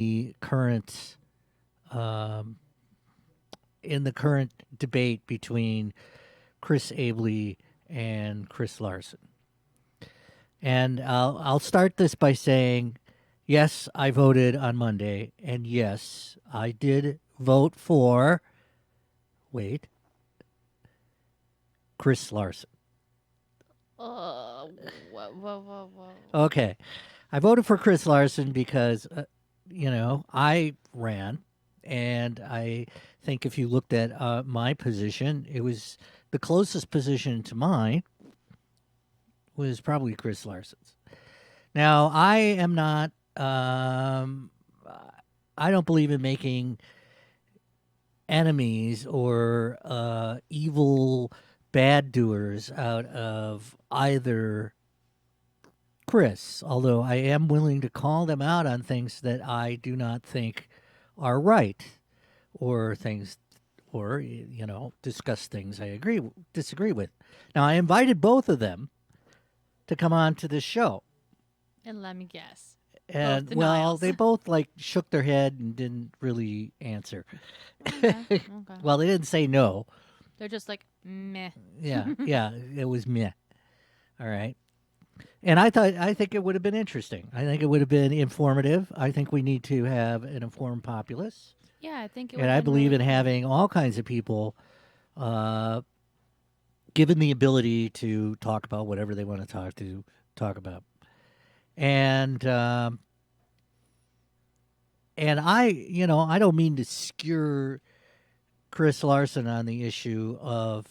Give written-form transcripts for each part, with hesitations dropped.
the current um, in the current debate between Chris Abley and Chris Larson. And I'll start this by saying, yes, I voted on Monday, and yes, I did vote for. Wait, Chris Larson. Uh, whoa. Okay, I voted for Chris Larson because I ran, and I think if you looked at my position, it was the closest position to mine was probably Chris Larson's. Now, I am not. I don't believe in making enemies or evil bad doers out of either Chris, although I am willing to call them out on things that I do not think are right, or things, or discuss things I disagree with. Now, I invited both of them to come on to this show. And let me guess. Both And well, denials. they both like shook their head and didn't really answer. Okay. Well, they didn't say no. They're just like meh. Yeah, it was meh. All right. And I think it would have been interesting. I think it would have been informative. I think we need to have an informed populace. Yeah, I think it would And have I been believe really in cool. having all kinds of people uh, given the ability to talk about whatever they want to talk about. And I don't mean to skewer Chris Larson on the issue of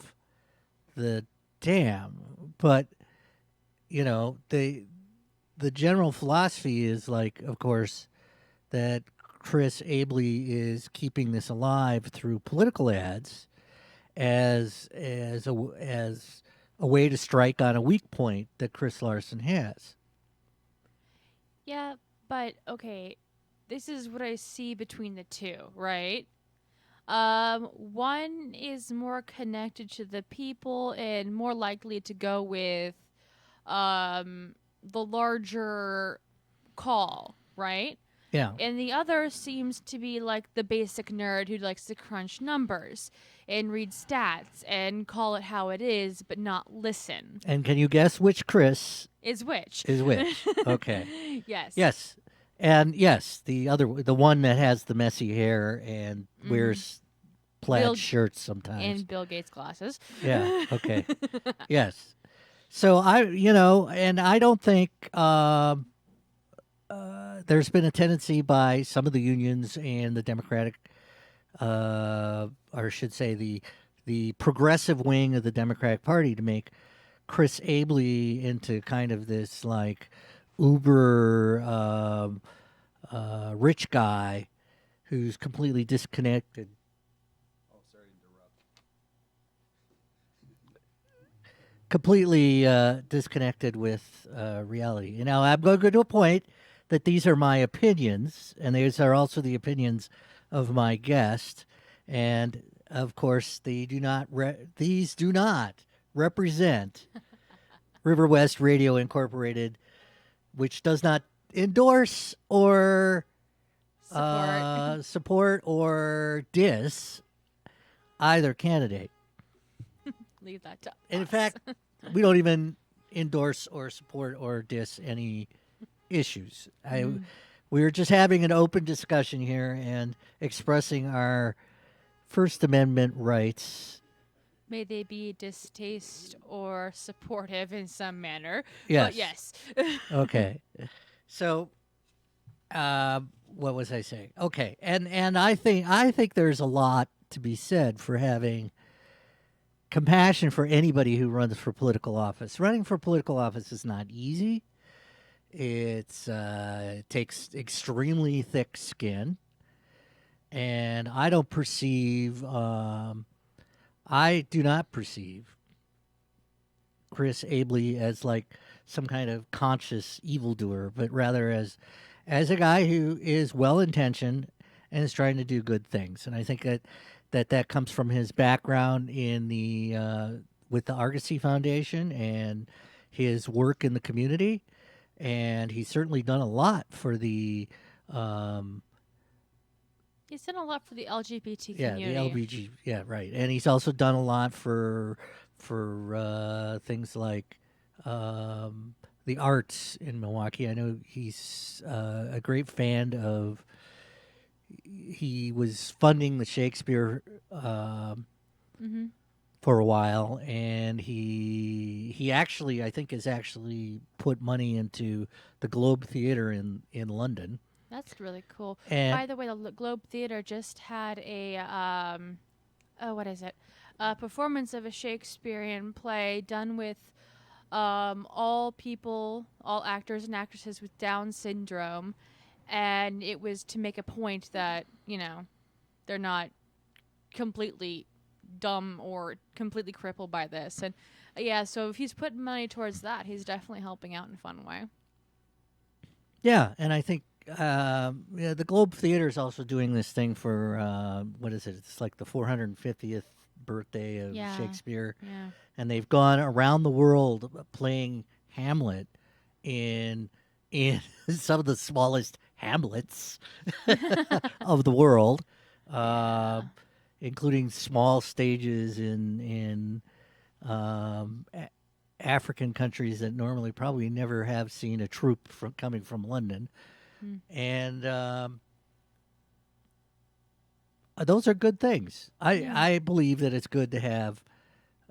the dam, but the general philosophy is like, of course, that Chris Abley is keeping this alive through political ads as a way to strike on a weak point that Chris Larson has. Yeah, but okay, this is what I see between the two, right? One is more connected to the people and more likely to go with the larger call, right? Yeah. And the other seems to be like the basic nerd who likes to crunch numbers and read stats and call it how it is, but not listen. And can you guess which Chris Is which? is which? Okay. Yes. Yes. And yes, the one that has the messy hair and wears plaid Bill shirts sometimes. and Bill Gates glasses. Yeah. Okay. Yes. So and I don't think there's been a tendency by some of the unions and the Democratic, or I should say the progressive wing of the Democratic Party, to make Chris Abley into kind of this like uber rich guy who's completely disconnected. Oh, sorry to interrupt. Completely disconnected with reality. Now, I'm going to go to a point that these are my opinions, and these are also the opinions of my guest. And of course, these do not represent River West Radio Incorporated, which does not endorse or support or diss either candidate. Leave that to In us. fact, we don't even endorse or support or diss any issues. We were just having an open discussion here and expressing our First Amendment rights. May they be distaste or supportive in some manner. Yes. But yes. Okay. So, what was I saying? Okay, and I think there's a lot to be said for having compassion for anybody who runs for political office. Running for political office is not easy. It takes extremely thick skin, and I do not perceive Chris Abley as like some kind of conscious evildoer, but rather as a guy who is well intentioned and is trying to do good things. And I think that comes from his background in the with the Argosy Foundation and his work in the community. And he's certainly done a lot for the He's done a lot for the LGBT Yeah, the community. LBG. Yeah, right. And he's also done a lot for things like the arts in Milwaukee. I know he's a great fan of. He was funding the Shakespeare Mm-hmm. for a while, and he actually, I think, has actually put money into the Globe Theatre in London. That's really cool. And By the way, the Globe Theater just had a oh, what is it? A performance of a Shakespearean play done with all people, all actors and actresses with Down syndrome, and it was to make a point that they're not completely dumb or completely crippled by this. And yeah, so if he's putting money towards that, he's definitely helping out in a fun way. yeah, and I think yeah, the Globe Theater is also doing this thing for what is it? It's like the 450th birthday of Yeah. Shakespeare, Yeah. and they've gone around the world playing Hamlet in some of the smallest hamlets of the world, uh, including small stages in African countries that normally probably never have seen a troupe coming from London. Mm. And those are good things. Yeah. I believe that it's good to have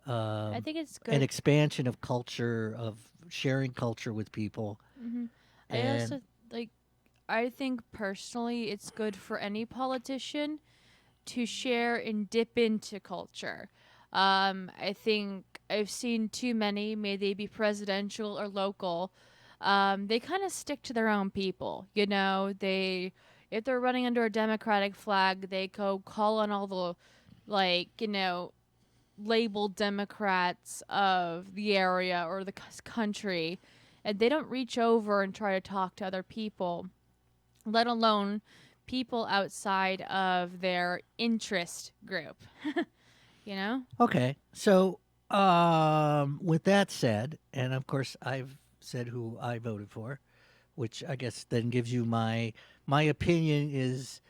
I think it's good. an expansion of culture, of sharing culture with people. Hmm. I And also like. I think personally, it's good for any politician to share and dip into culture. I think I've seen too many, may they be presidential or local. They kind of stick to their own people. If they're running under a Democratic flag, they go call on all the, like, labeled Democrats of the area or the country, and they don't reach over and try to talk to other people, let alone people outside of their interest group. you know? okay, so with that said, and of course I've said who I voted for, which I guess then gives you my opinion is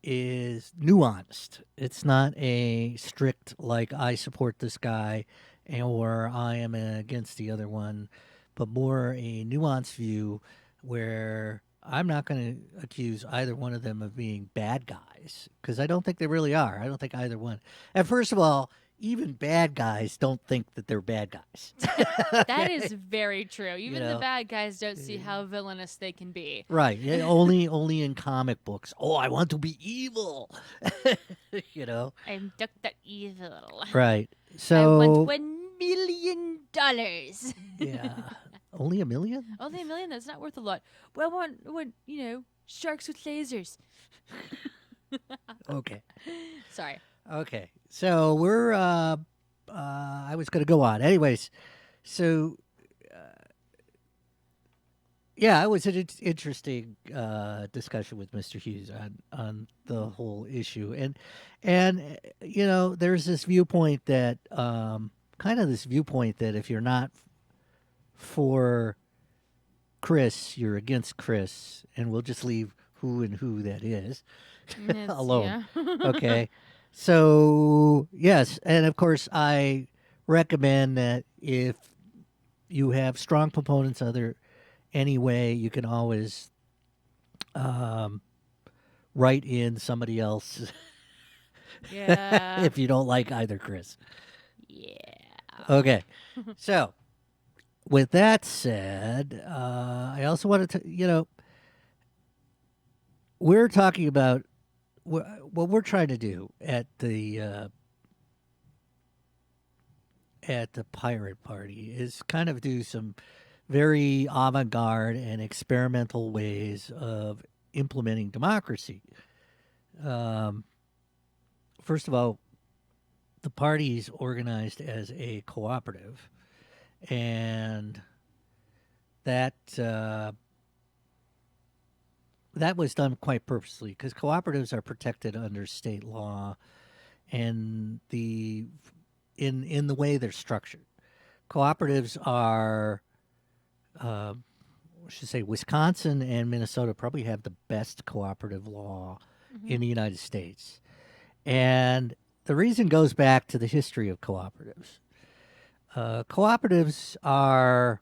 nuanced. It's not a strict like I support this guy or I am against the other one, but more a nuanced view where I'm not going to accuse either one of them of being bad guys because I don't think they really are. I don't think either one. And first of all, even bad guys don't think that they're bad guys. That is very true. Even the know, bad guys don't see how villainous they can be. Right. Yeah, only in comic books. Oh, I want to be evil. you know. I'm Dr. Evil. Right. I So want $1 million. yeah. Only a million? Only $1 million? That's not worth a lot. Well, I want sharks with lasers. Okay. Sorry. Okay. So we're I was going to go on. Anyways, so yeah, it was an interesting discussion with Mr. Hughes on the whole issue, and there's this viewpoint that kind of this viewpoint that if you're not for Chris, you're against Chris, and we'll just leave who and who that is alone. Yeah. Okay, so yes, and of course I recommend that if you have strong proponents other anyway, you can always write in somebody else Yeah. if you don't like either Chris. Yeah. Okay. So, with that said, I also wanted to, we're talking about what we're trying to do at the Pirate Party is kind of do some very avant-garde and experimental ways of implementing democracy. First of all, the party's organized as a cooperative, and that was done quite purposely because cooperatives are protected under state law, and in the way they're structured. Cooperatives are I should say Wisconsin and Minnesota probably have the best cooperative law in the United States. And the reason goes back to the history of cooperatives. Cooperatives are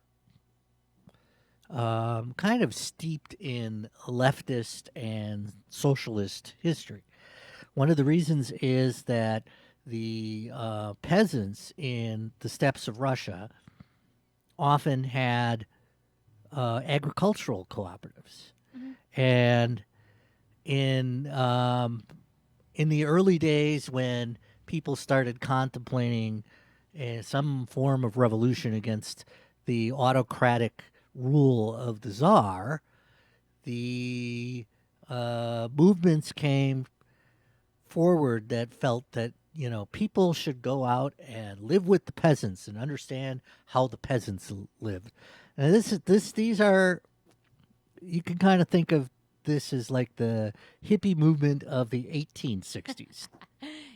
kind of steeped in leftist and socialist history. One of the reasons is that the peasants in the steppes of Russia often had agricultural cooperatives, and in the early days when people started contemplating some form of revolution against the autocratic rule of the czar, the movements came forward that felt that people should go out and live with the peasants and understand how the peasants lived. And these are, you can kind of think of this as like the hippie movement of the 1860s.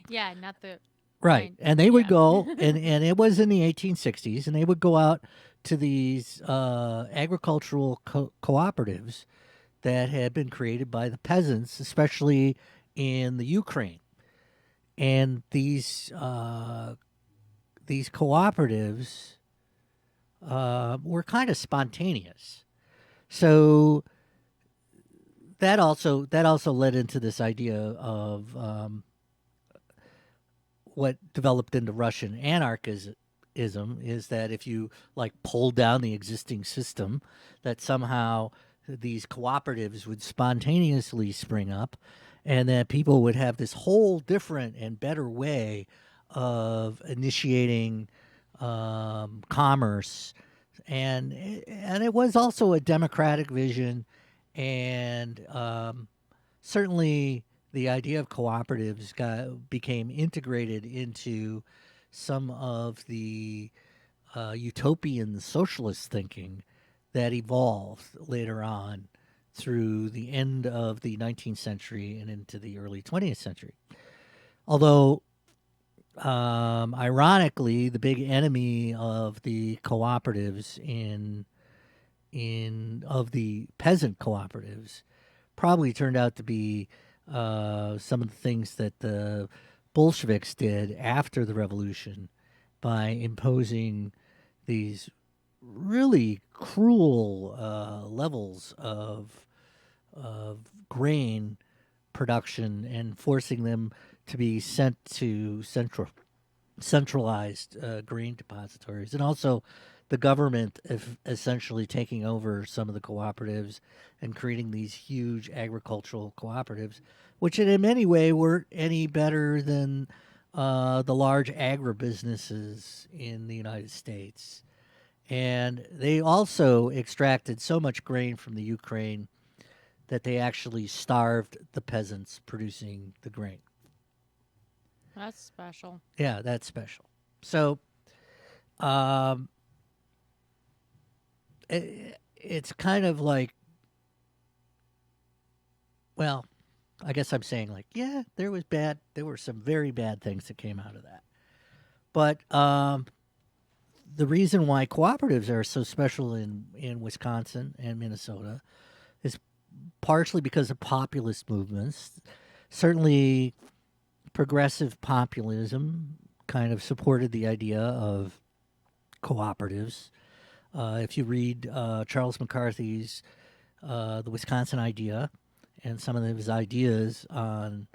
Yeah, not the Right. Right. And they would Yeah. go, and it was in the 1860s, and they would go out to these agricultural cooperatives that had been created by the peasants, especially in the Ukraine. And these cooperatives were kind of spontaneous. So that also led into this idea of what developed into Russian anarchism is that if you like pull down the existing system, that somehow these cooperatives would spontaneously spring up, and that people would have this whole different and better way of initiating commerce, and it was also a democratic vision, and certainly the idea of cooperatives became integrated into some of the utopian socialist thinking that evolved later on through the end of the 19th century and into the early 20th century. Although, ironically, the big enemy of the cooperatives of the peasant cooperatives probably turned out to be some of the things that the Bolsheviks did after the revolution by imposing these really cruel levels of grain production and forcing them to be sent to centralized grain depositories, and also the government essentially taking over some of the cooperatives and creating these huge agricultural cooperatives, which in many ways weren't any better than the large agribusinesses in the United States. And they also extracted so much grain from the Ukraine that they actually starved the peasants producing the grain. That's special. Yeah, that's special. So, um, it's kind of like, well, I guess I'm saying like, yeah, there were some very bad things that came out of that. But the reason why cooperatives are so special in Wisconsin and Minnesota is partially because of populist movements. Certainly, progressive populism kind of supported the idea of cooperatives. If you read Charles McCarthy's The Wisconsin Idea and some of his ideas on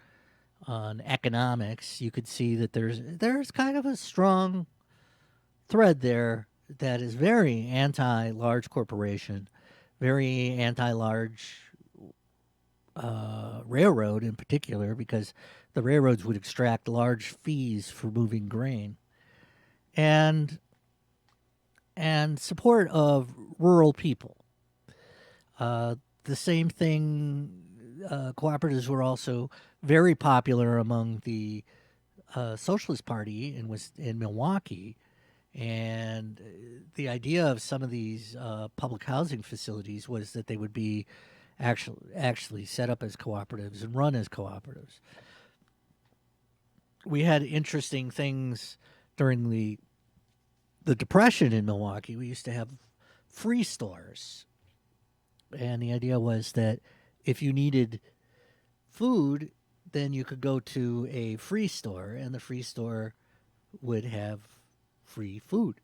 economics, you could see that there's kind of a strong thread there that is very anti-large corporation, very anti-large railroad in particular, because the railroads would extract large fees for moving grain, and support of rural people. The same thing, cooperatives were also very popular among the Socialist Party in Milwaukee, and the idea of some of these public housing facilities was that they would be actually set up as cooperatives and run as cooperatives. We had interesting things during the Depression in Milwaukee. We used to have free stores, and the idea was that if you needed food, then you could go to a free store, and the free store would have free food.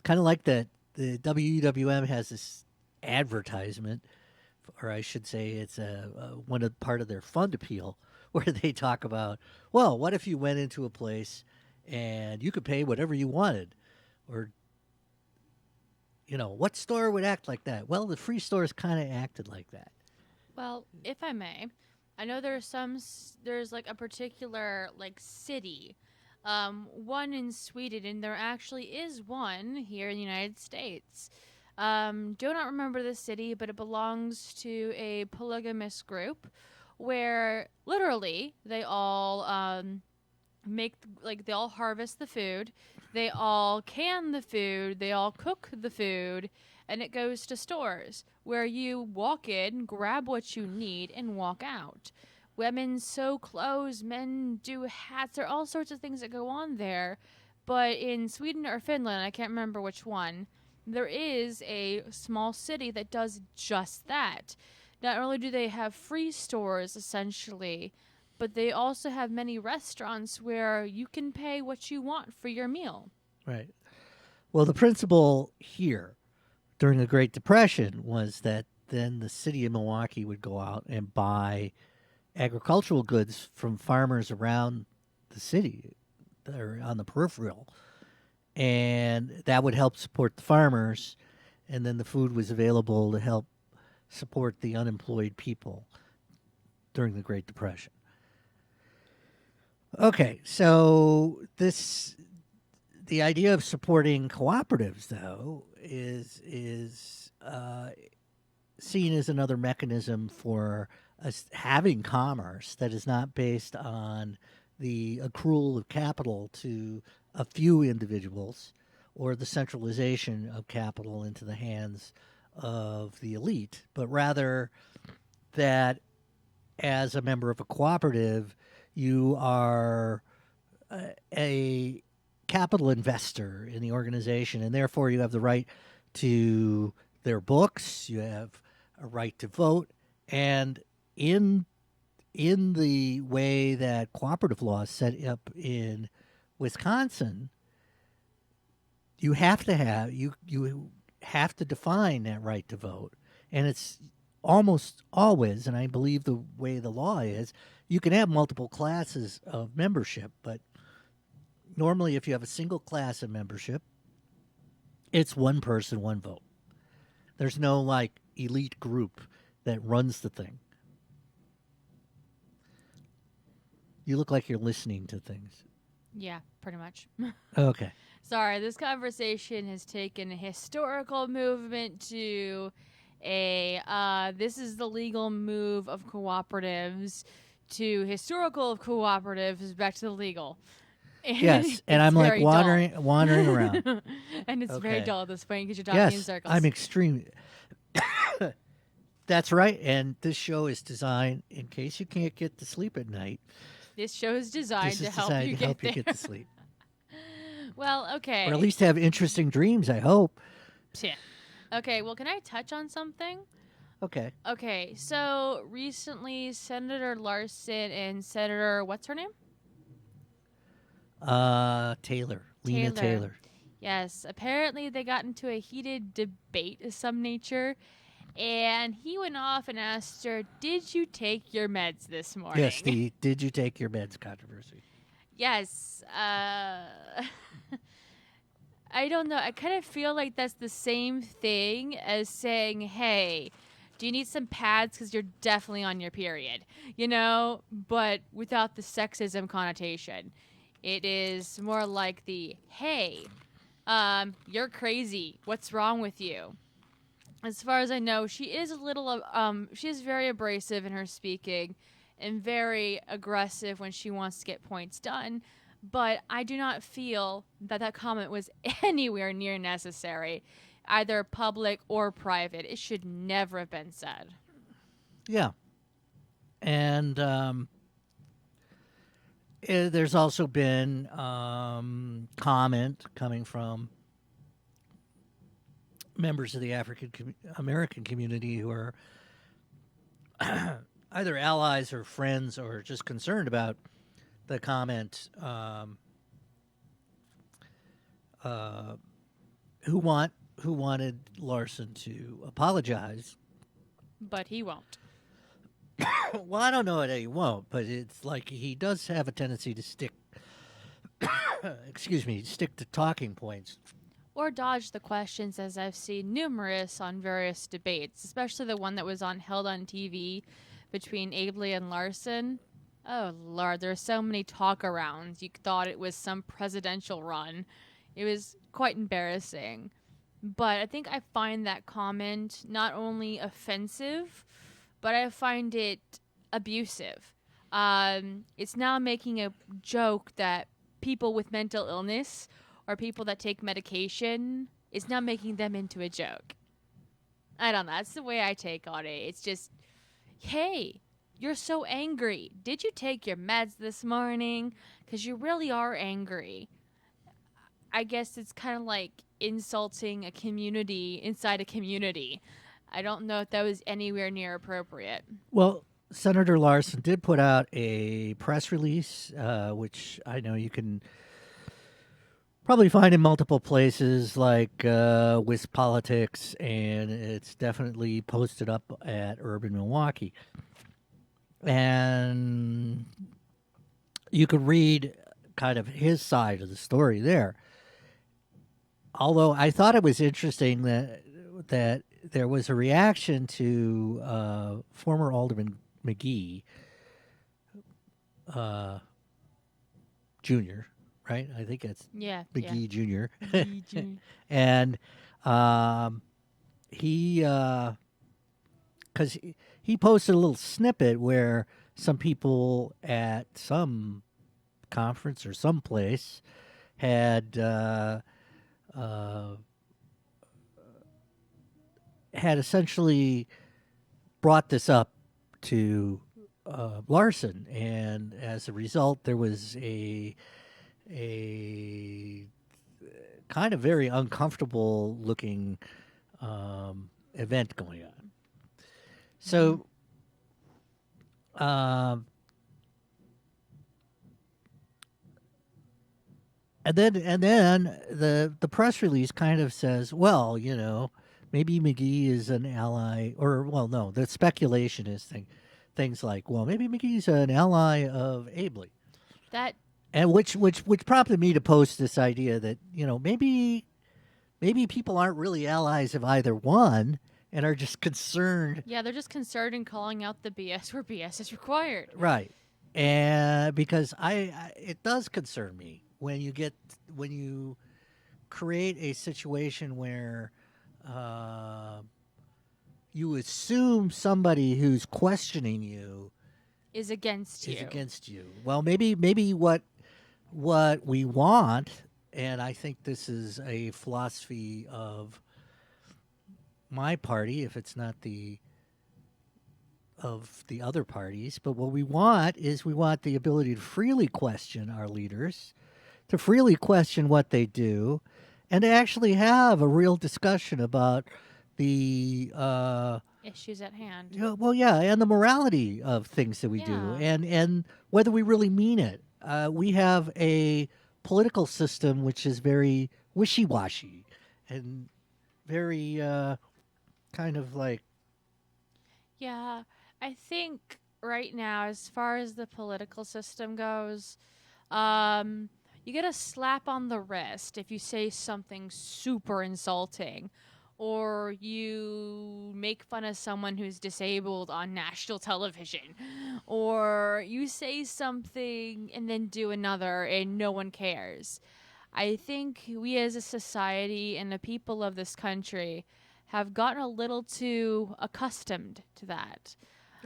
Kind of like that the WEWM has this advertisement, or I should say, it's one of part of their fund appeal, where they talk about, well, what if you went into a place and you could pay whatever you wanted, or what store would act like that? Well, the free stores kind of acted like that. Well, if I may, I know there's like a particular like city, one in Sweden, and there actually is one here in the United States. Do not remember the city, but it belongs to a polygamous group where literally they all they all harvest the food, they all can the food, they all cook the food, and it goes to stores where you walk in, grab what you need, and walk out. Women sew clothes, men do hats. There are all sorts of things that go on there. But in Sweden or Finland, I can't remember which one, there is a small city that does just that. Not only do they have free stores, essentially, but they also have many restaurants where you can pay what you want for your meal. Right. Well, the principle here during the Great Depression was that then the city of Milwaukee would go out and buy agricultural goods from farmers around the city that are on the peripheral. And that would help support the farmers. And then the food was available to help support the unemployed people during the Great Depression. Okay, so the idea of supporting cooperatives, though, is seen as another mechanism for us having commerce that is not based on the accrual of capital to a few individuals or the centralization of capital into the hands of the elite, but rather that as a member of a cooperative, you are a capital investor in the organization, and therefore you have the right to their books, you have a right to vote, and in the way that cooperative law is set up in Wisconsin, you have to define that right to vote, and it's almost always, and I believe the way the law is, you can have multiple classes of membership, but normally if you have a single class of membership, it's one person, one vote. There's no like elite group that runs the thing. You look like you're listening to things. Yeah, pretty much. Okay. Sorry, this conversation has taken a historical movement to this is the legal move of cooperatives to historical of cooperatives back to the legal. And yes, and I'm like wandering around. And it's very Okay. dull at this point because you're talking in Yes, circles. I'm extremely. That's right, and this show is designed in case you can't get to sleep at night. This show is designed This to is help designed you to help get you there. get to sleep, Well, okay. or at least have interesting dreams. I hope. Psst. Okay, well, can I touch on something? Okay. Okay, so recently Senator Larson and Senator, what's her name? Taylor, Lena Taylor. Yes, apparently they got into a heated debate of some nature, and he went off and asked her, "Did you take your meds this morning?" Yes, the "Did you take your meds" controversy. Yes. I don't know. I kind of feel like that's the same thing as saying, "Hey, do you need some pads? Because you're definitely on your period." You know, but without the sexism connotation. It is more like the, "Hey, you're crazy. What's wrong with you?" As far as I know, she is she is very abrasive in her speaking and very aggressive when she wants to get points done. But I do not feel that that comment was anywhere near necessary, either public or private. It should never have been said. Yeah, and there's also been comment coming from members of the African American community who are either allies or friends or just concerned about the comment, uh, who wanted Larson to apologize. But he won't. Well, I don't know that he won't, but it's like he does have a tendency to stick. Excuse me, stick to talking points. Or dodge the questions, as I've seen numerous on various debates, especially the one that was held on TV between Abley and Larson. Oh, Lord, there are so many talk-arounds. You thought it was some presidential run. It was quite embarrassing. But I think I find that comment not only offensive, but I find it abusive. It's now making a joke that people with mental illness or people that take medication, it's now making them into a joke. I don't know. That's the way I take on it. It's just, hey, you're so angry. Did you take your meds this morning? Because you really are angry. I guess it's kind of like insulting a community inside a community. I don't know if that was anywhere near appropriate. Well, Senator Larson did put out a press release, which I know you can probably find in multiple places like Wiz Politics, and it's definitely posted up at Urban Milwaukee. And you could read kind of his side of the story there. Although I thought it was interesting that there was a reaction to former Alderman McGee, Jr., right? I think it's McGee Jr. McGee And he, because he posted a little snippet where some people at some conference or someplace had had essentially brought this up to Larson, and as a result, there was a kind of very uncomfortable looking event going on. So, and then the press release kind of says, well, you know, maybe McGee is an ally, or well, no, the speculation is things like, well, maybe McGee's an ally of Abley. That And which prompted me to post this idea that, you know, maybe people aren't really allies of either one and are just concerned. Yeah, they're just concerned in calling out the BS where BS is required. Right. And because I it does concern me when you create a situation where you assume somebody who's questioning you Is against you. is against you. Well, maybe what we want, and I think this is a philosophy of my party, if it's not of the other parties, but what we want is we want the ability to freely question our leaders, to freely question what they do, and to actually have a real discussion about the Issues at hand. and the morality of things that we do, Yeah. and whether we really mean it. We have a political system which is very wishy-washy and very kind of like. Yeah, I think right now, as far as the political system goes, you get a slap on the wrist if you say something super insulting, or you make fun of someone who's disabled on national television, or you say something and then do another and no one cares. I think we as a society and the people of this country have gotten a little too accustomed to that.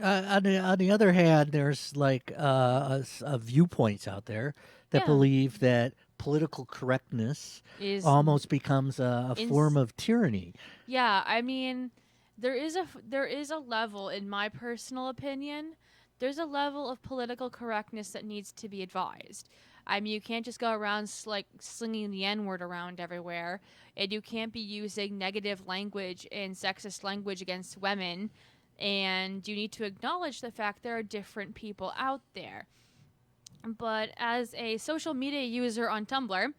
On the other hand, there's like viewpoints out there that Yeah. believe that political correctness Is almost becomes a ins- form of tyranny. Yeah, I mean, there is a level, in my personal opinion, there's a level of political correctness that needs to be advised. I mean, you can't just go around slinging the N word around everywhere, and you can't be using negative language and sexist language against women and you need to acknowledge the fact there are different people out there. But as a social media user on Tumblr,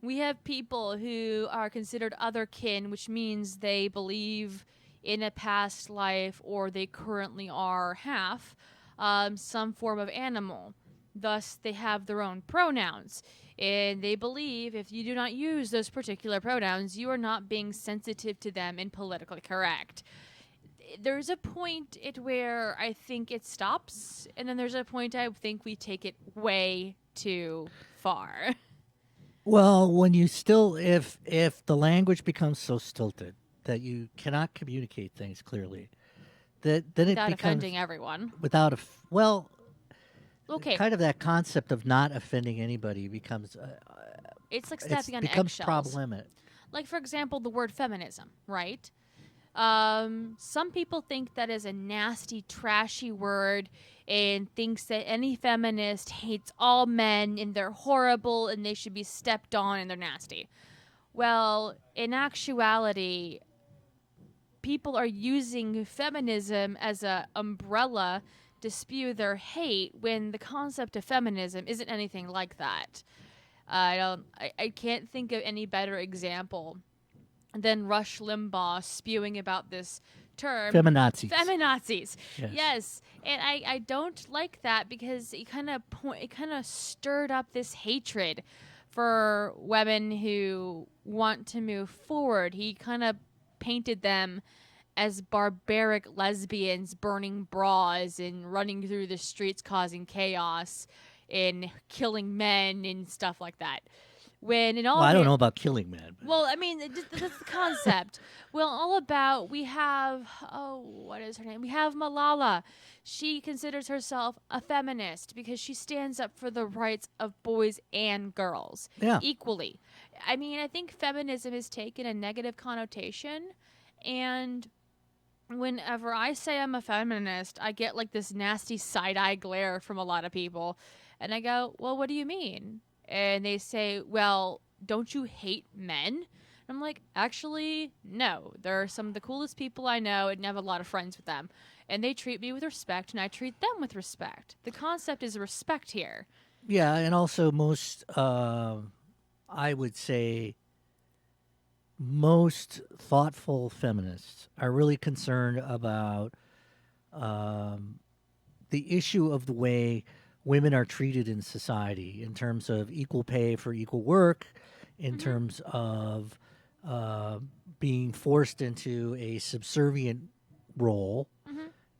we have people who are considered otherkin, which means they believe in a past life or they currently are half some form of animal. Thus, they have their own pronouns. And they believe if you do not use those particular pronouns, you are not being sensitive to them and politically correct. There's a point where I think it stops, and then there's a point I think we take it way too far. Well, when you still, if the language becomes so stilted that you cannot communicate things clearly, that then Without it becomes offending everyone. without well, Okay, kind of that concept of not offending anybody becomes it's like it stepping on becomes eggshells. problematic. Like, for example, the word feminism, right? Some people think that is a nasty, trashy word and thinks that any feminist hates all men and they're horrible and they should be stepped on and they're nasty. Well, in actuality, people are using feminism as a umbrella to spew their hate when the concept of feminism isn't anything like that. I can't think of any better example than Rush Limbaugh spewing about this term. Feminazis. Feminazis. Yes. Yes. And I don't like that because it kind of stirred up this hatred for women who want to move forward. He kind of painted them as barbaric lesbians burning bras and running through the streets causing chaos and killing men and stuff like that. When in all Well, I don't rea- know about killing men. But well, I mean, that's the concept. Well, all about, we have, what is her name? We have Malala. She considers herself a feminist because she stands up for the rights of boys and girls Yeah. equally. I mean, I think feminism has taken a negative connotation, and whenever I say I'm a feminist, I get like this nasty side-eye glare from a lot of people. And I go, well, what do you mean? And they say, well, don't you hate men? And I'm like, actually, no. They're some of the coolest people I know and I have a lot of friends with them. And they treat me with respect and I treat them with respect. The concept is respect here. Yeah, and also most, I would say, most thoughtful feminists are really concerned about the issue of the way women are treated in society in terms of equal pay for equal work, in terms of being forced into a subservient role,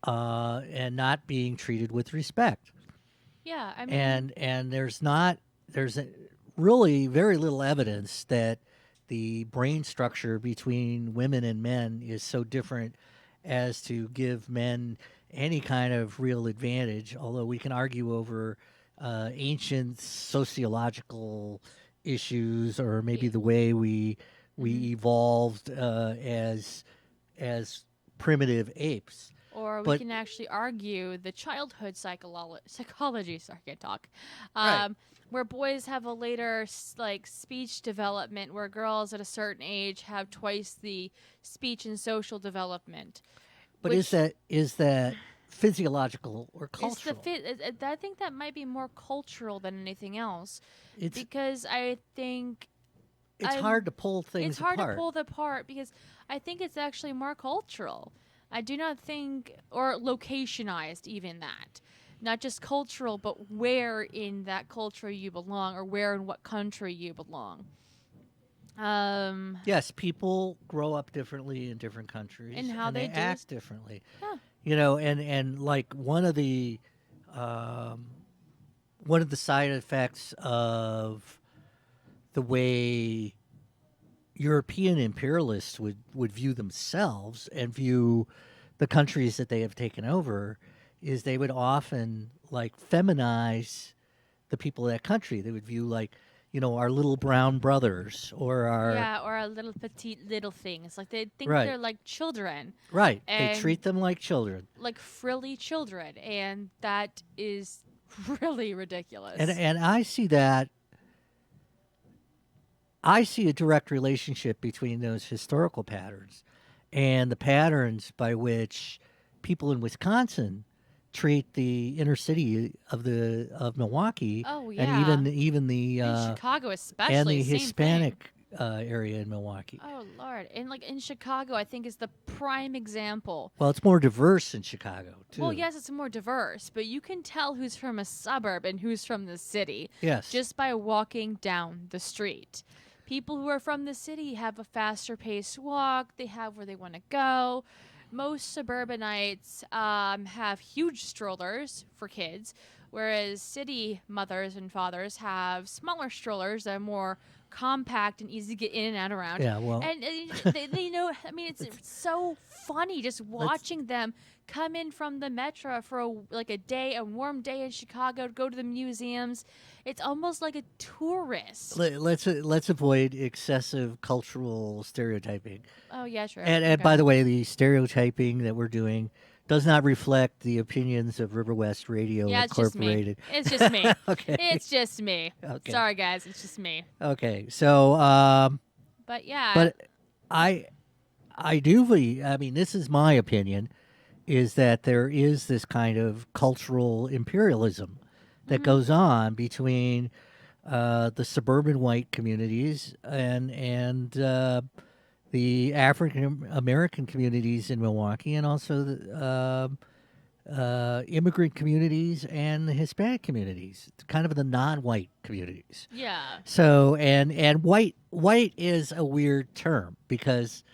and not being treated with respect. Yeah, I mean, And there's really very little evidence that the brain structure between women and men is so different as to give men any kind of real advantage, although we can argue over ancient sociological issues or maybe the way we evolved as primitive apes. or we But can actually argue the childhood psychology. Sorry, I can't talk. Right. Where boys have a later like speech development, where girls at a certain age have twice the speech and social development. But is that physiological or cultural? I think that might be more cultural than anything else, It's because I think I'm- hard to pull things it's hard apart. to pull them apart because I think it's actually more cultural. I do not think, or locationized, even that. Not just cultural, but where in that culture you belong, or where in what country you belong. Yes, people grow up differently in different countries, And how they do act is- differently. Yeah. You know, and like one of the side effects of the way European imperialists would view themselves and view the countries that they have taken over is they would often like feminize the people of that country. They would view like, you know, our little brown brothers or our Yeah, or a little petite little things. Like they think Right. they're like children, right. They and- treat them like children. like frilly children, and that is really ridiculous. And I see that. I see a direct relationship between those historical patterns and the patterns by which people in Wisconsin treat the inner city of Milwaukee, Oh and yeah. even the In Chicago and especially, the same thing. Hispanic area in Milwaukee. Oh Lord. And like in Chicago, I think is the prime example. Well, it's more diverse in Chicago Well, too. yes, it's more diverse, but you can tell who's from a suburb and who's from the city Yes. just by walking down the street. People who are from the city have a faster paced walk, they have where they want to go. Most suburbanites have huge strollers for kids, whereas city mothers and fathers have smaller strollers that are more compact and easy to get in and out around. Yeah. Well, And they know, I mean, it's so funny just let's watching them come in from the metro for like a day, a warm day in Chicago, to go to the museums. It's almost like a tourist. let's avoid excessive cultural stereotyping. Oh yeah, sure. And by the way, the stereotyping that we're doing does not reflect the opinions of River West Radio yeah, it's just me. Incorporated. It's just me. Okay. It's just me. Okay. Sorry, guys. It's just me. Okay. So, But yeah. but I do believe. I mean, this is my opinion. Is that there is this kind of cultural imperialism that goes on between the suburban white communities and the African American communities in Milwaukee, and also the immigrant communities and the Hispanic communities, kind of the non-white communities. yeah. So and white is a weird term because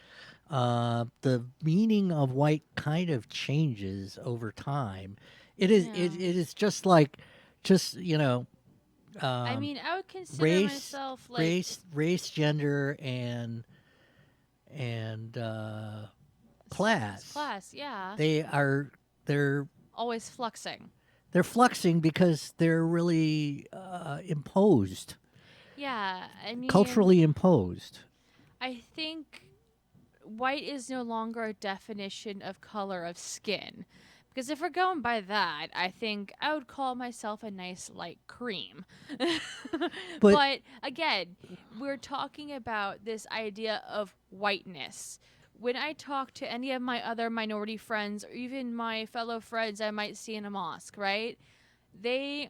the meaning of white kind of changes over time. It is Yeah. it is just like I mean, I would consider race myself like race gender and class. class. Yeah. They're Always fluxing. they're fluxing because they're really imposed, Yeah. I mean, culturally imposed. I think white is no longer a definition of color of skin. Because if we're going by that, I think I would call myself a nice light cream. But again, we're talking about this idea of whiteness. When I talk to any of my other minority friends or even my fellow friends I might see in a mosque, right? They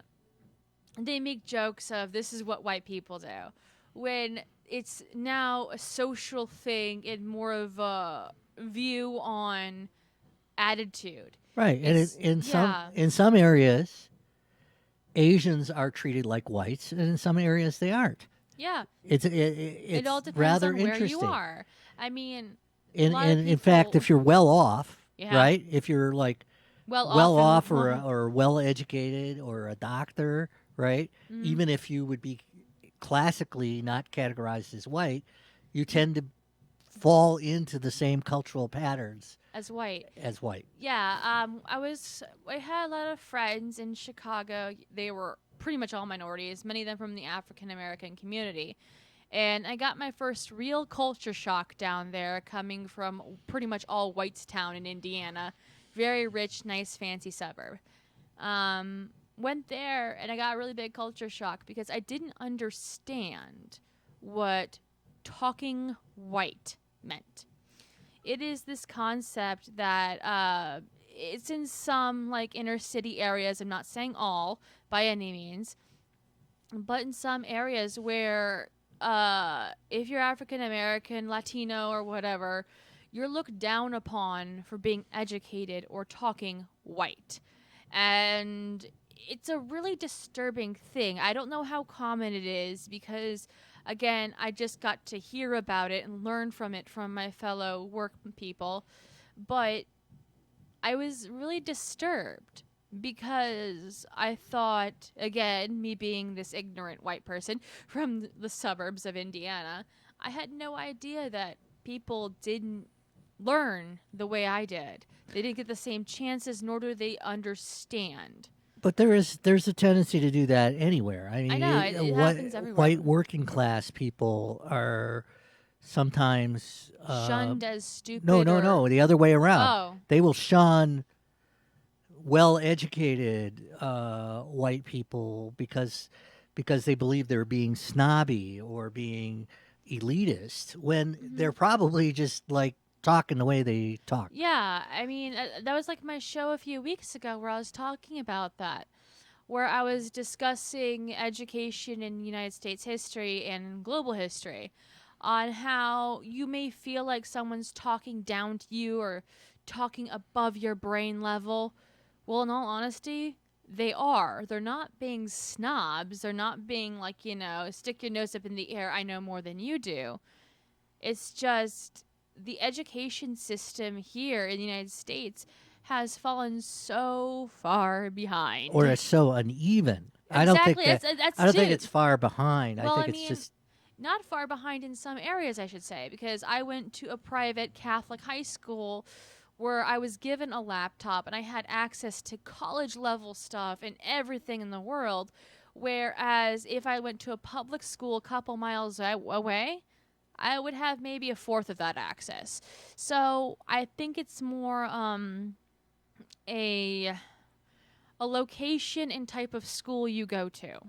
make jokes of this is what white people do. When it's now a social thing and more of a view on attitude. Right, and It's- yeah. in some areas, Asians are treated like whites, and in some areas they aren't. Yeah. It's It all depends rather on where interesting. you are. I mean, And lot of in fact, people- if you're well off, Yeah. right? If you're like well off and- or well educated or a doctor, right? Mhm. Even if you would be classically not categorized as white, you tend to fall into the same cultural patterns as white. as white. Yeah, I had a lot of friends in Chicago. They were pretty much all minorities, many of them from the African American community. And I got my first real culture shock down there coming from pretty much all whites town in Indiana. Very rich, nice, fancy suburb. Went there and I got a really big culture shock because I didn't understand what talking white meant. It is this concept that it's in some like inner city areas. I'm not saying all by any means, but in some areas where if you're African American, Latino, or whatever, you're looked down upon for being educated or talking white. And it's a really disturbing thing. I don't know how common it is because, again, I just got to hear about it and learn from it from my fellow work people. But I was really disturbed because I thought, again, me being this ignorant white person from the suburbs of Indiana, I had no idea that people didn't learn the way I did. They didn't get the same chances, nor do they understand. But there's a tendency to do that anywhere. I mean, I know, it happens everywhere. White working class people are sometimes Shunned as stupid. No, the other way around. Oh. They will shun well-educated white people because they believe they're being snobby or being elitist when they're probably just like talking the way they talk. Yeah, I mean, that was like my show a few weeks ago where I was talking about that, where I was discussing education in United States history and global history, on how you may feel like someone's talking down to you or talking above your brain level. Well, in all honesty, they are. They're not being snobs. They're not being like, stick your nose up in the air, I know more than you do. It's just the education system here in the United States has fallen so far behind. Or it's so uneven. I don't think Exactly. that. That's I don't think too. it's far behind. Well, I I think it's mean, just. not far behind in some areas, I should say, because I went to a private Catholic high school where I was given a laptop and I had access to college level stuff and everything in the world. Whereas if I went to a public school a couple miles away, I would have maybe a fourth of that access. So I think it's more a location and type of school you go to.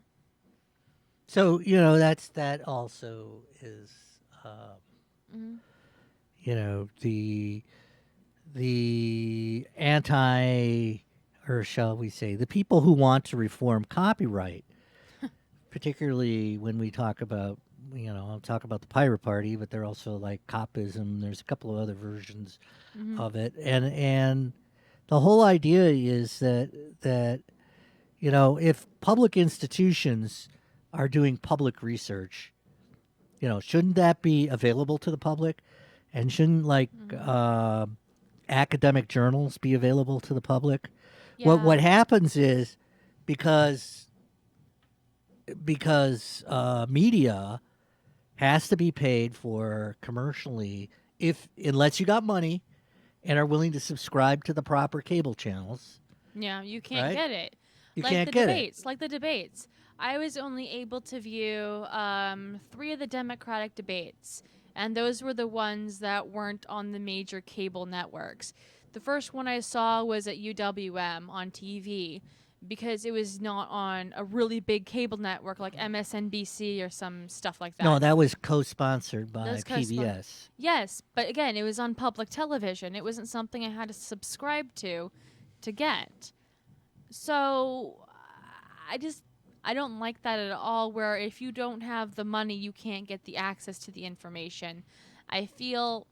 So that also is the anti, or shall we say, the people who want to reform copyright, particularly when we talk about I'll talk about the Pirate Party, but they're also like copism. There's a couple of other versions of it, and the whole idea is that if public institutions are doing public research, shouldn't that be available to the public? And shouldn't academic journals be available to the public? Yeah. What happens is because media has to be paid for commercially unless you got money and are willing to subscribe to the proper cable channels. Yeah, you can't Right? get it. You like can't the get debates, Like the debates. I was only able to view 3 of the Democratic debates, and those were the ones that weren't on the major cable networks. The first one I saw was at UWM on TV because it was not on a really big cable network like MSNBC or some stuff like that. No, that was co-sponsored by That was co-spon- PBS. Yes, but again, it was on public television. It wasn't something I had to subscribe to get. So I don't like that at all, where if you don't have the money, you can't get the access to the information. I can't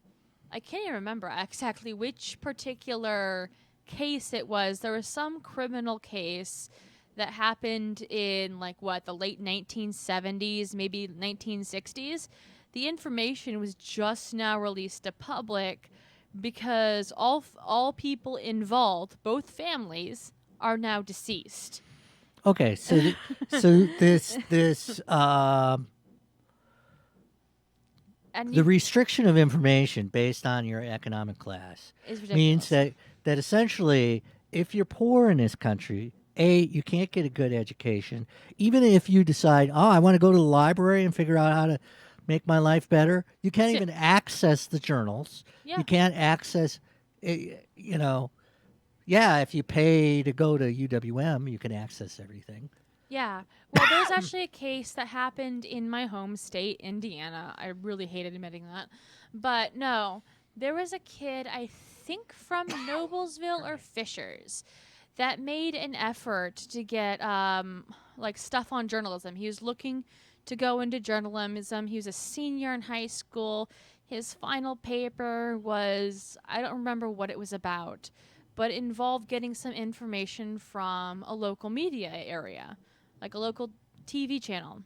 even remember exactly which particular case it was. There was some criminal case that happened in the late 1970s, maybe 1960s. The information was just now released to public because all people involved, both families, are now deceased. Okay, so this And the restriction of information based on your economic class is ridiculous. means that essentially, if you're poor in this country, you can't get a good education. Even if you decide, I want to go to the library and figure out how to make my life better, you can't even access the journals. Yeah. You can't access, if you pay to go to UWM, you can access everything. Yeah. Well, there's actually a case that happened in my home state, Indiana. I really hated admitting that. But no, there was a kid, I think from Noblesville or Fishers, that made an effort to get stuff on journalism. He was looking to go into journalism. He was a senior in high school. His final paper was, I don't remember what it was about, but it involved getting some information from a local media area, like a local TV channel.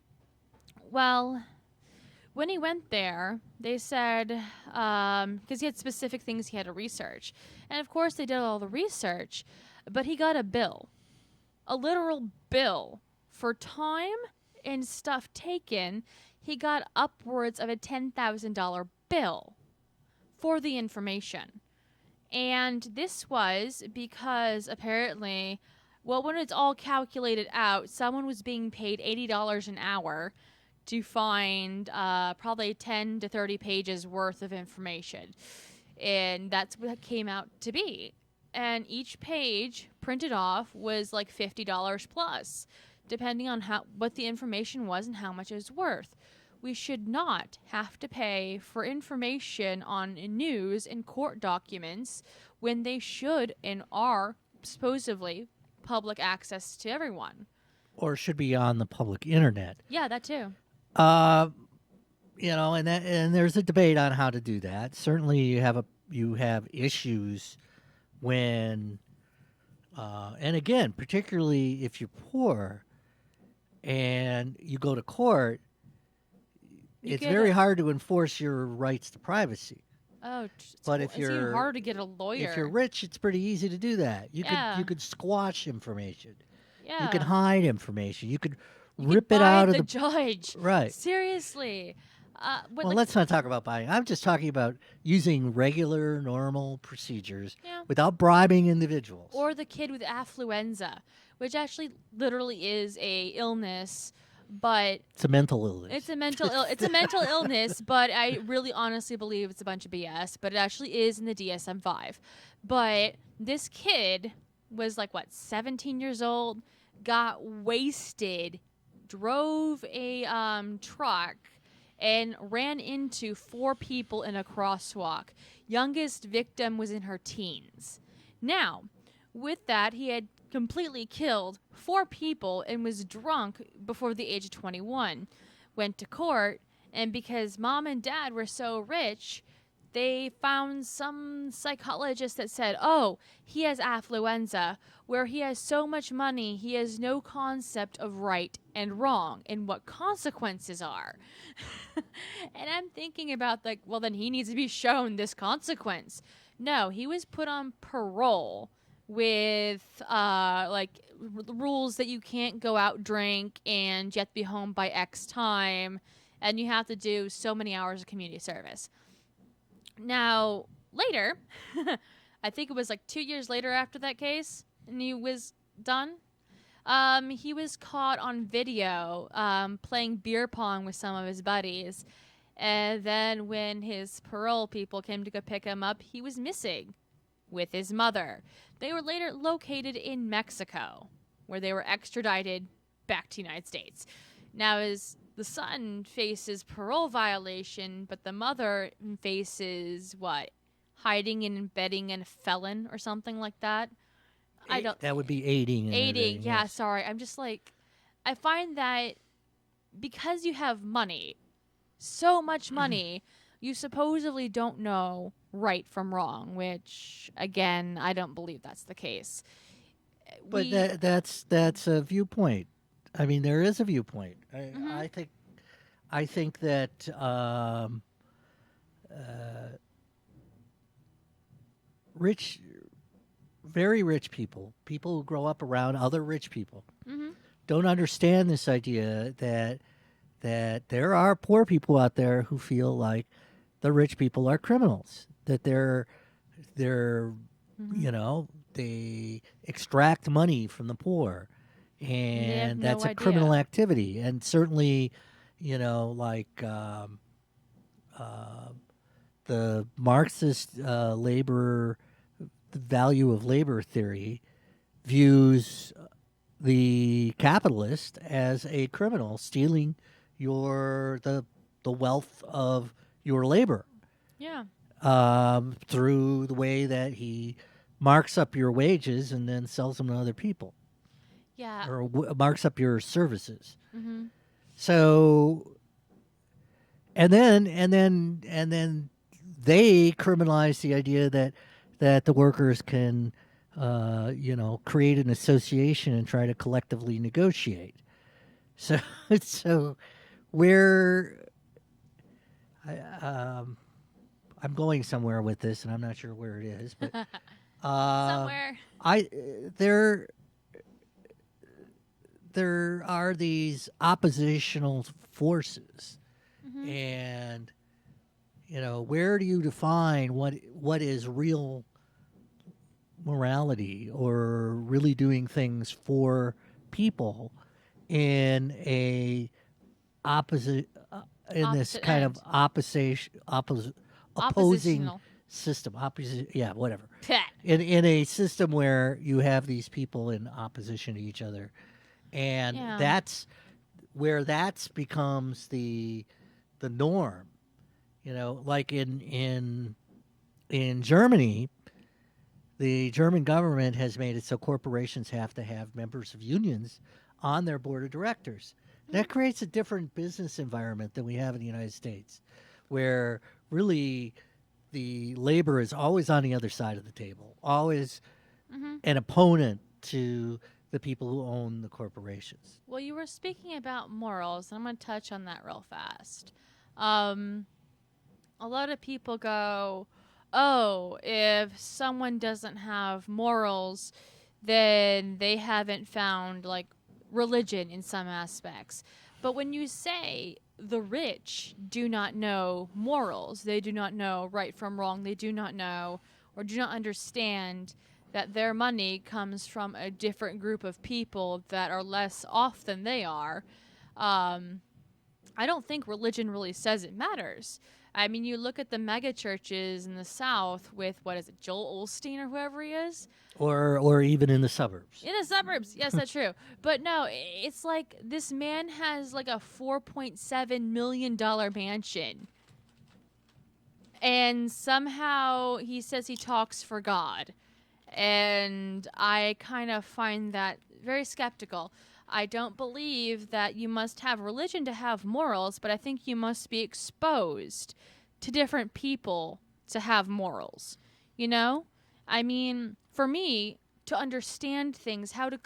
Well, when he went there, they said, because he had specific things he had to research. And of course, they did all the research, but he got a bill, a literal bill for time and stuff taken. He got upwards of a $10,000 bill for the information. And this was because apparently, when it's all calculated out, someone was being paid $80 an hour to find probably 10 to 30 pages worth of information. And that's what it came out to be. And each page printed off was like $50 plus, depending on what the information was and how much it was worth. we should not have to pay for information on news and court documents when they should and are supposedly public access to everyone. Or should be on the public internet. Yeah, that too. Uh, and there's a debate on how to do that. Certainly, you have issues when, and again, particularly if you're poor and you go to court, it's very hard to enforce your rights to privacy. Oh, But it's even harder to get a lawyer. If you're rich, it's pretty easy to do that. You could squash information. You can hide information. You could rip it out of the judge. Right. Seriously. Well, let's not talk about buying. I'm just talking about using regular, normal procedures without bribing individuals. Or the kid with affluenza, which actually literally is a illness, but it's a mental illness. It's a mental illness, but I really honestly believe it's a bunch of BS. But it actually is in the DSM-5. But this kid was 17 years old, got wasted, drove a truck, and ran into 4 people in a crosswalk. Youngest victim was in her teens. Now, with that, he had completely killed 4 people and was drunk before the age of 21. Went to court, and because mom and dad were so rich, they found some psychologist that said, oh, he has affluenza, where he has so much money, he has no concept of right and wrong and what consequences are. And I'm thinking about, well, then he needs to be shown this consequence. No, he was put on parole with, rules that you can't go out drink and you have to be home by X time and you have to do so many hours of community service. Now, later, I think it was 2 years later after that case, and he was done. He was caught on video playing beer pong with some of his buddies. And then when his parole people came to go pick him up, he was missing with his mother. They were later located in Mexico, where they were extradited back to the United States. Now, the son faces parole violation, but the mother faces what? Hiding and embedding in a felon or something like that. That would be aiding. Aiding, yeah, yes. sorry. I'm just I find that because you have money, so much money, you supposedly don't know right from wrong, which, again, I don't believe that's the case. But that's a viewpoint. I mean, there is a viewpoint. I think that very rich people who grow up around other rich people, don't understand this idea that there are poor people out there who feel like the rich people are criminals. That they're they extract money from the poor. And that's a criminal activity. And certainly, the Marxist the value of labor theory views the capitalist as a criminal, stealing the wealth of your labor. Yeah. Through the way that he marks up your wages and then sells them to other people. Yeah. Or marks up your services. Mm-hmm. So, and then they criminalize the idea that the workers can, create an association and try to collectively negotiate. So I'm going somewhere with this, and I'm not sure where it is, but somewhere. There are these oppositional forces, and where do you define what is real morality or really doing things for people in a this kind of opposing system, whatever. in a system where you have these people in opposition to each other. And that's where becomes the the norm. Like in Germany, the German government has made it so corporations have to have members of unions on their board of directors. That creates a different business environment than we have in the United States, where really the labor is always on the other side of the table, always an opponent to the people who own the corporations. Well, you were speaking about morals, and I'm going to touch on that real fast. A lot of people go, oh, if someone doesn't have morals, then they haven't found like religion in some aspects. But when you say the rich do not know morals, they do not know right from wrong, they do not know or do not understand that their money comes from a different group of people that are less off than they are, I don't think religion really says it matters. I mean, you look at the mega churches in the South with, what is it, Joel Osteen or whoever he is? Or even in the suburbs. In the suburbs. Yes, that's true. But no, it's like this man has like a $4.7 million mansion. And somehow he says he talks for God. And I kind of find that very skeptical. I don't believe that you must have religion to have morals, but I think you must be exposed to different people to have morals. You know? I mean, for me, to understand things, how to,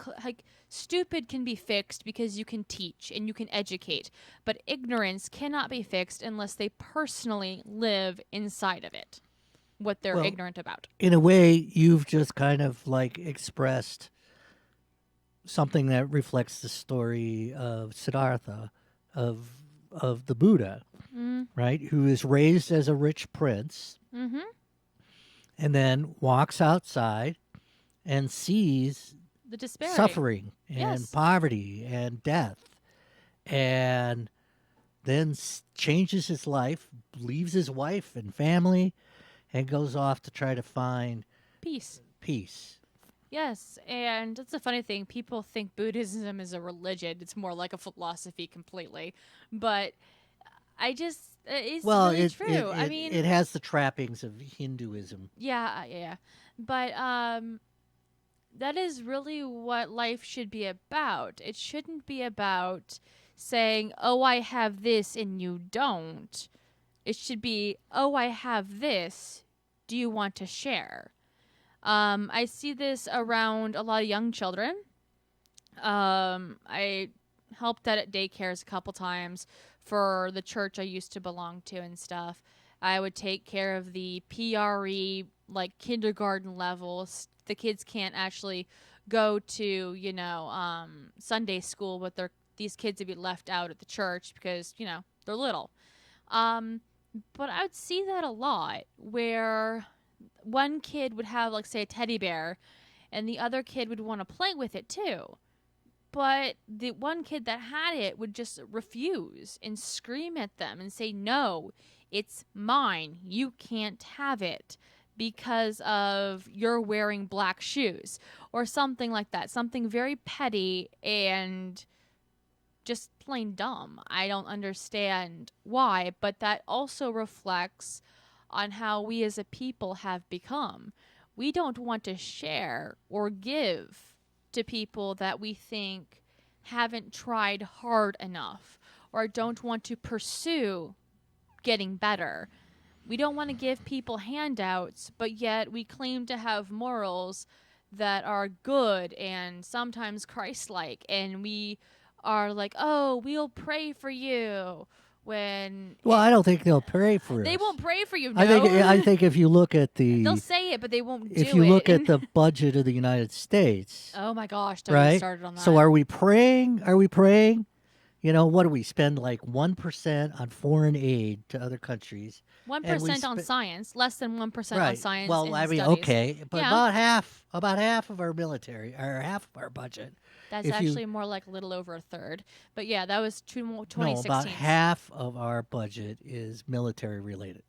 stupid can be fixed because you can teach and you can educate, but ignorance cannot be fixed unless they personally live inside of it, what they're ignorant about. In a way, you've just kind of like expressed something that reflects the story of Siddhartha, of the Buddha, right? Who is raised as a rich prince, and then walks outside and sees The disparity. suffering and Yes. poverty and death, and then changes his life, leaves his wife and family, and goes off to try to find Peace. peace. Yes, and that's the funny thing. People think Buddhism is a religion. It's more like a philosophy completely. But it's really true. I mean, it has the trappings of Hinduism. yeah. But that is really what life should be about. It shouldn't be about saying, oh, I have this and you don't. It should be, oh, I have this. Do you want to share? I see this around a lot of young children. I helped out at daycares a couple times for the church I used to belong to and stuff. I would take care of the PRE, like kindergarten levels. The kids can't actually go to, Sunday school, but these kids would be left out at the church because, they're little. But I would see that a lot where one kid would have, like, say, a teddy bear, and the other kid would want to play with it too. But the one kid that had it would just refuse and scream at them and say, no, it's mine. You can't have it because of you're wearing black shoes or something like that. Something very petty and just plain dumb. I don't understand why, but that also reflects on how we as a people have become. We don't want to share or give to people that we think haven't tried hard enough or don't want to pursue getting better. We don't want to give people handouts, but yet we claim to have morals that are good and sometimes Christ-like, and we are like, oh, we'll pray for you. Well, I don't think they'll pray for us. They won't pray for you. No. I think if you look at they'll say it, but they won't do it. If you look at the budget of the United States, oh my gosh, don't get started on that. So are we praying? Are we praying? What do we spend, like 1% on foreign aid to other countries? 1% on science, less than 1% on science. Well, I mean, studies. okay, but about half of our military, or half of our budget. That's actually more like a little over a third. But yeah, that was 2016. No, about half of our budget is military related.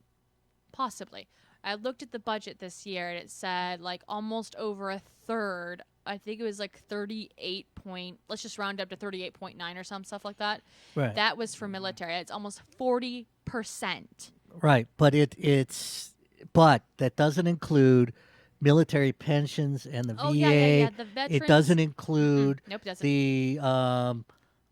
Possibly. I looked at the budget this year and it said like almost over a third. I think it was like 38 point, let's just round up to 38.9 or some stuff like that. Right. That was for military. It's almost 40% Right, but but that doesn't include military pensions and the Oh, VA. yeah. The It veterans. doesn't include Nope, it doesn't. the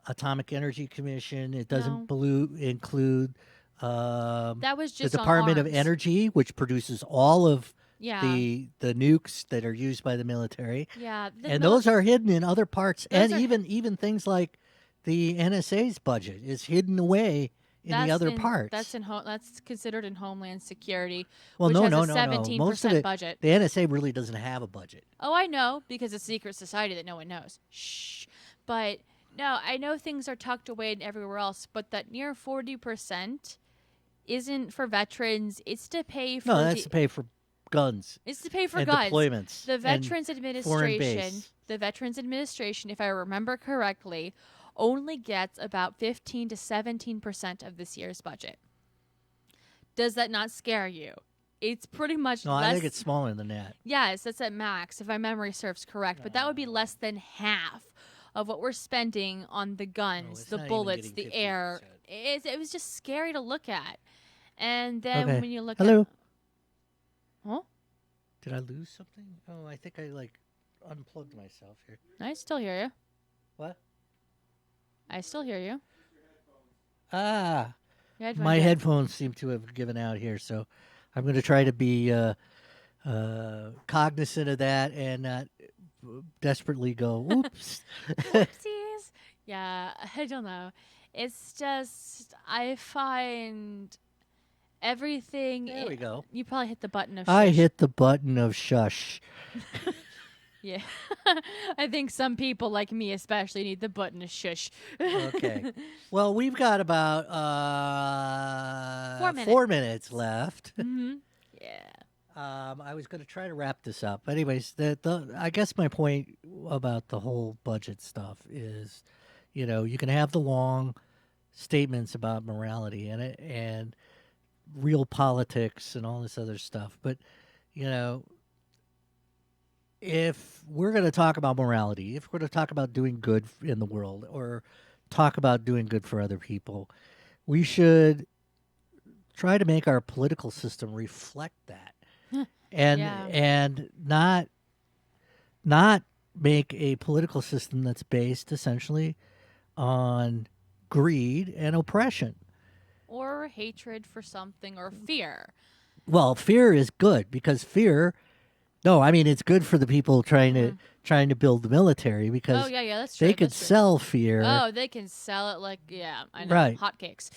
Atomic Energy Commission. It doesn't No. include That was the just on Department of arms. Energy, which produces all of Yeah. the nukes that are used by the military, Yeah. and those are hidden in other parts, Those and are even things like the NSA's budget is hidden away in the other parts. That's considered in Homeland Security, Well, which no, has no, a no, no. Most of 17% it, budget. the NSA really doesn't have a budget. Oh, I know, because it's a secret society that no one knows. Shh. But no, I know things are tucked away and everywhere else, but that near 40% isn't for veterans. It's to pay for No, that's to pay for guns It's to pay for and guns. deployments. The and Veterans foreign Administration, base. if I remember correctly, only gets about 15 to 17% of this year's budget. Does that not scare you? It's pretty much No, less. I think it's smaller than that. Yes, that's at max, if my memory serves correct. But that would be less than half of what we're spending on the guns, it's the not even bullets, getting the air. 50%. It was just scary to look at. And then Okay. when you look Hello? at. Huh? Did I lose something? Oh, I think I unplugged myself here. I still hear you. What? I still hear you. Ah, Your headphones, my yeah. headphones seem to have given out here, so I'm going to try to be cognizant of that and not desperately go, oops. Whoopsies. Yeah, I don't know. It's just I find everything. There we go. You probably hit the button of. I shush. hit the button of shush. Yeah, I think some people like me especially need the button of shush. Okay. Well, we've got about 4 minutes. 4 minutes left. Mm-hmm. Yeah. I was going to try to wrap this up. Anyways, I guess my point about the whole budget stuff is, you can have the long statements about morality and real politics and all this other stuff, but if we're going to talk about morality, if we're going to talk about doing good in the world or talk about doing good for other people, we should try to make our political system reflect that. And not make a political system that's based essentially on greed and oppression. Or hatred for something or fear. Well, fear is good because fear. No, I mean it's good for the people trying to build the military because that's true. they could sell fear. Oh, they can sell it like I know, Right. hotcakes.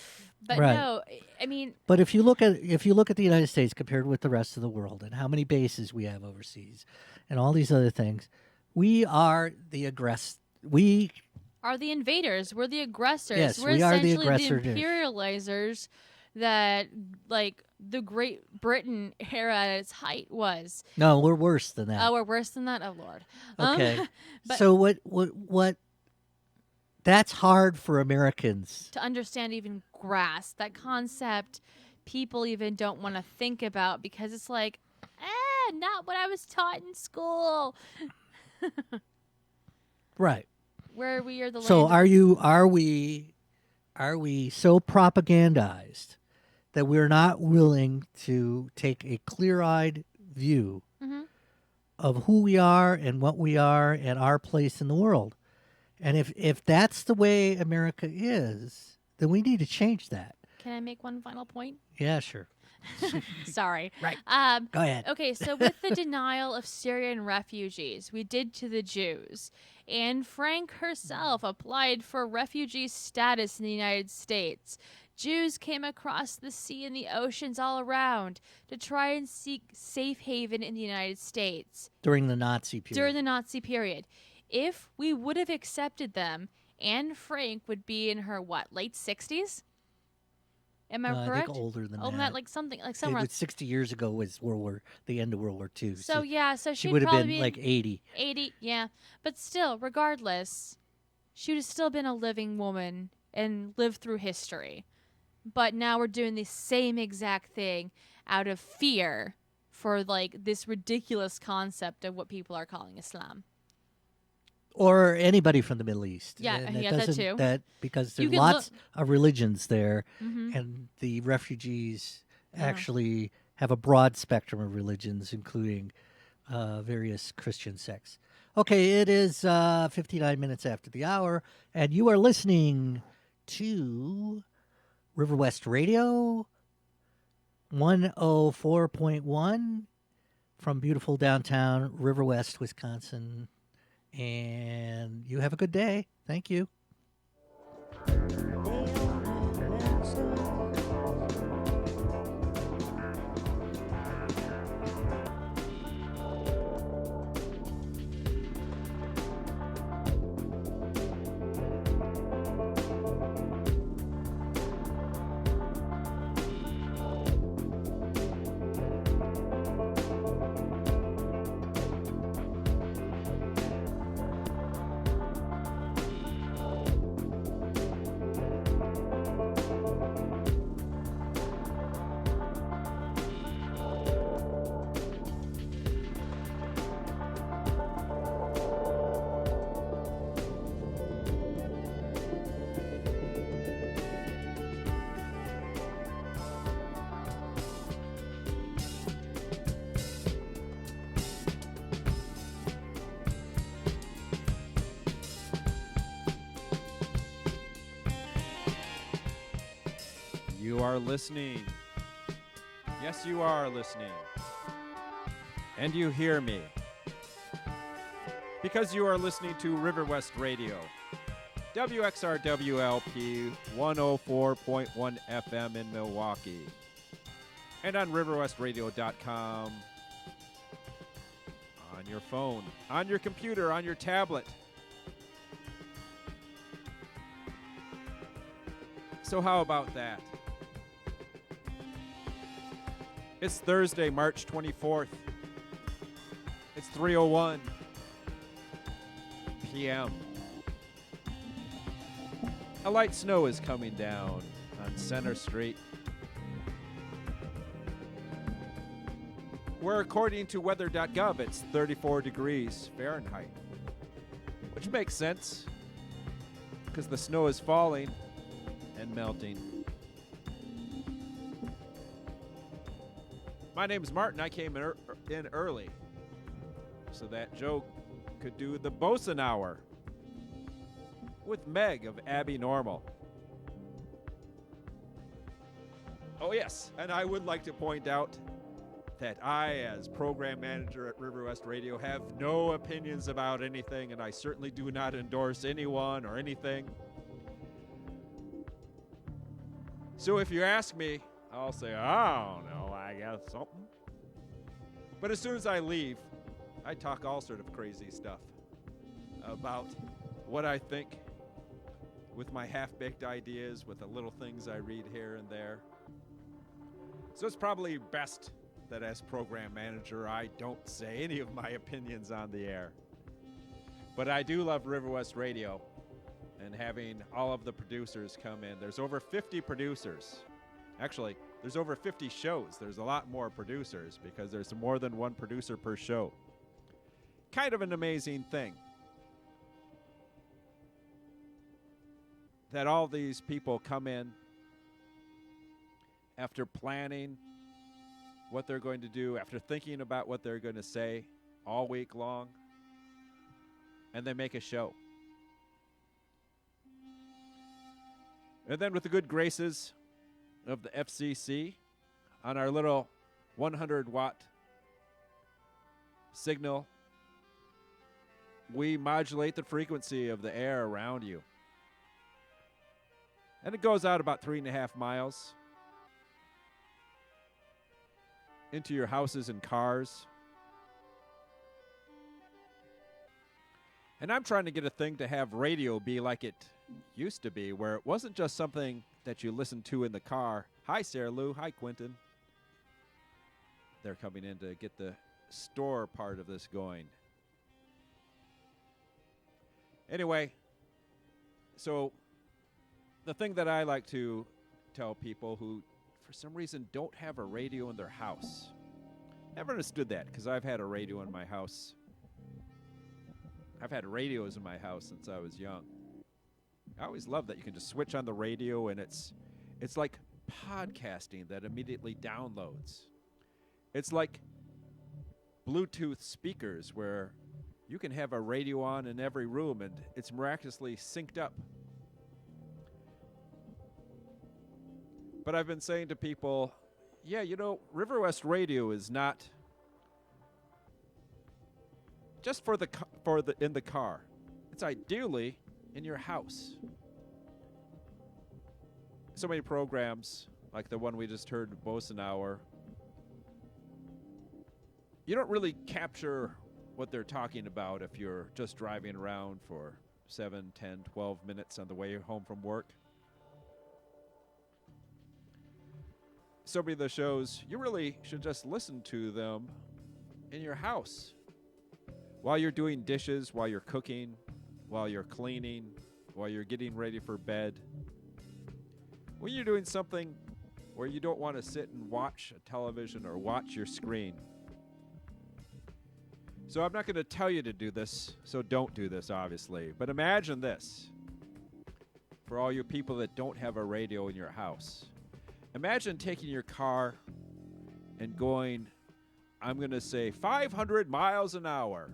But Right. no, I mean, But if you look at the United States compared with the rest of the world and how many bases we have overseas and all these other things, we are the we are the invaders. We're the aggressors. Yes, We're we are the essentially aggressors. the imperializers that like the Great Britain era at its height was. No, we're worse than that. Oh, we're worse than that? Oh, Lord. Okay. But So what that's hard for Americans. to understand, even grasp that concept, people even don't want to think about because it's like, not what I was taught in school. Right. Where we are the So land are we so propagandized that we're not willing to take a clear-eyed view Mhm. of who we are and what we are and our place in the world? And if that's the way America is, then we need to change that. Can I make one final point? Yeah, sure. Sorry. Right. Um, Go ahead. Okay, so with the denial of Syrian refugees, we did to the Jews. Anne Frank herself applied for refugee status in the United States. Jews came across the sea and the oceans all around to try and seek safe haven in the United States During the Nazi period. during the Nazi period. If we would have accepted them, Anne Frank would be in her, late 60s? Am I I correct? think older than Older than that. that, like something, like It somewhere. was 60 years ago was the end of World War II. So she she'd would have probably been like 80. 80, yeah. But still, regardless, she would have still been a living woman and lived through history. But now we're doing the same exact thing out of fear for this ridiculous concept of what people are calling Islam. or anybody from the Middle East. Yeah, and yeah, that doesn't too. that because You there's can lots of religions there, Mm-hmm. and the refugees Yeah. actually have a broad spectrum of religions, including various Christian sects. Okay, it is 59 minutes after the hour, and you are listening to River West Radio 104.1 from beautiful downtown River West, Wisconsin. And you have a good day. Thank you. You are listening. Yes, you are listening. And you hear me. Because you are listening to River West Radio. WXRWLP 104.1 FM in Milwaukee. And on riverwestradio.com. On your phone, on your computer, on your tablet. So how about that? It's Thursday, March 24th. It's 3:01 p.m. A light snow is coming down on Center Street, where according to weather.gov, it's 34 degrees Fahrenheit, which makes sense because the snow is falling and melting. My name is Martin. I came in early so that Joe could do the Bosun Hour with Meg of Abby Normal. Oh, yes, and I would like to point out that I, as program manager at River West Radio, have no opinions about anything, and I certainly do not endorse anyone or anything. So if you ask me, I'll say, I don't know, I guess something. But as soon as I leave, I talk all sort of crazy stuff about what I think with my half-baked ideas, with the little things I read here and there. So it's probably best that as program manager, I don't say any of my opinions on the air. But I do love River West Radio and having all of the producers come in. There's over 50 producers. Actually, there's over 50 shows. There's a lot more producers because there's more than one producer per show. Kind of an amazing thing that all these people come in after planning what they're going to do, after thinking about what they're going to say all week long, and they make a show. And then with the good graces of the FCC on our little 100-watt signal, we modulate the frequency of the air around you. And it goes out about 3.5 miles into your houses and cars. And I'm trying to get a thing to have radio be like it used to be, where it wasn't just something that you listened to in the car. Hi, Sarah Lou. Hi, Quentin. They're coming in to get the store part of this going. Anyway, so the thing that I like to tell people who, for some reason, don't have a radio in their house. Never understood that, because I've had a radio in my house. I've had radios in my house since I was young. I always love that you can just switch on the radio and it's like podcasting that immediately downloads. It's like Bluetooth speakers where you can have a radio on in every room and it's miraculously synced up. But I've been saying to people, yeah, River West Radio is not just for the in the car. It's ideally in your house. So many programs like the one we just heard, Bosun Hour, you don't really capture what they're talking about if you're just driving around for 7, 10, 12 minutes on the way home from work. So many of the shows, you really should just listen to them in your house while you're doing dishes, while you're cooking, while you're cleaning, while you're getting ready for bed. When you're doing something where you don't want to sit and watch a television or watch your screen. So I'm not going to tell you to do this, so don't do this, obviously. But imagine this, for all you people that don't have a radio in your house. Imagine taking your car and going, I'm going to say 500 miles an hour,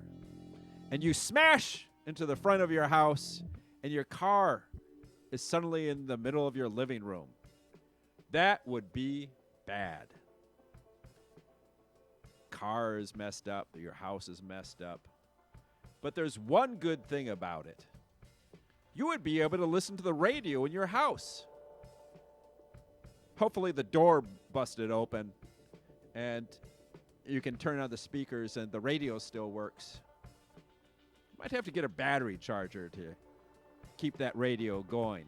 and you smash into the front of your house, and your car is suddenly in the middle of your living room. That would be bad. Car is messed up, your house is messed up. But there's one good thing about it. You would be able to listen to the radio in your house. Hopefully the door busted open and you can turn on the speakers and the radio still works. Might have to get a battery charger to keep that radio going.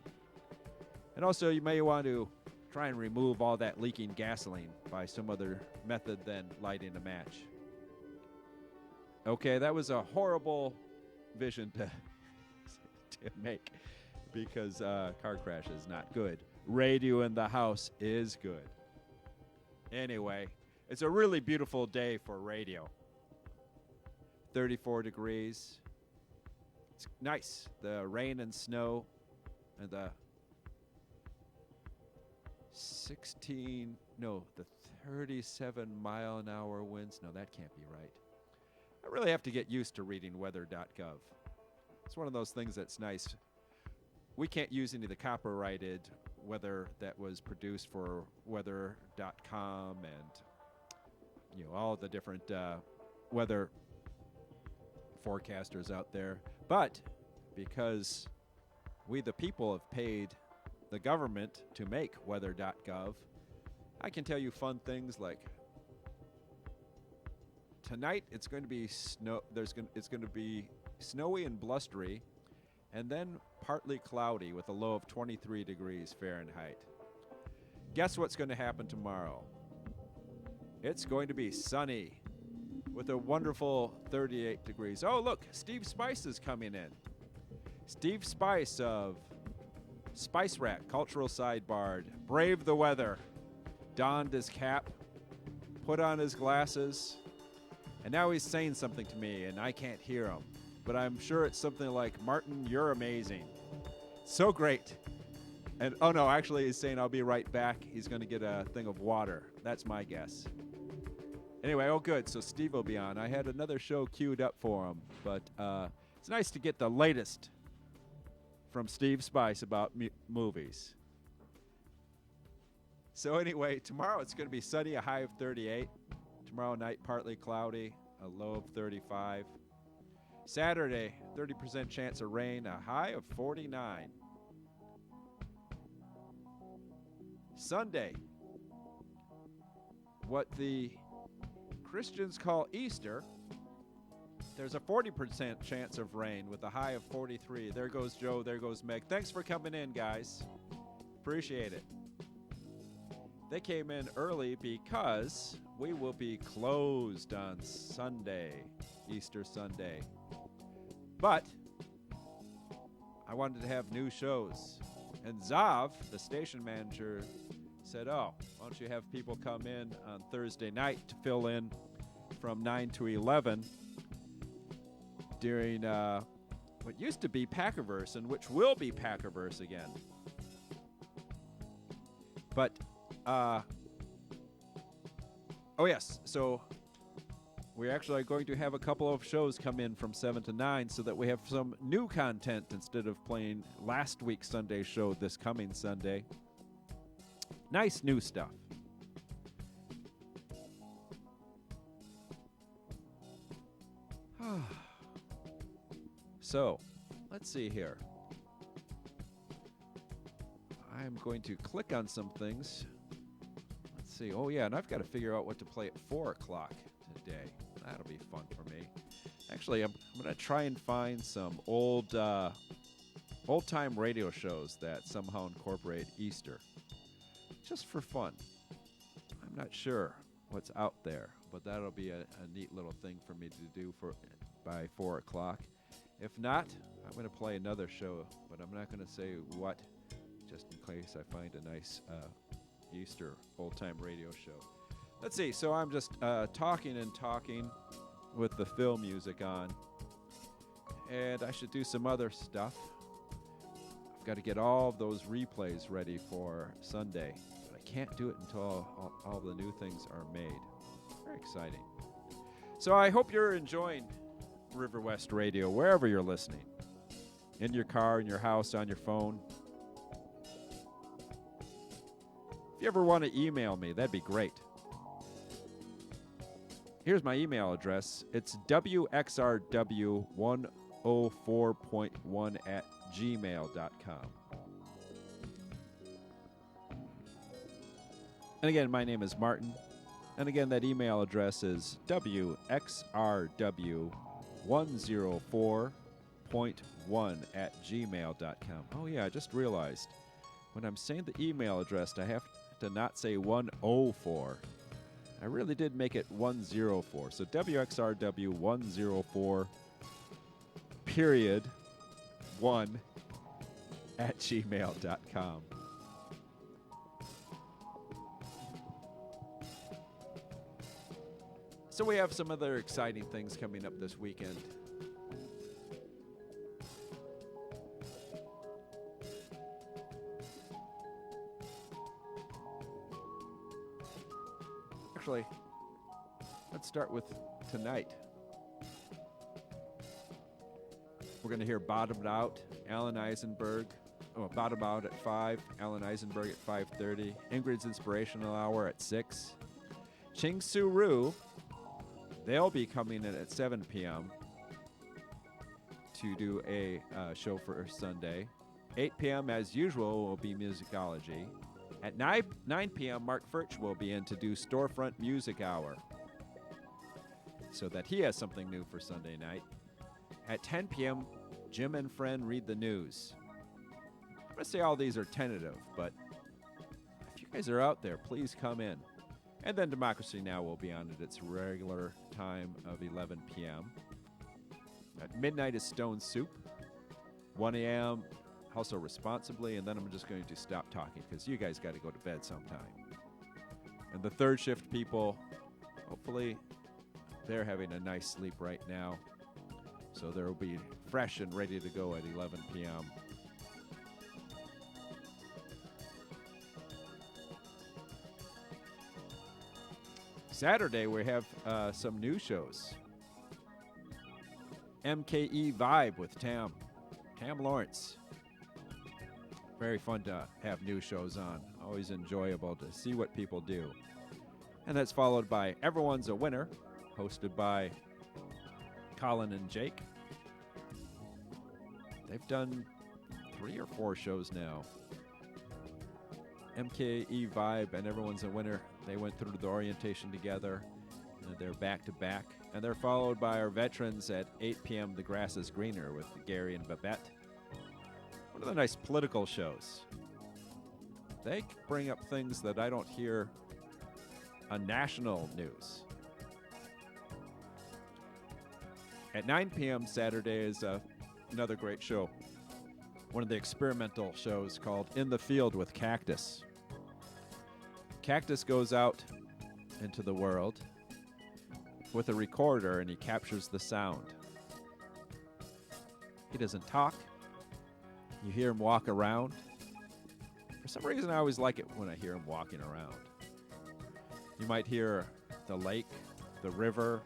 And also you may want to try and remove all that leaking gasoline by some other method than lighting a match. Okay, that was a horrible vision to make because car crash is not good. Radio in the house is good. Anyway, it's a really beautiful day for radio. 34 degrees. It's nice. The rain and snow and the 37 mile an hour winds. No, that can't be right. I really have to get used to reading weather.gov. It's one of those things that's nice. We can't use any of the copyrighted weather that was produced for weather.com and all the different weather forecasters out there. But because we the people have paid the government to make weather.gov, I can tell you fun things like tonight it's going to be it's going to be snowy and blustery and then partly cloudy with a low of 23 degrees Fahrenheit. Guess what's going to happen tomorrow? It's going to be sunny with a wonderful 38 degrees. Oh, look, Steve Spice is coming in. Steve Spice of Spice Rack, Cultural Sidebar, braved the weather, donned his cap, put on his glasses, and now he's saying something to me, and I can't hear him. But I'm sure it's something like, Martin, you're amazing. So great. And, oh no, actually he's saying I'll be right back. He's going to get a thing of water. That's my guess. Anyway, oh good, so Steve will be on. I had another show queued up for him, but it's nice to get the latest from Steve Spice about movies. So anyway, tomorrow it's going to be sunny, a high of 38. Tomorrow night, partly cloudy, a low of 35. Saturday, 30% chance of rain, a high of 49. Sunday, what the Christians call Easter, there's a 40% chance of rain with a high of 43. There goes Joe, there goes Meg. Thanks for coming in, guys. Appreciate it. They came in early because we will be closed on Sunday, Easter Sunday. But I wanted to have new shows. And Zav, the station manager, said, oh, why don't you have people come in on Thursday night to fill in from 9 to 11 during what used to be Packerverse and which will be Packerverse again. But, oh yes, so we're actually going to have a couple of shows come in from 7 to 9 so that we have some new content instead of playing last week's Sunday show this coming Sunday. Nice new stuff. So, let's see here. I'm going to click on some things. Let's see. Oh, yeah, and I've got to figure out what to play at 4 o'clock today. That'll be fun for me. Actually, I'm going to try and find some old-time radio shows that somehow incorporate Easter. Just for fun. I'm not sure what's out there, but that'll be a neat little thing for me to do by 4 o'clock. If not, I'm going to play another show, but I'm not going to say what, just in case I find a nice Easter old-time radio show. Let's see. So I'm just talking with the film music on, and I should do some other stuff. I've got to get all of those replays ready for Sunday, but I can't do it until all the new things are made. Very exciting. So I hope you're enjoying River West Radio, wherever you're listening. In your car, in your house, on your phone. If you ever want to email me, that'd be great. Here's my email address. It's wxrw104.1@gmail.com. And again, my name is Martin. And again, that email address is wxrw104.1@gmail.com. Oh, yeah, I just realized when I'm saying the email address, I have to not say 104. I really did make it 104. So wxrw104 period 1@gmail.com. So we have some other exciting things coming up this weekend. Actually, let's start with tonight. We're going to hear Bottomed Out, Alan Eisenberg. Bottomed Out at 5, Alan Eisenberg at 5:30, Ingrid's Inspirational Hour at 6. Ching Su Ru, they'll be coming in at 7 p.m. to do a show for Sunday. 8 p.m. as usual will be Musicology. At 9 p.m., Mark Furch will be in to do Storefront Music Hour so that he has something new for Sunday night. At 10 p.m., Jim and Friend read the news. I'm going to say all these are tentative, but if you guys are out there, please come in. And then Democracy Now! Will be on at its regular time of 11 p.m. At midnight is Stone Soup. 1 a.m., Also Responsibly, and then I'm just going to stop talking because you guys got to go to bed sometime. And the third shift people, hopefully they're having a nice sleep right now. So they'll be fresh and ready to go at 11 p.m. Saturday, we have some new shows. MKE Vibe with Tam Lawrence. Very fun to have new shows on. Always enjoyable to see what people do. And that's followed by Everyone's a Winner, hosted by Colin and Jake. They've done 3 or 4 shows now. MKE Vibe and Everyone's a Winner, they went through the orientation together. And they're back to back. And they're followed by our veterans at 8 p.m. The Grass is Greener with Gary and Babette. One of the nice political shows. They bring up things that I don't hear on national news. At 9 p.m. Saturday is another great show. One of the experimental shows called In the Field with Cactus. Cactus goes out into the world with a recorder and he captures the sound. He doesn't talk. You hear him walk around. For some reason, I always like it when I hear him walking around. You might hear the lake, the river,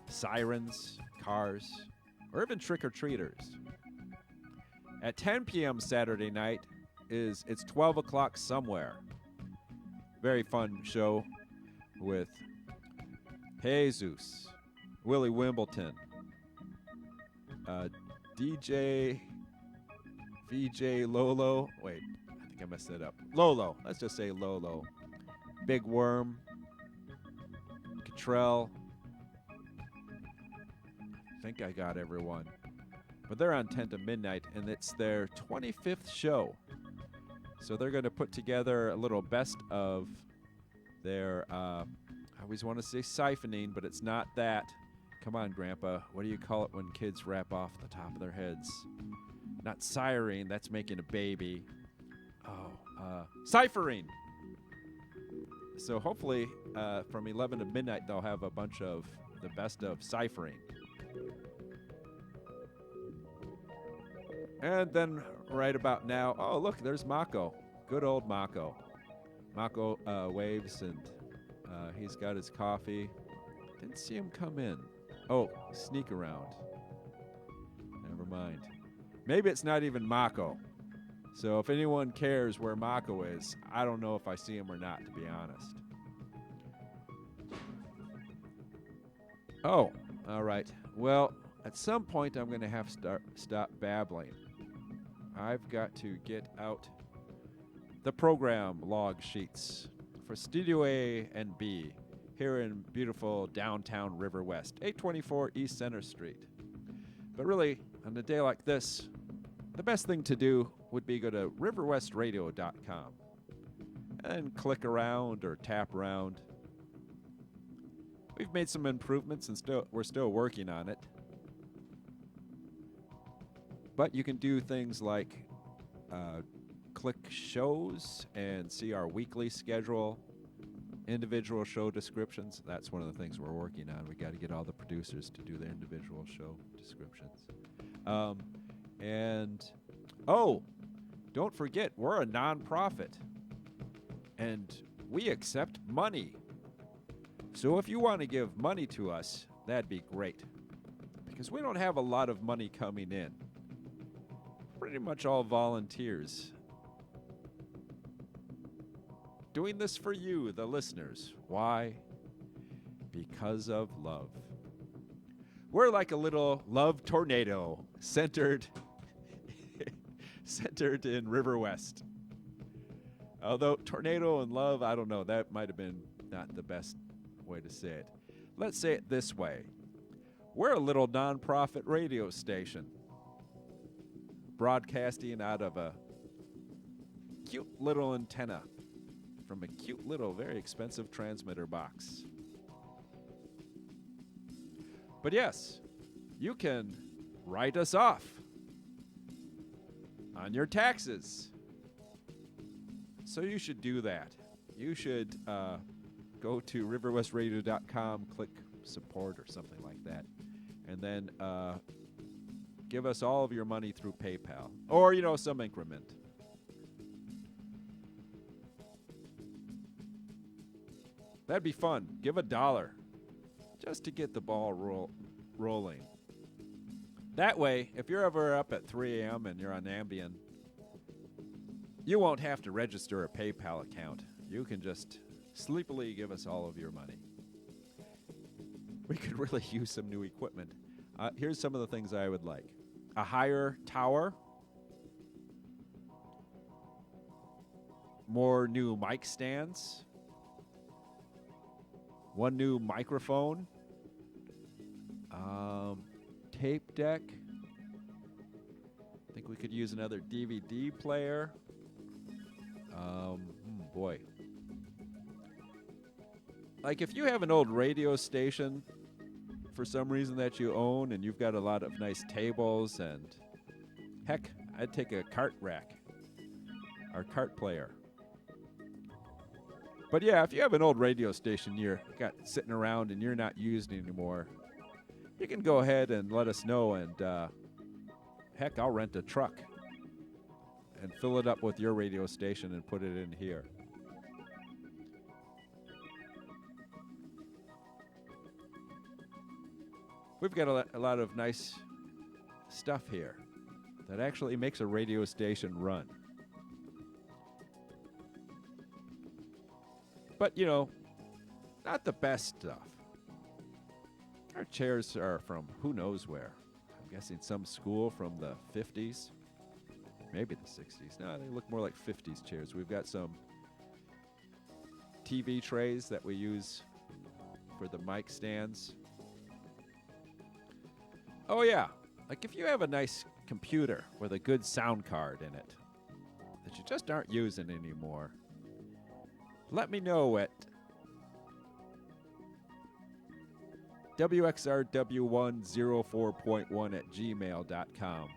sirens, cars, or even trick-or-treaters. At 10 p.m. Saturday night it's 12 o'clock somewhere. Very fun show with Jesus, Willie Wimbledon, DJ, VJ Lolo. Wait, I think I messed that up. Lolo. Let's just say Lolo. Big Worm, Cottrell. I think I got everyone. But they're on 10 to midnight, and it's their 25th show. So they're going to put together a little best of their, I always want to say siphoning, but it's not that. Come on, Grandpa. What do you call it when kids rap off the top of their heads? Not siren, that's making a baby. Ciphering. So hopefully from 11 to midnight, they'll have a bunch of the best of ciphering. And then right about now, oh, look, there's Mako. Good old Mako. Mako waves, and he's got his coffee. Didn't see him come in. Oh, sneak around. Never mind. Maybe it's not even Mako. So if anyone cares where Mako is, I don't know if I see him or not, to be honest. Oh, all right. Well, at some point, I'm going to have to stop babbling. I've got to get out the program log sheets for Studio A and B here in beautiful downtown River West, 824 East Center Street. But really, on a day like this, the best thing to do would be go to riverwestradio.com and click around or tap around. We've made some improvements, and we're still working on it. But you can do things like click shows and see our weekly schedule, individual show descriptions. That's one of the things we're working on. We got to get all the producers to do their individual show descriptions. Don't forget, we're a nonprofit, and we accept money. So if you want to give money to us, that'd be great, because we don't have a lot of money coming in. Pretty much all volunteers. Doing this for you, the listeners. Why? Because of love. We're like a little love tornado centered in River West. Although tornado and love, I don't know, that might have been not the best way to say it. Let's say it this way. We're a little nonprofit radio station, broadcasting out of a cute little antenna from a cute little, very expensive transmitter box. But yes, you can write us off on your taxes. So you should do that. You should go to riverwestradio.com, click support or something like that, and then give us all of your money through PayPal or, some increment. That'd be fun. Give $1 just to get the ball rolling. That way, if you're ever up at 3 a.m. and you're on Ambien, you won't have to register a PayPal account. You can just sleepily give us all of your money. We could really use some new equipment. Here's some of the things I would like. A higher tower. More new mic stands. One new microphone. Tape deck. I think we could use another DVD player. Boy. Like if you have an old radio station for some reason that you own and you've got a lot of nice tables and heck, I'd take a cart rack, our cart player. But yeah, if you have an old radio station you're got sitting around and you're not using anymore, you can go ahead and let us know and Heck, I'll rent a truck and fill it up with your radio station and put it in here. We've got a lot of nice stuff here that actually makes a radio station run. But, you know, not the best stuff. Our chairs are from who knows where. I'm guessing some school from the 50s, maybe the 60s. No, they look more like 50s chairs. We've got some TV trays that we use for the mic stands. Oh, yeah. Like if you have a nice computer with a good sound card in it that you just aren't using anymore, let me know at wxrw104.1@gmail.com.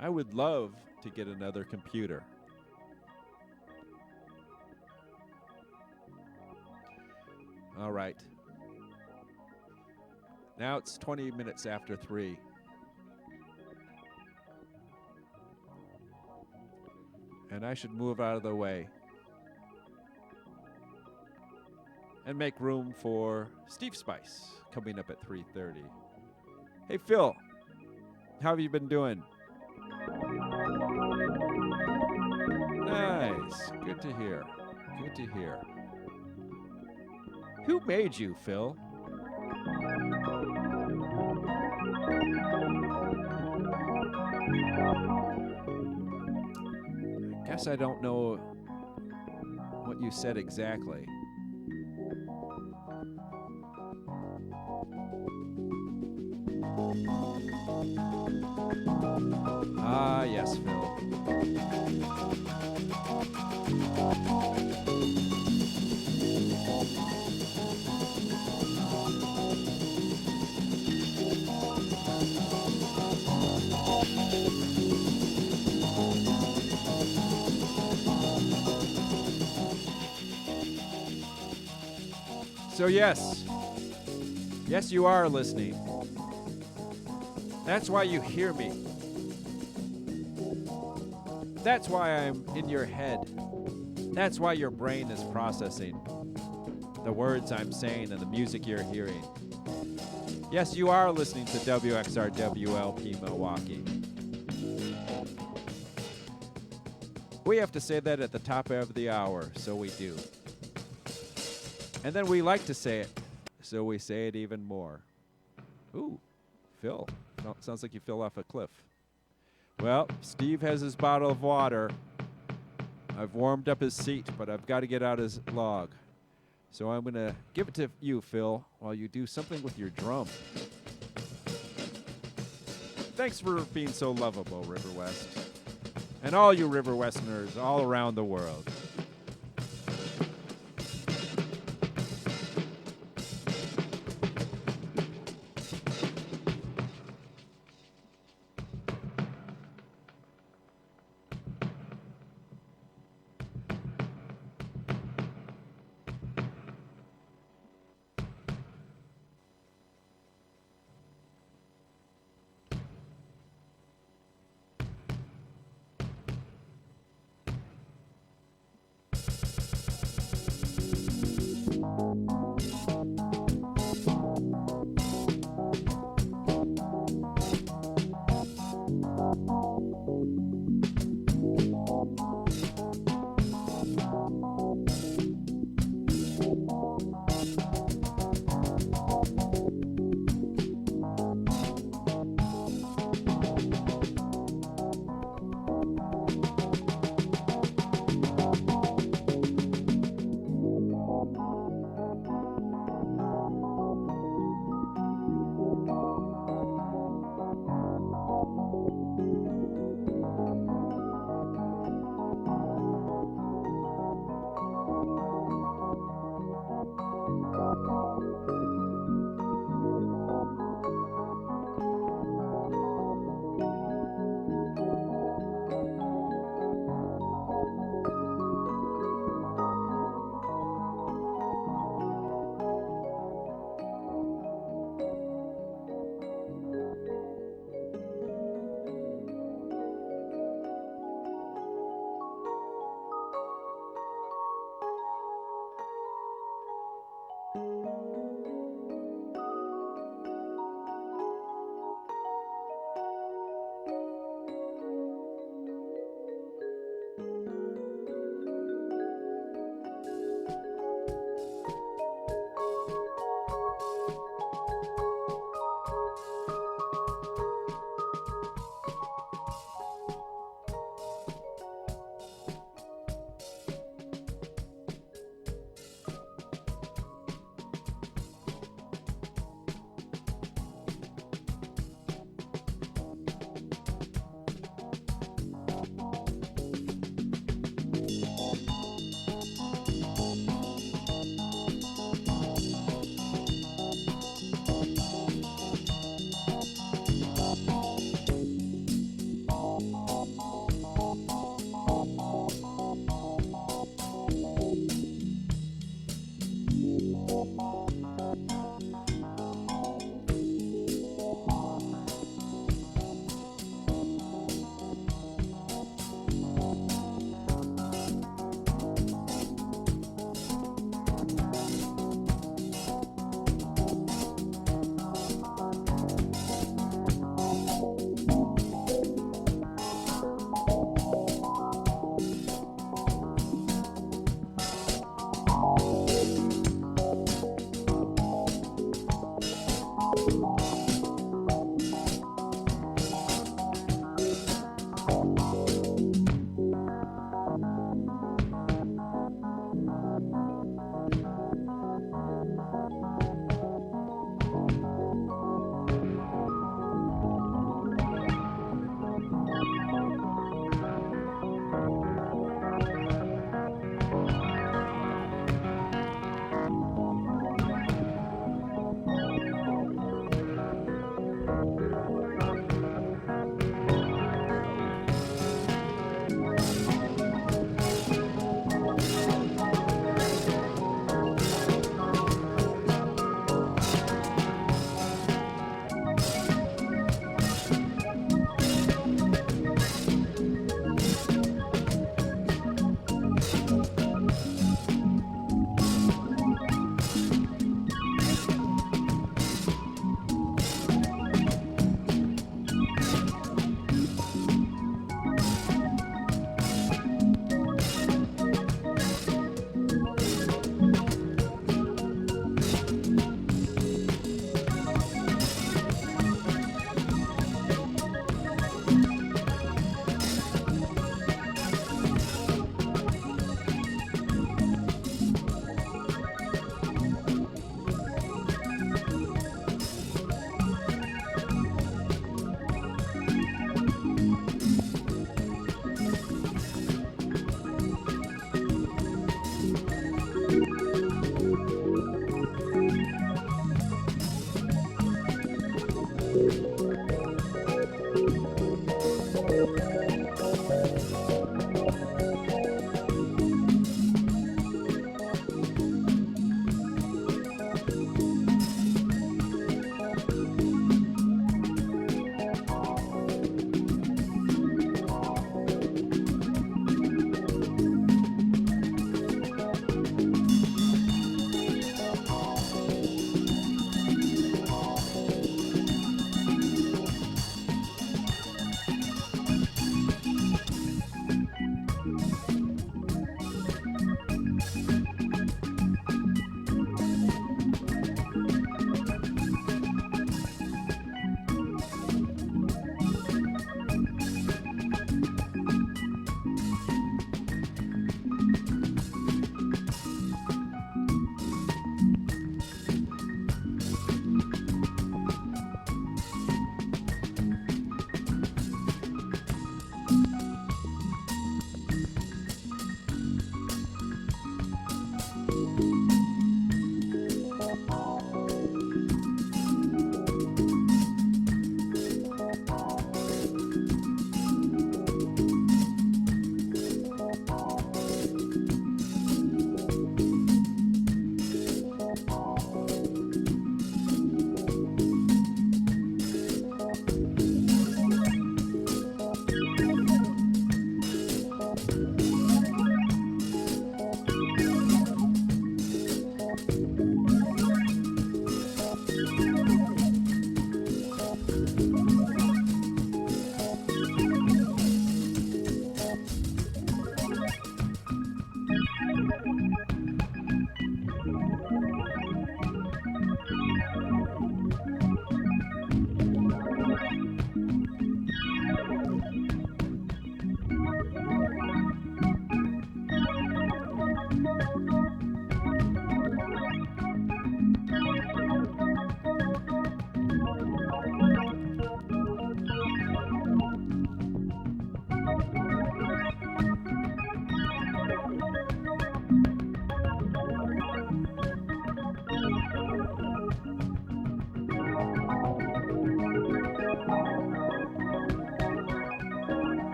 I would love to get another computer. All right. Now it's 20 minutes after 3. And I should move out of the way and make room for Steve Spice coming up at 3:30. Hey, Phil, how have you been doing? Nice. Good to hear. Good to hear. Who made you, Phil? I guess I don't know what you said exactly. Ah, yes, Phil. So yes, you are listening. That's why you hear me. That's why I'm in your head. That's why your brain is processing the words I'm saying and the music you're hearing. Yes, you are listening to WXRWLP Milwaukee. We have to say that at the top of the hour, so we do. And then we like to say it, so we say it even more. Ooh, Phil. Sounds like you fell off a cliff. Well, Steve has his bottle of water. I've warmed up his seat, but I've got to get out his log. So I'm going to give it to you, Phil, while you do something with your drum. Thanks for being so lovable, River West. And all you River Westerners all around the world.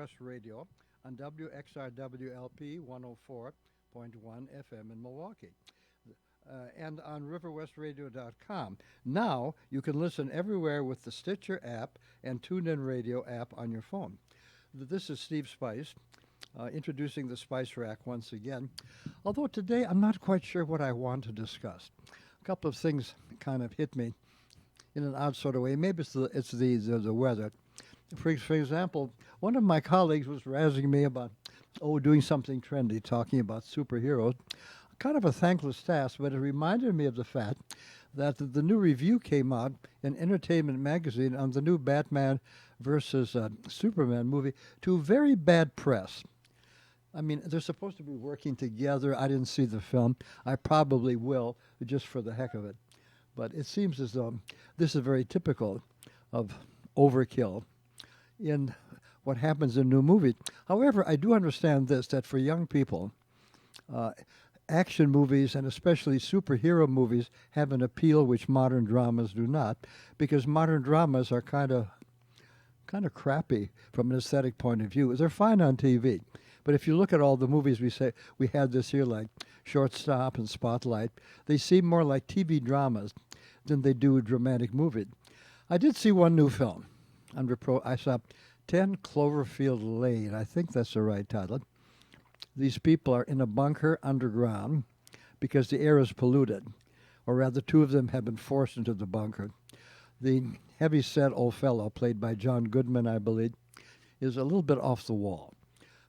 West Radio on WXRWLP 104.1 FM in Milwaukee. And on riverwestradio.com. Now you can listen everywhere with the Stitcher app and TuneIn Radio app on your phone. This is Steve Spice, introducing the Spice Rack once again. Although today I'm not quite sure what I want to discuss. A couple of things kind of hit me in an odd sort of way. Maybe it's the weather. For example, one of my colleagues was razzing me about, doing something trendy, talking about superheroes. Kind of a thankless task, but it reminded me of the fact that the new review came out in Entertainment Magazine on the new Batman versus Superman movie to very bad press. I mean, they're supposed to be working together. I didn't see the film. I probably will, just for the heck of it. But it seems as though this is very typical of overkill in what happens in new movies. However, I do understand this, that for young people, action movies and especially superhero movies have an appeal which modern dramas do not, because modern dramas are kind of crappy from an aesthetic point of view. They're fine on TV, but if you look at all the movies we had this year, like Shortstop and Spotlight, they seem more like TV dramas than they do dramatic movies. I did see one new film. I saw 10 Cloverfield Lane. I think that's the right title. These people are in a bunker underground because the air is polluted, or rather two of them have been forced into the bunker. The heavy-set old fellow, played by John Goodman, I believe, is a little bit off the wall.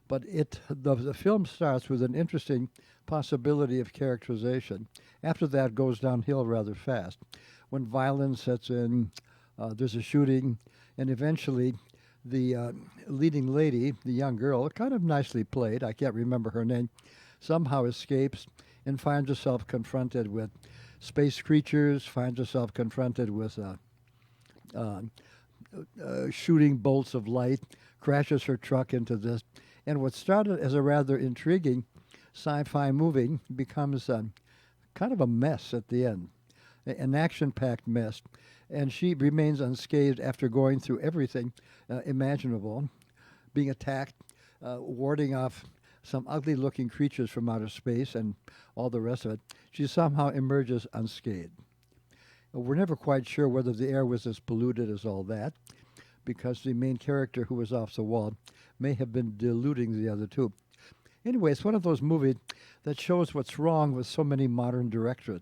But the film starts with an interesting possibility of characterization. After that, it goes downhill rather fast. When violence sets in, there's a shooting, and eventually the leading lady, the young girl, kind of nicely played, I can't remember her name, somehow escapes and finds herself confronted with space creatures, finds herself confronted with shooting bolts of light, crashes her truck into this. And what started as a rather intriguing sci-fi movie becomes kind of a mess at the end, an action-packed mess. And she remains unscathed after going through everything imaginable, being attacked, warding off some ugly-looking creatures from outer space and all the rest of it. She somehow emerges unscathed. We're never quite sure whether the air was as polluted as all that, because the main character who was off the wall may have been deluding the other two. Anyway, it's one of those movies that shows what's wrong with so many modern directors.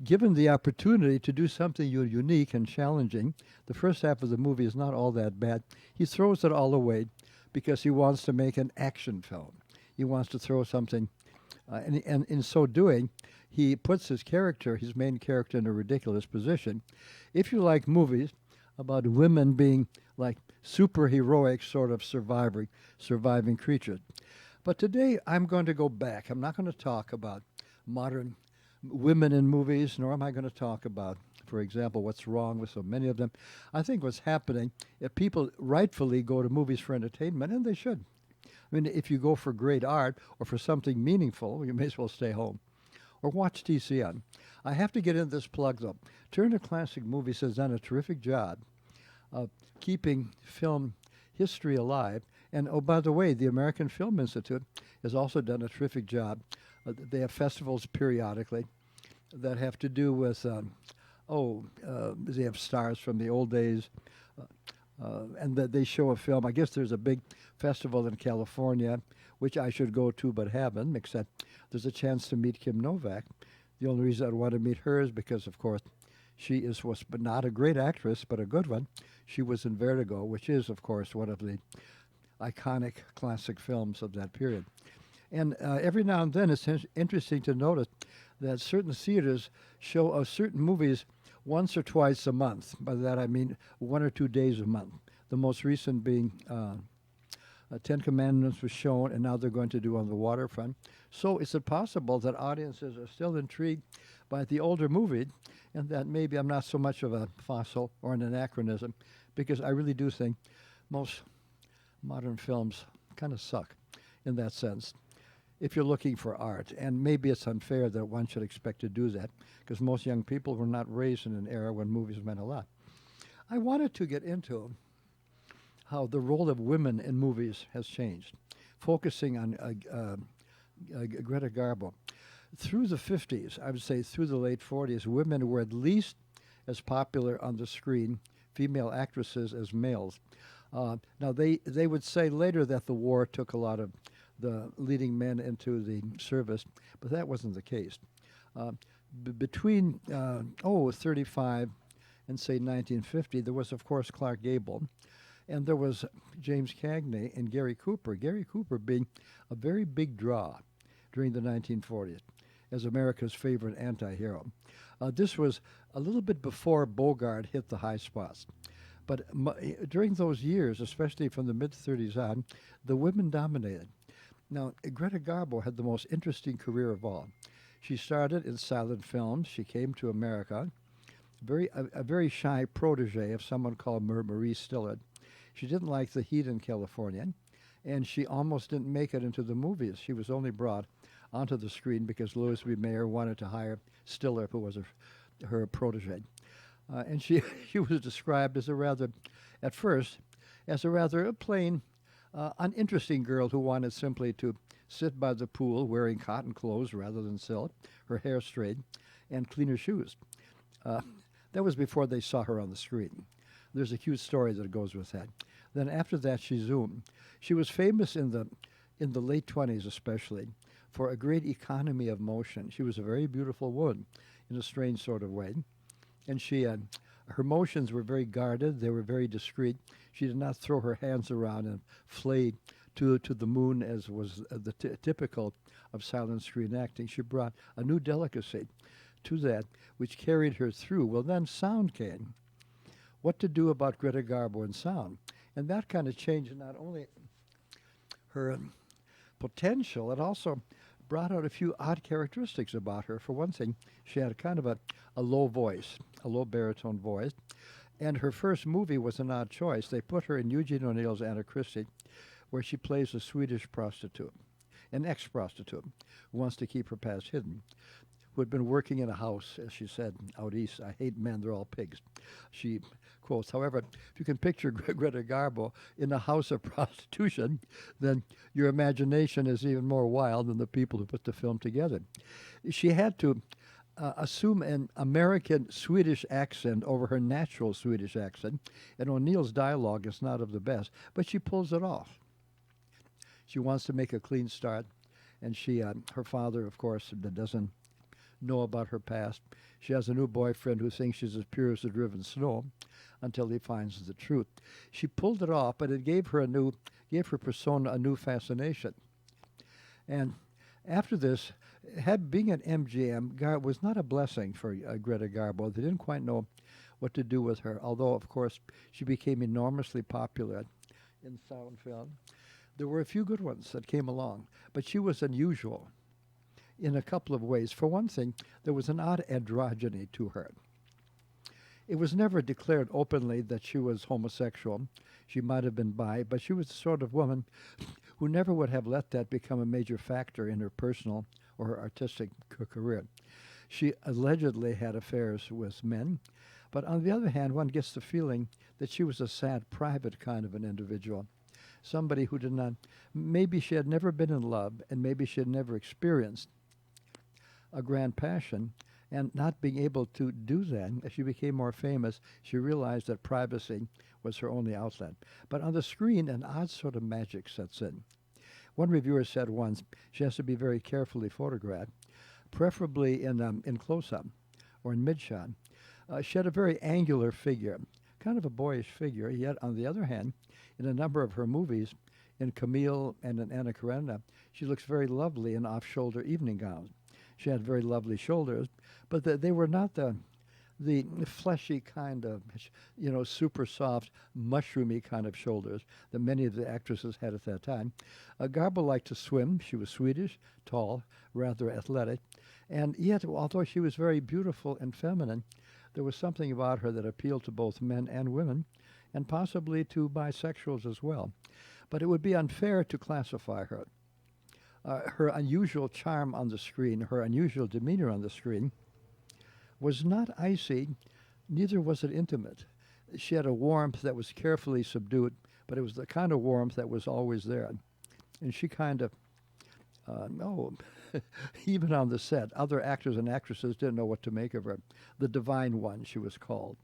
Given the opportunity to do something unique and challenging, the first half of the movie is not all that bad. He throws it all away because he wants to make an action film. He wants to throw something, and in so doing, he puts his main character, in a ridiculous position. If you like movies about women being like superheroic sort of surviving creatures. But today I'm going to go back. I'm not going to talk about modern women in movies, nor am I going to talk about, for example, what's wrong with so many of them. I think what's happening, if people rightfully go to movies for entertainment, and they should. I mean, if you go for great art or for something meaningful, you may as well stay home or watch TCN. I have to get in this plug, though. Turner Classic Movies has done a terrific job of keeping film history alive. And, oh, by the way, the American Film Institute has also done a terrific job. They have festivals periodically that have to do with, they have stars from the old days, and that they show a film. I guess there's a big festival in California, which I should go to but haven't, except there's a chance to meet Kim Novak. The only reason I'd want to meet her is because, of course, she was not a great actress, but a good one. She was in Vertigo, which is, of course, one of the iconic classic films of that period. And every now and then it's interesting to notice that certain theaters show certain movies once or twice a month. By that I mean 1 or 2 days a month. The most recent being Ten Commandments was shown, and now they're going to do On the Waterfront. So is it possible that audiences are still intrigued by the older movie, and that maybe I'm not so much of a fossil or an anachronism, because I really do think most modern films kind of suck in that sense, if you're looking for art. And maybe it's unfair that one should expect to do that, because most young people were not raised in an era when movies meant a lot. I wanted to get into how the role of women in movies has changed, focusing on Greta Garbo. Through the 50s, I would say through the late 40s, women were at least as popular on the screen, female actresses, as males. Now, they would say later that the war took a lot of the leading men into the service, but that wasn't the case. Between 35 and say 1950, there was, of course, Clark Gable, and there was James Cagney and Gary Cooper. Gary Cooper being a very big draw during the 1940s as America's favorite anti-hero. This was a little bit before Bogart hit the high spots. But during those years, especially from the mid-30s on, the women dominated. Now, Greta Garbo had the most interesting career of all. She started in silent films. She came to America, a very shy protege of someone called Marie Stillard. She didn't like the heat in California, and she almost didn't make it into the movies. She was only brought onto the screen because Louis B. Mayer wanted to hire Stillard, who was her protege. And she was described as at first, as a rather plain, uninteresting girl who wanted simply to sit by the pool wearing cotton clothes rather than silk, her hair straight, and clean her shoes. That was before they saw her on the screen. There's a cute story that goes with that. Then after that, she zoomed. She was famous in the late 20s especially for a great economy of motion. She was a very beautiful woman in a strange sort of way. And her motions were very guarded. They were very discreet. She did not throw her hands around and flay to the moon as was typical of silent screen acting. She brought a new delicacy to that, which carried her through. Well, then sound came. What to do about Greta Garbo and sound? And that kind of changed not only her potential, it also brought out a few odd characteristics about her. For one thing, she had kind of a low voice, a low baritone voice. And her first movie was an odd choice. They put her in Eugene O'Neill's Anna Christie, where she plays a Swedish prostitute, an ex-prostitute, who wants to keep her past hidden, who had been working in a house, as she said, out east. I hate men, they're all pigs. She quotes, however, if you can picture Greta Garbo in a house of prostitution, then your imagination is even more wild than the people who put the film together. She had to assume an American Swedish accent over her natural Swedish accent, and O'Neill's dialogue is not of the best, but she pulls it off. She wants to make a clean start, and her father, of course, doesn't know about her past. She has a new boyfriend who thinks she's as pure as the driven snow until he finds the truth. She pulled it off, but it gave her persona a new fascination. And after this, being at MGM was not a blessing for Greta Garbo. They didn't quite know what to do with her, although, of course, she became enormously popular in sound film. There were a few good ones that came along, but she was unusual in a couple of ways. For one thing, there was an odd androgyny to her. It was never declared openly that she was homosexual. She might have been bi, but she was the sort of woman who never would have let that become a major factor in her personal or her artistic career. She allegedly had affairs with men, but on the other hand, one gets the feeling that she was a sad, private kind of an individual. Somebody who did not, maybe she had never been in love, and maybe she had never experienced a grand passion, and not being able to do that, as she became more famous, she realized that privacy was her only outlet. But on the screen, an odd sort of magic sets in. One reviewer said once, she has to be very carefully photographed, preferably in close-up or in mid-shot. She had a very angular figure, kind of a boyish figure, yet on the other hand, in a number of her movies, in Camille and in Anna Karenina, she looks very lovely in off-shoulder evening gowns. She had very lovely shoulders, but they were not the fleshy kind of, super soft, mushroomy kind of shoulders that many of the actresses had at that time. Garbo liked to swim. She was Swedish, tall, rather athletic, and yet, although she was very beautiful and feminine, there was something about her that appealed to both men and women, and possibly to bisexuals as well. But it would be unfair to classify her. Her unusual charm on the screen, her unusual demeanor on the screen, was not icy, neither was it intimate. She had a warmth that was carefully subdued but it was the kind of warmth that was always there. And she kind of, no, even on the set, other actors and actresses didn't know what to make of her. The Divine One, she was called.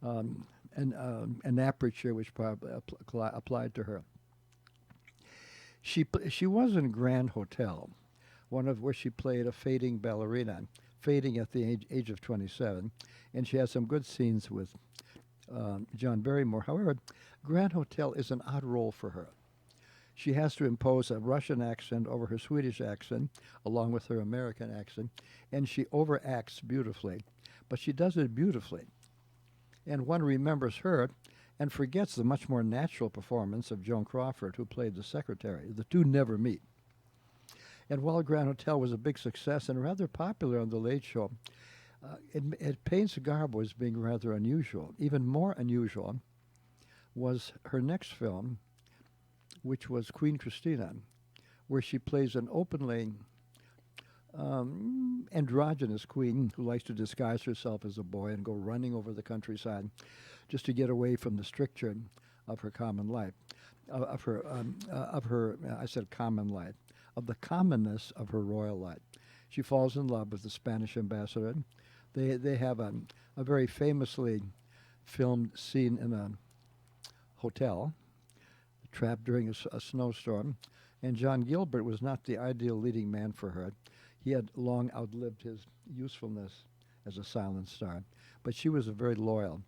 An aperture which probably applied to her. She was in Grand Hotel, one of where she played a fading ballerina, fading at the age of 27, and she had some good scenes with John Barrymore. However, Grand Hotel is an odd role for her. She has to impose a Russian accent over her Swedish accent, along with her American accent, and she overacts beautifully. But she does it beautifully. And one remembers her and forgets the much more natural performance of Joan Crawford, who played the secretary. The two never meet. And while Grand Hotel was a big success and rather popular on The Late Show, it paints Garbo as being rather unusual. Even more unusual was her next film, which was Queen Christina, where she plays an openly androgynous queen who likes to disguise herself as a boy and go running over the countryside just to get away from the stricture of her common life, of her I said common life, of the commonness of her royal life. She falls in love with the Spanish ambassador. They have a very famously filmed scene in a hotel, trapped during a snowstorm, and John Gilbert was not the ideal leading man for her. He had long outlived his usefulness as a silent star, but she was very loyal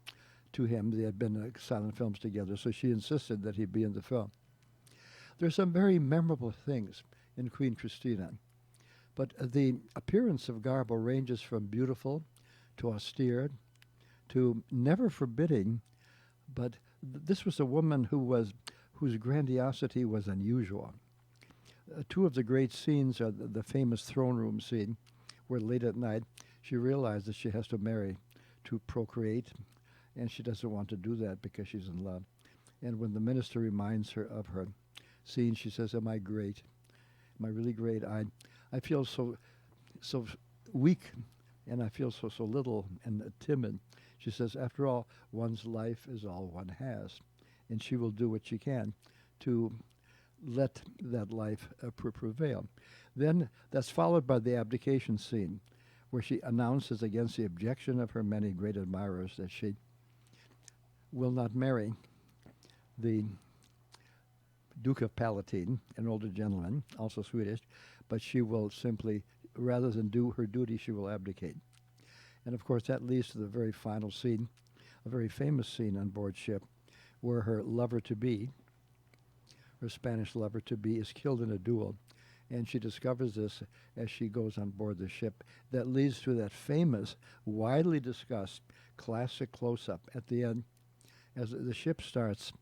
to him. They had been silent films together, so she insisted that he be in the film. There's some very memorable things in Queen Christina, but the appearance of Garbo ranges from beautiful to austere to never forbidding, but this was a woman whose grandiosity was unusual. Two of the great scenes are the famous throne room scene, where late at night she realizes she has to marry to procreate, and she doesn't want to do that because she's in love. And when the minister reminds her of her scene, she says, "Am I great? Am I really great? I feel so weak, and I feel so little and timid." She says, "After all, one's life is all one has," and she will do what she can to let that life prevail. Then that's followed by the abdication scene, where she announces against the objection of her many great admirers that she will not marry the Duke of Palatine, an older gentleman, also Swedish, but she will simply, rather than do her duty, she will abdicate. And of course that leads to the very final scene, a very famous scene on board ship, where her lover-to-be, her Spanish lover-to-be, is killed in a duel. And she discovers this as she goes on board the ship. That leads to that famous, widely discussed, classic close-up at the end as the ship starts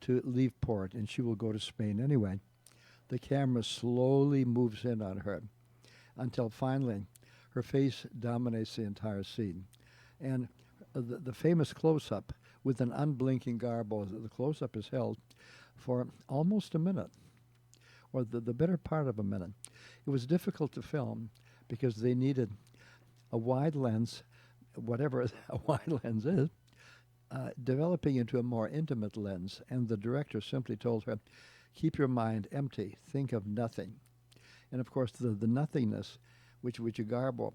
to leave port, and she will go to Spain anyway. The camera slowly moves in on her until finally her face dominates the entire scene. And the famous close-up with an unblinking Garbo, the close-up is held for almost a minute, or the better part of a minute. It was difficult to film because they needed a wide lens, whatever a wide lens is, developing into a more intimate lens. And the director simply told her, "Keep your mind empty, think of nothing." And of course the nothingness which Garbo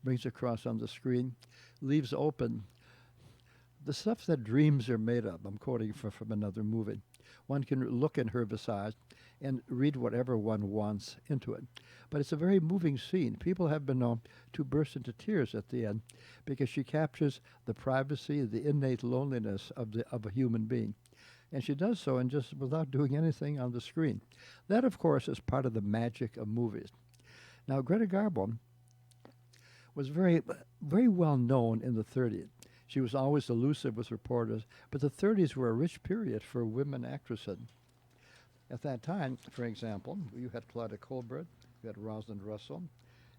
brings across on the screen leaves open the stuff that dreams are made of. I'm quoting from another movie. One can look in her visage and read whatever one wants into it. But it's a very moving scene. People have been known to burst into tears at the end because she captures the privacy, the innate loneliness of a human being. And she does so and just without doing anything on the screen. That, of course, is part of the magic of movies. Now, Greta Garbo was very, very well known in the 30s. She was always elusive with reporters, but the 30s were a rich period for women actresses. At that time, for example, you had Claudia Colbert, you had Rosalind Russell,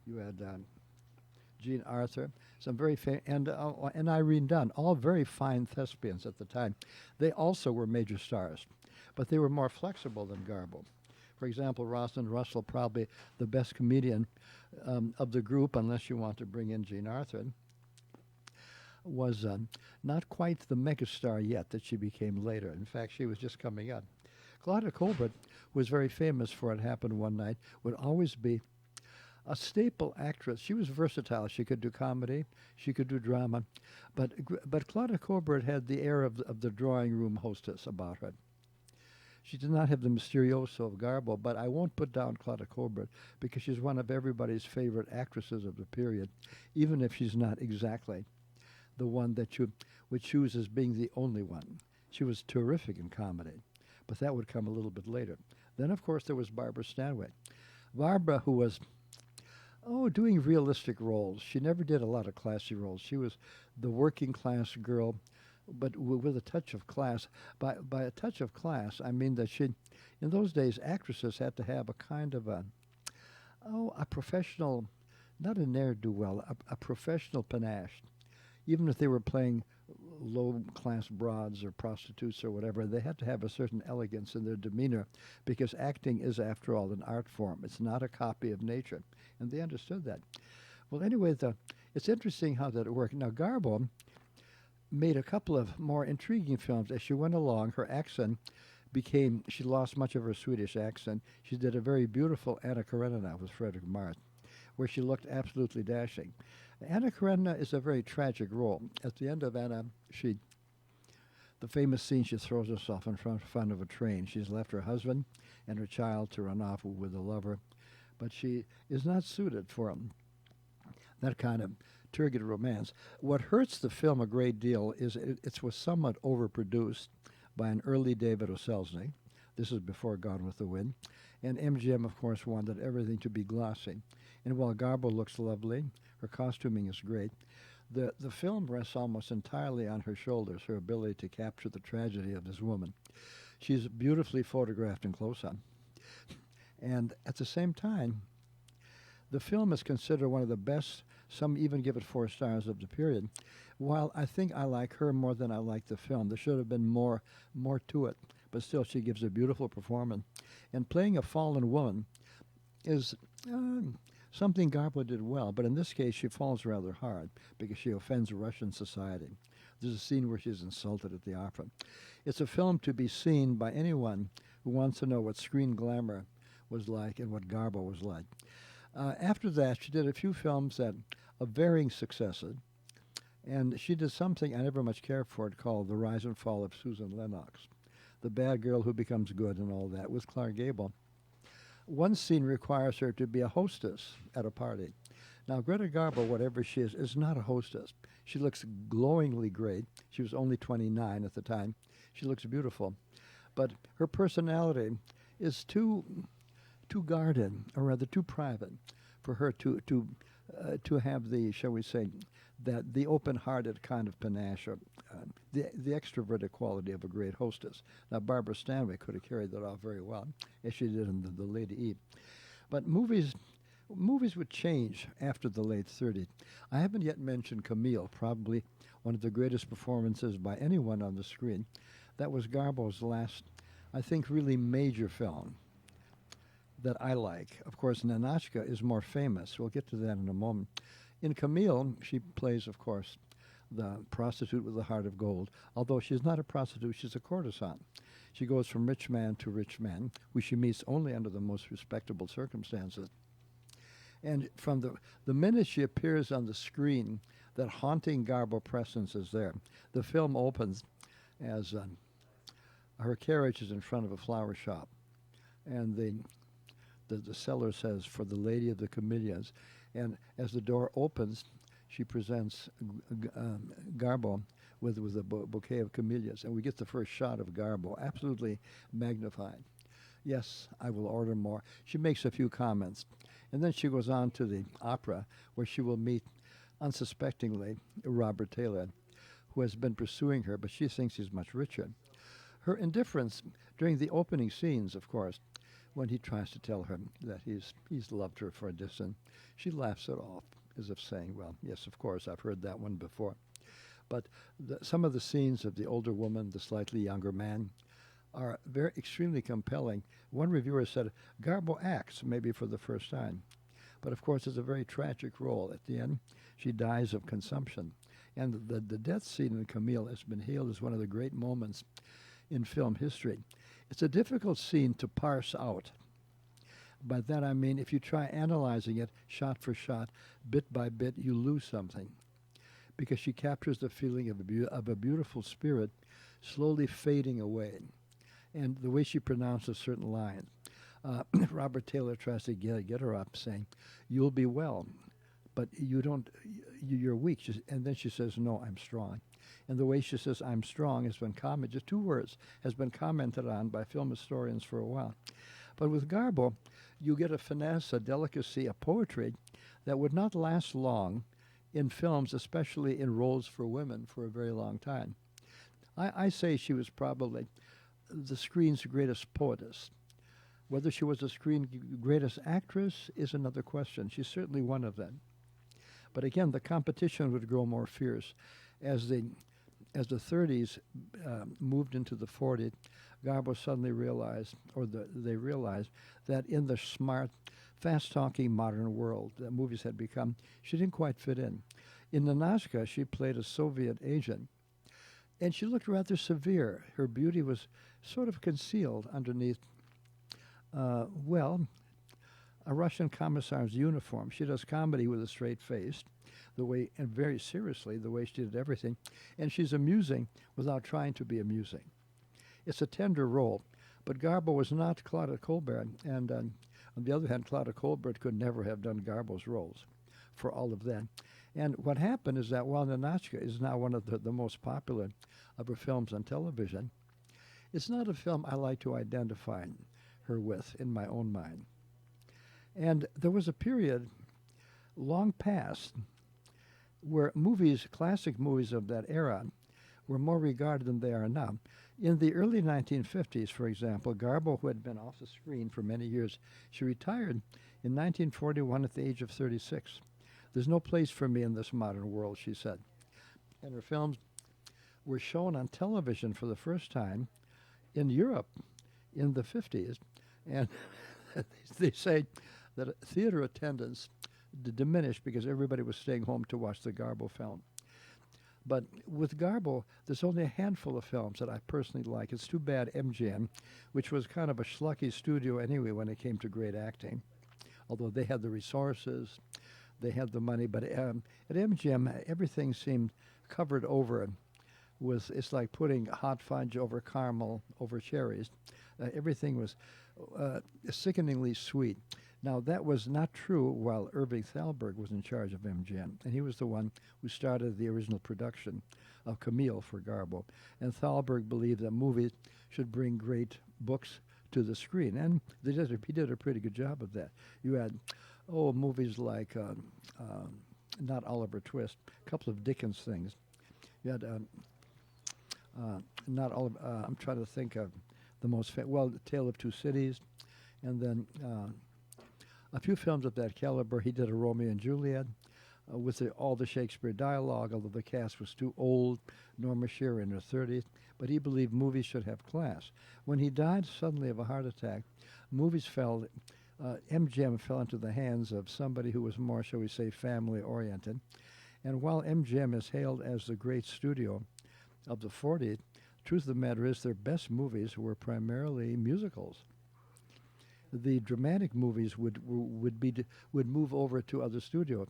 you had Jean Arthur, some very and Irene Dunn, all very fine thespians at the time. They also were major stars, but they were more flexible than Garbo. For example, Rosalind Russell, probably the best comedian of the group, unless you want to bring in Jean Arthur. was not quite the megastar yet that she became later. In fact, she was just coming up. Claudia Colbert was very famous for It Happened One Night, would always be a staple actress. She was versatile. She could do comedy, she could do drama, but Claudia Colbert had the air of the drawing room hostess about her. She did not have the mysterioso of Garbo, but I won't put down Claudia Colbert because she's one of everybody's favorite actresses of the period, even if she's not exactly the one that you would choose as being the only one. She was terrific in comedy, but that would come a little bit later. Then, of course, there was Barbara Stanwyck. Barbara, who was doing realistic roles. She never did a lot of classy roles. She was the working class girl, but with a touch of class. By a touch of class, I mean that in those days, actresses had to have a kind of a professional, not a ne'er-do-well, a professional panache. Even if they were playing low-class broads or prostitutes or whatever, they had to have a certain elegance in their demeanor because acting is, after all, an art form. It's not a copy of nature, and they understood that. Well, anyway, it's interesting how that worked. Now, Garbo made a couple of more intriguing films. As she went along, her accent she lost much of her Swedish accent. She did a very beautiful Anna Karenina with Frederick Marth, where she looked absolutely dashing. Anna Karenina is a very tragic role. At the end of Anna, the famous scene, she throws herself in front of a train. She's left her husband and her child to run off with a lover, but she is not suited for that kind of turgid romance. What hurts the film a great deal is it was somewhat overproduced by an early David O. Selznick. This is before Gone with the Wind. And MGM, of course, wanted everything to be glossy. And while Garbo looks lovely, her costuming is great, the film rests almost entirely on her shoulders, her ability to capture the tragedy of this woman. She's beautifully photographed in close-up. And at the same time, the film is considered one of the best, some even give it 4 stars of the period. While I think I like her more than I like the film, there should have been more to it. But still, she gives a beautiful performance. And playing a fallen woman is something Garbo did well, but in this case, she falls rather hard because she offends Russian society. There's a scene where she's insulted at the opera. It's a film to be seen by anyone who wants to know what screen glamour was like and what Garbo was like. After that, she did a few films of varying successes, and she did something I never much cared for it called The Rise and Fall of Susan Lennox, the bad girl who becomes good and all that, with Clark Gable. One scene requires her to be a hostess at a party. Now, Greta Garbo, whatever she is not a hostess. She looks glowingly great. She was only 29 at the time. She looks beautiful. But her personality is too guarded, or rather too private, for her to have the, shall we say, that the open-hearted kind of panache, or the extroverted quality of a great hostess. Now, Barbara Stanwyck could have carried that off very well, as she did in the Lady Eve. But movies would change after the late 30s. I haven't yet mentioned Camille, probably one of the greatest performances by anyone on the screen. That was Garbo's last, I think, really major film that I like. Of course, Nanachka is more famous. We'll get to that in a moment. In Camille, she plays, of course, the prostitute with the heart of gold. Although she's not a prostitute, she's a courtesan. She goes from rich man to rich man, who she meets only under the most respectable circumstances. And from the minute she appears on the screen, that haunting Garbo presence is there. The film opens as her carriage is in front of a flower shop, and the seller says, "For the Lady of the Camellias." And as the door opens, she presents Garbo with a bouquet of camellias. And we get the first shot of Garbo, absolutely magnified. "Yes, I will order more." She makes a few comments. And then she goes on to the opera, where she will meet, unsuspectingly, Robert Taylor, who has been pursuing her, but she thinks he's much richer. Her indifference during the opening scenes, of course, when he tries to tell her that he's loved her for a distance, she laughs it off, as if saying, "Well, yes, of course, I've heard that one before." But some of the scenes of the older woman, the slightly younger man, are extremely compelling. One reviewer said, Garbo acts maybe for the first time. But of course, it's a very tragic role. At the end, she dies of consumption. And the death scene in Camille has been hailed as one of the great moments in film history. It's a difficult scene to parse out. By that I mean, if you try analyzing it shot for shot, bit by bit, you lose something. Because she captures the feeling of a beautiful spirit slowly fading away. And the way she pronounces certain lines. Robert Taylor tries to get her up, saying, "You'll be well, but you're weak." And then she says, "No, I'm strong." And the way she says, "I'm strong," has been commented, just 2 words, has been commented on by film historians for a while. But with Garbo, you get a finesse, a delicacy, a poetry that would not last long in films, especially in roles for women, for a very long time. I say she was probably the screen's greatest poetess. Whether she was the screen's greatest actress is another question. She's certainly one of them. But again, the competition would grow more fierce. As the 30s moved into the 40s, Garbo suddenly realized, they realized, that in the smart, fast-talking modern world that movies had become, she didn't quite fit in. In Nanashka, she played a Soviet agent, and she looked rather severe. Her beauty was sort of concealed underneath, a Russian commissar's uniform. She does comedy with a straight face, and very seriously, the way she did everything, and she's amusing without trying to be amusing. It's a tender role, but Garbo was not Claudia Colbert, and on the other hand, Claudia Colbert could never have done Garbo's roles for all of that. And what happened is that while Ninotchka is now one of the most popular of her films on television, it's not a film I like to identify her with in my own mind. And there was a period long past where classic movies of that era, were more regarded than they are now. In the early 1950s, for example, Garbo, who had been off the screen for many years, she retired in 1941 at the age of 36. "There's no place for me in this modern world," she said. And her films were shown on television for the first time in Europe in the 50s. And they say that theater attendance diminished because everybody was staying home to watch the Garbo film. But with Garbo, there's only a handful of films that I personally like. It's too bad MGM, which was kind of a schlucky studio anyway when it came to great acting, although they had the resources, they had the money. But at MGM, everything seemed covered over with, it's like putting hot fudge over caramel over cherries. Everything was sickeningly sweet. Now, that was not true while Irving Thalberg was in charge of MGM, and he was the one who started the original production of Camille for Garbo. And Thalberg believed that movies should bring great books to the screen, and he did a pretty good job of that. You had, movies like, not Oliver Twist, a couple of Dickens things. You had, not Oliver, I'm trying to think of the most, The Tale of Two Cities, and then a few films of that caliber. He did a Romeo and Juliet with all the Shakespeare dialogue, although the cast was too old, Norma Shearer in her 30s, but he believed movies should have class. When he died suddenly of a heart attack, MGM fell into the hands of somebody who was more, shall we say, family-oriented. And while MGM is hailed as the great studio of the 40s, the truth of the matter is their best movies were primarily musicals. The dramatic movies would move over to other studios.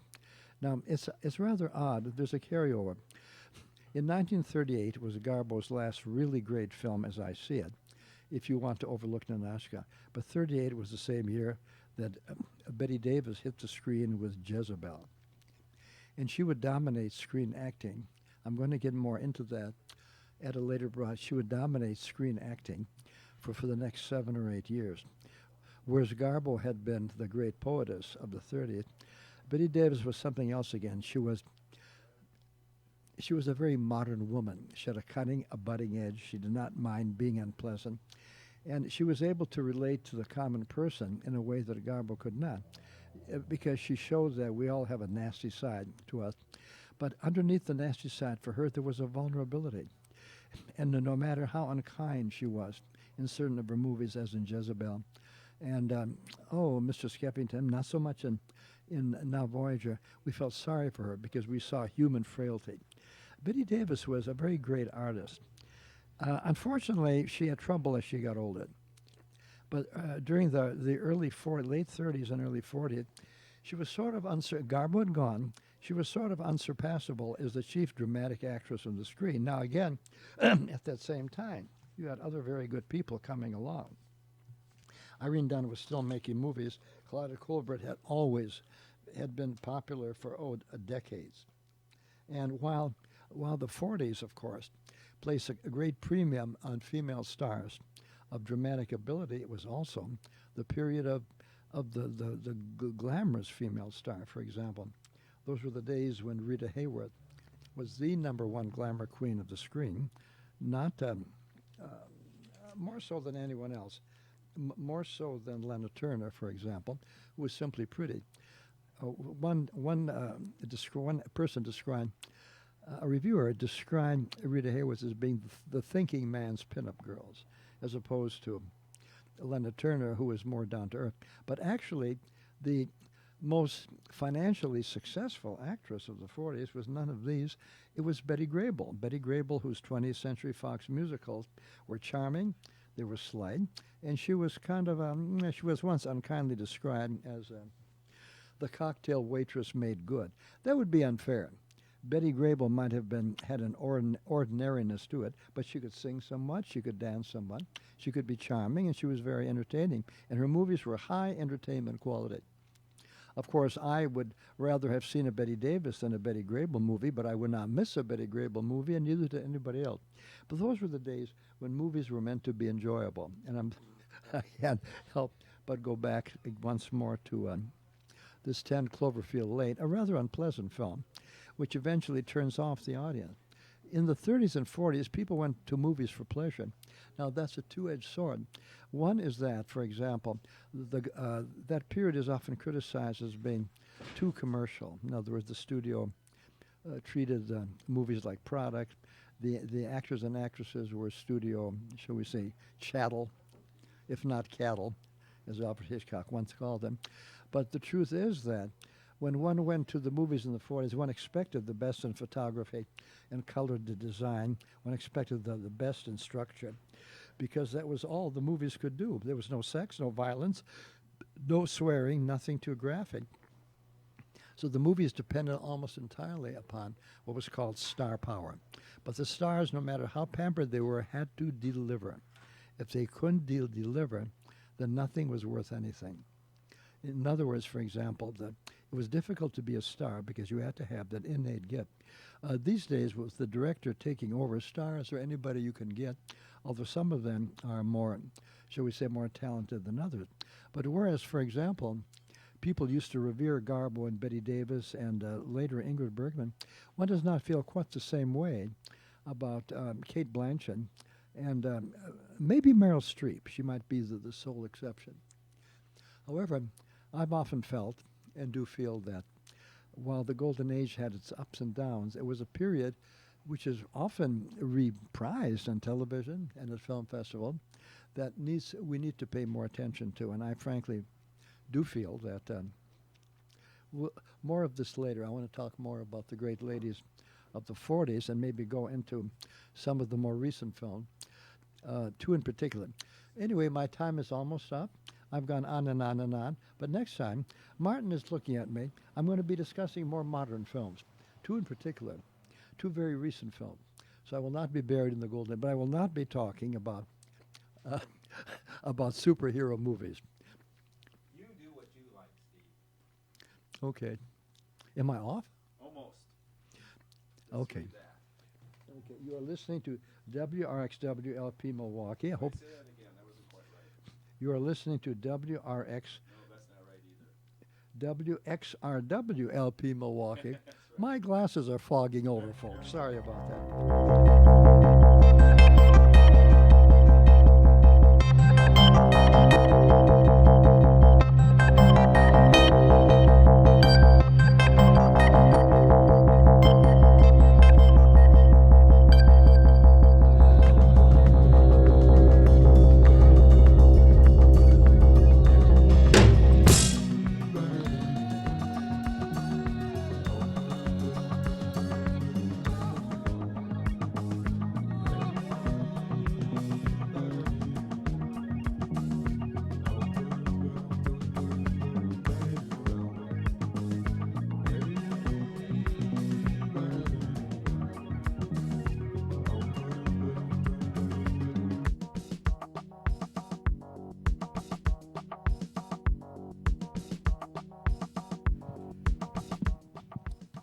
Now, it's rather odd. There's a carryover. In 1938 was Garbo's last really great film, as I see it, if you want to overlook Nanashka. But 38 was the same year that Bette Davis hit the screen with Jezebel. And she would dominate screen acting. I'm going to get more into that at a later broad. She would dominate screen acting for the next 7 or 8 years. Whereas Garbo had been the great poetess of the 30s, Bette Davis was something else again. She was a very modern woman. She had a cunning, a budding edge. She did not mind being unpleasant. And she was able to relate to the common person in a way that Garbo could not, because she showed that we all have a nasty side to us. But underneath the nasty side for her, there was a vulnerability. And no matter how unkind she was in certain of her movies, as in Jezebel, And Mr. Skeffington, not so much in Now Voyager, we felt sorry for her because we saw human frailty. Betty Davis was a very great artist. Unfortunately, she had trouble as she got older. But during the late 30s and early 40s, she was sort of Garbo had gone. She was sort of unsurpassable as the chief dramatic actress on the screen. Now again, at that same time, you had other very good people coming along. Irene Dunne was still making movies. Claudia Colbert had been popular for decades. And while the 40s, of course, placed a great premium on female stars of dramatic ability, it was also the period of the glamorous female star, for example. Those were the days when Rita Hayworth was the #1 glamour queen of the screen, not more so than anyone else, more so than Lana Turner, for example, who was simply pretty. One person described, a reviewer described Rita Hayworth as being the thinking man's pinup girls, as opposed to Lana Turner, who was more down to earth. But actually, the most financially successful actress of the 40s was none of these. It was Betty Grable. Betty Grable, whose 20th Century Fox musicals were charming, they were slight, and she was she was once unkindly described as the cocktail waitress made good. That would be unfair. Betty Grable might have had an ordinariness to it, but she could sing somewhat, she could dance somewhat, she could be charming, and she was very entertaining. And her movies were high entertainment quality. Of course, I would rather have seen a Betty Davis than a Betty Grable movie, but I would not miss a Betty Grable movie, and neither did anybody else. But those were the days when movies were meant to be enjoyable, and I can't help but go back once more to this 10 Cloverfield Lane, a rather unpleasant film, which eventually turns off the audience. In the 30s and 40s, people went to movies for pleasure. Now, that's a two-edged sword. One is that, for example, that period is often criticized as being too commercial. In other words, the studio treated movies like product. The actors and actresses were studio, shall we say, chattel, if not cattle, as Alfred Hitchcock once called them. But the truth is that when one went to the movies in the 40s, one expected the best in photography and color design. One expected the best in structure, because that was all the movies could do. There was no sex, no violence, no swearing, nothing too graphic. So the movies depended almost entirely upon what was called star power. But the stars, no matter how pampered they were, had to deliver. If they couldn't deliver, then nothing was worth anything. In other words, for example, it was difficult to be a star because you had to have that innate gift. These days, with the director taking over, stars are anybody you can get, although some of them are more, shall we say, more talented than others. But whereas, for example, people used to revere Garbo and Betty Davis and later Ingrid Bergman, one does not feel quite the same way about Kate Blanchett and maybe Meryl Streep. She might be the sole exception. However, I've often felt and do feel that while the Golden Age had its ups and downs, it was a period which is often reprised on television and at film festival that we need to pay more attention to. And I frankly do feel that more of this later. I want to talk more about the great ladies of the 40s and maybe go into some of the more recent films, two in particular. Anyway, my time is almost up. I've gone on and on and on. But next time, Martin is looking at me. I'm going to be discussing more modern films, two in particular, two very recent films. So I will not be buried in the golden, but I will not be talking about superhero movies. You do what you like, Steve. Okay. Am I off? Almost. Okay. Just do that. Okay. You are listening to WRXWLP Milwaukee. I hope Say that again. That wasn't quite right. you are listening to WRX. No, that's not right either. WXRWLP Milwaukee. That's right. My glasses are fogging over, folks. Sorry about that.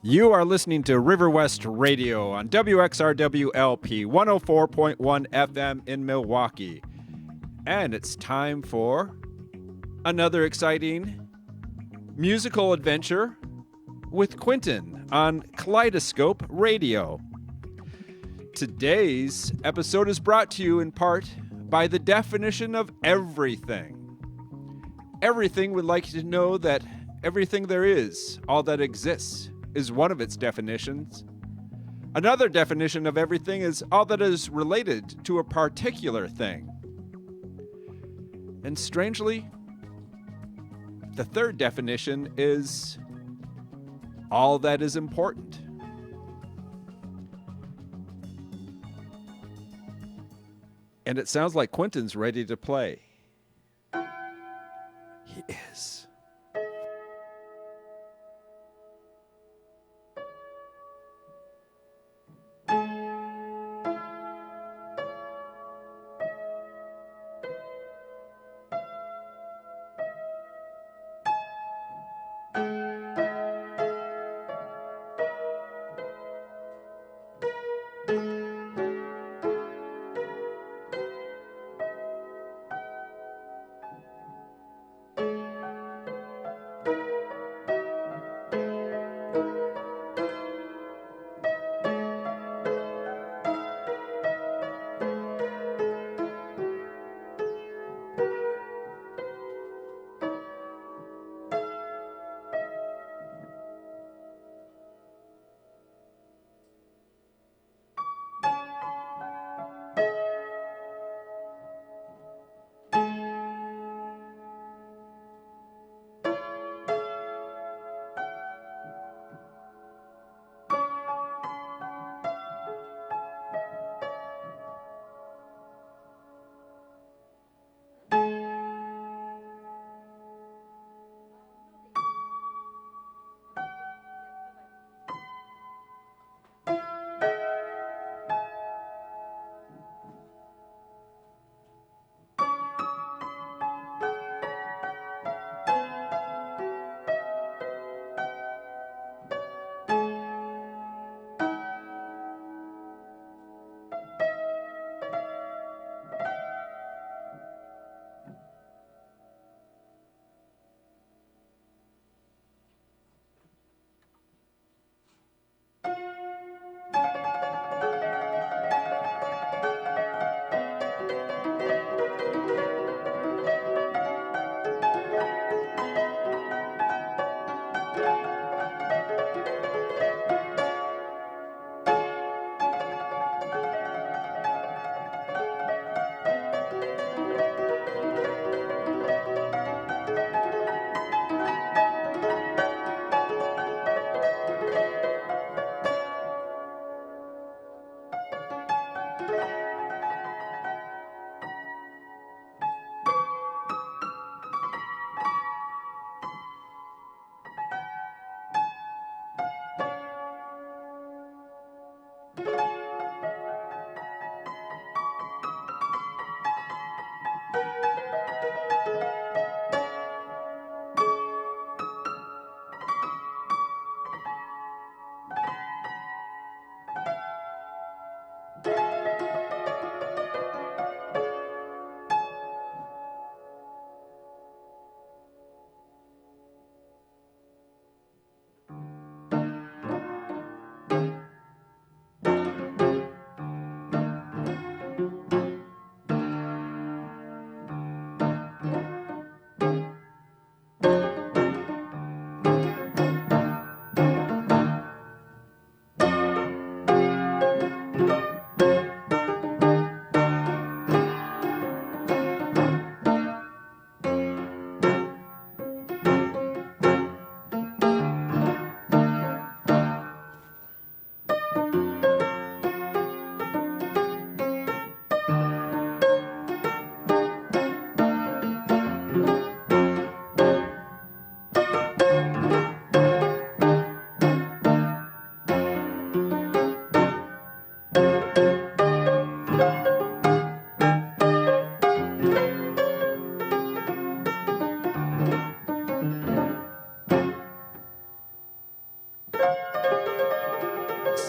You are listening to River West Radio on WXRWLP 104.1 FM in Milwaukee. And it's time for another exciting musical adventure with Quentin on Kaleidoscope Radio. Today's episode is brought to you in part by the definition of everything. Everything would like you to know that everything there is, all that exists, is one of its definitions. Another definition of everything is all that is related to a particular thing. And strangely, the third definition is all that is important. And it sounds like Quentin's ready to play. He is.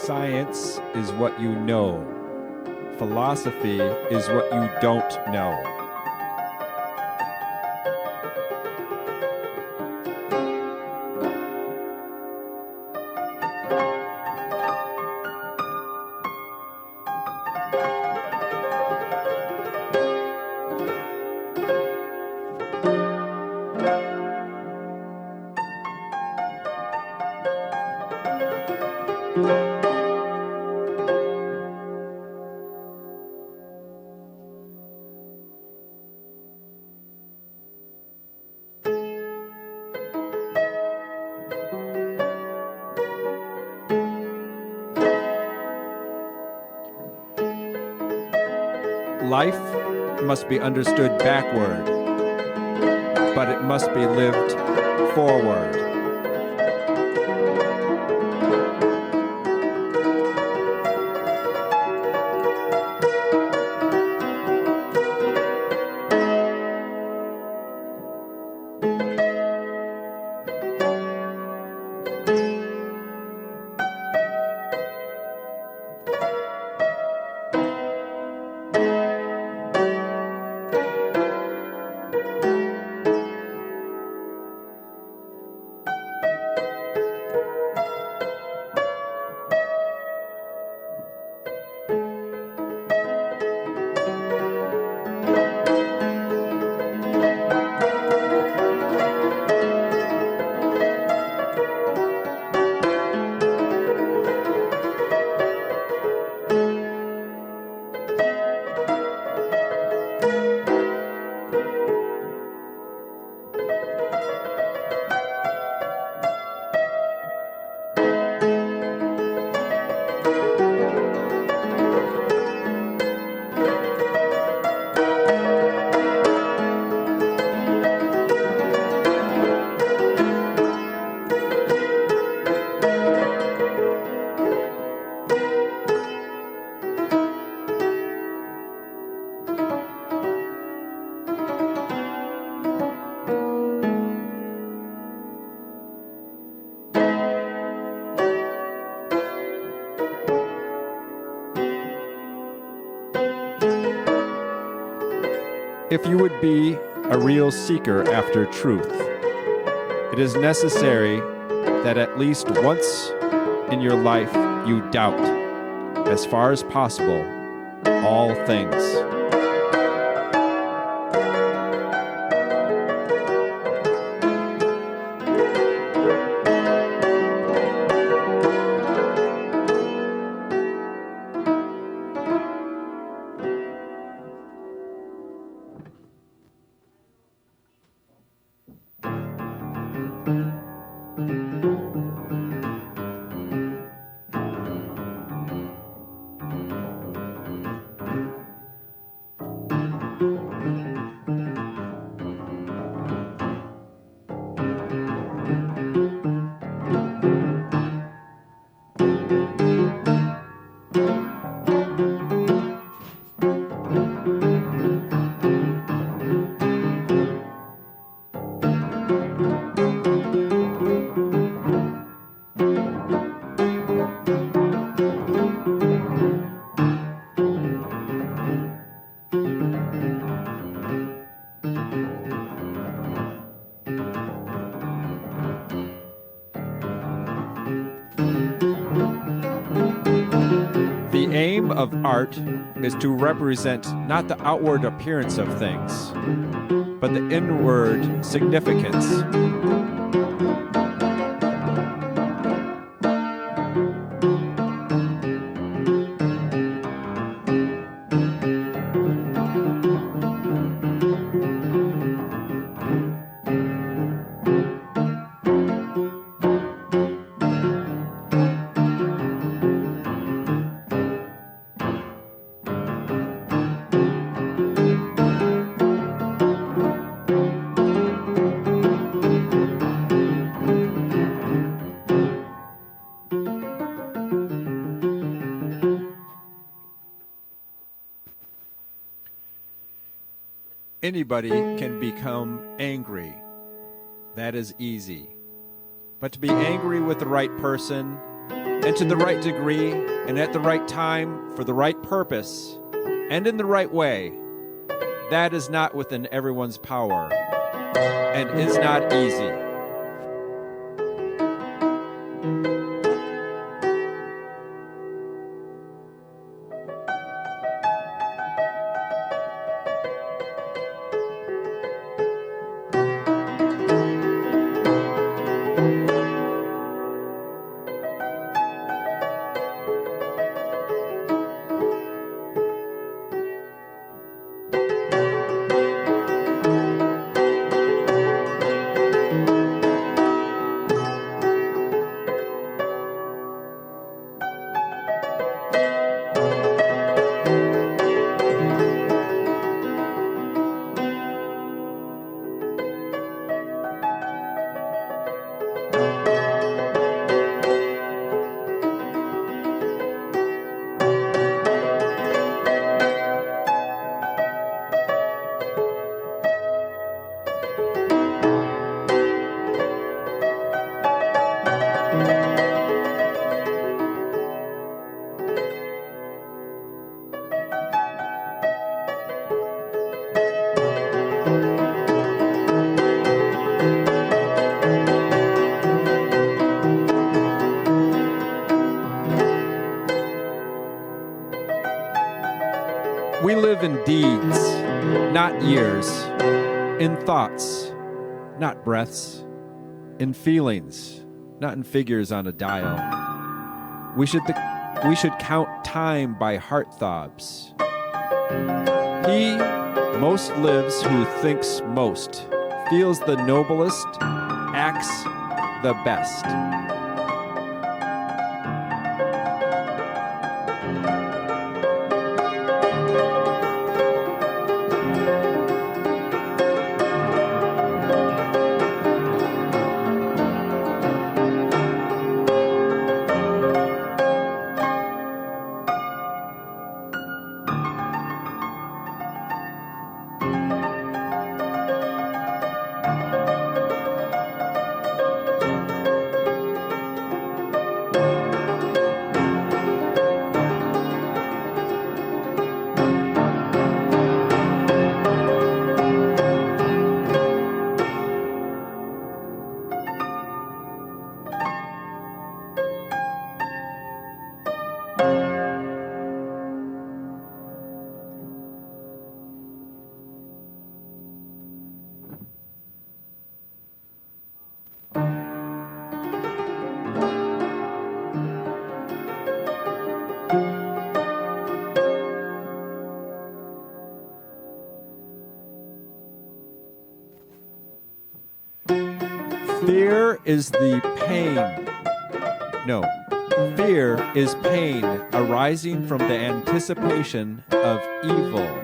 Science is what you know. Philosophy is what you don't know. Life must be understood backward, but it must be lived forward. If you would be a real seeker after truth, it is necessary that at least once in your life you doubt, as far as possible, all things. The aim of art is to represent not the outward appearance of things, but the inward significance. Anybody can become angry. That is easy. But to be angry with the right person and to the right degree, and at the right time, for the right purpose, and in the right way, that is not within everyone's power, and is not easy. We live in deeds, not years, in thoughts, not breaths, in feelings, not in figures on a dial. We should count time by heart throbs. He most lives who thinks most, feels the noblest, acts the best. Fear is the pain. No. Fear is pain arising from the anticipation of evil.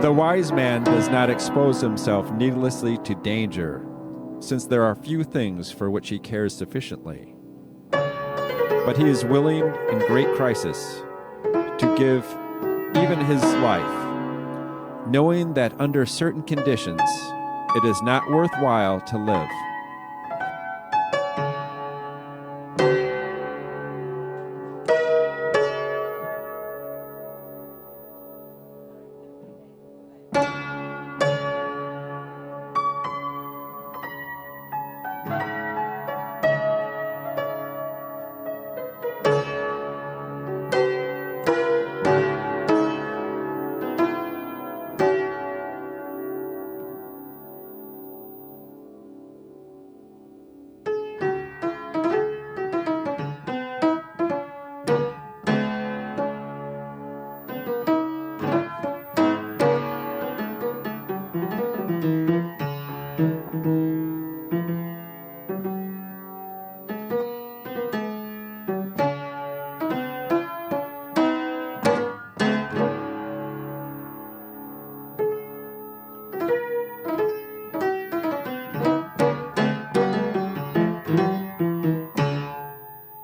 The wise man does not expose himself needlessly to danger, since there are few things for which he cares sufficiently. But he is willing in great crisis to give even his life knowing that under certain conditions it is not worthwhile to live.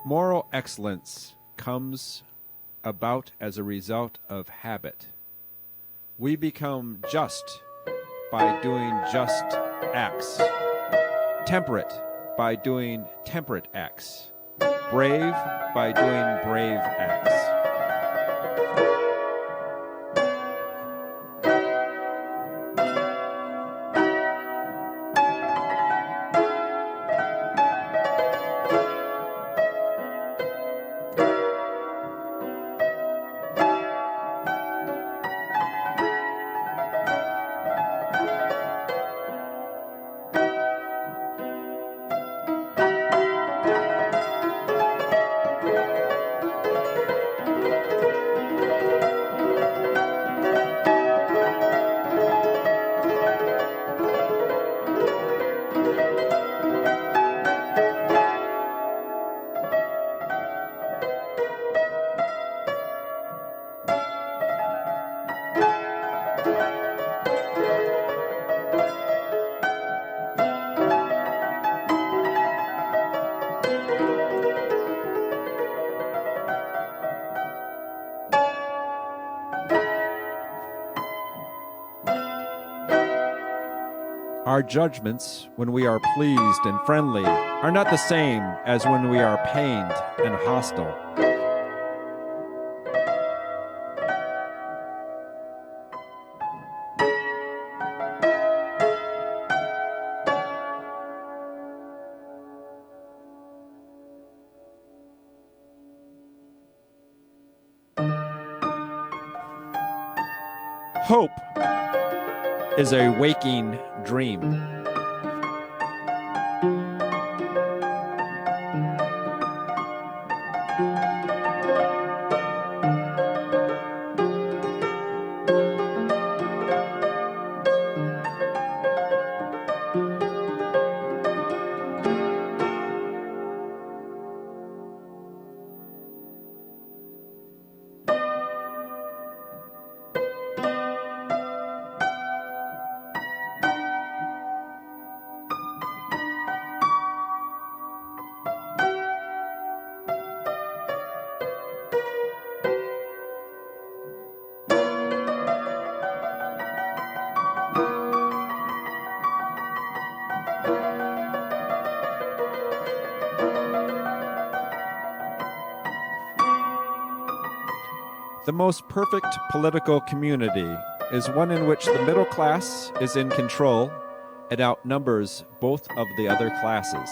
Moral excellence comes about as a result of habit. We become just by doing just acts, temperate by doing temperate acts, brave by doing brave acts. Our judgments, when we are pleased and friendly, are not the same as when we are pained and hostile. Hope is a waking dream. The most perfect political community is one in which the middle class is in control and outnumbers both of the other classes.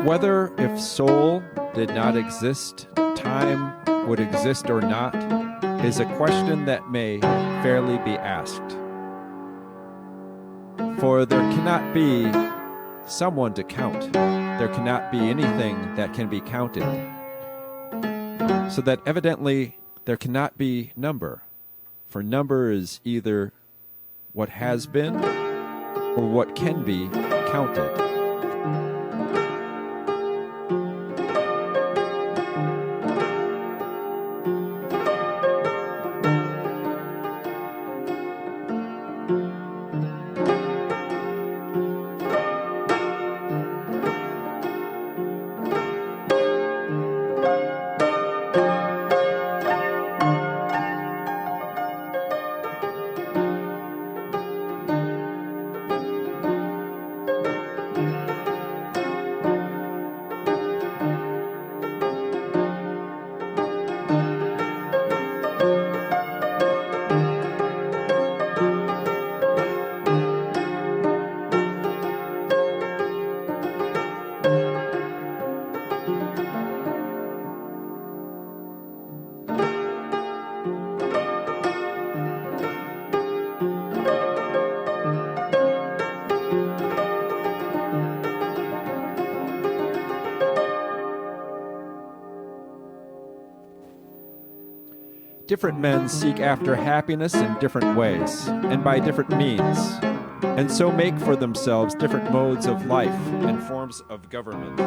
Whether if soul did not exist, time would exist or not, is a question that may fairly be asked. For there cannot be someone to count. There cannot be anything that can be counted. So that evidently there cannot be number. For number is either what has been or what can be counted. Different men seek after happiness in different ways and by different means, and so make for themselves different modes of life and forms of government.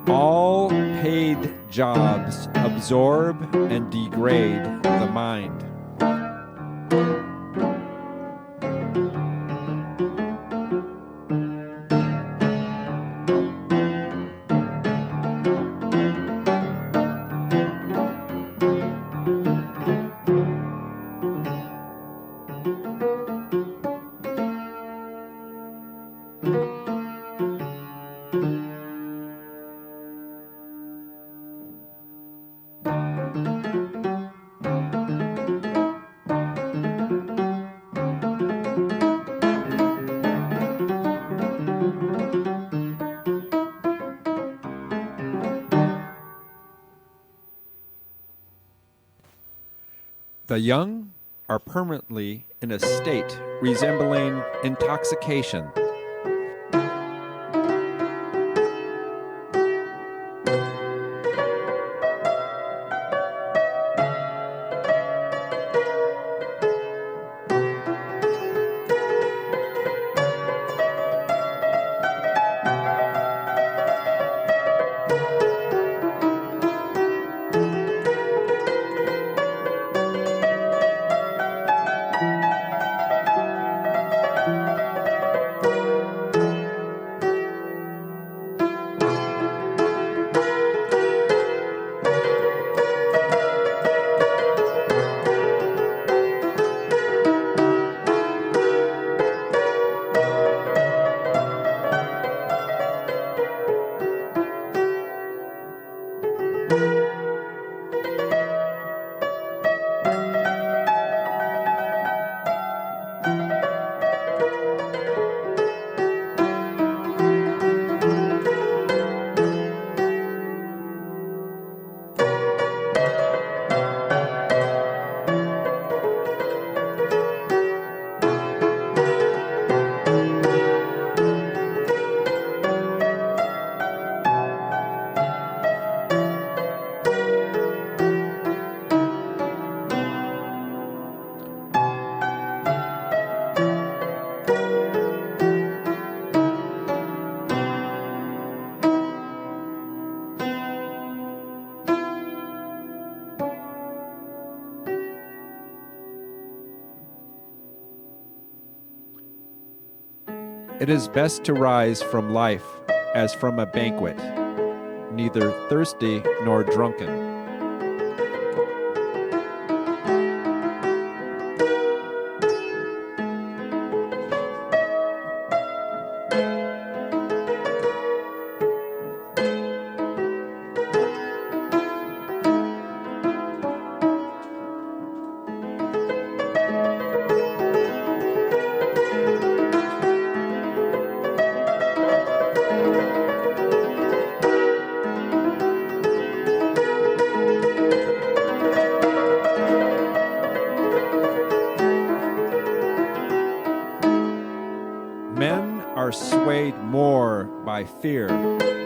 All paid jobs absorb and degrade the mind. The young are permanently in a state resembling intoxication. It is best to rise from life as from a banquet, neither thirsty nor drunken. Men are swayed more by fear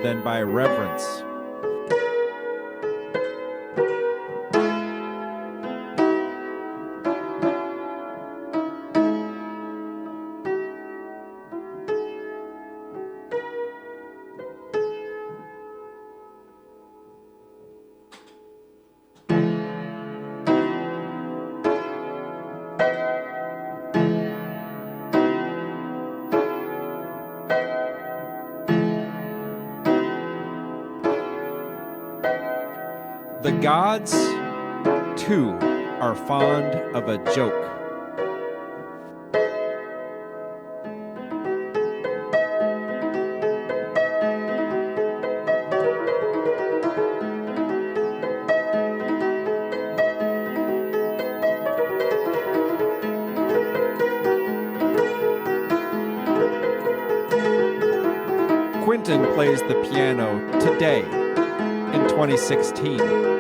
than by reverence. The gods, too, are fond of a joke. Quentin plays the piano today in 2016.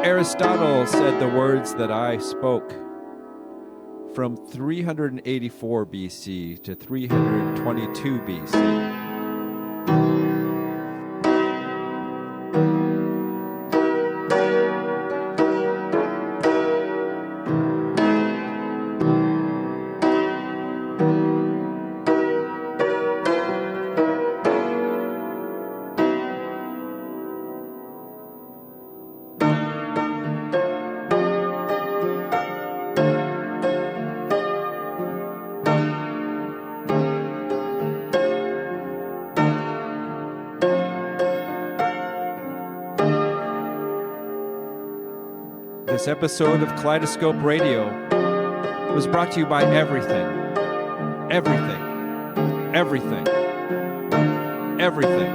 Aristotle said the words that I spoke from 384 BC to 322 BC. This episode of Kaleidoscope Radio was brought to you by everything, everything, everything, everything,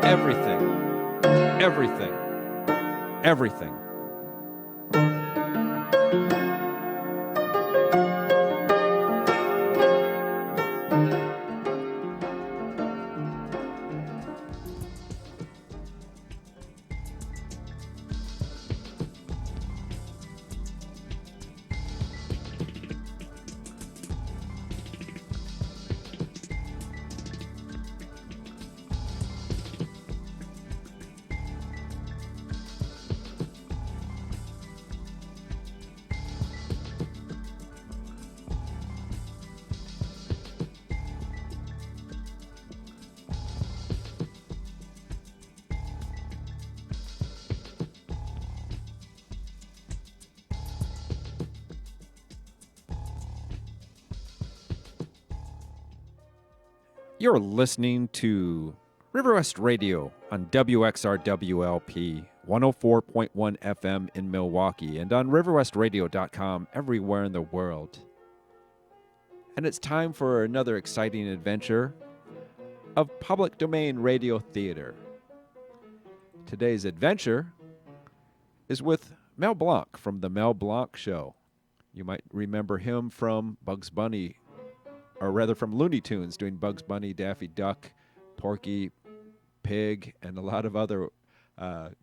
everything, everything, everything. You're listening to River West Radio on WXRWLP 104.1 FM in Milwaukee and on riverwestradio.com everywhere in the world. And it's time for another exciting adventure of public domain radio theater. Today's adventure is with Mel Blanc from The Mel Blanc Show. You might remember him from Bugs Bunny, or rather from Looney Tunes, doing Bugs Bunny, Daffy Duck, Porky Pig, and a lot of other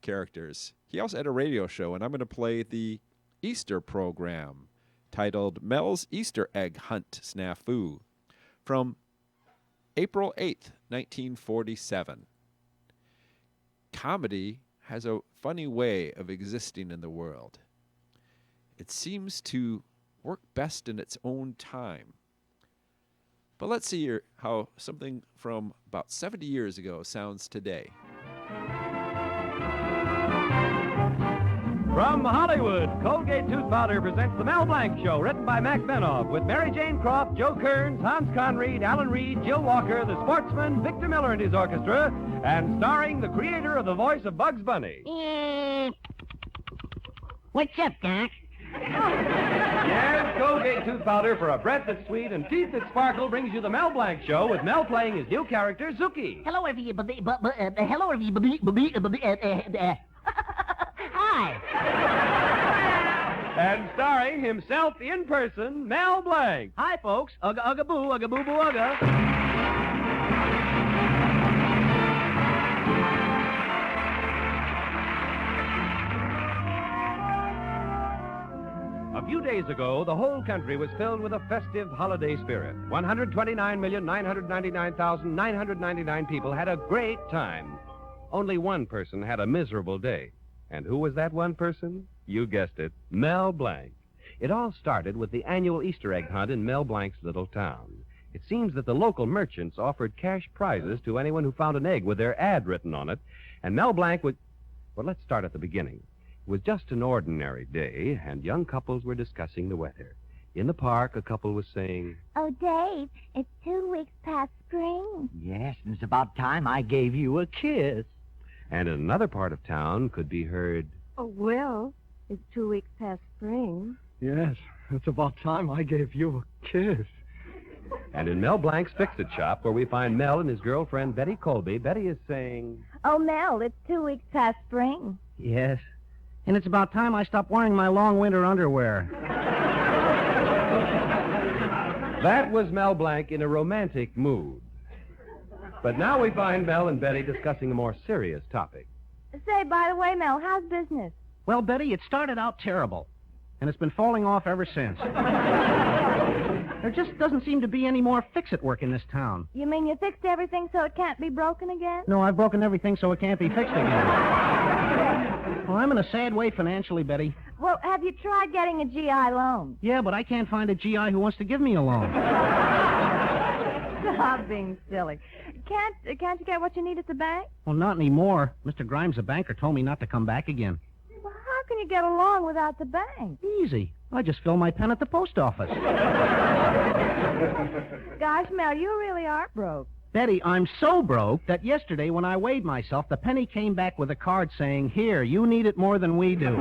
characters. He also had a radio show, and I'm going to play the Easter program titled Mel's Easter Egg Hunt Snafu from April 8th, 1947. Comedy has a funny way of existing in the world. It seems to work best in its own time. But let's see here how something from about 70 years ago sounds today. From Hollywood, Colgate Tooth Powder presents The Mel Blanc Show, written by Mac Benoff, with Mary Jane Croft, Joe Kearns, Hans Conried, Alan Reed, Jill Walker, the sportsman, Victor Miller and his orchestra, and starring the creator of the voice of Bugs Bunny. What's up, Doc? Yes, Colgate Tooth Powder for a breath that's sweet and teeth that sparkle brings you The Mel Blanc Show, with Mel playing his new character, Zuki. Hello, everybody. Hello, everybody. Hi. And starring himself in person, Mel Blanc. Hi, folks. Ugga, ugga, boo, ugga, boo, boo, ugga. A few days ago, the whole country was filled with a festive holiday spirit. 129,999,999 people had a great time. Only one person had a miserable day. And who was that one person? You guessed it, Mel Blanc. It all started with the annual Easter egg hunt in Mel Blanc's little town. It seems that the local merchants offered cash prizes to anyone who found an egg with their ad written on it, and Mel Blanc would... Well, let's start at the beginning. It was just an ordinary day, and young couples were discussing the weather. In the park, a couple was saying, Oh, Dave, it's 2 weeks past spring. Yes, and it's about time I gave you a kiss. and in another part of town could be heard, Oh, well, it's 2 weeks past spring. Yes, it's about time I gave you a kiss. And in Mel Blanc's Fix-It shop, where we find Mel and his girlfriend, Betty Colby, Betty is saying, Oh, Mel, it's 2 weeks past spring. Yes, and it's about time I stopped wearing my long winter underwear. That was Mel Blanc in a romantic mood. But now we find Mel and Betty discussing a more serious topic. Say, by the way, Mel, how's business? Well, Betty, it started out terrible, and it's been falling off ever since. There just doesn't seem to be any more fix-it work in this town. You mean you fixed everything so it can't be broken again? No, I've broken everything so it can't be fixed again. Well, I'm in a sad way financially, Betty. Well, have you tried getting a GI loan? Yeah, but I can't find a GI who wants to give me a loan. Stop being silly. Can't you get what you need at the bank? Well, not anymore. Mr. Grimes, the banker, told me not to come back again. Well, how can you get a loan without the bank? Easy. I just fill my pen at the post office. Gosh, Mel, you really are broke. Betty, I'm so broke that yesterday when I weighed myself, the penny came back with a card saying, Here, you need it more than we do.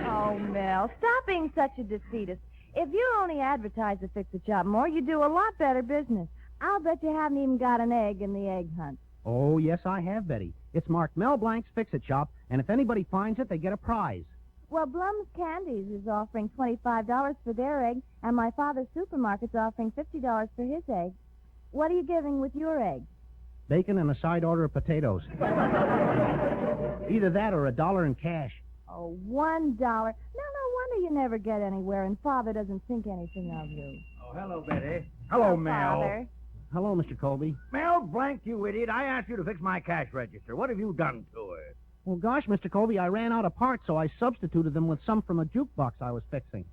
Oh, Mel, stop being such a defeatist. If you only advertise the Fix-It Shop more, you do a lot better business. I'll bet you haven't even got an egg in the egg hunt. Oh, yes, I have, Betty. It's marked Mel Blanc's Fix-It Shop, and if anybody finds it, they get a prize. Well, Blum's Candies is offering $25 for their egg, and my father's supermarket's offering $50 for his egg. What are you giving with your egg? Bacon and a side order of potatoes. Either that or $1 in cash. Oh, $1. No wonder you never get anywhere, and Father doesn't think anything of you. Oh, hello, Betty. Hello, Mel. Father. Hello, Mr. Colby. Mel Blanc, you idiot. I asked you to fix my cash register. What have you done to it? Well, gosh, Mr. Colby, I ran out of parts, so I substituted them with some from a jukebox I was fixing.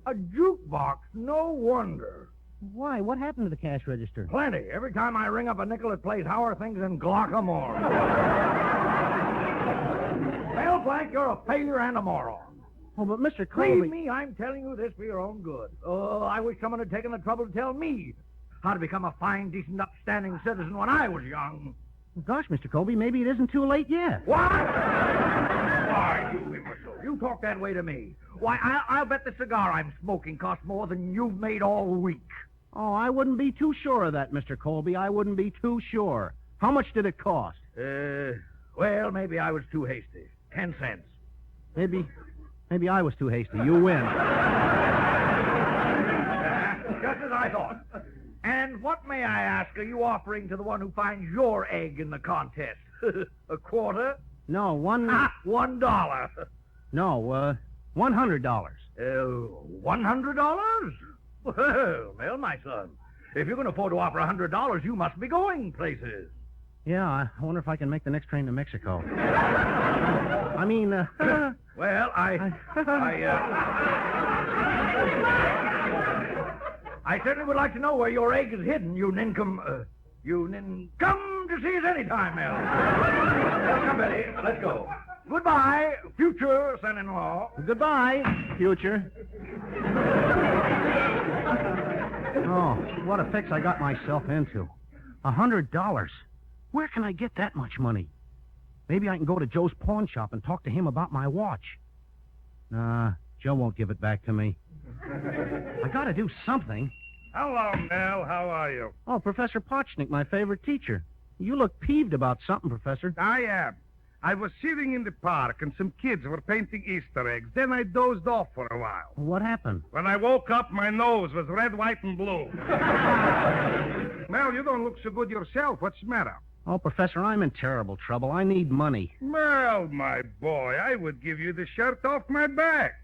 A jukebox? No wonder. Why? What happened to the cash register? Plenty. Every time I ring up a nickel, it plays How Are Things in Glockamore. Mel Blanc, you're a failure and a moron. Oh, but Mr. Colby... Believe me, I'm telling you this for your own good. Oh, I wish someone had taken the trouble to tell me how to become a fine, decent, upstanding citizen when I was young. Gosh, Mr. Colby, maybe it isn't too late yet. What? Why, you imbecile. You talk that way to me. Why, I'll bet the cigar I'm smoking costs more than you've made all week. Oh, I wouldn't be too sure of that, Mr. Colby. I wouldn't be too sure. How much did it cost? Well, maybe I was too hasty. 10 cents. Maybe I was too hasty. You win. Just as I thought. And what, may I ask, are you offering to the one who finds your egg in the contest? A quarter? No, $1. No, $100. $100? Well, my son, if you can afford to offer $100, you must be going places. Yeah, I wonder if I can make the next train to Mexico. I mean, Well, I certainly would like to know where your egg is hidden, you nincom... Come to see us anytime, Mel. Well, come, Betty. Let's go. Goodbye, future son-in-law. Goodbye, future. Oh, what a fix I got myself into. $100. Where can I get that much money? Maybe I can go to Joe's pawn shop and talk to him about my watch. Nah, Joe won't give it back to me. I gotta do something. Hello, Mel. How are you? Oh, Professor Potchnick, my favorite teacher. You look peeved about something, Professor. I am. I was sitting in the park and some kids were painting Easter eggs. Then I dozed off for a while. What happened? When I woke up, my nose was red, white, and blue. Mel, you don't look so good yourself. What's the matter? Oh, Professor, I'm in terrible trouble. I need money. Mel, my boy, I would give you the shirt off my back.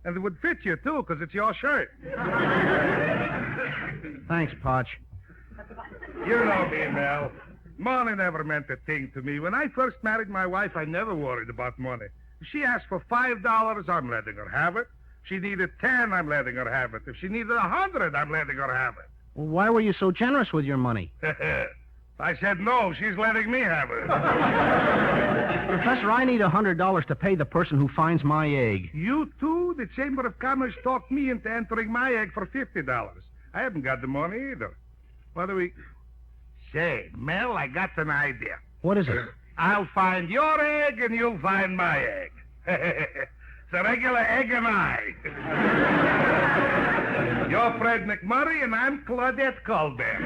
And it would fit you, too, because it's your shirt. Thanks, Potch. You know me, Mel. Money never meant a thing to me. When I first married my wife, I never worried about money. If she asked for $5, I'm letting her have it. If she needed 10, I'm letting her have it. If she needed 100, I'm letting her have it. Well, why were you so generous with your money? I said no, she's letting me have it. Professor, I need $100 to pay the person who finds my egg. You too? The Chamber of Commerce talked me into entering my egg for $50. I haven't got the money either. What do we... Say, Mel, I got an idea. What is it? I'll find your egg and you'll find my egg. It's a regular egg and I. You're Fred McMurray and I'm Claudette Colbert.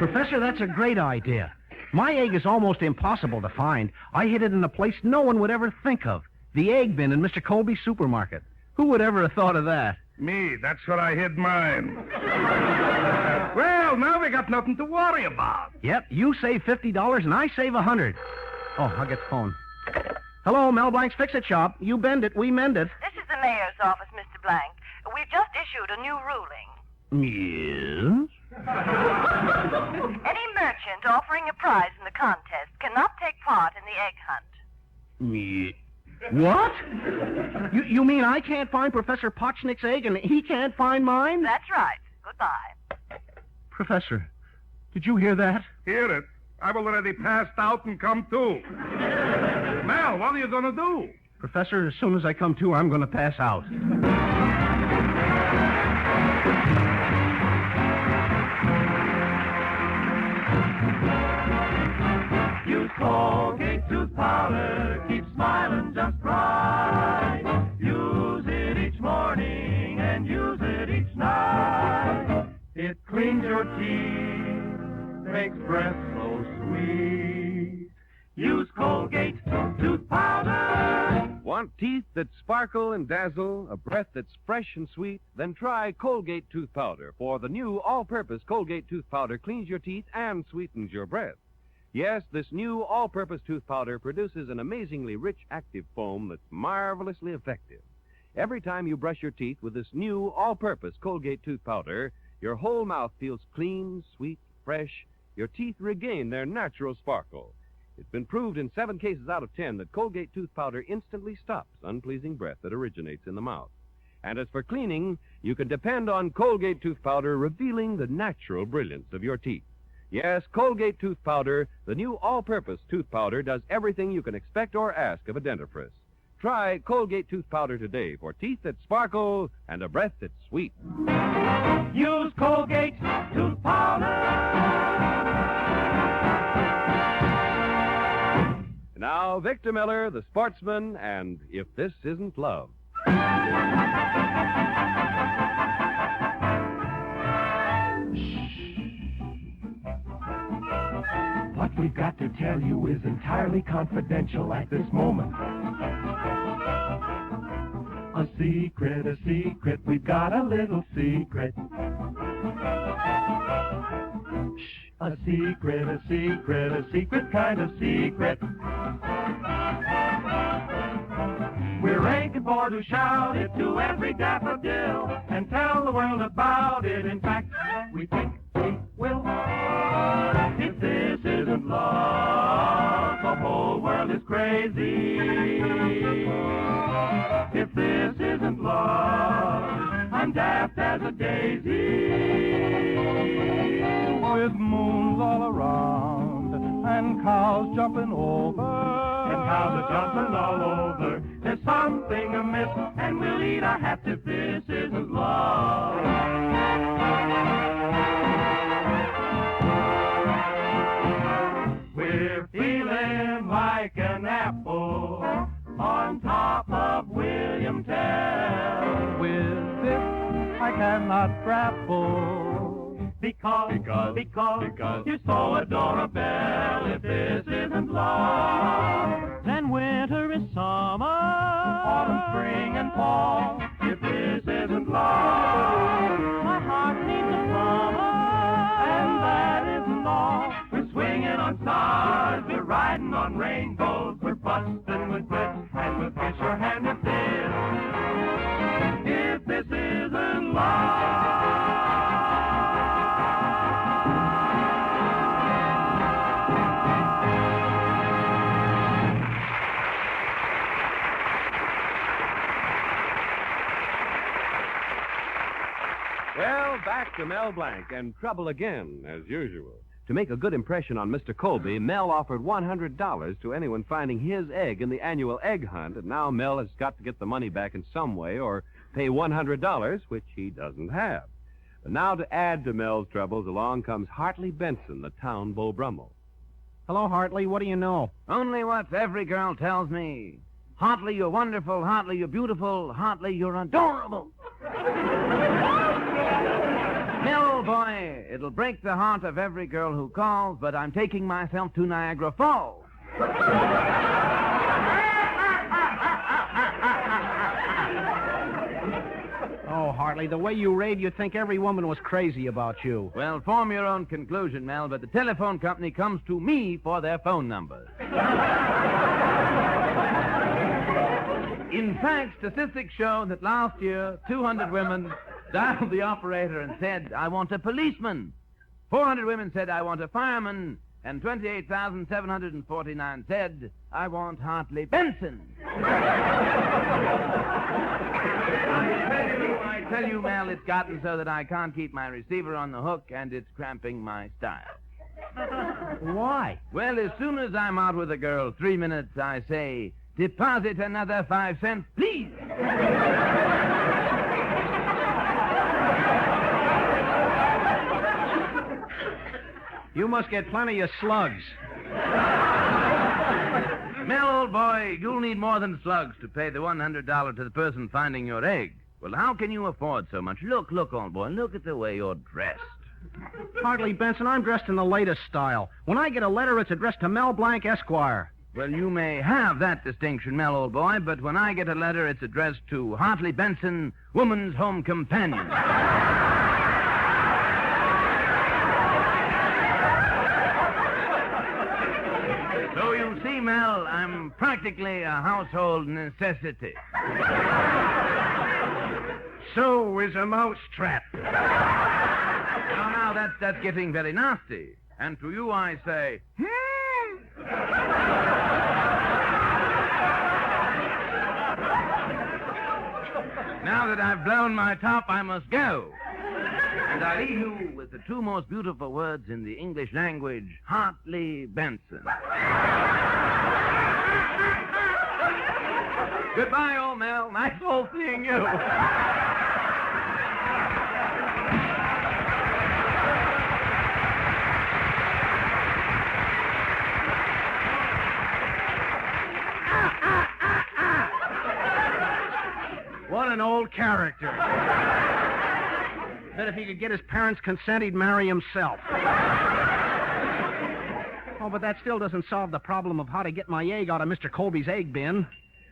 Professor, that's a great idea. My egg is almost impossible to find. I hid it in a place no one would ever think of. The egg bin in Mr. Colby's supermarket. Who would ever have thought of that? Me, that's where I hid mine. Well, now we got nothing to worry about. Yep, you save $50 and I save $100. Oh, I'll get the phone. Hello, Mel Blanc's Fix-It Shop. You bend it, we mend it. This is the mayor's office, Mr. Blank. We've just issued a new ruling. Yes? Any merchant offering a prize in the contest cannot take part in the egg hunt. Yeah. What? You mean I can't find Professor Potchnick's egg and he can't find mine? That's right. Goodbye. Professor, did you hear that? Hear it? I've already passed out and come to. Mel, what are you going to do? Professor, as soon as I come to, I'm going to pass out. Use Colgate tooth powder, keep smiling just right. Use it each morning and use it each night. It cleans your teeth, makes breath so sweet. Use Colgate tooth powder. Want teeth that sparkle and dazzle, a breath that's fresh and sweet? Then try Colgate tooth powder, for the new all-purpose Colgate tooth powder cleans your teeth and sweetens your breath. Yes, this new all-purpose tooth powder produces an amazingly rich active foam that's marvelously effective. Every time you brush your teeth with this new all-purpose Colgate tooth powder, your whole mouth feels clean, sweet, fresh. Your teeth regain their natural sparkle. It's been proved in 7 cases out of 10 that Colgate tooth powder instantly stops unpleasing breath that originates in the mouth. And as for cleaning, you can depend on Colgate tooth powder revealing the natural brilliance of your teeth. Yes, Colgate tooth powder, the new all-purpose tooth powder, does everything you can expect or ask of a dentifrice. Try Colgate tooth powder today for teeth that sparkle and a breath that's sweet. Use Colgate tooth powder. Now, Victor Miller, the sportsman, and If This Isn't Love. What we've got to tell you is entirely confidential at this moment. A secret, we've got a little secret. Shh, a secret kind of secret. We're aching for to shout it to every daffodil and tell the world about it. In fact, we think we will. If this isn't love, the whole world is crazy. If this isn't love, I'm daft as a daisy. With moons all around and cows jumping over and cows are jumping all over. There's something amiss, and we'll eat our hats if this isn't love. We're feeling like an apple on top of William Tell. With this I cannot grapple. Because you're so adorable. If this isn't love, Then winter is summer. autumn, spring, and fall. If this isn't love, My heart needs a summer. and that isn't all. We're swinging on stars, we're riding on rainbows, we're busting with bliss, and we'll kiss your hand if this isn't love. Well, back to Mel Blanc and trouble again, as usual. To make a good impression on Mr. Colby, Mel offered $100 to anyone finding his egg in the annual egg hunt, and now Mel has got to get the money back in some way or pay $100, which he doesn't have. But now to add to Mel's troubles, along comes Hartley Benson, the town Beau Brummel. Hello, Hartley. What do you know? Only what every girl tells me. Hartley, you're wonderful. Hartley, you're beautiful. Hartley, you're adorable. Mill boy, it'll break the heart of every girl who calls, but I'm taking myself to Niagara Falls. Oh, Hartley, the way you rave, you'd think every woman was crazy about you. Well, form your own conclusion, Mel, but the telephone company comes to me for their phone numbers. In fact, statistics show that last year, 200 women dialed the operator and said, I want a policeman. 400 women said, I want a fireman. And 28,749 said, I want Hartley Benson. I tell you, Mel, it's gotten so that I can't keep my receiver on the hook, and it's cramping my style. Why? Well, as soon as I'm out with a girl, 3 minutes, I say, deposit another 5 cents, please. You must get plenty of slugs. Mel, old boy, you'll need more than slugs to pay the $100 to the person finding your egg. Well, how can you afford so much? Look, old boy, look at the way you're dressed. Hartley Benson, I'm dressed in the latest style. When I get a letter, it's addressed to Mel Blanc, Esquire. Well, you may have that distinction, Mel, old boy, but when I get a letter, it's addressed to Hartley Benson, Woman's Home Companion. So you see, Mel, I'm practically a household necessity. So is a mousetrap. Now, that's getting very nasty. And to you, I say, Now that I've blown my top, I must go. And I leave you with the two most beautiful words in the English language, Hartley Benson. Goodbye, old Mel. Nice old seeing you. What an old character. Bet if he could get his parents' consent, he'd marry himself. Oh, but that still doesn't solve the problem of how to get my egg out of Mr. Colby's egg bin.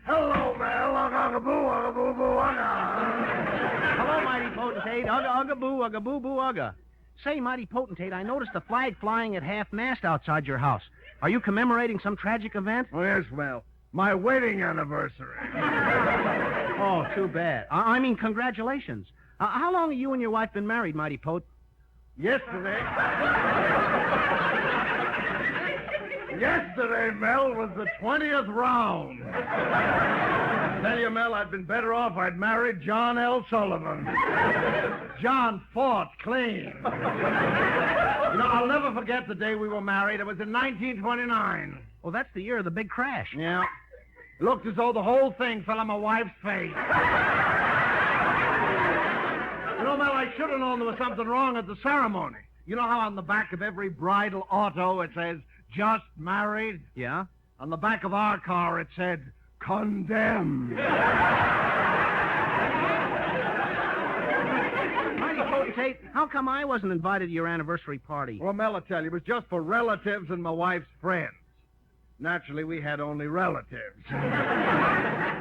Hello, Mel. Hello, mighty potentate. Ugga, boo, ugga, boo, boo, ugga. Say, mighty potentate, I noticed the flag flying at half-mast outside your house. Are you commemorating some tragic event? Oh, yes, Mel. My wedding anniversary. Oh, too bad. I mean, congratulations. How long have you and your wife been married, mighty pote? Yesterday, Mel, was the 20th round. Tell you, Mel, I'd been better off I'd married John L. Sullivan. John fought clean. You know, I'll never forget the day we were married. It was in 1929. Oh, that's the year of the big crash. Yeah. Looked as though the whole thing fell on my wife's face. You know, Mel, I should have known there was something wrong at the ceremony. You know how on the back of every bridal auto it says, just married? Yeah? On the back of our car it said, condemned. Mighty potentate, how come I wasn't invited to your anniversary party? Well, Mel, I tell you, it was just for relatives and my wife's friends. Naturally, we had only relatives.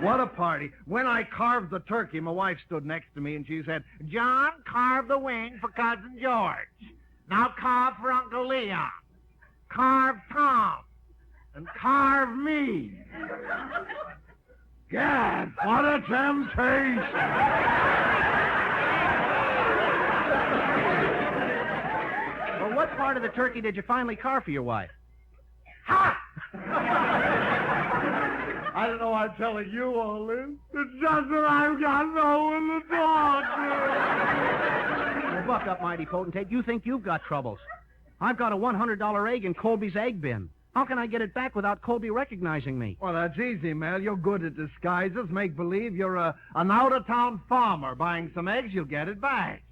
What a party. When I carved the turkey, my wife stood next to me and she said, John, carve the wing for Cousin George. Now carve for Uncle Leon. Carve Tom. And carve me. Gad, what a temptation. Well, what part of the turkey did you finally carve for your wife? Ha! I don't know why I'm telling you all this. It's just that I've got no one to talk to. Well, buck up, mighty potentate. You think you've got troubles. I've got a $100 egg in Colby's egg bin. How can I get it back without Colby recognizing me? Well, that's easy, Mel. You're good at disguises. Make believe you're an out-of-town farmer buying some eggs. You'll get it back.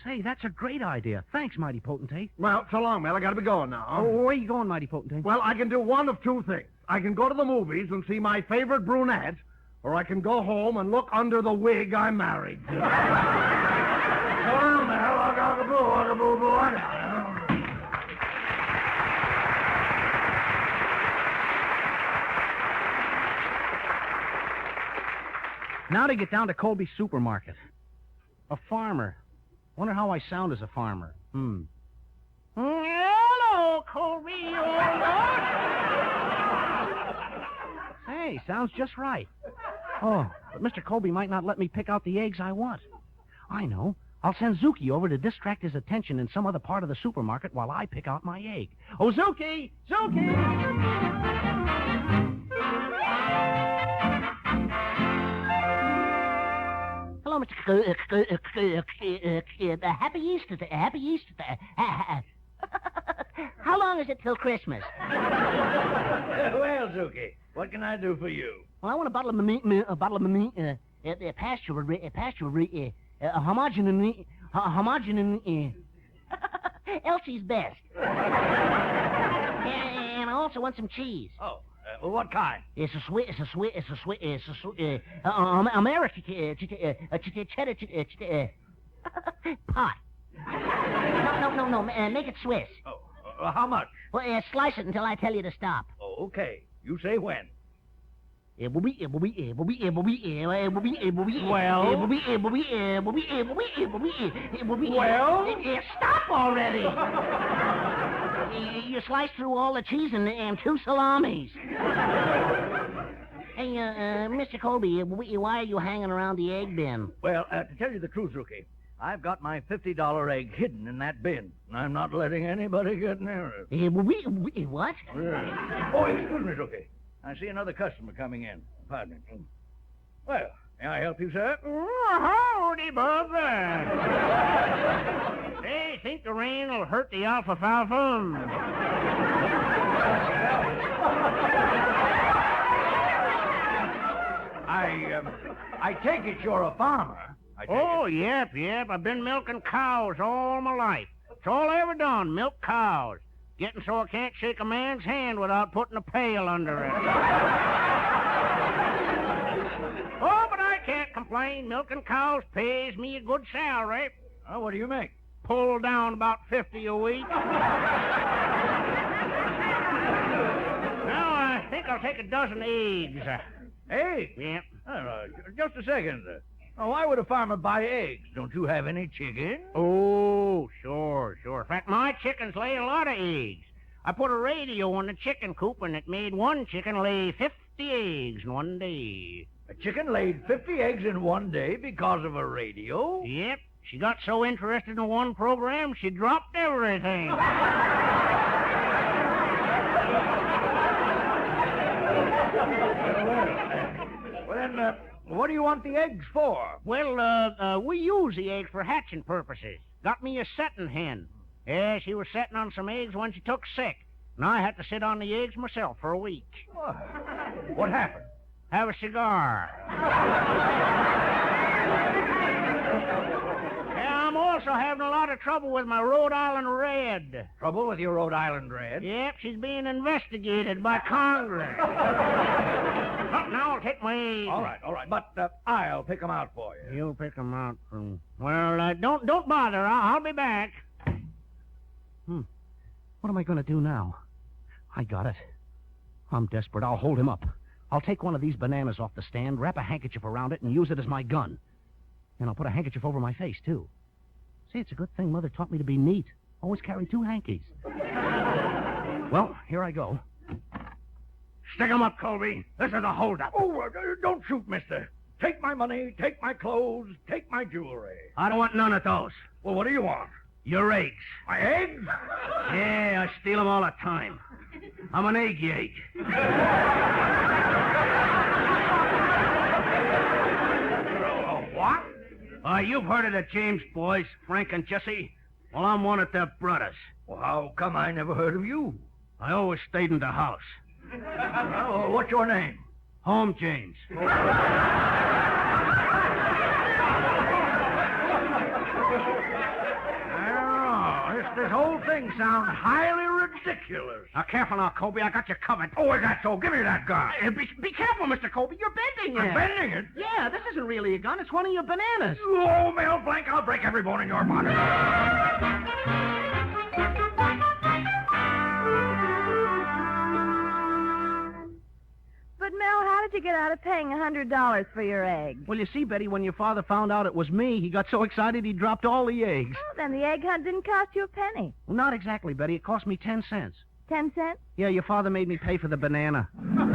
Say, that's a great idea. Thanks, mighty potentate. Well, so long, Mel. I gotta be going now. Oh, where are you going, mighty potentate? Well, I can do one of two things. I can go to the movies and see my favorite brunette, or I can go home and look under the wig I married. So long, Mel. Now to get down to Colby's supermarket. A farmer. Wonder how I sound as a farmer. Hello, Colby. Hey, sounds just right. Oh, but Mr. Colby might not let me pick out the eggs I want. I know. I'll send Zuki over to distract his attention in some other part of the supermarket while I pick out my egg. Oh, Zuki! Zuki! Hello, Mr. Happy Easter. Happy Easter. How long is it till Christmas? Well, Zuki, what can I do for you? Well, I want a bottle of meat, homogeneous, Elsie's best. And I also want some cheese. Oh, well, what kind? It's a American cheddar pot. No, make it Swiss. Oh, how much? Well, slice it until I tell you to stop. Oh, okay. You say when. Well, stop already. You slice through all the cheese and two salamis. Hey, Mr. Colby, why are you hanging around the egg bin? Well, to tell you the truth, Zuki, I've got my $50 egg hidden in that bin, and I'm not letting anybody get near it. What? Oh, excuse me, Zuki. I see another customer coming in. Pardon me. Well, may I help you, sir? Howdy, brother. Hey, think the rain will hurt the alfalfa? I take it you're a farmer. Oh, yep. I've been milking cows all my life. It's all I ever done, milk cows. Getting so I can't shake a man's hand without putting a pail under it. Oh, but I can't complain. Milking cows pays me a good salary. Oh, what do you make? Pull down about 50 a week. Now, I think I'll take a dozen eggs. Eggs? Yep. Just a second. Why would a farmer buy eggs? Don't you have any chicken? Oh, sure. In fact, my chickens lay a lot of eggs. I put a radio in the chicken coop, and it made one chicken lay 50 eggs in one day. A chicken laid 50 eggs in one day because of a radio? Yep. She got so interested in one program, she dropped everything. Well, then, what do you want the eggs for? Well, we use the eggs for hatching purposes. Got me a setting hen. Yeah, she was setting on some eggs when she took sick. Now I had to sit on the eggs myself for a week. What happened? Have a cigar. Yeah, I'm also having a lot of trouble with my Rhode Island Red. Trouble with your Rhode Island Red? Yep, she's being investigated by Congress. Now I'll take my eggs. All right. But I'll pick 'em out for you. You'll pick 'em out from... Well, don't bother. I'll be back. What am I going to do now? I got it. I'm desperate. I'll hold him up. I'll take one of these bananas off the stand, wrap a handkerchief around it, and use it as my gun. And I'll put a handkerchief over my face, too. See, it's a good thing Mother taught me to be neat. Always carry 2 hankies. Well, here I go. Stick 'em up, Colby. This is a holdup. Oh, don't shoot, mister. Take my money, take my clothes, take my jewelry. I don't want none of those. Well, what do you want? Your eggs. My eggs? Yeah, I steal 'em all the time. I'm an egg yeg. What? You've heard of the James boys, Frank and Jesse? Well, I'm one of their brothers. Well, how come I never heard of you? I always stayed in the house. What's your name? Home James. This whole thing sounds highly ridiculous. Now, careful now, Colby. I got you covered. Oh, is that so? Give me that gun. Be careful, Mr. Colby. You're bending it. I'm bending it? Yeah, this isn't really a gun. It's one of your bananas. Oh, Mel Blanc, I'll break every bone in your body. But, Mel, how did you get out of paying $100 for your eggs? Well, you see, Betty, when your father found out it was me, he got so excited he dropped all the eggs. Oh, then the egg hunt didn't cost you a penny. Well, not exactly, Betty. It cost me 10 cents. 10 cents? Yeah, your father made me pay for the banana. Mel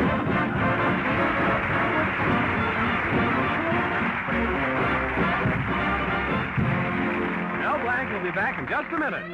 Blanc will be back in just a minute.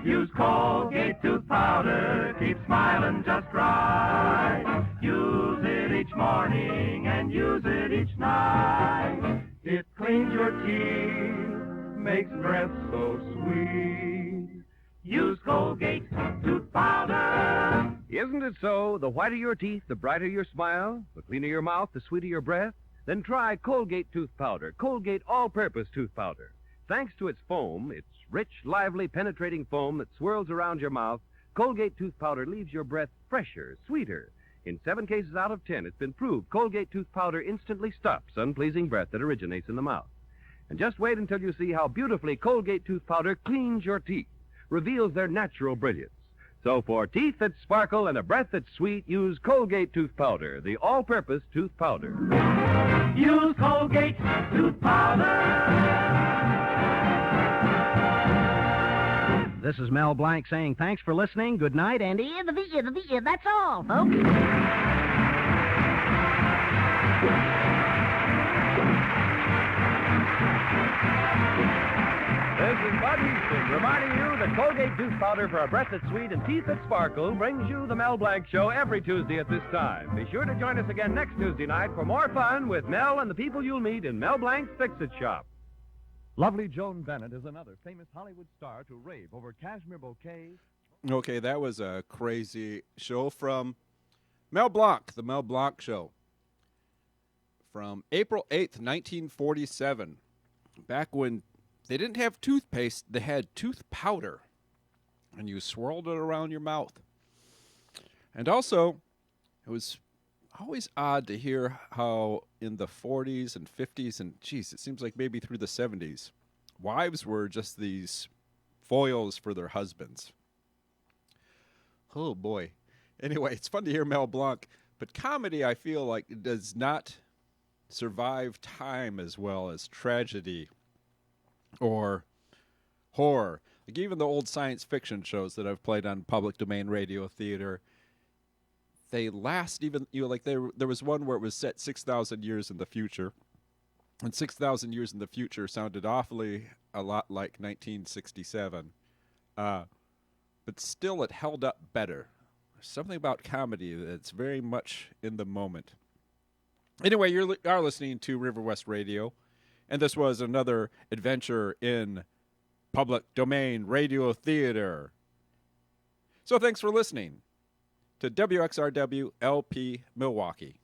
Use Colgate tooth powder, keep smiling just right. Use it each morning and use it each night. It cleans your teeth, makes breath so sweet. Use Colgate tooth powder. Isn't it so? The whiter your teeth, the brighter your smile, the cleaner your mouth, the sweeter your breath. Then try Colgate tooth powder, Colgate all-purpose tooth powder. Thanks to its foam, its rich, lively, penetrating foam that swirls around your mouth, Colgate tooth powder leaves your breath fresher, sweeter. In 7 cases out of 10, it's been proved Colgate tooth powder instantly stops unpleasing breath that originates in the mouth. And just wait until you see how beautifully Colgate tooth powder cleans your teeth, reveals their natural brilliance. So for teeth that sparkle and a breath that's sweet, use Colgate tooth powder, the all-purpose tooth powder. Use Colgate tooth powder. This is Mel Blanc saying thanks for listening. Good night, and That's all, folks. This is Bud Houston reminding you that Colgate tooth powder for a breath that's sweet and teeth that sparkle brings you the Mel Blanc Show every Tuesday at this time. Be sure to join us again next Tuesday night for more fun with Mel and the people you'll meet in Mel Blanc's Fix-It Shop. Lovely Joan Bennett is another famous Hollywood star to rave over cashmere bouquets. Okay, that was a crazy show from Mel Blanc, the Mel Blanc Show. From April 8th, 1947. Back when they didn't have toothpaste, they had tooth powder. And you swirled it around your mouth. And also, it was always odd to hear how in the 40s and 50s and, geez, it seems like maybe through the 70s, wives were just these foils for their husbands. Oh, boy. Anyway, it's fun to hear Mel Blanc, but comedy, I feel like, does not survive time as well as tragedy or horror. Like even the old science fiction shows that I've played on public domain radio theater, they last even, like there was one where it was set 6,000 years in the future, and 6,000 years in the future sounded awfully a lot like 1967, but still it held up better. There's something about comedy that's very much in the moment. Anyway, you are listening to River West Radio, and this was another adventure in public domain radio theater. So thanks for listening to WXRW LP Milwaukee.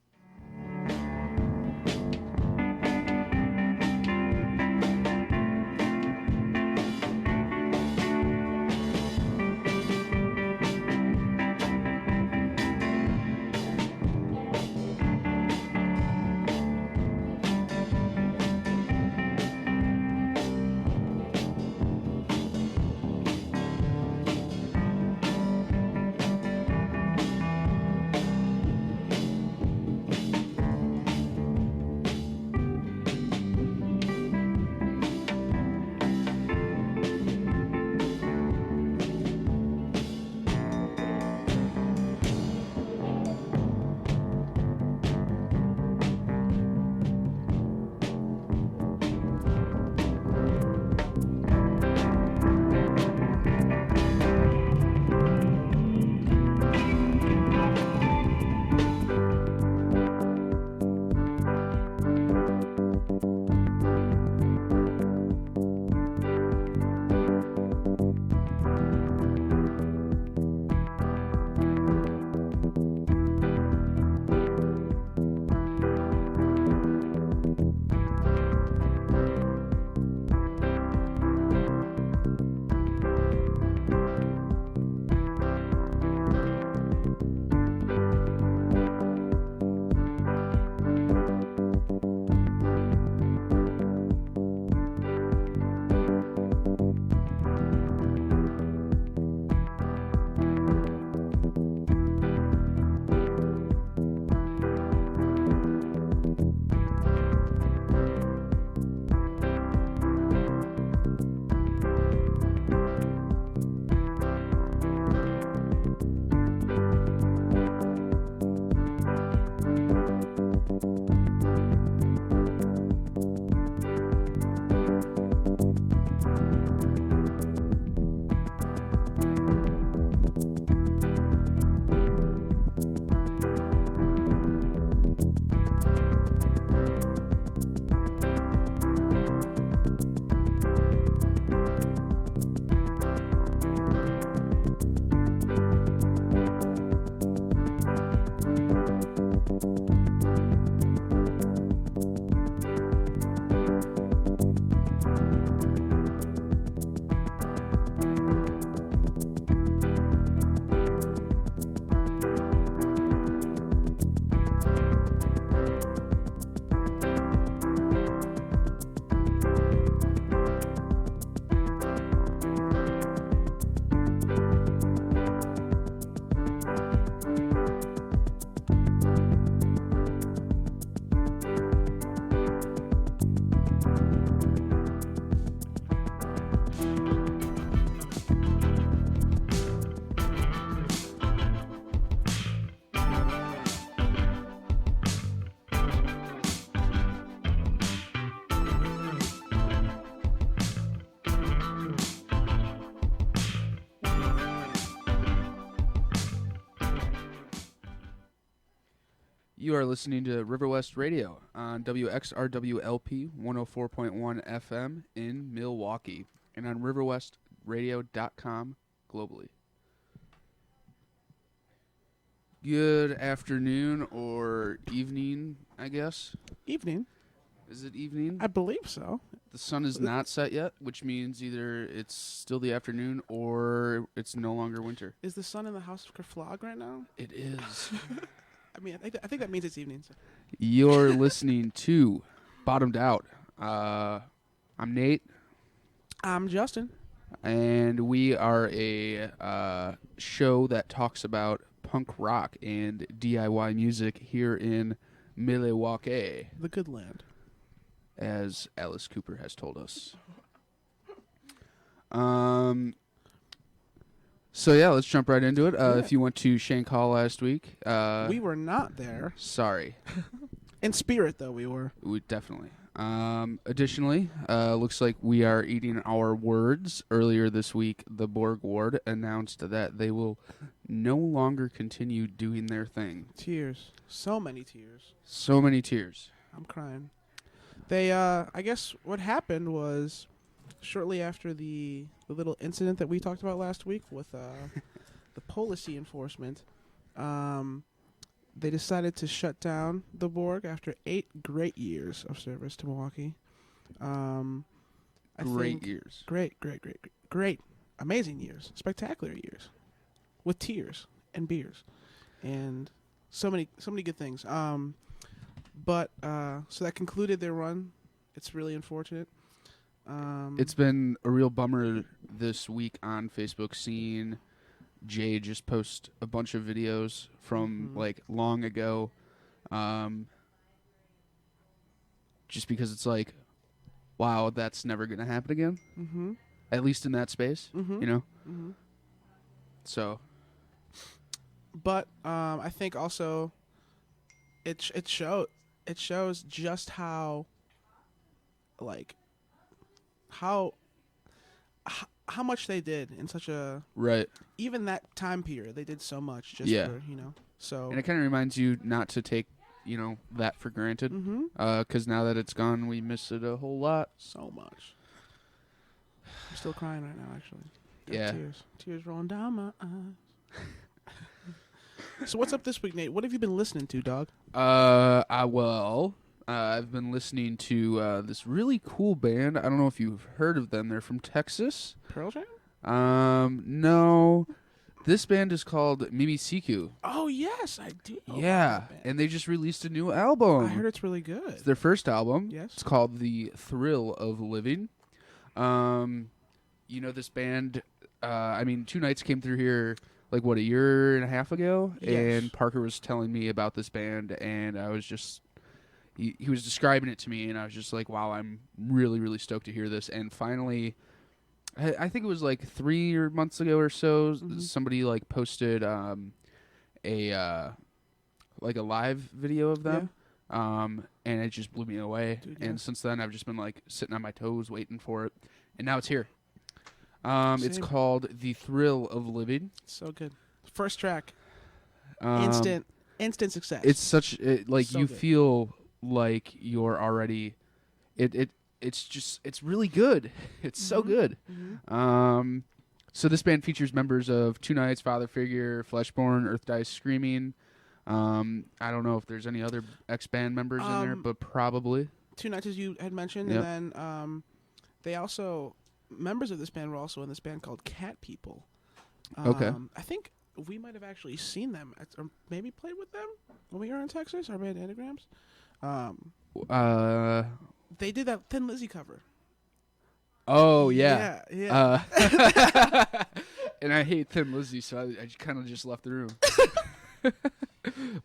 You are listening to River West Radio on WXRWLP 104.1 FM in Milwaukee and on riverwestradio.com globally. Good afternoon or evening, I guess. Evening. Is it evening? I believe so. The sun is not set yet, which means either it's still the afternoon or it's no longer winter. Is the sun in the house of Kerflog right now? It is. I mean, I think that means it's evening. So. You're listening to Bottomed Out. I'm Nate. I'm Justin. And we are a show that talks about punk rock and DIY music here in Milwaukee. The good land. As Alice Cooper has told us. So yeah, let's jump right into it. If you went to Shank Hall last week, we were not there. Sorry. In spirit, though, we were. We definitely. Additionally, looks like we are eating our words. Earlier this week, the Borg Ward announced that they will no longer continue doing their thing. Tears. So many tears. So many tears. I'm crying. They, I guess what happened was shortly after the little incident that we talked about last week with the policy enforcement. They decided to shut down the Borg after 8 great years of service to Milwaukee. Great years. Great. Amazing years. Spectacular years. With tears and beers. And so many good things. But so that concluded their run. It's really unfortunate. It's been a real bummer this week on Facebook seeing Jay just post a bunch of videos from like long ago. Just because it's like, wow, that's never going to happen again. Mm-hmm. At least in that space, you know? Mm-hmm. So. But I think also it shows just how, like, how much they did in such a right. Even that time period, they did so much just for, you know. So and it kind of reminds you not to take, you know, that for granted. Because now that it's gone, we miss it a whole lot. So much. I'm still crying right now, actually. Yeah. Tears rolling down my eyes. So what's up this week, Nate? What have you been listening to, dog? I've been listening to this really cool band. I don't know if you've heard of them. They're from Texas. Pearl Jam? No. This band is called Mimi Siku. Oh, yes, I do. Yeah, and they just released a new album. I heard it's really good. It's their first album. Yes. It's called The Thrill of Living. You know this band, I mean, Two Nights came through here, like, what, a year and a half ago? Yes. And Parker was telling me about this band, and I was just... He was describing it to me, and I was just like, wow, I'm really, really stoked to hear this. And finally... I think it was like 3 months ago or so. Somebody like posted a live video of them, and it just blew me away. Dude, and since then, I've just been like sitting on my toes waiting for it, and now it's here. It's Same. called "The Thrill of Living." So good. First track, instant success. It's such like So you good. feel like you're already it's really good. It's so good. So this band features members of Two Nights, Father Figure, Fleshborn, Earth Dies Screaming. I don't know if there's any other ex-band members in there, but probably. Two Nights, as you had mentioned, Yep. and then they also, members of this band were also in this band called Cat People. Okay. I think we might have actually seen them, or maybe played with them when we were in Texas, our band Anagrams. They did that Thin Lizzy cover. Oh yeah. Yeah. And I hate Thin Lizzy, so I kind of just left the room. But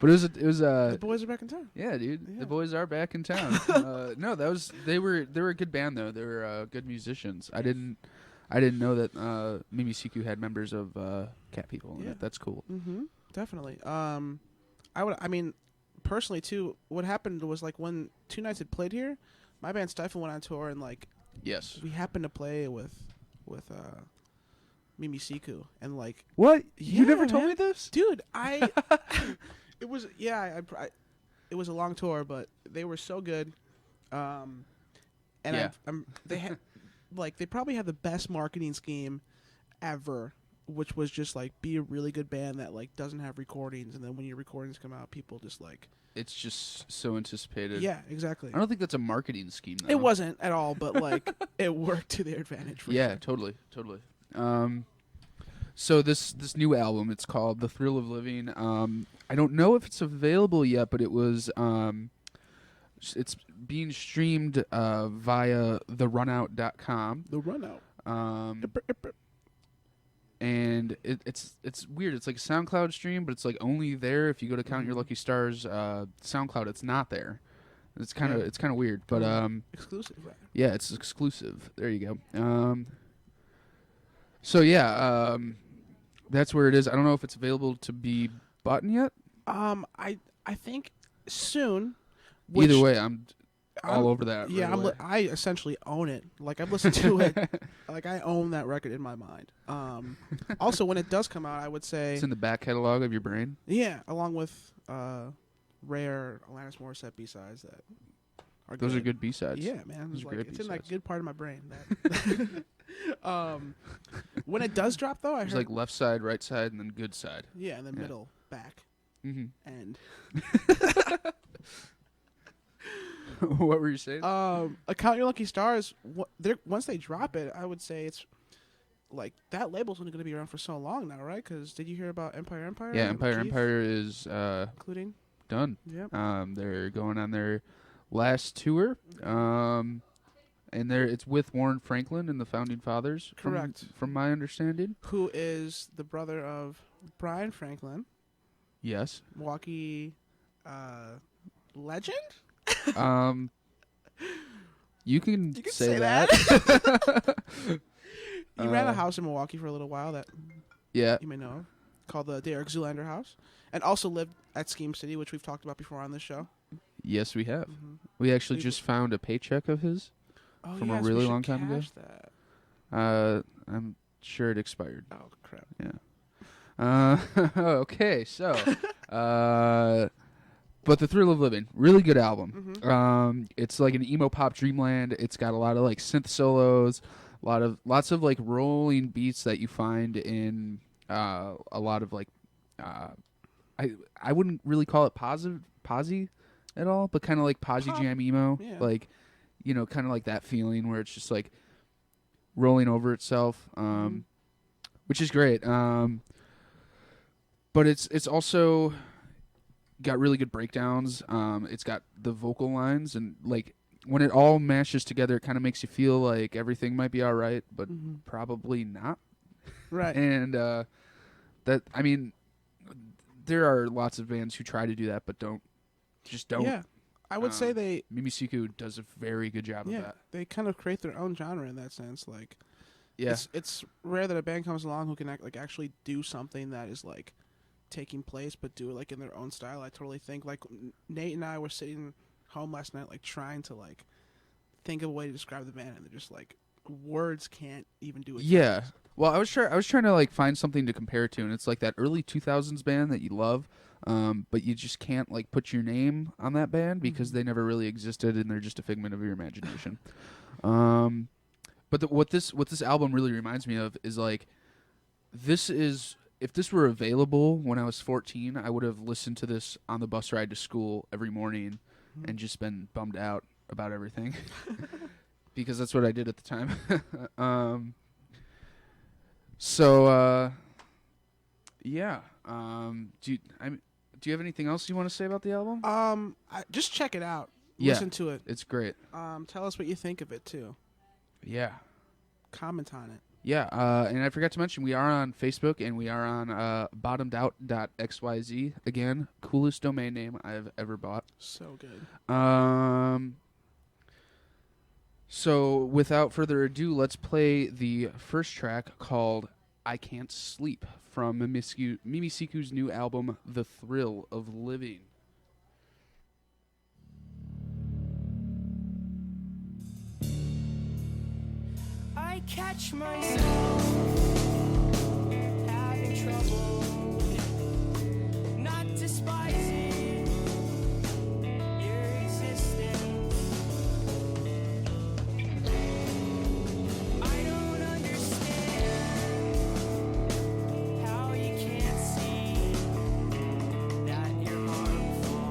it was The boys are back in town. Yeah, dude. Yeah. The boys are back in town. No, they were a good band though. They were good musicians. I didn't know that Mimi Siku had members of Cat People. Yeah. That's cool. Definitely. I mean, personally too, what happened was like when Two Nights had played here, my band Stifle went on tour, and like, yes, we happened to play with Mimi Siku, and like, what? Yeah, You never told man. me this, dude. It was it was a long tour, but they were so good. And Yeah. they had like they probably had the best marketing scheme ever, which was just like be a really good band that like doesn't have recordings, and then when your recordings come out, people just like. it's just so anticipated. Yeah, exactly. I don't think that's a marketing scheme, though. It wasn't at all, but like it worked to their advantage. For Yeah, sure. totally. So this new album, it's called The Thrill of Living. I don't know if it's available yet, but it was it's being streamed via therunout.com. The Runout. And it's weird. It's like a SoundCloud stream, but it's like only there if you go to Count Your Lucky Stars SoundCloud. It's not there. It's kind of weird, but exclusive. Right? Yeah, it's exclusive. There you go. So yeah, that's where it is. I don't know if it's available to be bought yet. I think soon. Either way, I'm all over that. Yeah, right away. I essentially own it. Like I've listened to it. Like I own that record in my mind. Also, when it does come out, I would say it's in the back catalog of your brain. Yeah, along with rare Alanis Morissette B-sides that are Those are good B-sides. Yeah, man. Those are Like, great it's in that B-sides. good part of my brain. When it does drop, though, I There's heard like left side, right side, and then good side. yeah, in the middle, back, and what were you saying? Count Your Lucky Stars. Once they drop it, I would say it's like that label's only going to be around for so long now, right? Because did you hear about Empire? Yeah, Empire is including done. Yep. They're going on their last tour. And it's with Warren Franklin and the Founding Fathers. Correct. From my understanding. Who is the brother of Brian Franklin? Yes. Milwaukee legend? You can say that. He ran a house in Milwaukee for a little while that you may know of, called the Derek Zoolander House, and also lived at Scheme City, which we've talked about before on this show. Yes, we have. We actually just found a paycheck of his from a really long time ago. That. I'm sure it expired. Oh, crap. Yeah. Okay, so but The Thrill of Living, really good album. It's like an emo pop dreamland. It's got a lot of like synth solos, lots of like rolling beats that you find in a lot of like I wouldn't really call it posy at all, but kind of like posy jam emo, like kind of like that feeling where it's just like rolling over itself, which is great. But it's also got really good breakdowns. It's got the vocal lines, and like when it all mashes together, it kind of makes you feel like everything might be all right, but probably not. Right. And there are lots of bands who try to do that, but don't. Yeah, I would say Mimi Siku does a very good job of that. They kind of create their own genre in that sense. Like, yeah, it's rare that a band comes along who can actually do something that is like taking place, but do it like in their own style. I totally think like Nate and I were sitting home last night, like trying to like think of a way to describe the band, and they're just like words can't even do it. Yeah. Well, I was trying to like find something to compare to, and it's like that early 2000s band that you love, but you just can't like put your name on that band because they never really existed, and they're just a figment of your imagination. But what this album really reminds me of is like, if this were available when I was 14, I would have listened to this on the bus ride to school every morning and just been bummed out about everything because that's what I did at the time. So yeah. Do you have anything else you want to say about the album? Just check it out. Yeah, Listen to it. It's great. Tell us what you think of it too. Yeah. Comment on it. Yeah, and I forgot to mention, we are on Facebook, and we are on bottomedout.xyz. Again, coolest domain name I've ever bought. So good. So without further ado, let's play the first track called I Can't Sleep from Mimi Siku's new album, The Thrill of Living. I catch myself having trouble not despising your existence. I don't understand how you can't see that you're harmful.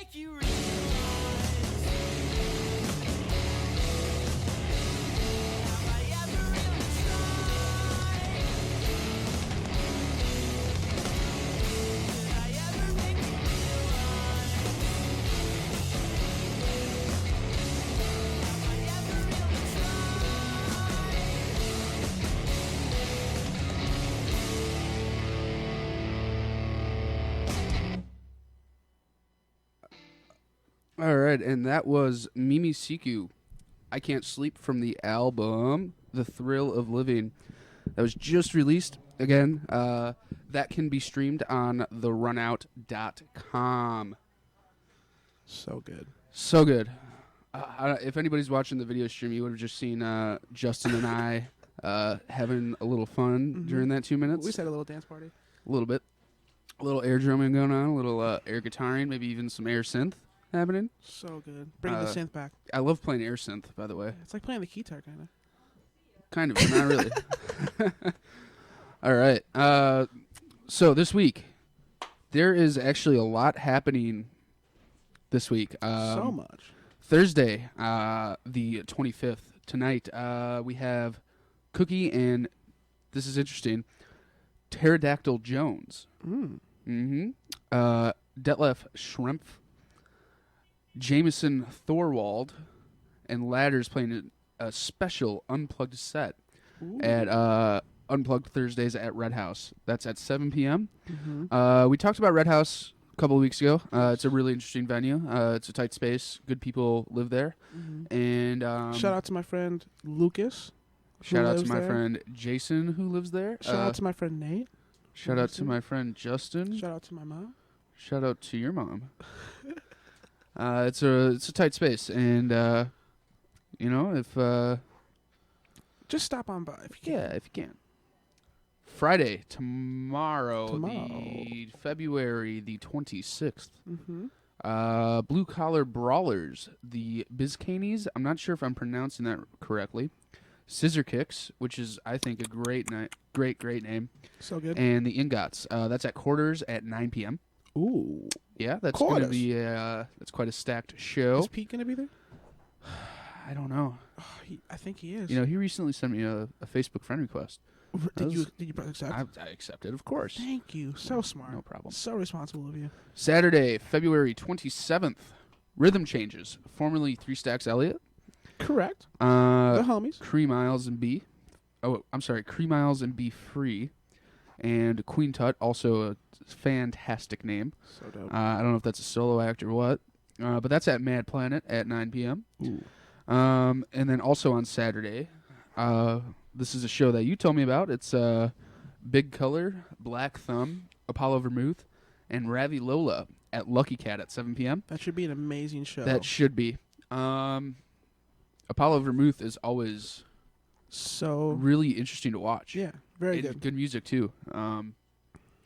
make you realize. Have I ever really tried? Did I ever make you realize? Have I ever really All right, and that was Mimi Siku. I Can't Sleep from the album The Thrill of Living. That was just released. Again, that can be streamed on therunout.com. So good. So good. If anybody's watching the video stream, you would have just seen Justin and I having a little fun during that 2 minutes. We just had a little dance party. A little bit. A little air drumming going on, a little air guitaring, maybe even some air synth happening. So good. Bring the synth back. I love playing air synth, by the way. It's like playing the guitar, kind of. Kind of, but not really. All right. So this week, there is actually a lot happening this week. So much. Thursday, the 25th, tonight, we have Cookie and, this is interesting, Pterodactyl Jones. Mm-hmm. Detlef Schrempf, Jameson Thorwald, and Ladders playing a special unplugged set at Unplugged Thursdays at Red House. That's at 7 p.m. We talked about Red House a couple of weeks ago. It's a really interesting venue. It's a tight space. Good people live there. And shout out to my friend Lucas. Shout out to my friend Jason who lives there. Shout out to my friend Nate. Shout out to my friend Justin. Shout out to my mom. Shout out to your mom. It's a tight space, and if just stop on by if you can. Yeah, if you can. Friday, tomorrow. The February the 26th. Blue Collar Brawlers, the Bizcanes. I'm not sure if I'm pronouncing that correctly. Scissor Kicks, which is, I think, a great name. So good. And the Ingots. That's at Quarters at 9 p.m. Ooh. Yeah, that's going to be that's quite a stacked show. Is Pete going to be there? I don't know. Oh, I think he is. You know, he recently sent me a Facebook friend request. Did you accept? I accepted, of course. Thank you. So smart. No problem. So responsible of you. Saturday, February 27th, Rhythm Changes, formerly Three Stacks Elliott. Correct. The homies. Cree Miles and B. Oh, I'm sorry, Cree Miles and B Free. And Queen Tut, also a fantastic name. So dope. I don't know if that's a solo act or what. But that's at Mad Planet at 9 p.m. Ooh. And then also on Saturday, this is a show that you told me about. It's Big Color, Black Thumb, Apollo Vermouth, and Ravi Lola at Lucky Cat at 7 p.m. That should be an amazing show. That should be. Apollo Vermouth is always so really interesting to watch. Yeah, very good. Good music too. Kind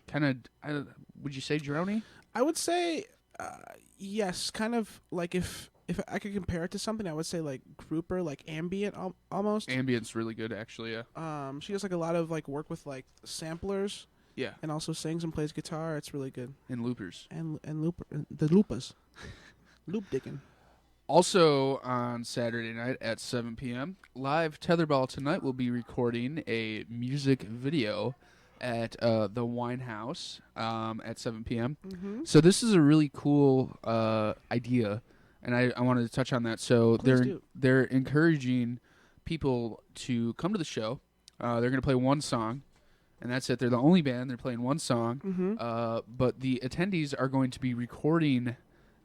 of, would you say drony? I would say yes. Kind of like if I could compare it to something, I would say like grouper, like ambient almost. Ambient's really good, actually. Yeah. She does like a lot of like work with like samplers. Yeah. And also sings and plays guitar. It's really good. And loopers. And the loopas. Loop digging. Also on Saturday night at 7 p.m., Live Tetherball Tonight will be recording a music video at the Wine House at 7 p.m. So this is a really cool idea, and I wanted to touch on that. So they're encouraging people to come to the show. They're going to play one song, and that's it. They're the only band. They're playing one song, but the attendees are going to be recording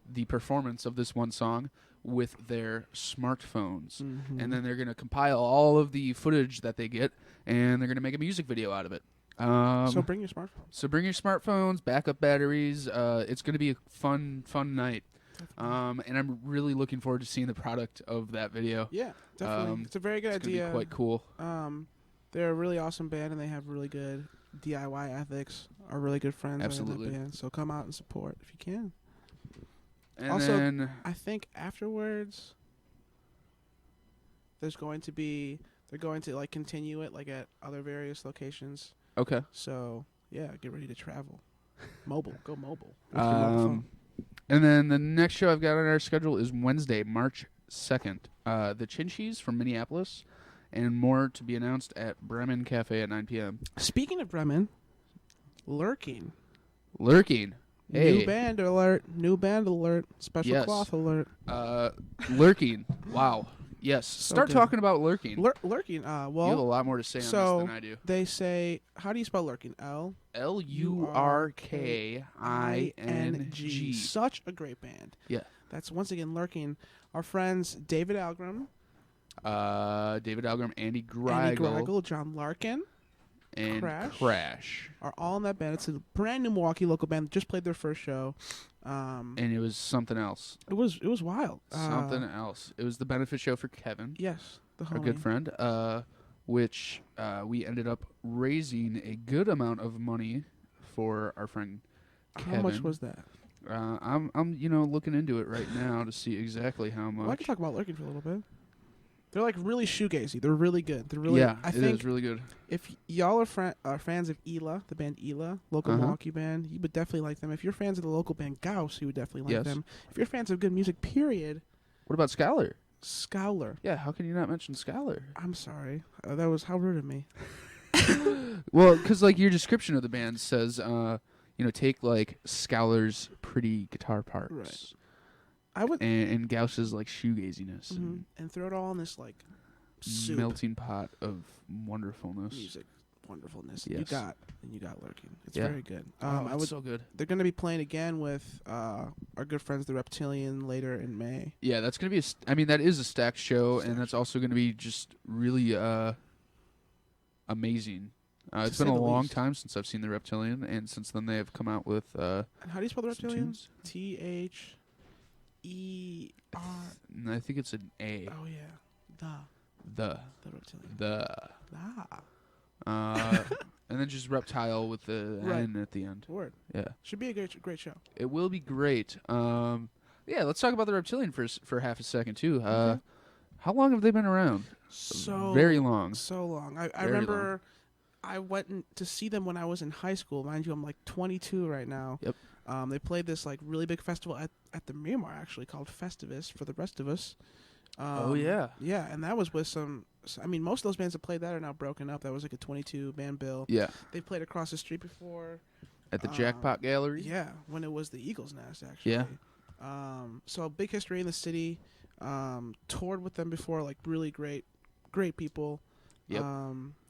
the performance of this one song with their smartphones, and then they're going to compile all of the footage that they get, and they're going to make a music video out of it. So bring your smartphones. So bring your smartphones, backup batteries. It's going to be a fun night. And I'm really looking forward to seeing the product of that video. Yeah, definitely. It's a very good idea. It's quite cool. They're a really awesome band, and they have really good DIY ethics. Are really good friends. Absolutely. In that band, so come out and support if you can. And also, then I think afterwards, they're going to like continue it like at other various locations. Okay. So yeah, get ready to travel. Go mobile. And then the next show I've got on our schedule is Wednesday, March 2nd. The Chinchies from Minneapolis, and more to be announced at Bremen Cafe at 9 p.m. Speaking of Bremen, Lurking. Lurking. Hey. New band alert. New band alert. Special Yes. cloth alert. Lurking. Wow. Yes. Start good. talking about Lurking. Lurking. Well, you have a lot more to say on so this than I do. They say, how do you spell Lurking? Lurking. Such a great band. Yeah. That's once again Lurking. Our friends David Algram, Andy Andy Greigel, Greigel, John Larkin, and Crash are all in that band. It's a brand new Milwaukee local band that just played their first show. And it was something else. It was wild. Something else. It was the benefit show for Kevin. Yes, the our homie. good friend. Which we ended up raising a good amount of money for our friend Kevin. How much was that? I'm looking into it right now to see exactly how much. Well, I can talk about Lurking for a little bit. They're like really shoegazy. They're really good. They're really. Yeah, I it think is really good. If y'all are fans of Ela, the band Ela, local Milwaukee band, you would definitely like them. If you're fans of the local band Gauss, you would definitely like Yes. them. If you're fans of good music, period. What about Scholar? Scholar. Yeah, how can you not mention Scholar? I'm sorry. That was how rude of me. Well, because like your description of the band says, take like Scholar's pretty guitar parts, Right. I would and Gauss's like shoegaziness and throw it all in this like soup. melting pot of wonderfulness. Music wonderfulness. Yes. You got Lurking. It's Yeah. very good. It's so good. They're going to be playing again with our good friends the Reptilian later in May. Yeah, that's gonna be that is a stacked show, and that's also gonna be just really amazing. It's say been a the long least. time since I've seen the Reptilian, and since then they have come out with. And how do you spell the some Reptilian? tunes. THER. I think it's an A. Oh yeah, The Reptilian. And then just reptile with the Right. N at the end. Word. Yeah. Should be a great show. It will be great. Yeah, let's talk about the Reptilian for half a second too. Okay. How long have they been around? Very long. So long. I Very remember long. I went to see them when I was in high school. Mind you, I'm like 22 right now. Yep. They played this like really big festival at the Miramar actually called Festivus for the rest of us. Oh, yeah. Yeah, and that was with some. I mean, most of those bands that played that are now broken up. That was like a 22 band bill. Yeah. They played across the street before. At the Jackpot Gallery? Yeah, when it was the Eagles Nest actually. Yeah. So big history in the city. Toured with them before, like really great people. Yep.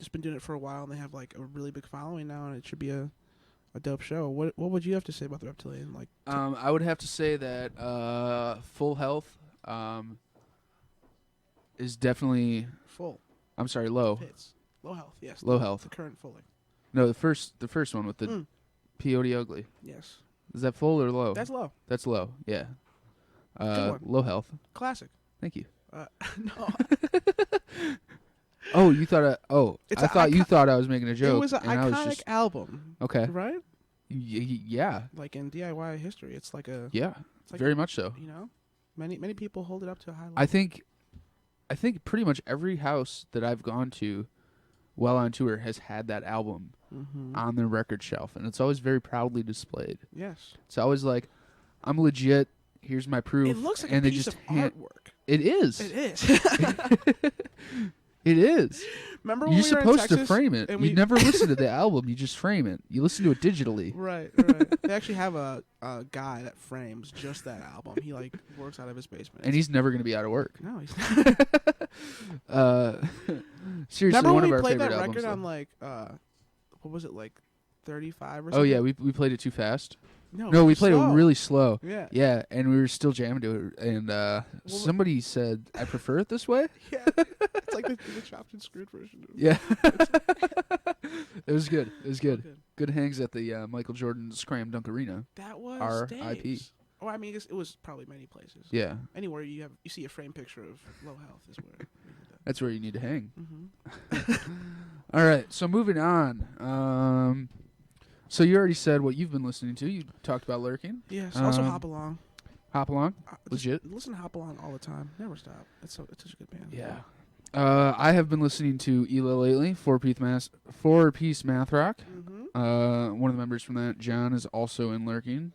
Just been doing it for a while, and they have like a really big following now, and it should be a dope show. What would you have to say about the Reptilian? Like, I would have to say that Full Health is definitely Full. I'm sorry, Low. Hits. Low Health, yes. Low the- Health. The current Fully. No, the first one with the Peyote Ugly. Yes. Is that full or low? That's low. That's low. Yeah. Good one. Low Health. Classic. Thank you. No. Oh, you thought It's I a thought you icon- thought I was making a joke. It was an and I was iconic just, album. Okay. Right? Yeah. Like in DIY history, it's like a. Yeah. It's like Very much so. You know, many people hold it up to a high level. I think pretty much every house that I've gone to while on tour has had that album on their record shelf, and it's always very proudly displayed. Yes. It's always like, I'm legit. Here's my proof. It looks like and a they piece just of artwork. It is. It is. It is. Remember when You're we were in supposed to Texas frame it. and You we- never listen to the album. You just frame it. You listen to it digitally. Right. They actually have a guy that frames just that album. He like works out of his basement. And he's never going to be out of work. No, he's Seriously, Remember one when of we our played favorite that albums. record though. on like what was it, like 35 or Oh something? yeah, we played it too fast. No, we played slow. it really slow. Yeah. Yeah, and we were still jamming to it, and somebody said, "I prefer it this way." Yeah, it's like the chopped and screwed version. Yeah, it was good. It was good. Good hangs at the Michael Jordan Scram Dunk Arena. That was R.I.P. Dave's. Oh, I mean, it was probably many places. Yeah. Anywhere you see a frame picture of Low Health is where. we did that. That's where you need to hang. Mhm. All right, so moving on. So you already said what you've been listening to. You talked about Lurking. Yes. Also, Hop Along. Hop Along. Just Legit. listen to Hop Along all the time. Never stop. It's such a good band. Yeah. I have been listening to Ela lately, four-piece math rock. Mm-hmm. One of the members from that, John, is also in Lurking.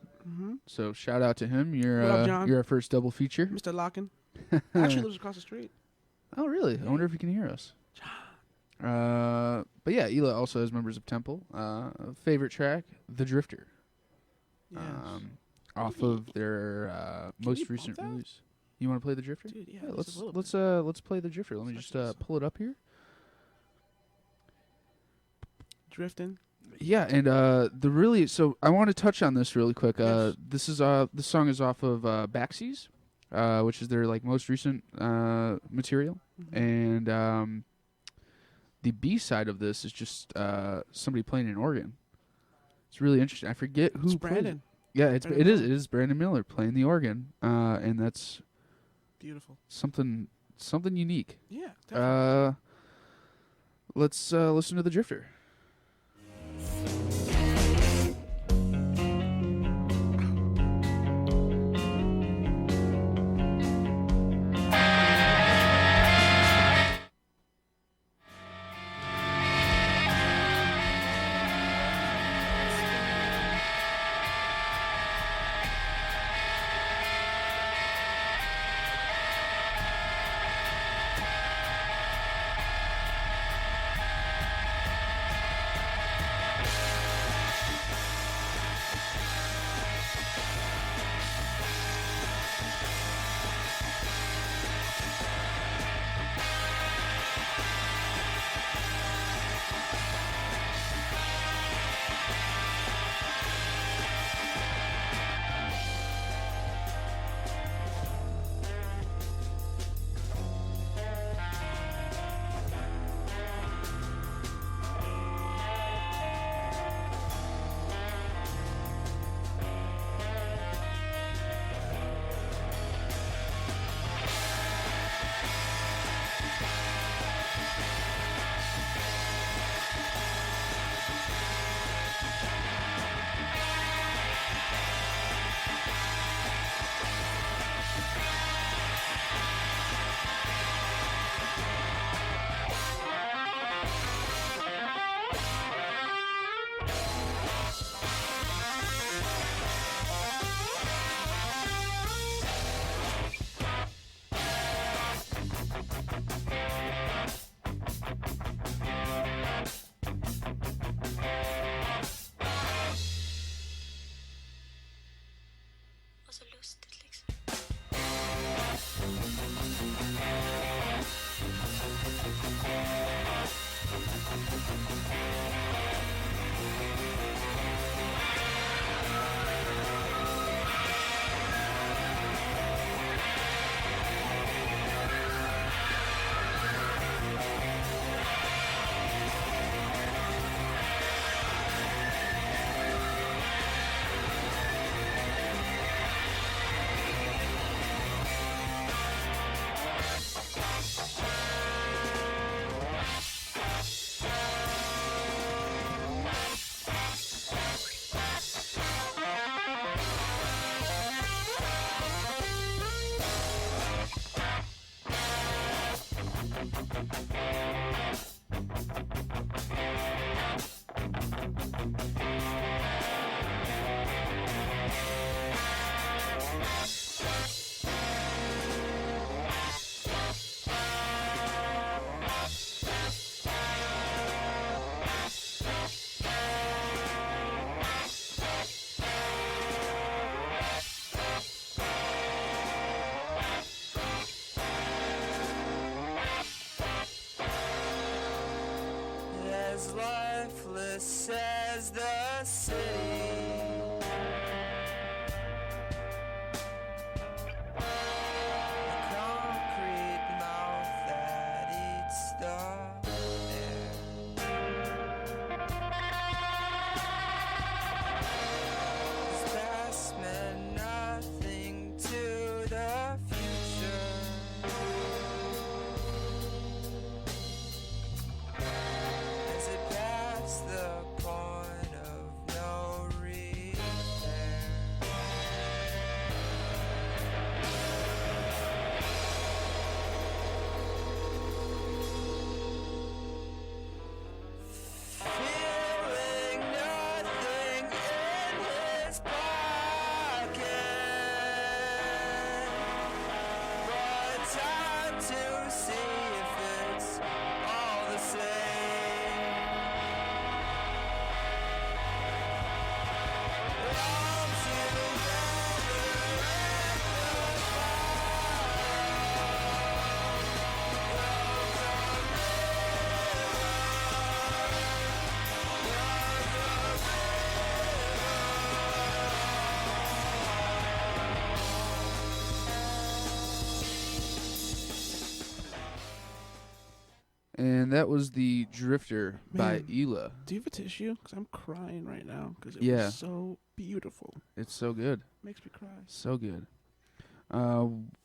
So shout out to him. You're What up, John? you're our first double feature. Mr. Locken. Actually lives across the street. Oh, really? I wonder if he can hear us. But yeah, Ela also has members of Temple. Favorite track, The Drifter. Yes. Off of their most recent release. You want to play The Drifter? Dude, yeah, let's just a little bit. let's play The Drifter. Let me just pull it up here. Drifting. Yeah, and so I want to touch on this really quick. This song is off of Backseas, which is their like most recent material, and the B side of this is just somebody playing an organ. It's really interesting. I forget who. It's plays Brandon. it. Yeah, Brandon it is Brandon Miller playing the organ, and that's beautiful. Something unique. Yeah, definitely. Let's listen to The Drifter. As lifeless as the city, a concrete mouth that eats the air. His past meant nothing to the future. As it passed the point of no to see if it's all the same. All And that was The Drifter by Man, Ela. Do you have a tissue? Because I'm crying right now because it Yeah. was so beautiful. It's so good. Makes me cry. So good.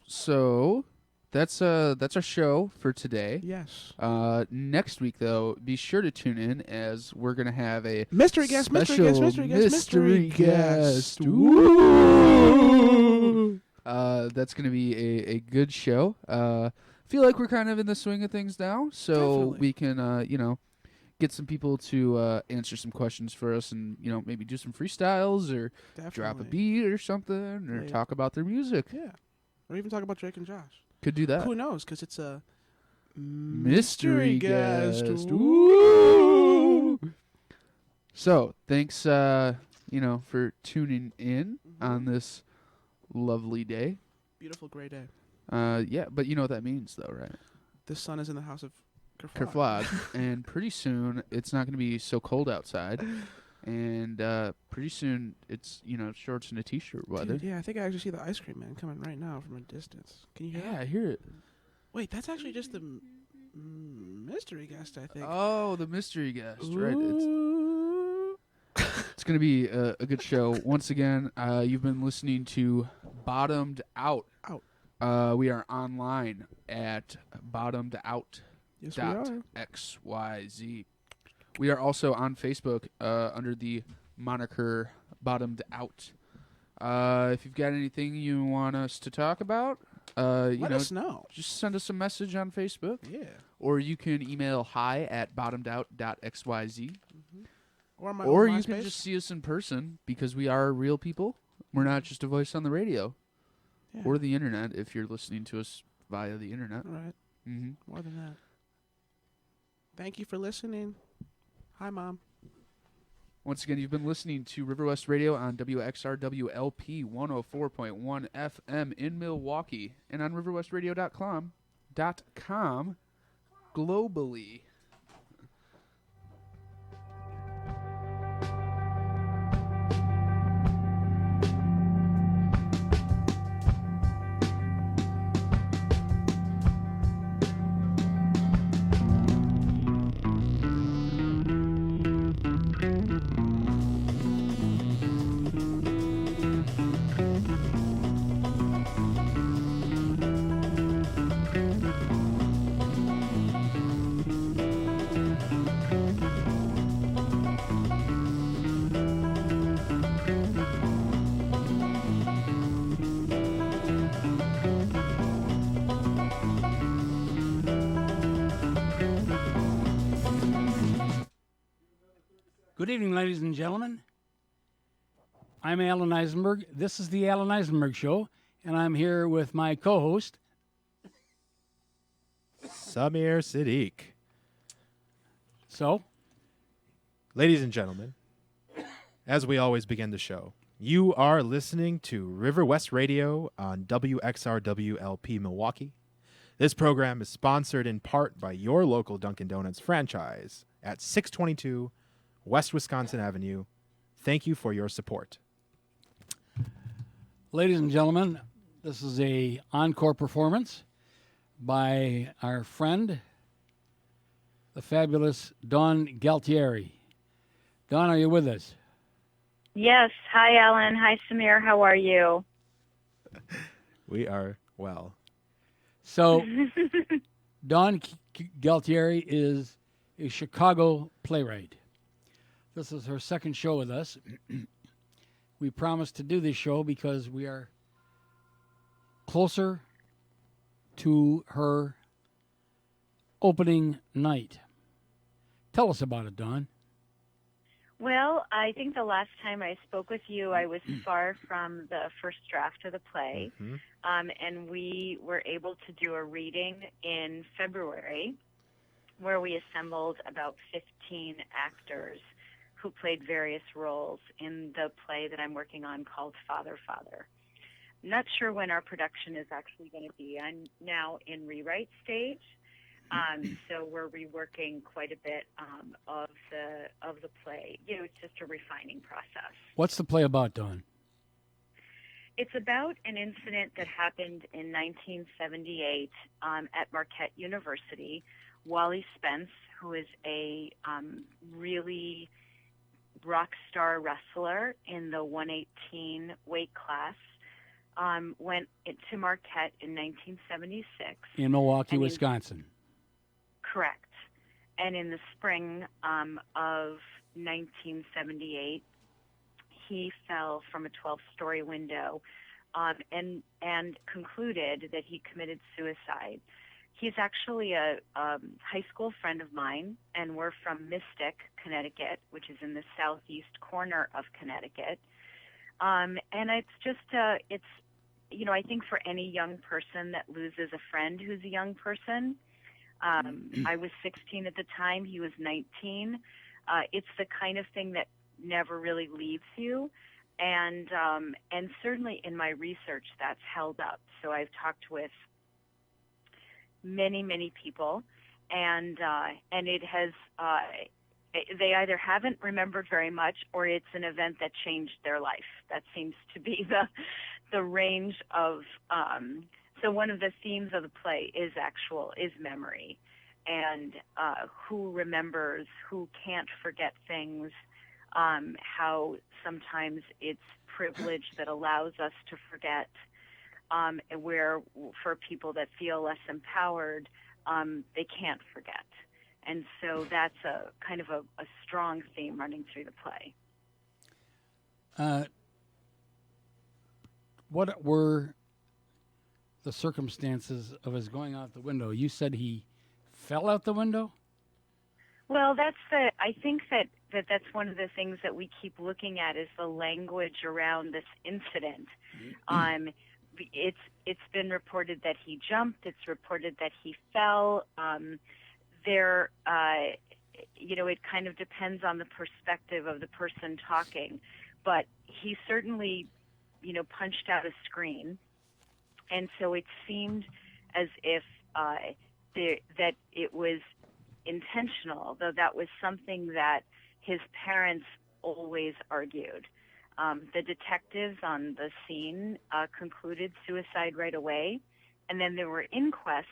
So that's our show for today. Yes. Next week though, be sure to tune in as we're gonna have a Mystery guest, mystery guest, mystery guest, mystery guest. Ooh. That's gonna be a good show. Feel like we're kind of in the swing of things now, so Definitely. we can get some people to answer some questions for us, and maybe do some freestyles or drop a Definitely. beat or something, or Yeah. talk about their music. Yeah. Or even talk about Drake and Josh. Could do that. Who knows? Because it's a Mystery guest. Ooh. So thanks, for tuning in on this lovely day. Beautiful gray day. Yeah, but you know what that means, though, right? The sun is in the house of Kerflog. And pretty soon it's not going to be so cold outside, and pretty soon it's shorts and a t-shirt weather. Dude, yeah, I think I actually see the ice cream man coming right now from a distance. Can you hear Yeah, that? I hear it. Wait, that's actually just the mystery guest, I think. Oh, the mystery guest, right? It's going to be a good show. Once again, you've been listening to Bottomed Out. We are online at bottomedout.xyz. We are also on Facebook under the moniker Bottomed Out. If you've got anything you want us to talk about, Let us know. Just send us a message on Facebook. Yeah. Or you can email hi@bottomedout.xyz. Or you MySpace. can just see us in person, because we are real people. We're not just a voice on the radio. Yeah. Or the internet, if you're listening to us via the internet. Right. Mm-hmm. More than that. Thank you for listening. Hi, Mom. Once again, you've been listening to River West Radio on WXRWLP 104.1 FM in Milwaukee, and on riverwestradio.com globally. Good evening, ladies and gentlemen. I'm Alan Eisenberg. This is the Alan Eisenberg Show, and I'm here with my co-host, Samir Siddiq. So? Ladies and gentlemen, as we always begin the show, you are listening to River West Radio on WXRWLP Milwaukee. This program is sponsored in part by your local Dunkin' Donuts franchise at 622 West Wisconsin Avenue. Thank you for your support. Ladies and gentlemen, this is a encore performance by our friend, the fabulous Dawn Galtieri. Dawn, are you with us? Yes. Hi, Alan. Hi, Samir. How are you? We are well. So, Dawn Galtieri is a Chicago playwright. This is her second show with us. We promised to do this show because we are closer to her opening night. Tell us about it, Dawn. Well, I think the last time I spoke with you, I was far from the first draft of the play, and we were able to do a reading in February where we assembled about 15 actors who played various roles in the play that I'm working on called Father, Father. I'm not sure when our production is actually going to be. I'm now in rewrite stage. So we're reworking quite a bit of the play. You know, it's just a refining process. What's the play about, Dawn? It's about an incident that happened in 1978 at Marquette University. Wally Spence, who is a really rock star wrestler in the 118 weight class, went to Marquette in 1976. In Milwaukee, Wisconsin. Correct. And in the spring of 1978, he fell from a 12-story window and concluded that he committed suicide. He's actually a high school friend of mine, and we're from Mystic, Connecticut, which is in the southeast corner of Connecticut. And it's just, it's, you know, I think for any young person that loses a friend who's a young person, I was 16 at the time, he was 19. It's the kind of thing that never really leaves you. And certainly in my research, that's held up. So I've talked with many people, and it has, they either haven't remembered very much, or it's an event that changed their life. That seems to be the range of, so one of the themes of the play is memory, and who remembers, who can't forget things, how sometimes it's privilege that allows us to forget, where for people that feel less empowered, they can't forget. And so that's a kind of a strong theme running through the play. What were the circumstances of his going out the window? You said he fell out the window? Well, I think that's one of the things that we keep looking at is the language around this incident. It's been reported that he jumped. It's reported that he fell. You know, it kind of depends on the perspective of the person talking, but he certainly, you know, punched out a screen, and so it seemed as if that it was intentional, though that was something that his parents always argued. The detectives on the scene concluded suicide right away, and then there were inquests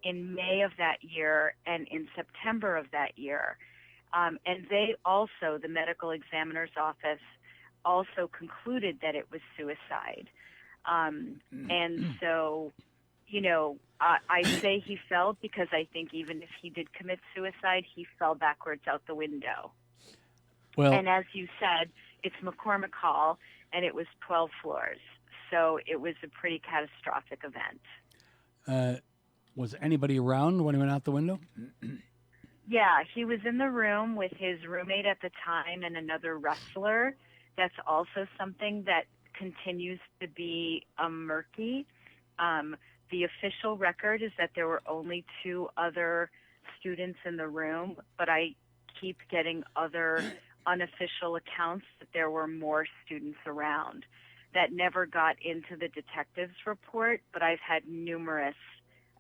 in May of that year and in September of that year. And they also, the medical examiner's office, also concluded that it was suicide. And so, you know, I say he fell because I think even if he did commit suicide, he fell backwards out the window. Well, and as you said, it's McCormick Hall, and it was 12 floors. So it was a pretty catastrophic event. Was anybody around when he went out the window? Yeah, he was in the room with his roommate at the time and another wrestler. That's also something that continues to be murky. The official record is that there were only 2 other students in the room, but I keep getting other unofficial accounts that there were more students around. That never got into the detective's report, but I've had numerous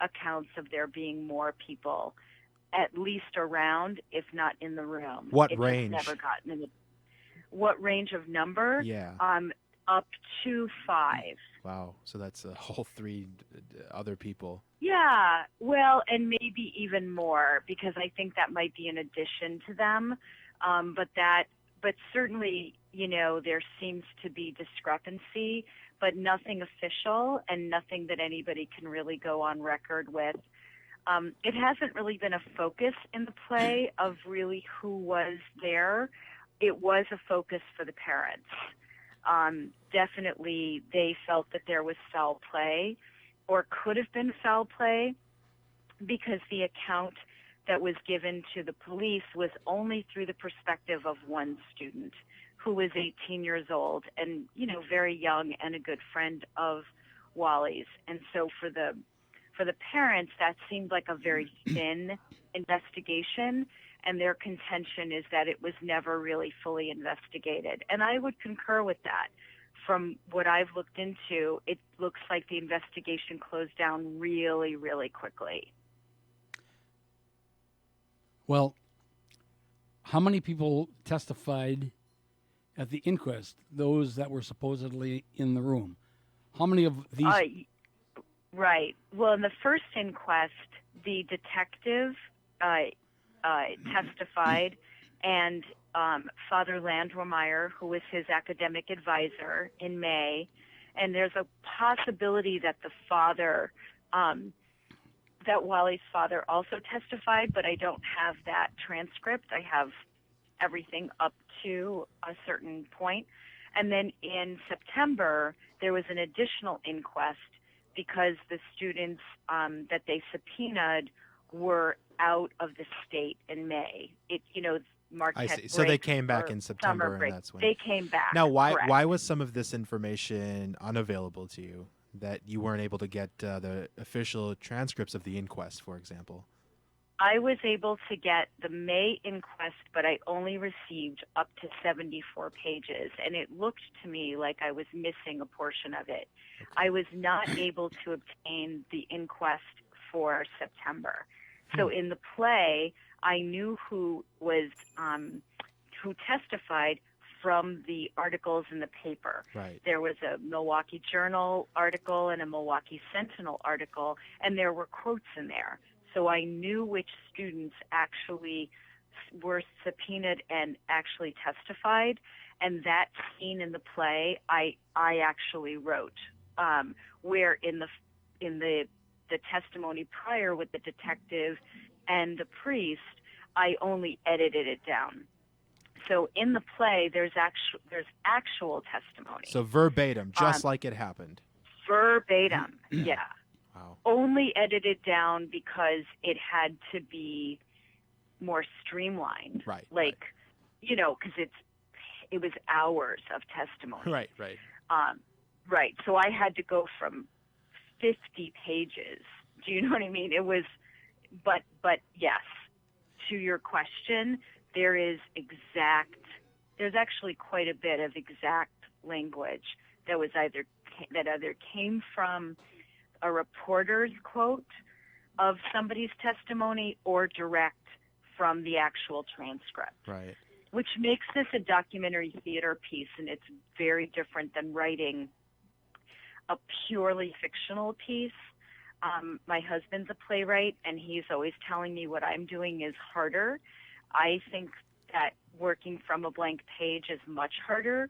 accounts of there being more people at least around, if not in the room. What range? Just never gotten in the, what range of number? Yeah. Up to 5. Wow. So that's a whole 3 other people. Yeah. Well, and maybe even more, because I think that might be in addition to them. But certainly, you know, there seems to be discrepancy, but nothing official and nothing that anybody can really go on record with. It hasn't really been a focus in the play of really who was there. It was a focus for the parents. Definitely they felt that there was foul play or could have been foul play because the account that was given to the police was only through the perspective of one student who was 18 years old and, very young and a good friend of Wally's. And so for the parents, that seemed like a very thin investigation, and their contention is that it was never really fully investigated. And I would concur with that. From what I've looked into, it looks like the investigation closed down really, really quickly. Well, how many people testified at the inquest, those that were supposedly in the room? How many of these? Right. Well, in the first inquest, the detective testified, and Father Landwehrmeyer, who was his academic advisor, in May. And there's a possibility that the father, that Wally's father also testified, but I don't have that transcript. I have everything up to a certain point. And then in September, there was an additional inquest because the students that they subpoenaed were out of the state in May. Marquette I see. So they break came back or in summer September, break. and that's when They came back. Now, correct. why was some of this information unavailable to you? That you weren't able to get the official transcripts of the inquest, for example? I was able to get the May inquest, but I only received up to 74 pages, and it looked to me like I was missing a portion of it. Okay. I was not able to obtain the inquest for September. So in the play, I knew who testified from the articles in the paper. Right. There was a Milwaukee Journal article and a Milwaukee Sentinel article, and there were quotes in there. So I knew which students actually were subpoenaed and actually testified, and that scene in the play I actually wrote, where in the testimony prior with the detective and the priest, I only edited it down. So in the play, there's actual testimony. So verbatim, just like it happened. Verbatim, yeah. Wow. Only edited down because it had to be more streamlined. Right. Like, because it was hours of testimony. Right. Right. So I had to go from 50 pages. Do you know what I mean? It was, but yes, to your question, there's actually quite a bit of exact language that either came from a reporter's quote of somebody's testimony or direct from the actual transcript. Right. Which makes this a documentary theater piece, and it's very different than writing a purely fictional piece. My husband's a playwright, and he's always telling me what I'm doing is harder. I think that working from a blank page is much harder,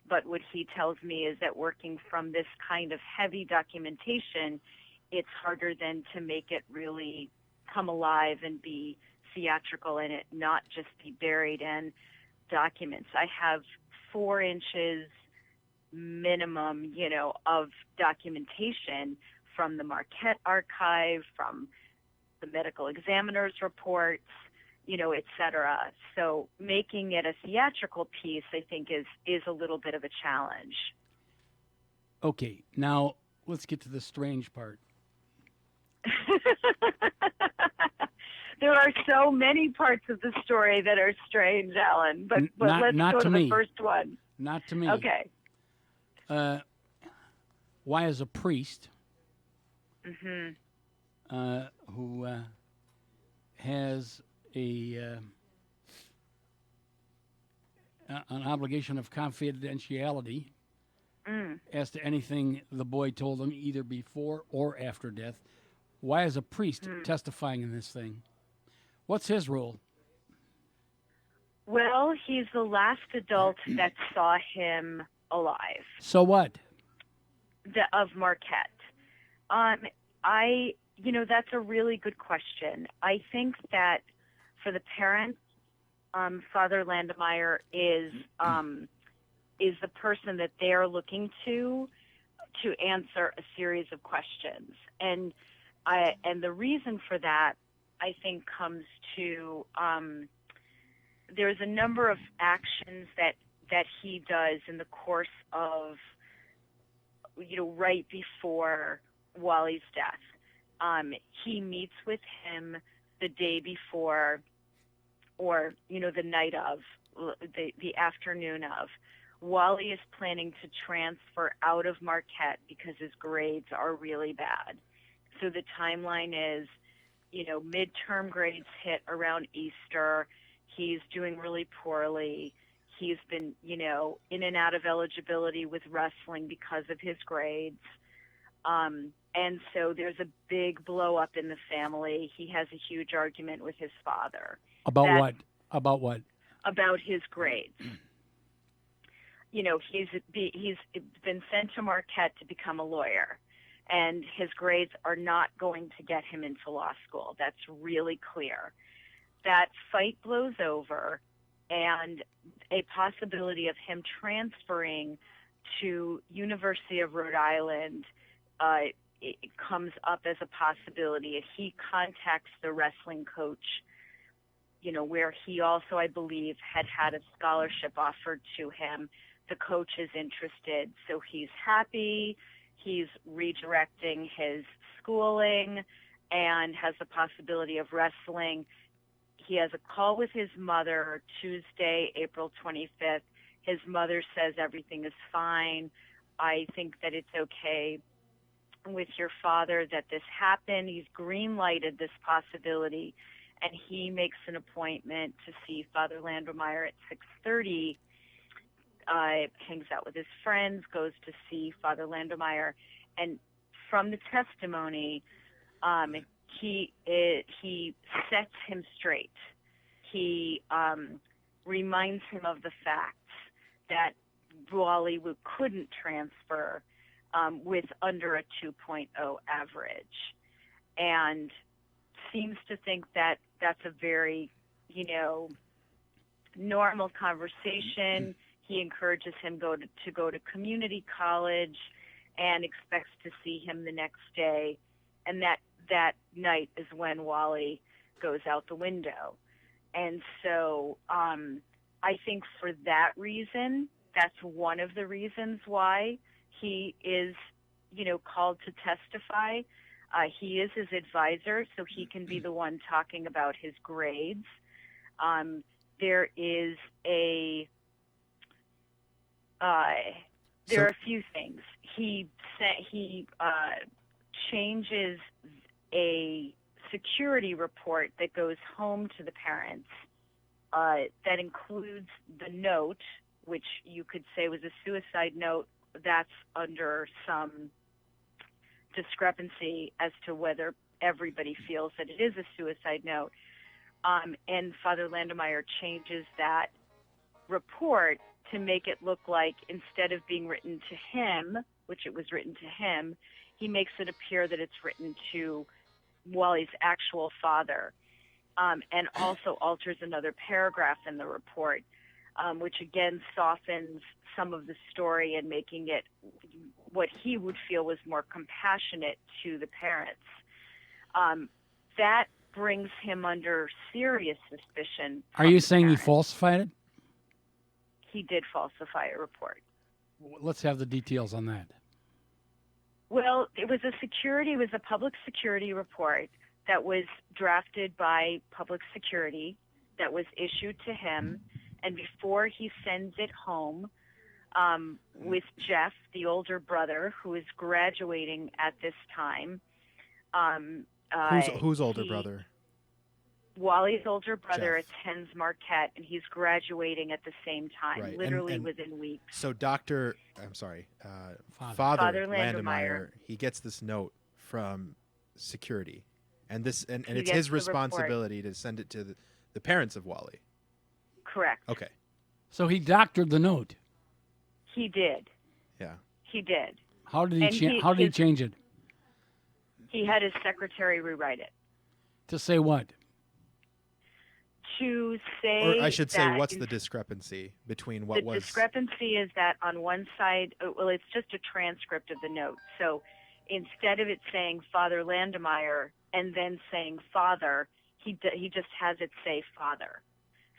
but what he tells me is that working from this kind of heavy documentation, it's harder than to make it really come alive and be theatrical and it not just be buried in documents. I have 4 inches minimum, of documentation from the Marquette archive, from the medical examiner's reports, et cetera. So making it a theatrical piece, I think, is a little bit of a challenge. Okay, now let's get to the strange part. There are so many parts of the story that are strange, Alan, but let's go to the first one. Not to me. Okay. Why, as a priest Mm-hmm. who has an obligation of confidentiality as to anything the boy told him either before or after death, why is a priest testifying in this thing? What's his role? Well, he's the last adult that saw him alive. So what? Of Marquette. That's a really good question. I think that for the parents, Father Landwehrmeyer is the person that they are looking to answer a series of questions, and the reason for that I think, comes to there's a number of actions that he does in the course of, right before Wally's death. He meets with him the day before, or the night of, the afternoon of. Wally is planning to transfer out of Marquette because his grades are really bad. So the timeline is, midterm grades hit around Easter. He's doing really poorly. He's been, in and out of eligibility with wrestling because of his grades. And so there's a big blow up in the family. He has a huge argument with his father. About what? About what? About his grades. He's been sent to Marquette to become a lawyer, and his grades are not going to get him into law school. That's really clear. That fight blows over, and a possibility of him transferring to University of Rhode Island it comes up as a possibility. He contacts the wrestling coach, where he also, I believe, had a scholarship offered to him. The coach is interested, so he's happy. He's redirecting his schooling and has the possibility of wrestling. He has a call with his mother Tuesday, April 25th. His mother says everything is fine. I think that it's okay with your father that this happened. He's green-lighted this possibility, and he makes an appointment to see Father Landwehr at 6:30. Hangs out with his friends, goes to see Father Landwehr, and from the testimony, he sets him straight. He reminds him of the facts that Wally couldn't transfer with under a 2.0 average, and seems to think that that's a very, normal conversation. He encourages him to go to community college and expects to see him the next day. And that night is when Wally goes out the window. And so I think for that reason, that's one of the reasons why he is, called to testify. He is his advisor, so he can be the one talking about his grades. There is there are a few things. He changes a security report that goes home to the parents that includes the note, which you could say was a suicide note. That's under some discrepancy as to whether everybody feels that it is a suicide note. And Father Landwehr changes that report to make it look like, instead of being written to him, which it was written to him, he makes it appear that it's written to Wally's actual father, and also alters another paragraph in the report, which again softens some of the story and making it what he would feel was more compassionate to the parents. That brings him under serious suspicion. Are you saying he falsified it? He did falsify a report. Let's have the details on that. Well, it was a public security report that was drafted by public security that was issued to him. And before he sends it home with Jeff, the older brother, who is graduating at this time. Who's older brother? Wally's older brother Jeff. attends Marquette, and he's graduating at the same time, Right. literally and within weeks. So Father Father Landwehr, Landwehr. he gets this note from security, and it's He his gets the responsibility to send it to the parents of Wally. Correct. Okay. So he doctored the note. He did. Yeah. He did. How did And he change it? He had his secretary rewrite it To say what? to say. Or I should say, that what's the discrepancy between what the was? discrepancy is that on one side, well, it's just a transcript of the note. So instead of it saying Father Landwehr and then saying Father, he just has it say father.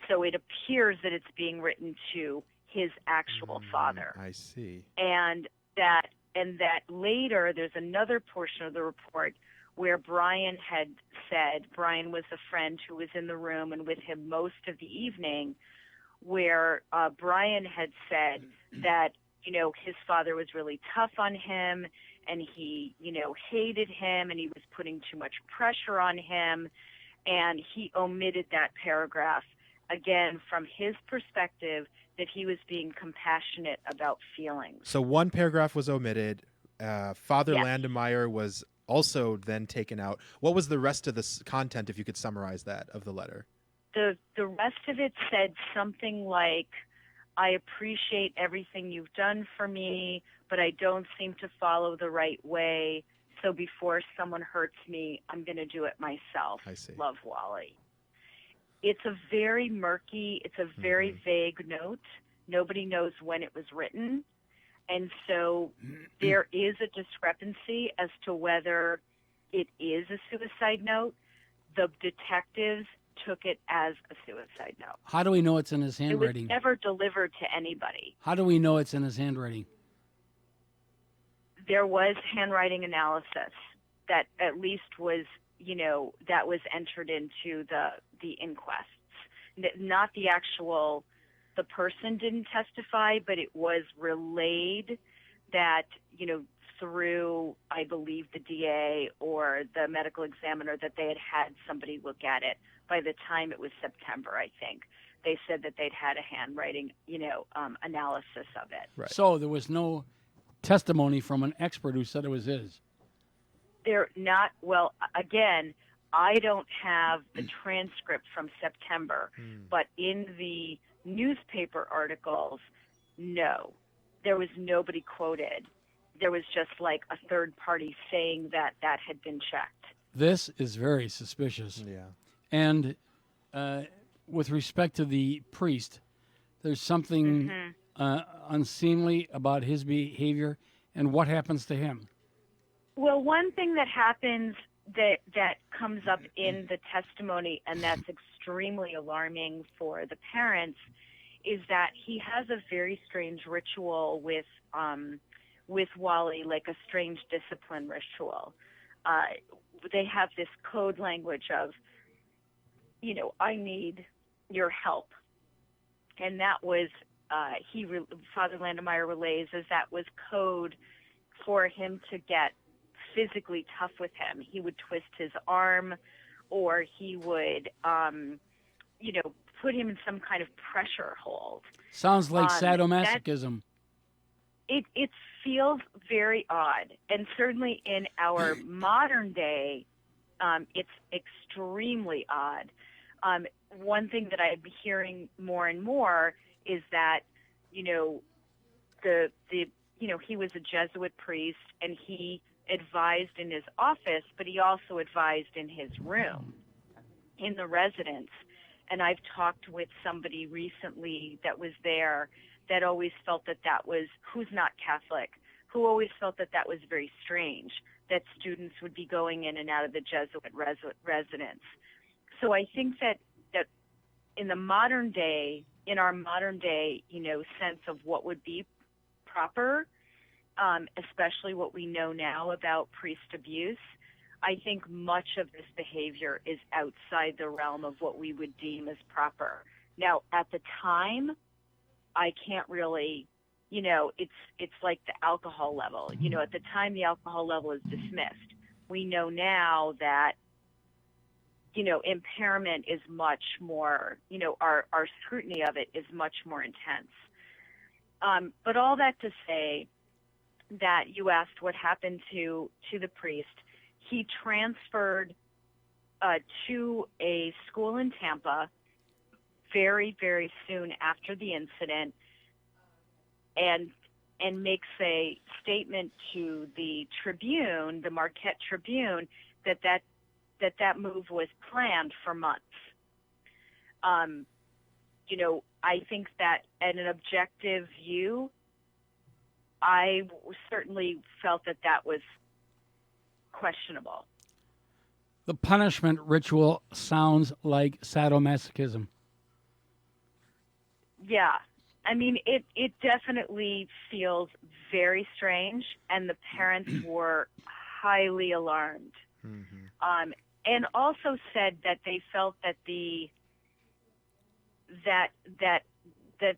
So it appears that it's being written to his actual father. I see. And that later there's another portion of the report where Brian had said, Brian was a friend who was in the room and with him most of the evening, where Brian had said that, his father was really tough on him and he, hated him and he was putting too much pressure on him. And he omitted that paragraph, again, from his perspective, that he was being compassionate about feelings. So one paragraph was omitted. Father Yes. Landemeyer was also then taken out. What was the rest of the content, if you could summarize that, of the letter? The rest of it said something like, I appreciate everything you've done for me, but I don't seem to follow the right way. So before someone hurts me, I'm going to do it myself. I see. Love, Wally. It's a very murky, it's a very vague note. Nobody knows when it was written. And so there is a discrepancy as to whether it is a suicide note. The detectives took it as a suicide note. How do we know it's in his It was handwriting? never delivered to anybody. How do we know it's in his handwriting? There was handwriting analysis that at least was, that was entered into the inquests. Not the actual, the person didn't testify, but it was relayed that, through, I believe, the DA or the medical examiner, that they had somebody look at it by the time it was September, I think. They said that they'd had a handwriting, analysis of it. Right. So there was no testimony from an expert who said it was his. They're not, well, again, I don't have the transcript from September, but in the newspaper articles, no. There was nobody quoted. There was just like a third party saying that had been checked. This is very suspicious. Yeah. And with respect to the priest, there's something unseemly about his behavior and what happens to him. Well, one thing that happens that comes up in the testimony, and that's extremely alarming for the parents, is that he has a very strange ritual with Wally, like a strange discipline ritual. They have this code language of, I need your help. And that was, Father Landemeyer relays, as that was code for him to get physically tough with him. He would twist his arm, or he would, put him in some kind of pressure hold. Sounds like sadomasochism. It feels very odd, and certainly in our modern day, it's extremely odd. One thing that I'm hearing more and more is that, he was a Jesuit priest, and he advised in his office, but he also advised in his room, in the residence. And I've talked with somebody recently that was there that always felt that was, who's not Catholic, who always felt that was very strange, that students would be going in and out of the Jesuit residence. So I think that in our modern day, sense of what would be proper, especially what we know now about priest abuse, I think much of this behavior is outside the realm of what we would deem as proper. Now, at the time, I can't really, it's like the alcohol level. At the time, the alcohol level is dismissed. We know now that, impairment is much more, our scrutiny of it is much more intense. But all that to say that you asked what happened to the priest. He transferred to a school in Tampa very, very soon after the incident, and makes a statement to the Tribune, the Marquette Tribune, that move was planned for months. I think that at an objective view, I certainly felt that was questionable. The punishment ritual sounds like sadomasochism. Yeah. I mean, it definitely feels very strange, and the parents were highly alarmed. And also said that they felt that that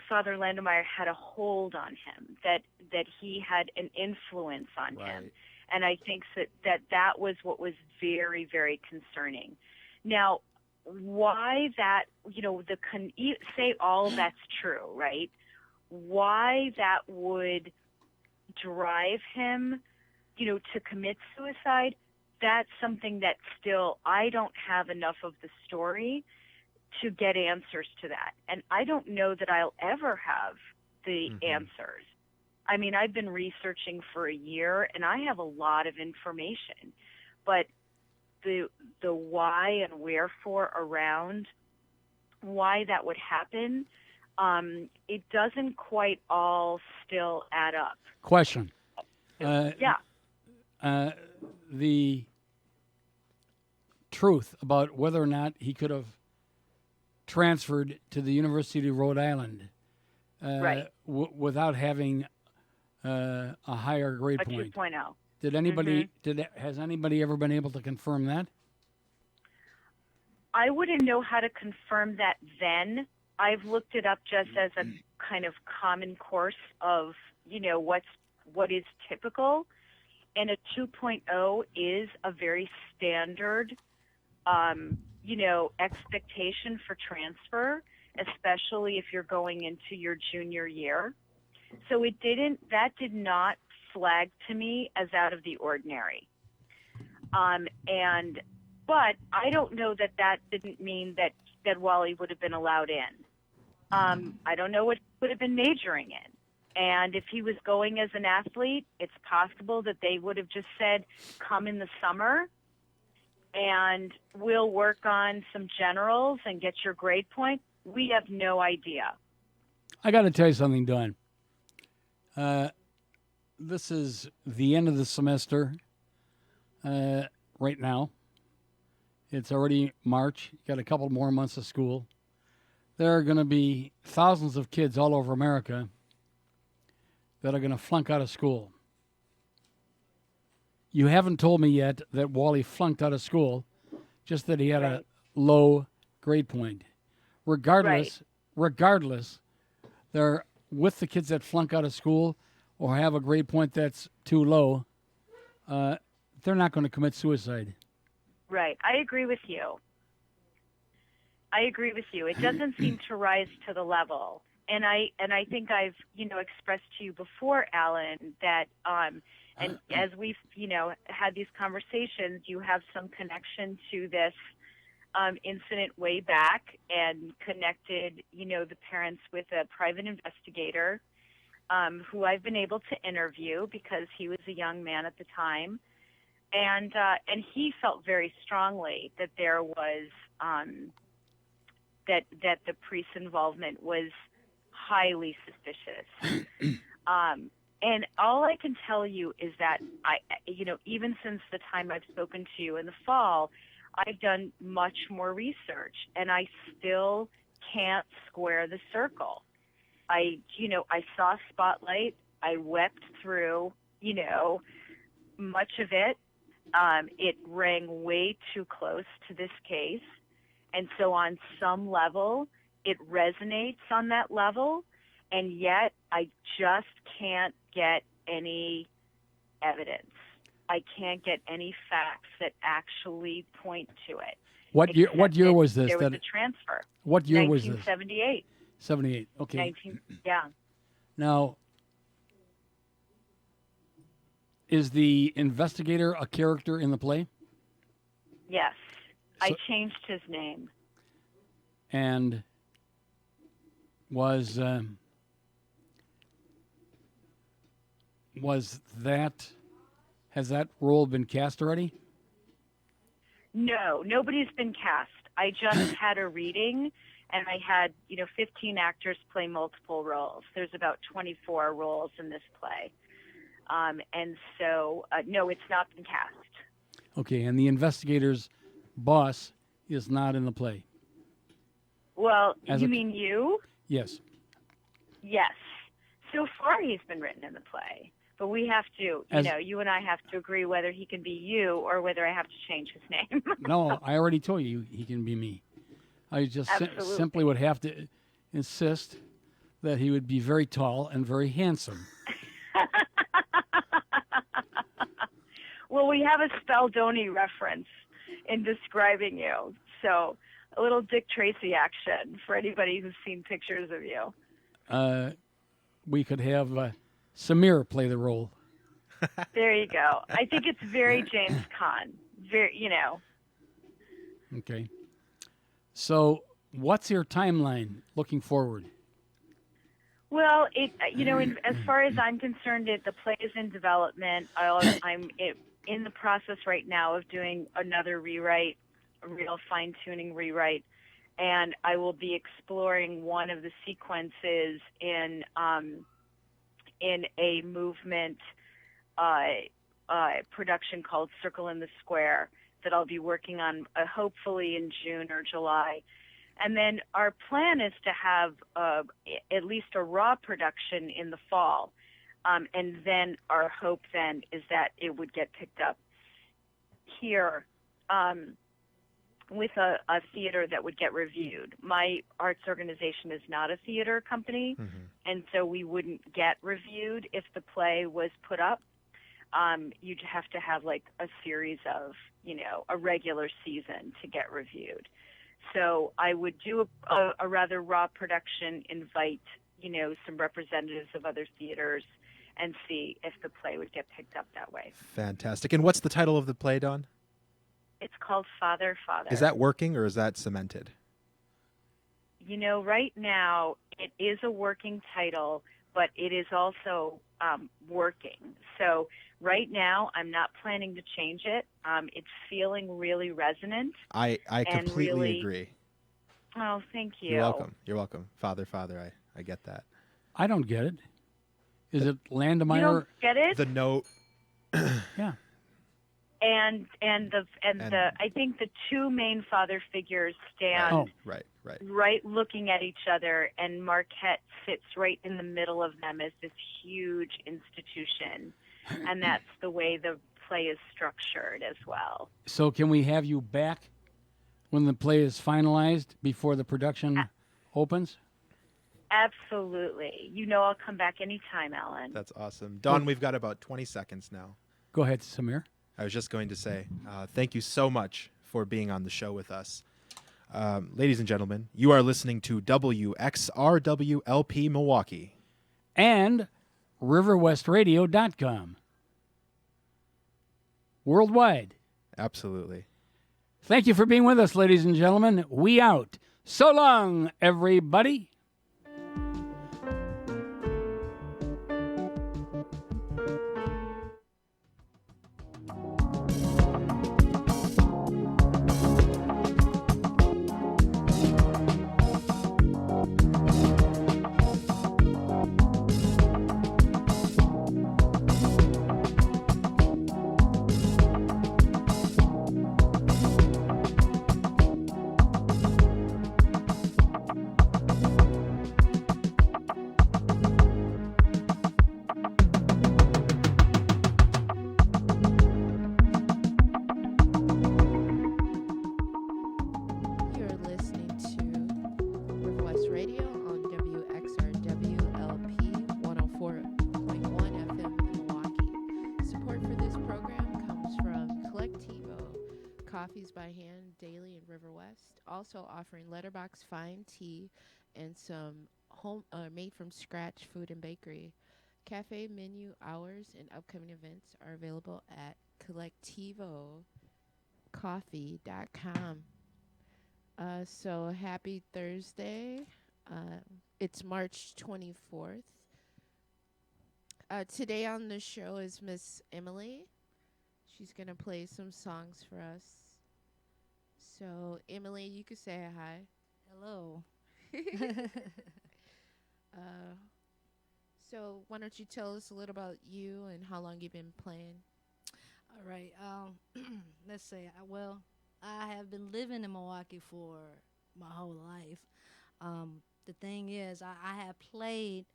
Father Landemeyer had a hold on him, that he had an influence on him. And I think that was what was very, very concerning. Now, why that, say all that's true, right? Why that would drive him, to commit suicide, that's something that still, I don't have enough of the story to get answers to that. And I don't know that I'll ever have the answers. I mean, I've been researching for a year, and I have a lot of information, but the why and wherefore around why that would happen, it doesn't quite all still add up. Question. Yeah. The truth about whether or not he could have transferred to the University of Rhode Island Right. Without having a higher grade A point. 2.0. Did anybody has anybody ever been able to confirm that? I wouldn't know how to confirm that then. I've looked it up just as a kind of common course of, what is typical. And a 2.0 is a very standard, expectation for transfer, especially if you're going into your junior year. So that did not flag to me as out of the ordinary. But I don't know that didn't mean that Wally would have been allowed in. I don't know what he would have been majoring in. And if he was going as an athlete, it's possible that they would have just said, come in the summer and we'll work on some generals and get your grade point. We have no idea. I got to tell you something, Don. This is the end of the semester right now. It's already March. You got a couple more months of school. There are going to be thousands of kids all over America that are going to flunk out of school. You haven't told me yet that Wally flunked out of school, just that he had a low grade point. Regardless, they're with the kids that flunk out of school or have a grade point that's too low, they're not going to commit suicide. Right. I agree with you. It doesn't seem to rise to the level. And I think I've, expressed to you before, Alan, that and as we've, had these conversations, you have some connection to this incident way back and connected, the parents with a private investigator who I've been able to interview because he was a young man at the time. And he felt very strongly that there was that the priest's involvement was highly suspicious. And all I can tell you is that even since the time I've spoken to you in the fall, I've done much more research, and I still can't square the circle. I saw Spotlight. I wept through, much of it. It rang way too close to this case. And so on some level, it resonates on that level. And yet I just can't get any evidence. I can't get any facts that actually point to it. What year was this? There was a transfer. What year was this? 1978. 78. Okay. Yeah. Now, is the investigator a character in the play? Yes. I changed his name. And has that role been cast already? No, nobody's been cast. I just had a reading, and I had, 15 actors play multiple roles. There's about 24 roles in this play. And so, no, it's not been cast. Okay, and the investigator's boss is not in the play. Well, As you a- mean you? Yes. Yes. So far, he's been written in the play, but we have to, you and I have to agree whether he can be you or whether I have to change his name. No, I already told you he can be me. I just Absolutely. simply would have to insist that he would be very tall and very handsome. Well, we have a Spaldoni reference in describing you, so a little Dick Tracy action for anybody who's seen pictures of you. We could have Samir play the role. There you go. I think it's very James Caan. Very, Okay. So, what's your timeline looking forward? Well, as far as I'm concerned, the play is in development. I'm in the process right now of doing another rewrite, a real fine-tuning rewrite, and I will be exploring one of the sequences in a movement production called Circle in the Square that I'll be working on hopefully in June or July. And then our plan is to have at least a raw production in the fall. And then our hope then is that it would get picked up here with a theater that would get reviewed. My arts organization is not a theater company, and so we wouldn't get reviewed if the play was put up. You'd have to have like a series of, a regular season to get reviewed. So I would do a rather raw production, invite, some representatives of other theaters, and see if the play would get picked up that way. Fantastic. And what's the title of the play, Dawn? It's called Father, Father. Is that working or is that cemented? Right now it is a working title, but it is also working. So right now I'm not planning to change it. It's feeling really resonant. I and completely really, agree. Oh, thank you. You're welcome. You're welcome. Father, Father, I get that. I don't get it. Is it Landemeyer? You don't get it? The note. Yeah. And I think the two main father figures stand right looking at each other, and Marquette sits right in the middle of them as this huge institution, and that's the way the play is structured as well. So can we have you back when the play is finalized before the production opens? Absolutely. I'll come back anytime, Alan. That's awesome. Dawn, we've got about 20 seconds now. Go ahead, Samir. I was just going to say, thank you so much for being on the show with us. Ladies and gentlemen, you are listening to WXRWLP Milwaukee. And riverwestradio.com. Worldwide. Absolutely. Thank you for being with us, ladies and gentlemen. We out. So long, everybody. You're listening to Riverwest Radio on WXRWLP 104.1 FM in Milwaukee. Support for this program comes from Collectivo, Coffees by Hand Daily in River West, also offering letterbox fine tea and some home made from scratch food and bakery. Cafe menu hours and upcoming events are available at collectivocoffee.com. So happy Thursday. It's March 24th. Today on the show is Miss Emily. She's going to play some songs for us. So, Emily, you could say hi. Hello. So why don't you tell us a little about you and how long you've been playing? All right. Let's say, well, I have been living in Milwaukee for my whole life. The thing is, I have played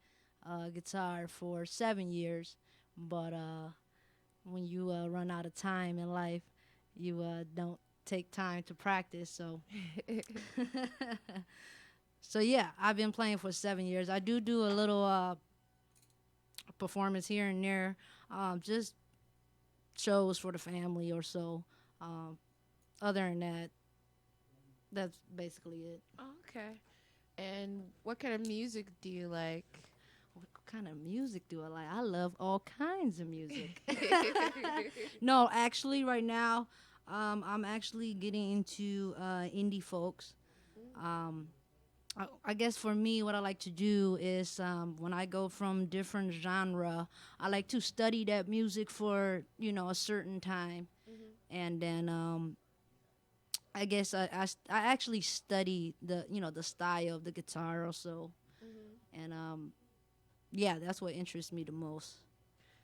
guitar for 7 years, but when you run out of time in life, you don't take time to practice. So, so yeah, I've been playing for 7 years. I do a little performance here and there, just shows for the family or so. Other than that, that's basically it. Okay. And what kind of music do you like? What kind of music do I like? I love all kinds of music. No, actually, right now, I'm actually getting into indie folks. I guess for me, what I like to do is when I go from different genre, I like to study that music for a certain time, and then I guess I actually study the style of the guitar also, and yeah, that's what interests me the most.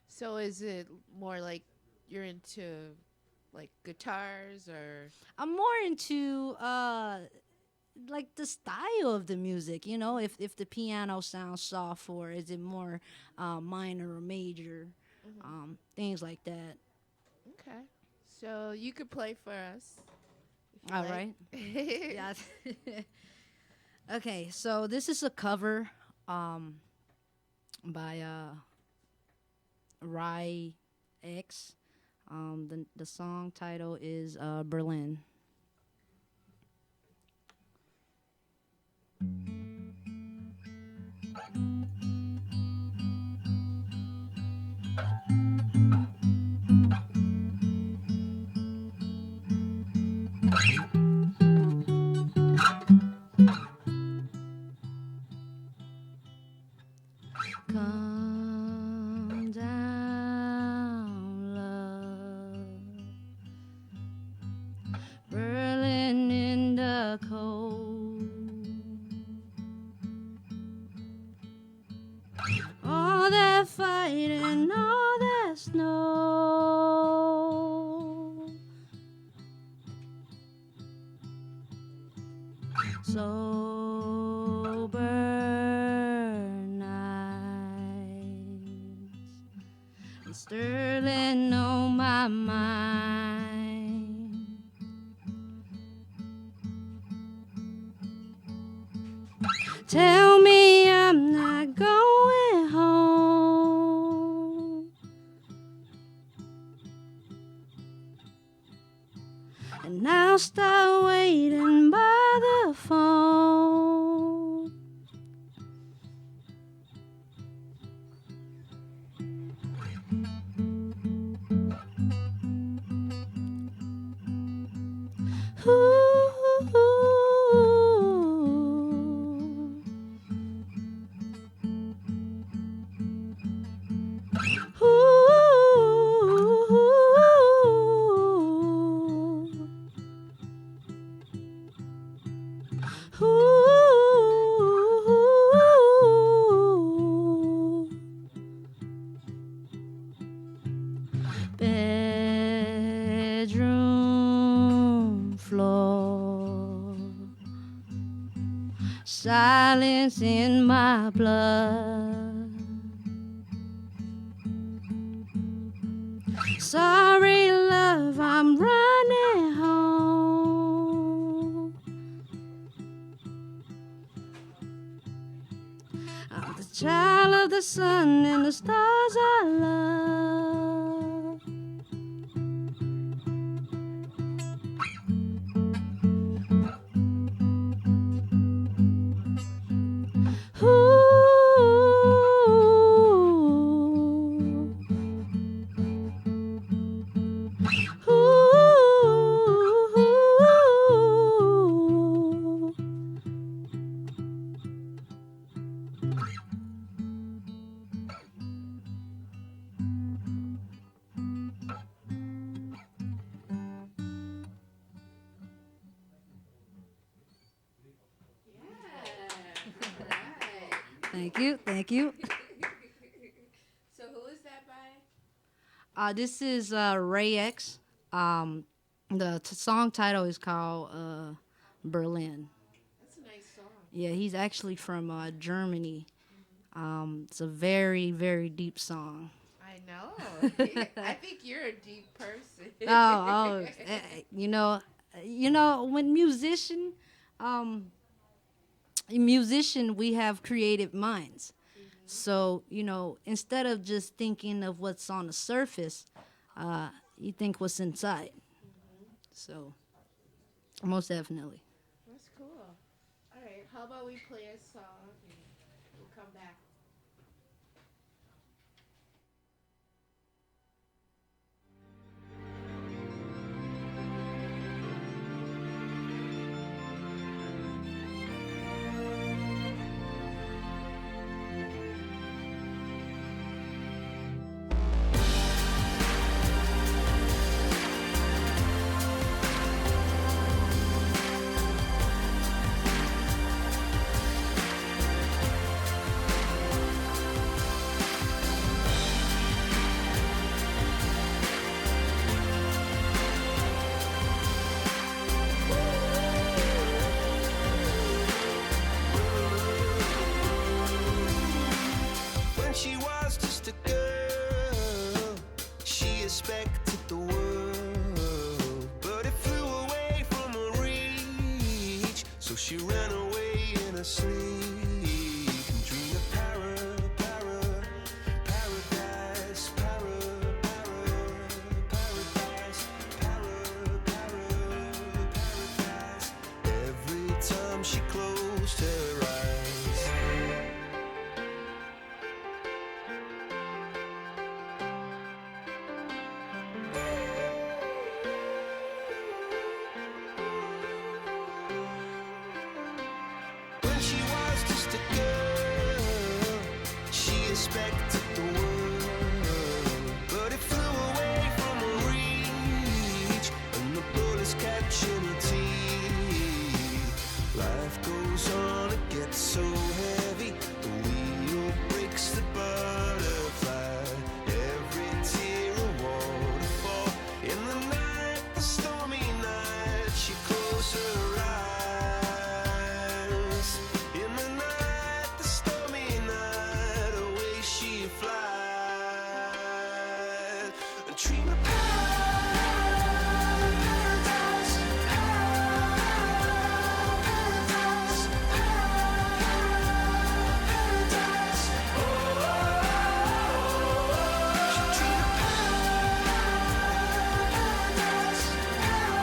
So is it more like you're into like guitars or? I'm more into like the style of the music, if the piano sounds soft or is it more minor or major, things like that. Okay. So you could play for us. if you All like. right. Yeah. Okay, so this is a cover by Rye X. The song title is Berlin. Come down, love. Berlin in the cold. All that fight and all that snow. Sober nights, and Sterling on my mind. Tell me I'm not going home, and I'll start waiting by the phone. Bedroom floor, silence in my blood. Sorry, love, I'm running home. I'm the child of the sun and the stars I love. Thank you, thank you. So who is that by? This is Ray X. The song title is called Berlin. That's a nice song. Yeah, he's actually from Germany. It's a very, very deep song. I know. I think you're a deep person. You know, when musician, we have creative minds. So, instead of just thinking of what's on the surface, you think what's inside. So, most definitely. That's cool. All right, how about we play a song and we'll come back. When she was just a girl, she expected the world, but it flew away from her reach. So she ran away in her sleep and dreamed of paradise, paradise. Every time she closed her eyes. When she was just a girl, she expected the world, but it flew away from her reach, and the bullets catching her teeth. Life goes on, it gets so heavy, the wheel breaks the butterfly. Every tear a waterfall. In the night, the stormy night, she closed her eyes. In the night, the stormy night, away she flies. A dream of paradise, paradise, paradise. Oh, she dreamed of paradise, paradise.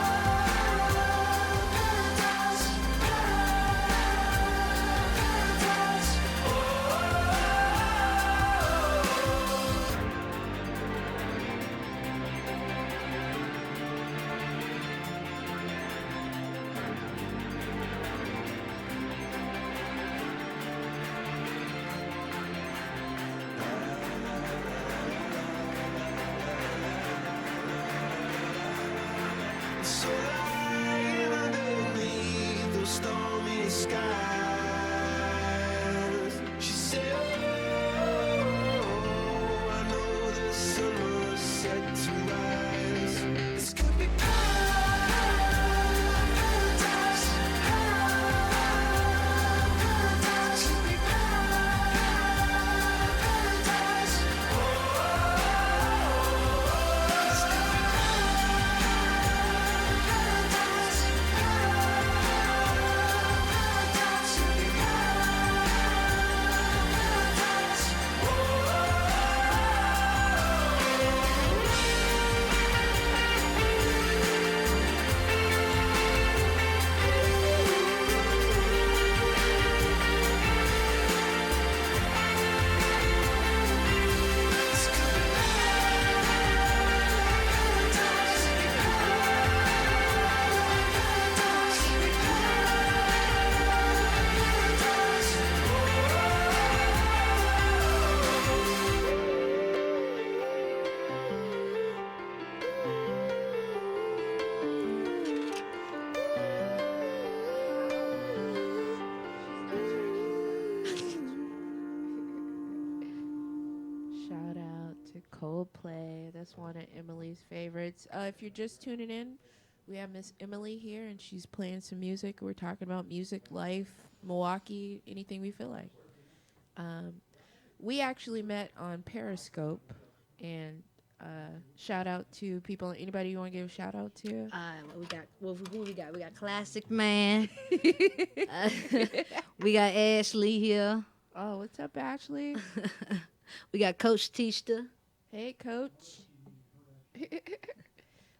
Coldplay. That's one of Emily's favorites. If you're just tuning in, we have Miss Emily here, and she's playing some music. We're talking about music, life, Milwaukee, anything we feel like. We actually met on Periscope, and shout out to people. Anybody you want to give a shout out to? Who we got? We got Classic Man. We got Ashley here. Oh, what's up, Ashley? We got Coach Tista. Hey, Coach.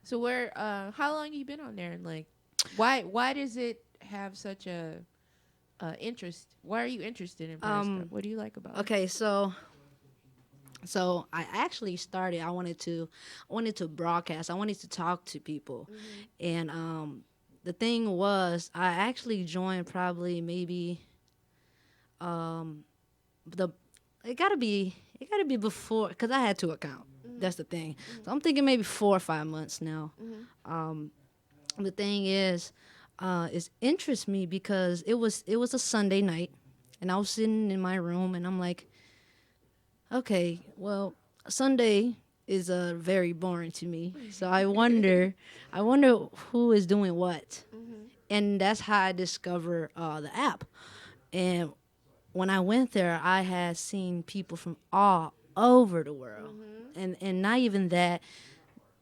So where? How long you been on there? And like, why does it have such a interest? Why are you interested in Periscope? What do you like about it? Okay, so I actually started. I wanted to broadcast. I wanted to talk to people, and the thing was, I actually joined probably maybe it gotta be before, because I had 2 accounts. That's the thing. So I'm thinking maybe 4 or 5 months now. The thing is, it interests me because it was a Sunday night, and I was sitting in my room, and I'm like, okay, well, Sunday is very boring to me. So I wonder who is doing what, and that's how I discovered the app. And when I went there, I had seen people from all over the world, and not even that.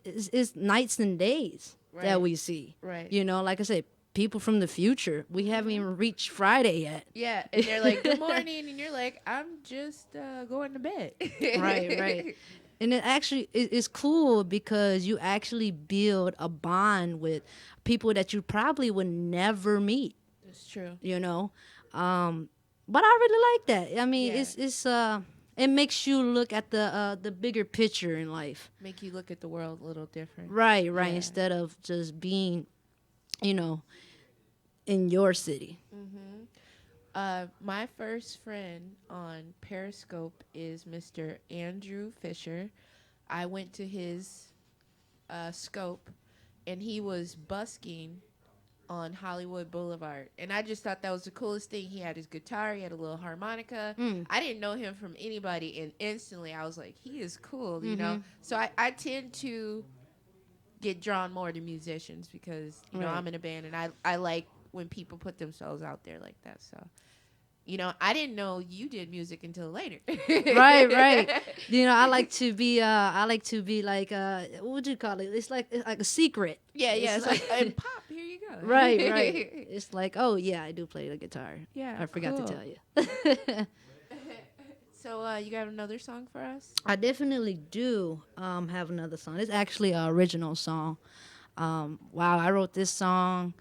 It's nights and days that we see. Right. You know, like I said, people from the future. We haven't even reached Friday yet. Yeah, and they're like, good morning, and you're like, I'm just going to bed. Right. And it actually is cool because you actually build a bond with people that you probably would never meet. That's true. You know? But I really like that. I mean, it makes you look at the bigger picture in life. Make you look at the world a little different. Right. Instead of just being, in your city. My first friend on Periscope is Mr. Andrew Fisher. I went to his scope, and he was busking on Hollywood Boulevard. And I just thought that was the coolest thing. He had his guitar. He had a little harmonica. I didn't know him from anybody, and instantly I was like, he is cool, you know? So I tend to get drawn more to musicians because, you know, I'm in a band, and I like when people put themselves out there like that. So, you know, I didn't know you did music until later. Right. You know, I like to be like what would you call it? It's like a secret. Yeah. It's like and pop, here you go. Right. It's like, oh yeah, I do play the guitar. Yeah, I forgot to tell you. So you got another song for us? I definitely do have another song. It's actually an original song. Wow, I wrote this song.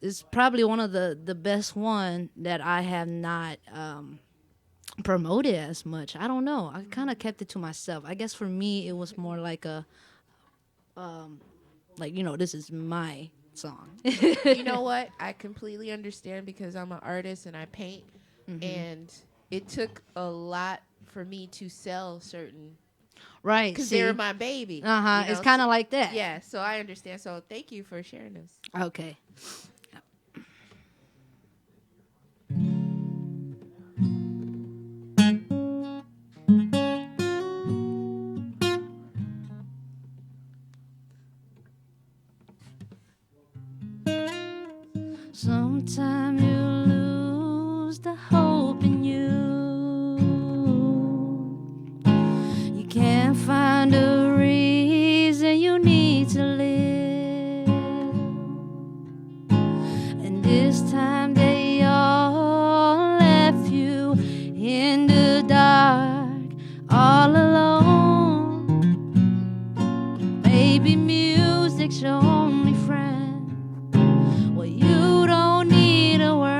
It's probably one of the best one that I have not promoted as much. I don't know. I kind of kept it to myself. I guess for me, it was more like a, this is my song. You know what? I completely understand because I'm an artist and I paint, and it took a lot for me to sell certain. Right. Because they were my baby. You know? It's kind of like that. Yeah, so I understand. So thank you for sharing this. Okay. Sometimes you lose the hope in you. You can't find a reason you need to live. And this time they all left you in the dark, all alone. Maybe music's your only friend. Well, you don't need a word.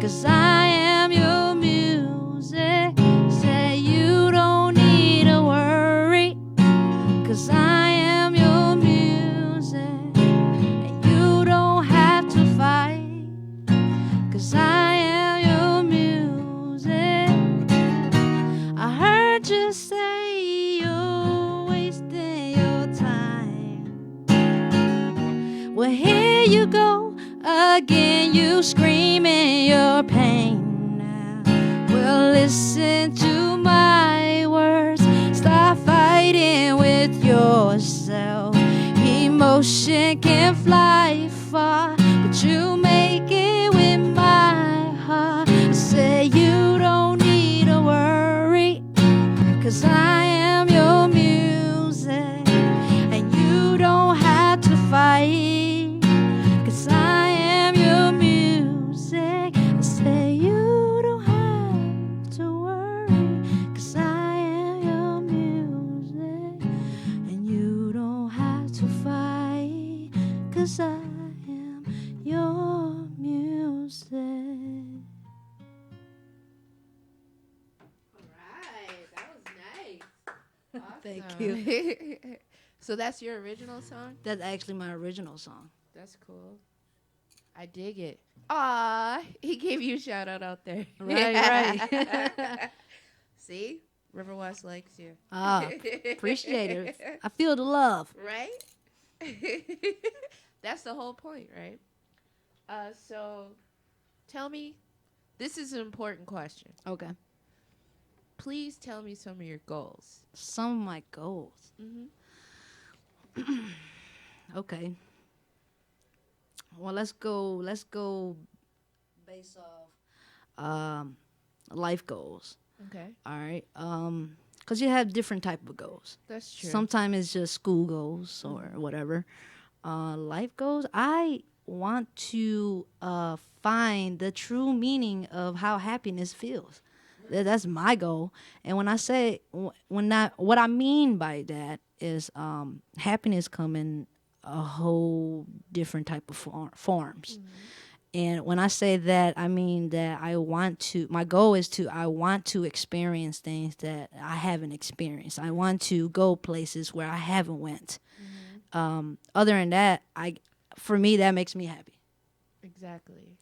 'cause I am your music. Say you don't need to worry, 'cause I am your music. And you don't have to fight, 'cause I am your music. I heard you say you're wasting your time. Well, here you go again, you screaming your pain now. Well, listen to my words, stop fighting with yourself. Emotion can fly far, but you make it with my heart. Say you don't need to worry, 'cause I am your music. And you don't have to fight, 'cause I am your music. I say you don't have to worry, 'cause I am your music. And you don't have to fight, 'cause I am your music. That was nice. Thank you. you. So that's your original song? That's actually my original song. That's cool. I dig it. Aw, he gave you a shout out there. Right. See? River West likes you. Ah, appreciate it. I feel the love. Right? That's the whole point, right? So tell me, this is an important question. Okay. Please tell me some of your goals. Some of my goals. Mm-hmm. Okay. Well, let's go based off life goals. Okay. All right. 'Cause you have different type of goals. That's true. Sometimes it's just school goals or whatever. Life goals, I want to find the true meaning of how happiness feels. That's my goal. And when I say what I mean by that is happiness come in a whole different type of forms. And when I say that, I mean that my goal is I want to experience things that I haven't experienced. I want to go places where I haven't went. Other than that, for me, that makes me happy. Exactly.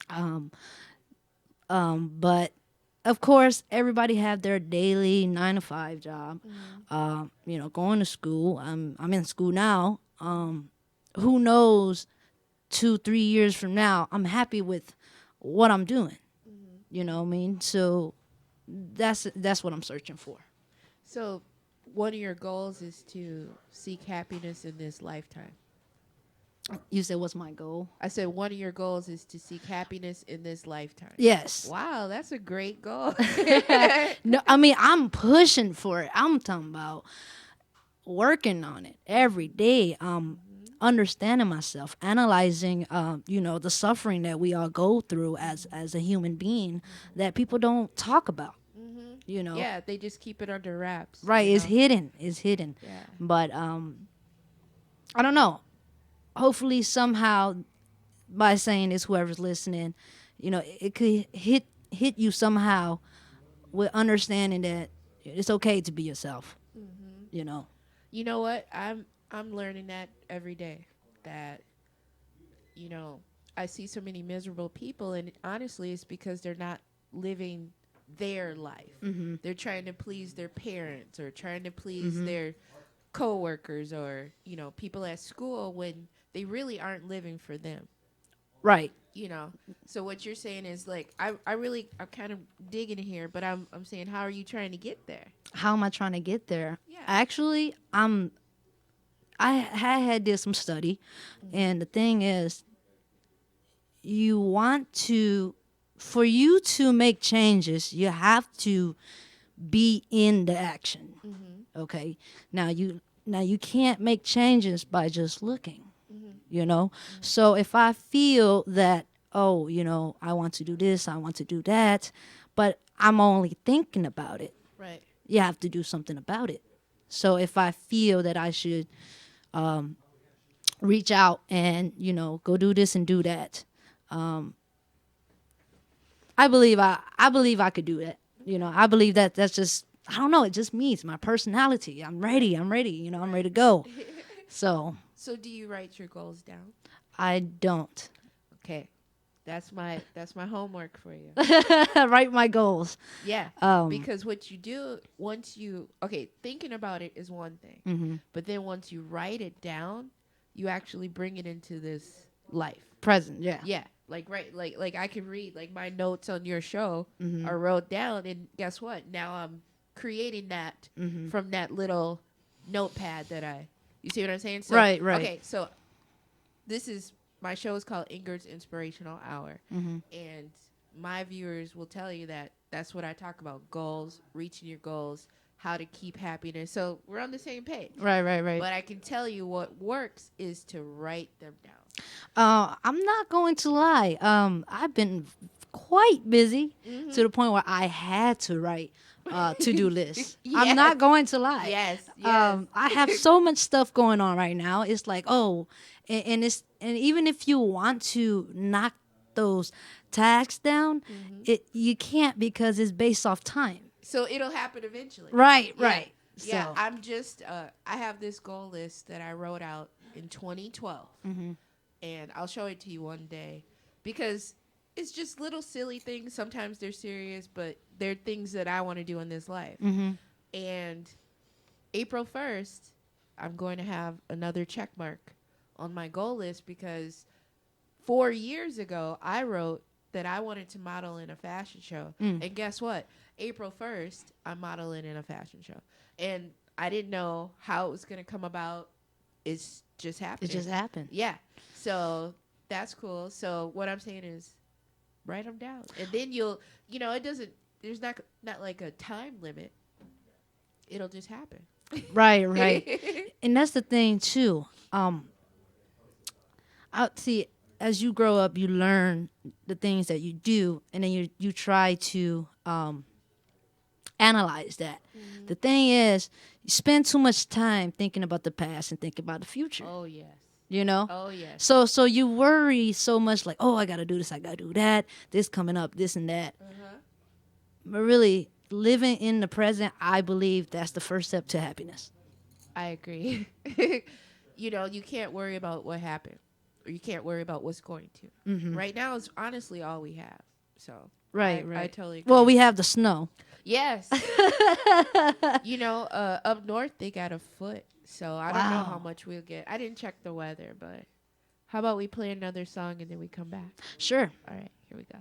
But of course, everybody have their daily 9 to 5 job. Going to school. I'm in school now. Who knows? 2-3 years from now, I'm happy with what I'm doing. You know what I mean? So that's what I'm searching for. So one of your goals is to seek happiness in this lifetime. You said, what's my goal? I said one of your goals is to seek happiness in this lifetime. Yes. Wow, that's a great goal. No, I mean, I'm pushing for it. I'm talking about working on it every day. Understanding myself, analyzing, the suffering that we all go through as a human being that people don't talk about. Yeah, they just keep it under wraps. Right, it's hidden. It's hidden. Yeah. But I don't know. Hopefully, somehow, by saying this, whoever's listening, it could hit you somehow with understanding that it's okay to be yourself. You know. You know what? I'm learning that every day. That, I see so many miserable people, and honestly, it's because they're not living their life. They're trying to please their parents or trying to please their coworkers or people at school when they really aren't living for them. Right. So what you're saying is like I'm kind of digging here, but I'm saying, how are you trying to get there? How am I trying to get there? Yeah. Actually, I had did some study, and the thing is, for you to make changes, you have to be in the action. Okay. Now you can't make changes by just looking. So if I feel that, I want to do this, I want to do that, but I'm only thinking about it. Right. You have to do something about it. So if I feel that I should reach out and, go do this and do that, I believe I could do that. You know, I believe that's just, I don't know, it just means my personality. I'm ready, you know, I'm ready to go. So So do you write your goals down? I don't. Okay. That's my homework for you. Write my goals. Yeah. Because what you do once you thinking about it is one thing. Mhm. But then once you write it down, you actually bring it into this life. Present, yeah. Yeah. Like I can read like my notes on your show Mhm. are wrote down, and guess what? Now I'm creating that Mhm. from that little notepad that you see what I'm saying? So, Right. Okay, so this is my show is called Ingrid's Inspirational Hour. Mhm. And my viewers will tell you that that's what I talk about: goals, reaching your goals, how to keep happiness. So we're on the same page. Right. But I can tell you what works is to write them down. I'm not going to lie. I've been quite busy Mm-hmm. to the point where I had to write to-do lists. I'm Yes. not going to lie. Yes. I have so much stuff going on right now. It's like, and even if you want to knock those tasks down, Mm-hmm. you can't, because it's based off time. So it'll happen eventually. Right. Yeah, So. I'm just, I have this goal list that I wrote out in 2012. Mhm. And I'll show it to you one day, because it's just little silly things. Sometimes they're serious, but they're things that I want to do in this life. Mhm. And April 1st, I'm going to have another check mark on my goal list, because 4 years ago, I wrote that I wanted to model in a fashion show. Mm. And guess what? April 1st, I'm modeling in a fashion show. And I didn't know how it was going to come about. It's just happening. It just happened. Yeah. So that's cool. So what I'm saying is write them down. And then there's not like a time limit. It'll just happen. Right. And that's the thing too. I see, as you grow up, you learn the things that you do, and then you try to analyze that. Mm-hmm. The thing is, you spend too much time thinking about the past and thinking about the future. Oh, yes. You know? Oh, yes. So you worry so much, like, oh, I got to do this, I got to do that, this coming up, this and that. Uh-huh. But really, living in the present, I believe that's the first step to happiness. I agree. You can't worry about what happened, or you can't worry about what's going to. Mhm. Right now is honestly all we have. So Right. I totally agree. Well, we have the snow. Yes. Up north they got a foot, so I don't know how much we'll get. I didn't check the weather, but how about we play another song and then we come back? Sure. All right, here we go.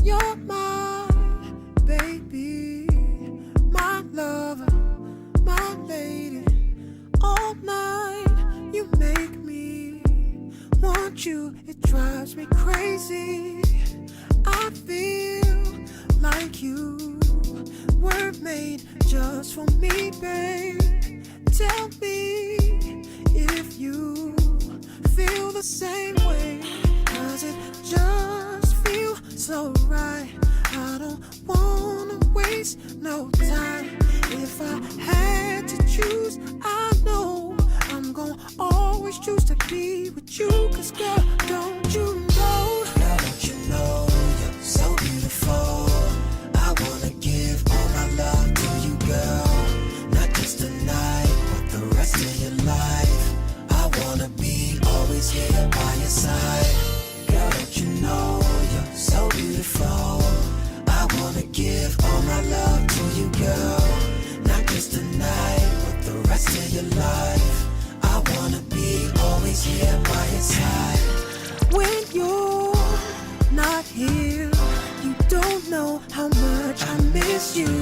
You're my baby, my lover, my lady. All night you make me want you. It drives me crazy. I feel like you were made just for me, babe. Tell me if you feel the same way. Does it just feel so right? I don't wanna waste no time. If I had to choose, I know I'm gonna always choose to be with you. Cause girl, don't you know? Girl, don't you know you're so beautiful? I wanna give all my love to you, girl. Not just tonight, but the rest of your life. I wanna be always here by your side. Girl, don't you know you're so beautiful? I wanna give all my love to you, girl. Not just tonight, but the rest of your life. I wanna be always here by your side. When you're not here, you don't know how much I miss you.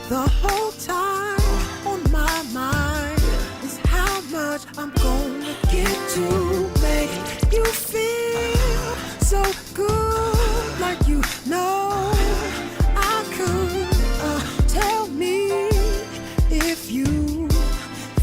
The whole time on my mind is how much I'm gonna get to make you feel so good, like you know I could. Tell me if you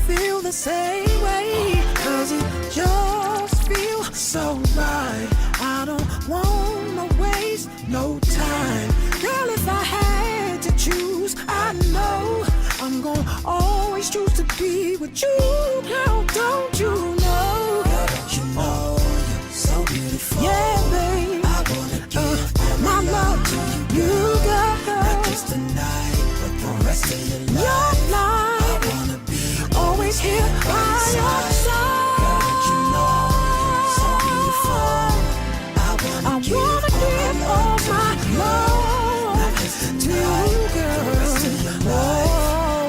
feel the same way, cause it just feels so right. I don't wanna waste no time. Girl, if I had to choose, I know I'm gonna always choose to be with you. Girl, don't you know? Girl, don't you know you're so beautiful? Yeah, babe. I wanna give my love to you, girl. Not just tonight, but the rest of your life. Your life. I wanna be always here by your side. Girl, don't you know you're so beautiful? I wanna give all my love to you, girl. The rest of your life.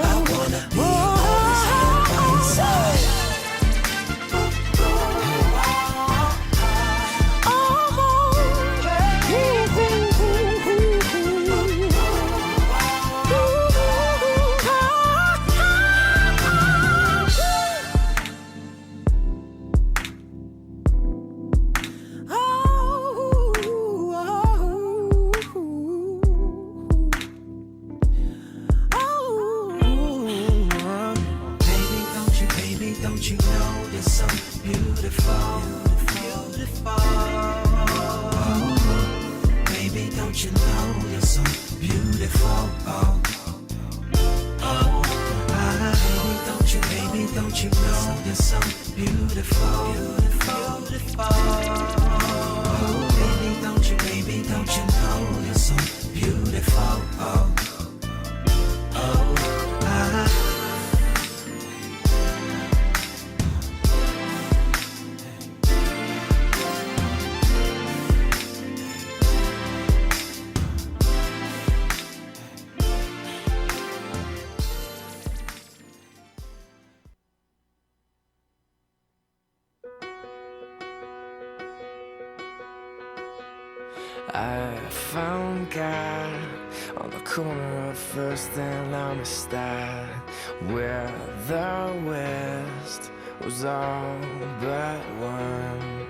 I wanna be always here by your side. Don't you know you're so beautiful, beautiful? Baby, don't you know you're so beautiful? Baby, don't you know you're so beautiful, beautiful? Baby, don't you know you're so beautiful? I found God on the corner of First and Amistad, where the West was all but one,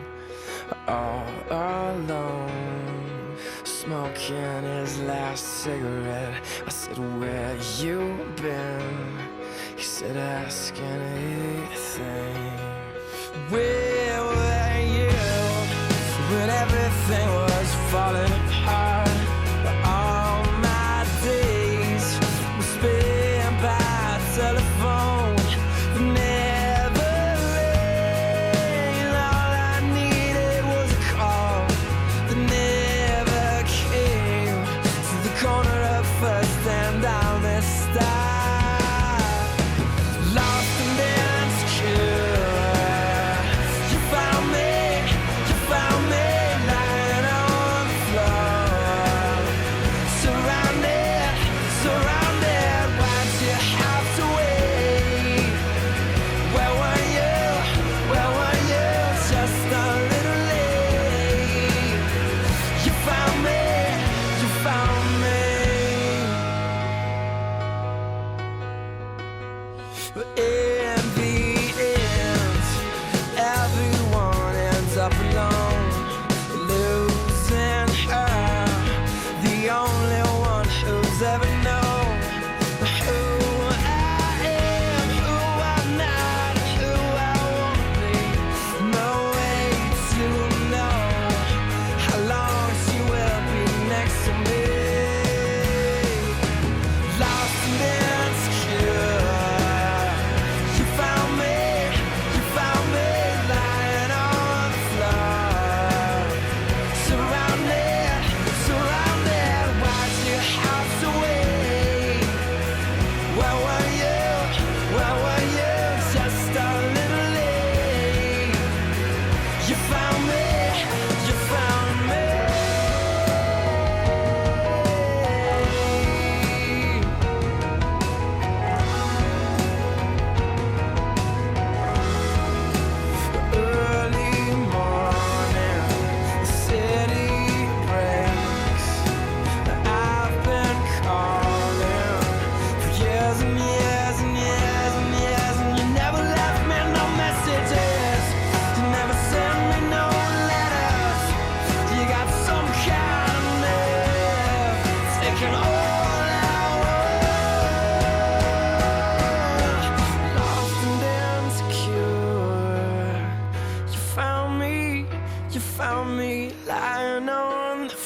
all alone, smoking his last cigarette. I said, where you been? He said, ask anything. Where were you when everything was falling apart? All my days were spent by telephone that never rang. All I needed was a call that never came. To the corner of First and Amistad, lost and insecure. You found me lying on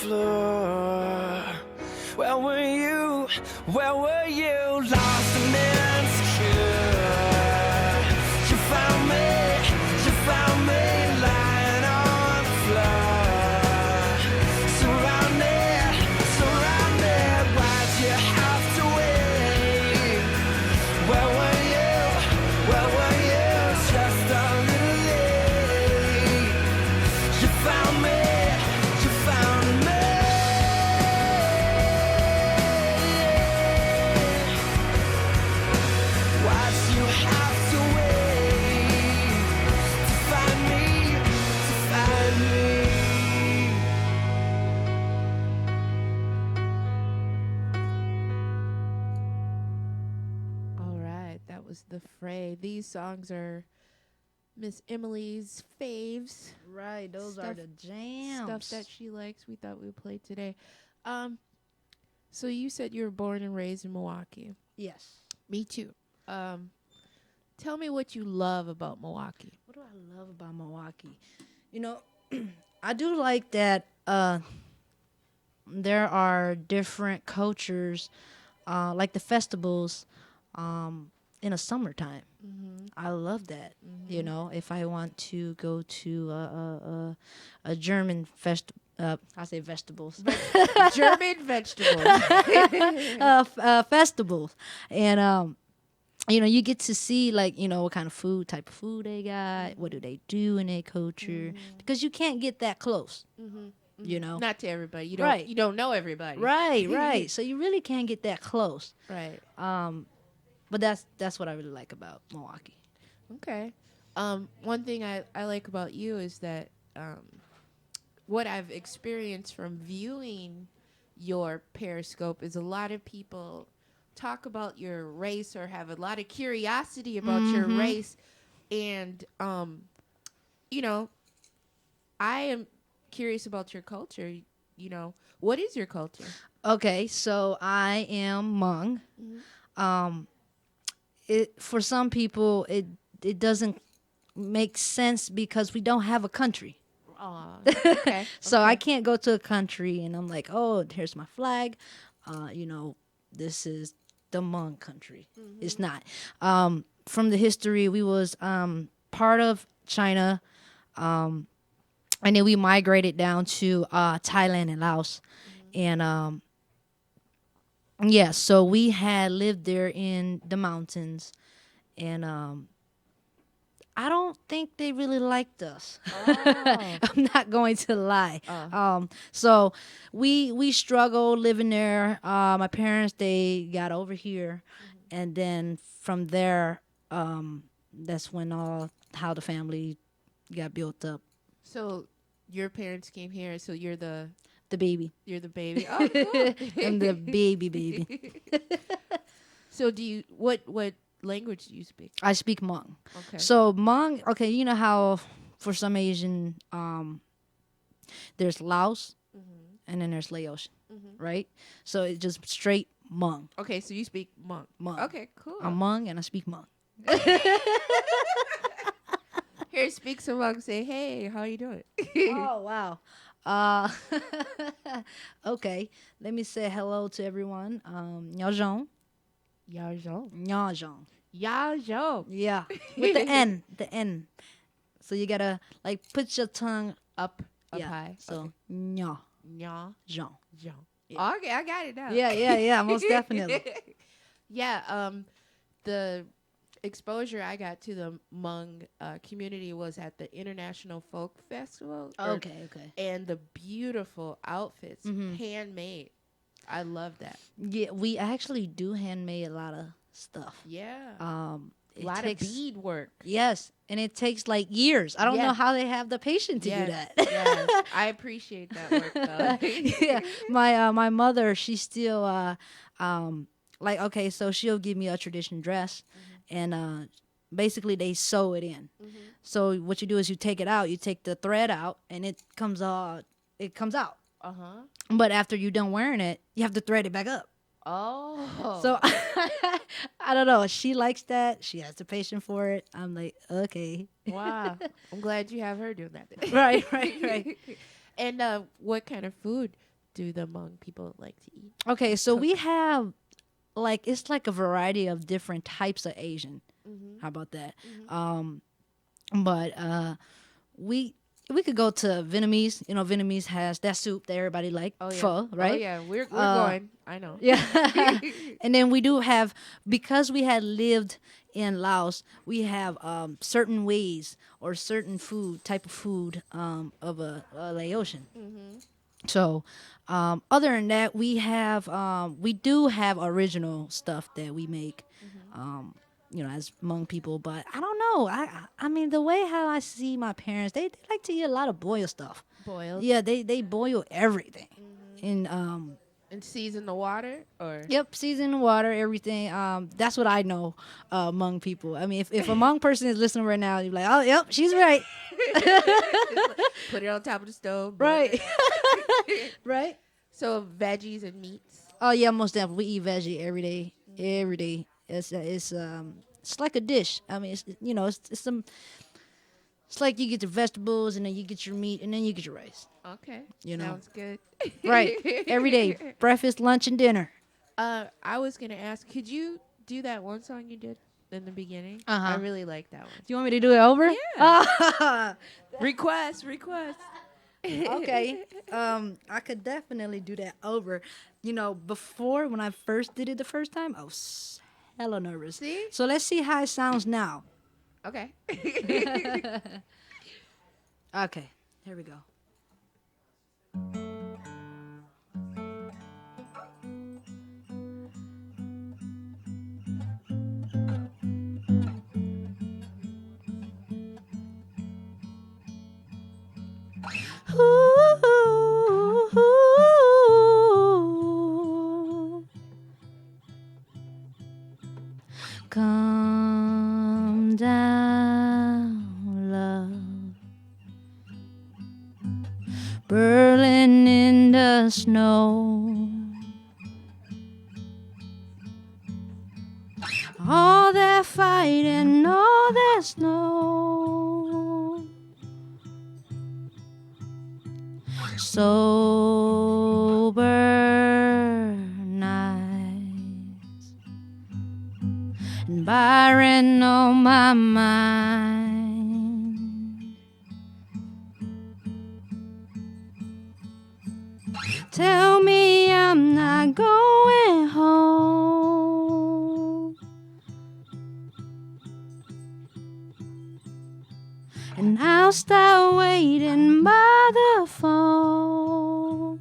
floor. Where were you? Where were you? Lost and insecure. You found me. You found me lying on the floor. Surrounded, surrounded. Why'd you have to wait? Where were you? Where were you? Just a little late. You found me. You found me. Why'd you have to wait to find me? To find me. All right, that was The Fray. These songs are Miss Emily's faves. Right, those are the jams. Stuff that she likes. We thought we would play today. So you said you were born and raised in Milwaukee. Yes. Me too. Tell me what you love about Milwaukee. What do I love about Milwaukee? You know, I do like that there are different cultures, like the festivals in the summertime. Mhm. I love that. You Mhm. know, if I want to go to a German I say vegetables. German vegetables. Festivals. And you know, you get to see, like, you know, what kind of type of food they got, what do they do in their culture, because you can't get that close. You know, Not to everybody. You don't. Right. You don't know everybody. Right, right. So you really can't get that close. Right. But that's what I really like about Milwaukee. Okay. One thing I like about you is that what I've experienced from viewing your Periscope is a lot of people talk about your race or have a lot of curiosity about your Mhm. race. And, you know, I am curious about your culture. You know, what is your culture? Okay, so I am Hmong. For some people, it doesn't make sense because we don't have a country. Aw, okay. So I can't go to a country and I'm like, oh, here's my flag. You know, this is the Hmong country. It's not. From the history, we was part of China, and then we migrated down to Thailand and Laos, and yeah, so we had lived there in the mountains, and I don't think they really liked us. I'm not going to lie. So we struggled living there. My parents, they got over here, and then from there, that's when how the family got built up. So your parents came here, so you're the baby. You're the baby. Oh, cool. I'm the baby. So do you what language do you speak? I speak Hmong. Okay. So Hmong, okay, you know how for some Asian, there's Laos, and then there's Laos, right? So it's just straight Hmong. Okay, so you speak Hmong. Hmong. Okay, cool. I'm Hmong and I speak Hmong. Here, speak some Hmong. Say, hey, how you doing? Oh, wow. Okay, let me say hello to everyone. Nhao Zhong. Nhao Zhong. Nhao Zhong. Nhao Zhong. Yeah, with the N. So you gotta like put your tongue up yeah. high. So Nhao Nhao Zhong. Zhong. Okay, I got it now. Yeah, most definitely. Yeah, the exposure I got to the Hmong community was at the International Folk Festival. Okay. And the beautiful outfits, Mhm. handmade. I love that. Yeah, we actually do handmade a lot of stuff. Yeah. It A lot takes, of bead work. Yes, and it takes like years. I don't know how they have the patience to do that. Yes. I appreciate that work though. Yeah, my mother, she's still like, okay, so she'll give me a tradition dress, and basically they sew it in. So what you do is you take it out, you take the thread out, and it comes out. But after you're done wearing it, you have to thread it back up. Oh. So I don't know. She likes that. She has the patience for it. I'm like, okay. Wow. I'm glad you have her doing that. Right. And what kind of food do the Hmong people like to eat? Okay, so we have it's like a variety of different types of Asian. Mhm. How about that? But we could go to Vietnamese. You know, Vietnamese has that soup that everybody like, Oh, yeah. pho, right? Oh, yeah. We're going. I know. Yeah. And then we do have, because we had lived in Laos, we have certain ways or certain type of food of a Laotian. So, other than that, we do have original stuff that we make, as Hmong people. But I don't know. I mean, the way how I see my parents, they like to eat a lot of boiled stuff. Boiled? Yeah, they boil everything, And season the water, or? Yep, season the water, everything. That's what I know Hmong people. I mean, if a Hmong person is listening right now, you're like, oh, yep, she's right. Put it on top of the stove. Right. Right. So veggies and meats. Oh yeah, most definitely. We eat veggie every day. Every day. It's like a dish. I mean, it's like you get the vegetables and then you get your meat and then you get your rice. Okay. Sounds good. Right. Every day. Breakfast, lunch, and dinner. I was going to ask, could you do that one song you did in the beginning? Uh-huh. I really like that one. Do you want me to do it over? Yeah. Request. Okay. I could definitely do that over. Before, when I first did it the first time, I was hella nervous. See? So let's see how it sounds now. Okay. Okay. Here we go. Come down, love, Berlin in the snow. All that fight and all that snow. Sober nights and Byron on my mind. Tell me I'm not going home, and I'll start waiting by the phone.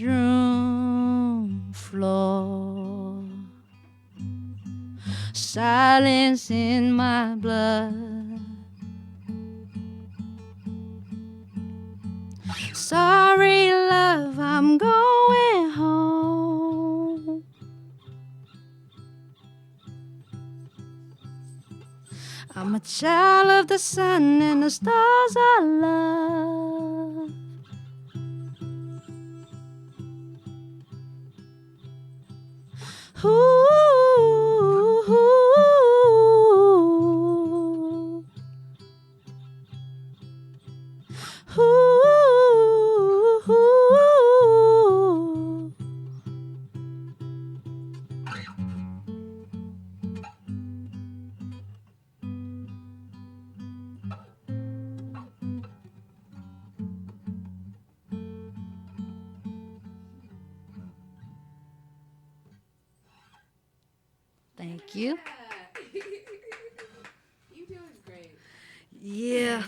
Bedroom floor, silence in my blood. Sorry, love, I'm going home. I'm a child of the sun and the stars I love. Thank you. You're doing great. Yeah.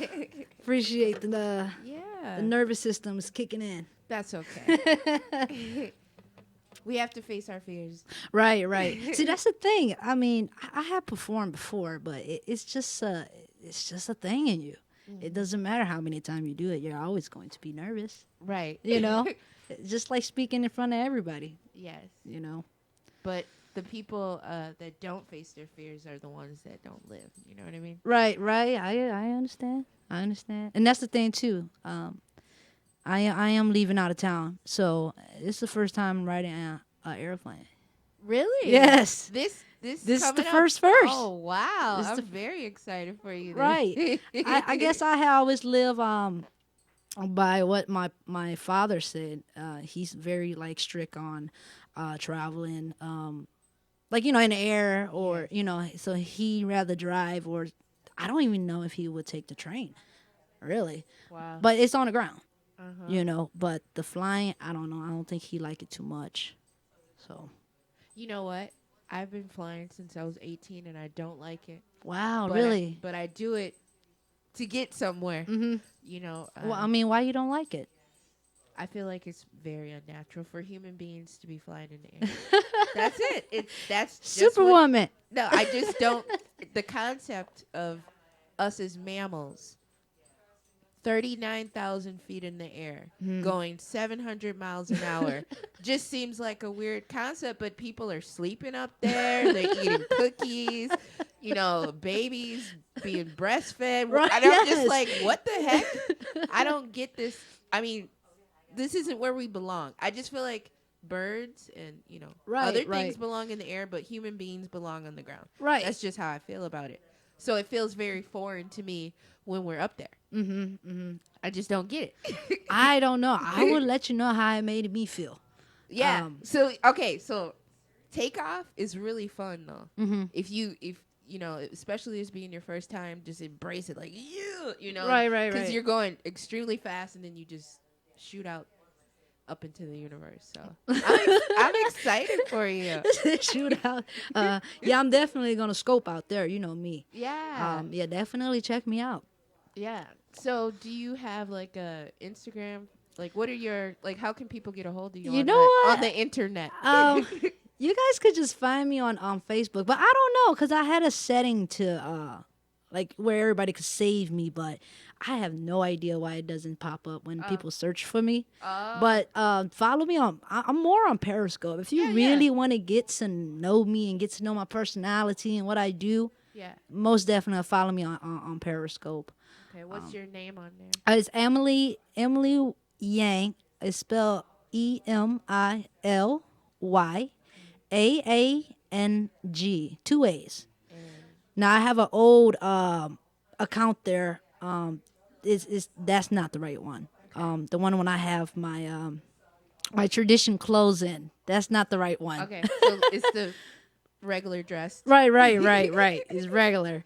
Appreciate the Yeah. Yeah. The nervous system is kicking in. That's okay. We have to face our fears. Right, right. See, that's the thing. I mean, I have performed before, but it's just a thing in you. It doesn't matter how many times you do it. You're always going to be nervous. Right. You know, just like speaking in front of everybody. Yes. You know. But the people that don't face their fears are the ones that don't live. You know what I mean? Right, right. I understand. I understand. And that's the thing too. I am leaving out of town, so it's the first time I'm riding an airplane. Really? Yes. This is the coming up? first. Oh wow! This I'm the- very excited for you. Then. Right. I guess I always live by what my father said. He's very like strict on traveling, like in the air or So he rather drive, or I don't even know if he would take the train. Really. Wow. But it's on the ground. Uh-huh. But the flying, I don't know. I don't think he liked it too much. So. You know what? I've been flying since I was 18, and I don't like it. Wow, But really? but I do it to get somewhere. Mhm. You know. Well, I mean, why you don't like it? I feel like it's very unnatural for human beings to be flying in the air. That's it. That's just Superwoman. No, I just don't. The concept of us as mammals, 39,000 feet in the air, going 700 miles an hour, just seems like a weird concept. But people are sleeping up there. They're eating cookies. Babies being breastfed. Right, And I'm yes. just like, what the heck? I don't get this. I mean, this isn't where we belong. I just feel like birds and Right, other things right. belong in the air, but human beings belong on the ground. Right. That's just how I feel about it. So it feels very foreign to me when we're up there. I just don't get it. I don't know. I will let you know how it made me feel. Yeah. So takeoff is really fun though. Mhm. If especially as being your first time, just embrace it. Like Right, right, because right. you're going extremely fast and then you just shoot out up into the universe. So I'm excited for you. Shoot out. Yeah, I'm definitely gonna scope out there. You know me. Yeah. Yeah, definitely check me out. Yeah. So do you have like a Instagram? Like, what are your how can people get a hold of you? You on know that- what? on the internet? You guys could just find me on Facebook, but I don't know because I had a setting to where everybody could save me, but I have no idea why it doesn't pop up when people search for me. But follow me on. I'm more on Periscope. If you really want to get to know me and get to know my personality and what I do, most definitely follow me on Periscope. Okay, what's your name on there? It's Emily Yang. It's spelled EMILYAANG. 2 A's. Now I have an old account there. That's not the right one. The one when I have my my tradition clothes in. That's not the right one. Okay, so it's the regular dress. Right. It's regular.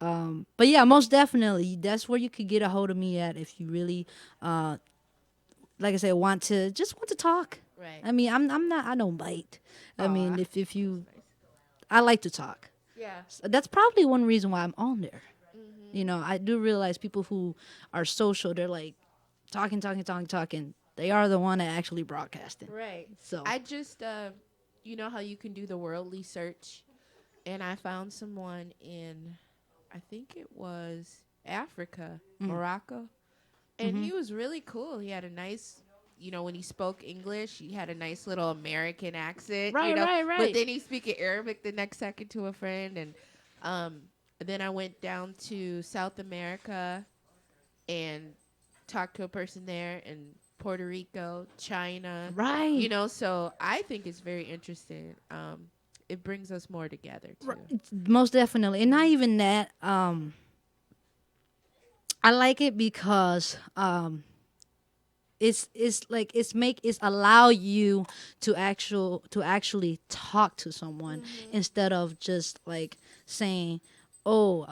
But yeah, most definitely, that's where you could get a hold of me at if you really, like I said, want to talk. Right. I mean, I don't bite. I mean, if you, I like to talk. Yeah. So that's probably one reason why I'm on there. I do realize people who are social, they're like talking. They are the one that actually broadcasting. Right. So I just, you know how you can do the worldly search, and I found someone in, I think it was Africa, Morocco, and he was really cool. He had a nice, when he spoke English, he had a nice little American accent. Right. But then he speaking Arabic the next second to a friend, and then I went down to South America and talked to a person there in Puerto Rico, China. Right. So I think it's very interesting. It brings us more together too. Most definitely, and not even that. I like it because it's allow you to actually talk to someone instead of just like saying, oh,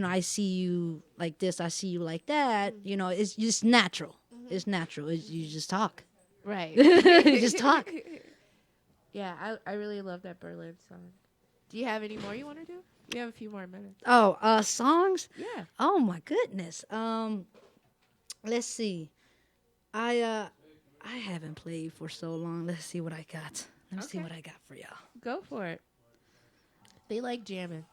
I see you like this, I see you like that. It's just natural. It's natural. You just talk. Right. You just talk. Yeah, I really love that Berlin song. Do you have any more you want to do? You have a few more minutes. Oh, songs? Yeah. Oh my goodness. Let's see. I haven't played for so long. Let's see what I got. Let me see what I got for y'all. Go for it. They like jamming.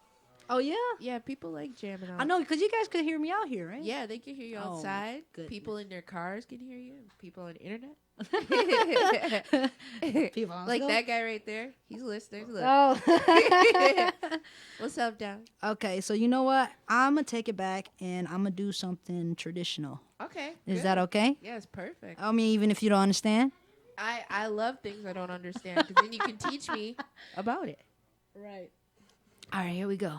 Oh yeah. Yeah, people like jamming out. I know because you guys could hear me out here, right? Yeah, they can hear you Oh, outside. goodness. People in their cars can hear you. People on the internet. People on like Skype. that guy right there. He's listening. Look. Oh. What's up, Down? Okay, so you know what? I'm gonna take it back and I'm gonna do something traditional. Okay. Is good. that okay? Yeah, it's perfect. I mean, even if you don't understand. I love things I don't understand because then you can teach me about it. Right. All right, here we go.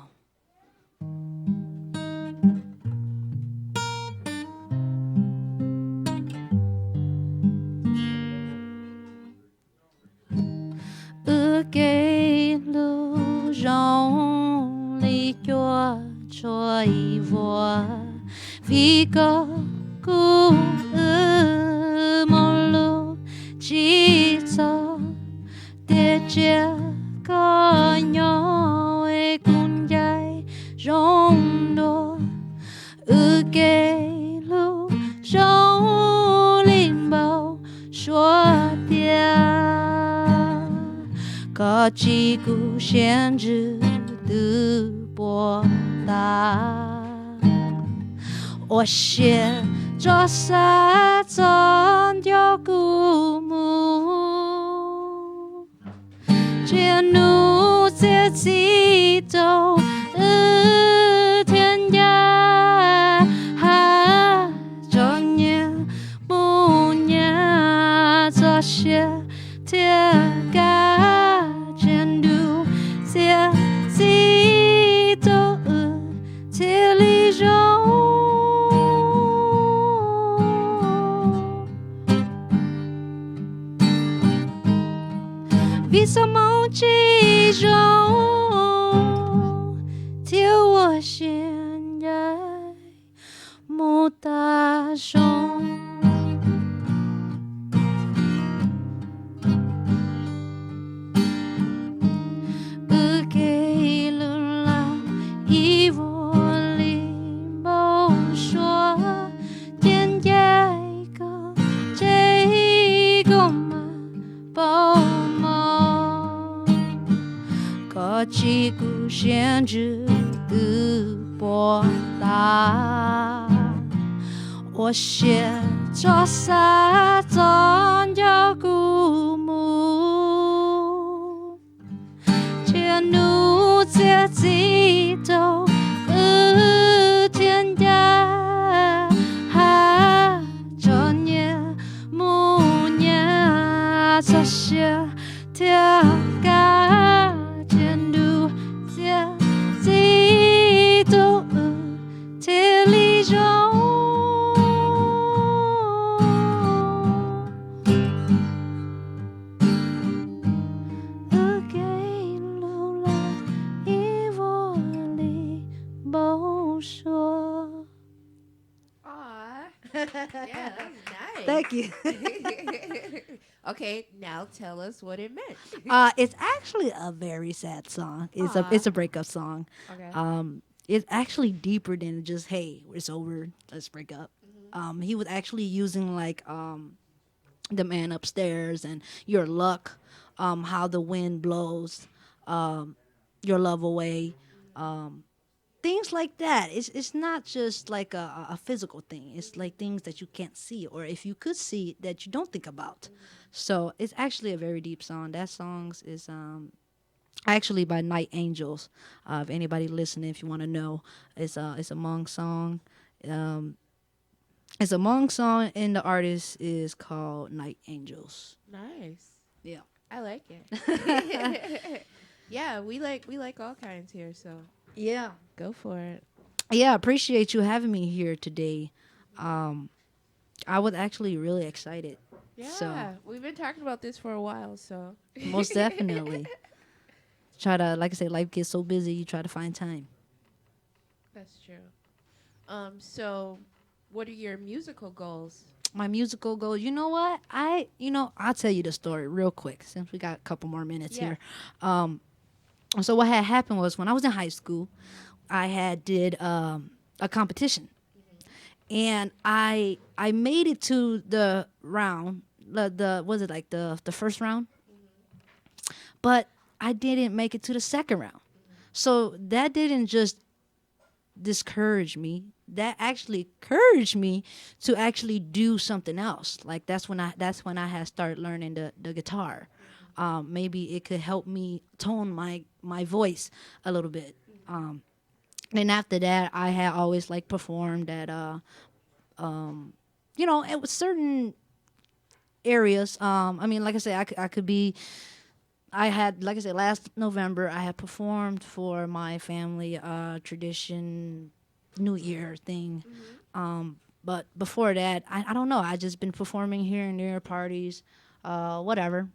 Ước kê lưu rong lý cho trôi vua vì có cú một lúc chỉ cho để chia có nhau ấy cùng dạy rong đua ước kê lưu rong linh bao số tiền có chỉ cụ限制的博大。我写着沙中有古墓，渐怒自己都天涯，这年不年这些天涯渐怒自己都天里中。vì sao máu chỉ rong thiếu我现在莫大声。不给流浪一窝里不说天涯一个这个嘛包可几股限制的博大，我写着沙中有古墓，渐怒自己都天涯，这年不年这些天涯。天里中，给路了一窝里不说。Aw. Yeah, that was nice. Thank you. Okay, now tell us what it meant. It's actually a very sad song. Aw. It's a breakup song. Okay. It's actually deeper than just hey, it's over, let's break up. He was actually using like the man upstairs and your luck, how the wind blows, your love away, things like that. It's not just like a physical thing. It's like things that you can't see, or if you could see that you don't think about. So it's actually a very deep song. That song is actually by Night Angels. If anybody listening, if you want to know, it's a Hmong song. It's a Hmong song, and the artist is called Night Angels. Nice. Yeah, I like it. Yeah, we like all kinds here, so yeah, go for it. Yeah, appreciate you having me here today. I was actually really excited. Yeah, So we've been talking about this for a while, so most definitely. Try to, like I say, life gets so busy, you try to find time. That's true. So what are your musical goals? My musical goals, you know what? I'll tell you the story real quick since we got a couple more minutes Yeah. here. So what had happened was when I was in high school, I had did a competition. and I made it to the round. The was it like the first round? But I didn't make it to the second round. So that didn't just discourage me. That actually encouraged me to actually do something else. Like that's when I had started learning the guitar. Maybe it could help me tone my voice a little bit. And after that, I had always like performed at it was certain areas. I mean, like I said, I could be. I had, like I said, last November, I had performed for my family tradition New Year thing. But before that, I don't know. I just been performing here and there, parties, whatever.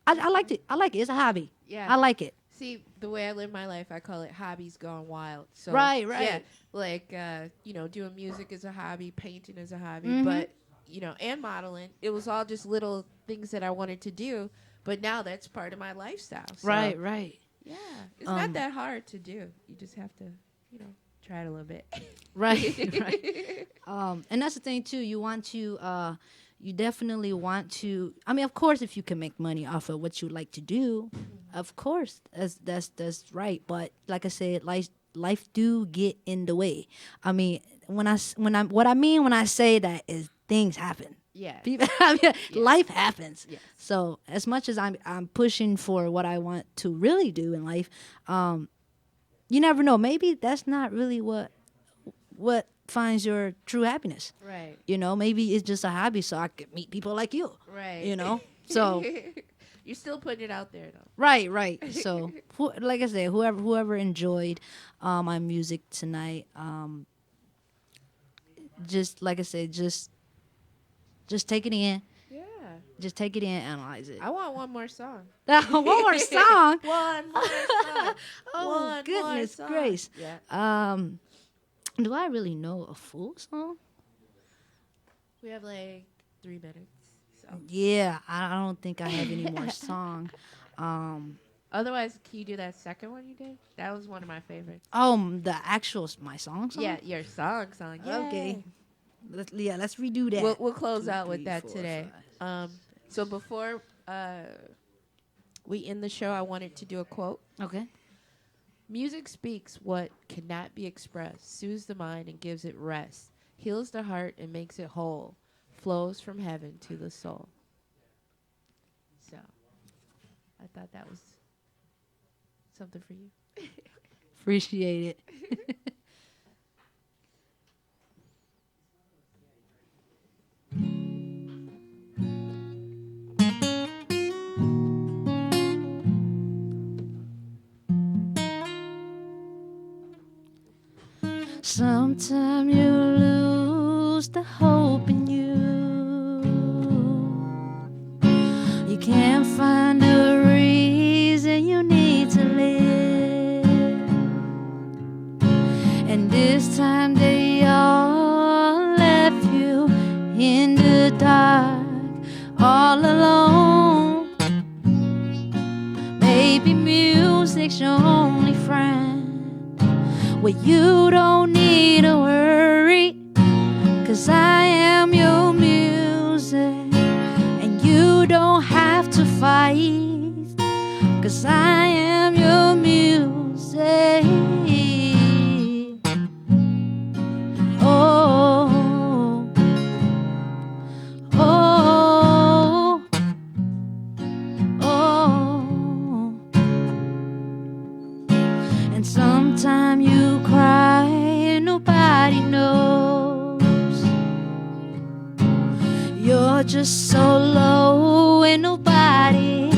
I liked it. I like it. It's a hobby. Yeah. I like it. See, the way I live my life, I call it hobbies gone wild. So Right. Yeah, like doing music is a hobby, painting is a hobby, Mhm. but and modeling. It was all just little things that I wanted to do, but now that's part of my lifestyle. So, Right. Right. Yeah, it's not that hard to do. You just have to, try it a little bit. Right. Right. And that's the thing too. You definitely want to. I mean, of course, if you can make money off of what you like to do, of course, that's right. But like I said, life do get in the way. I mean, when I say that is things happen. Yeah. Life happens. Yes. So as much as I'm pushing for what I want to really do in life, you never know. Maybe that's not really what finds your true happiness. Right. Maybe it's just a hobby so I could meet people like you. Right. So you're still putting it out there though. right. So like I said, whoever enjoyed my music tonight, just like I said, just take it in. Yeah. Just take it in, analyze it. I want one more song. One more song. One more song. Oh, One goodness more song. grace. Yeah. Do I really know a full song? We have like 3 minutes. So. Yeah, I don't think I have any more song. Otherwise, can you do that second one you did? That was one of my favorites. The actual my song. Yeah, your song. Okay. Let's redo that. We'll close 2, out 3, with that 4, today. 5. So before we end the show, I wanted to do a quote. Okay. Music speaks what cannot be expressed, soothes the mind and gives it rest, heals the heart and makes it whole, flows from heaven to the soul. So, I thought that was something for you. Appreciate it. Sometimes you lose the hope in you. You can't find a reason you need to live. And this time they all left you in the dark, all alone. Maybe music's your only friend. Well, you don't need to worry, 'cause I am your music. And you don't have to fight, 'cause I am your music. Oh, oh, oh. And sometimes you cry and nobody knows. You're just so low and nobody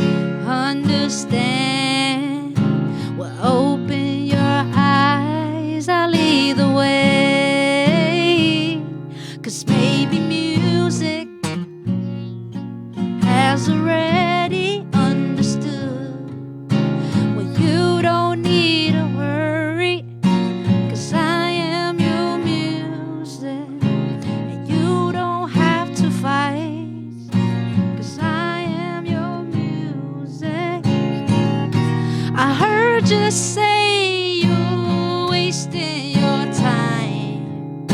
understands. Well, open your eyes, I'll lead the way. 'Cause maybe music has already understood. Well, you don't need to worry, 'cause I am your music. And you don't have to fight, 'cause I am your music. I heard you say you're wasting your time.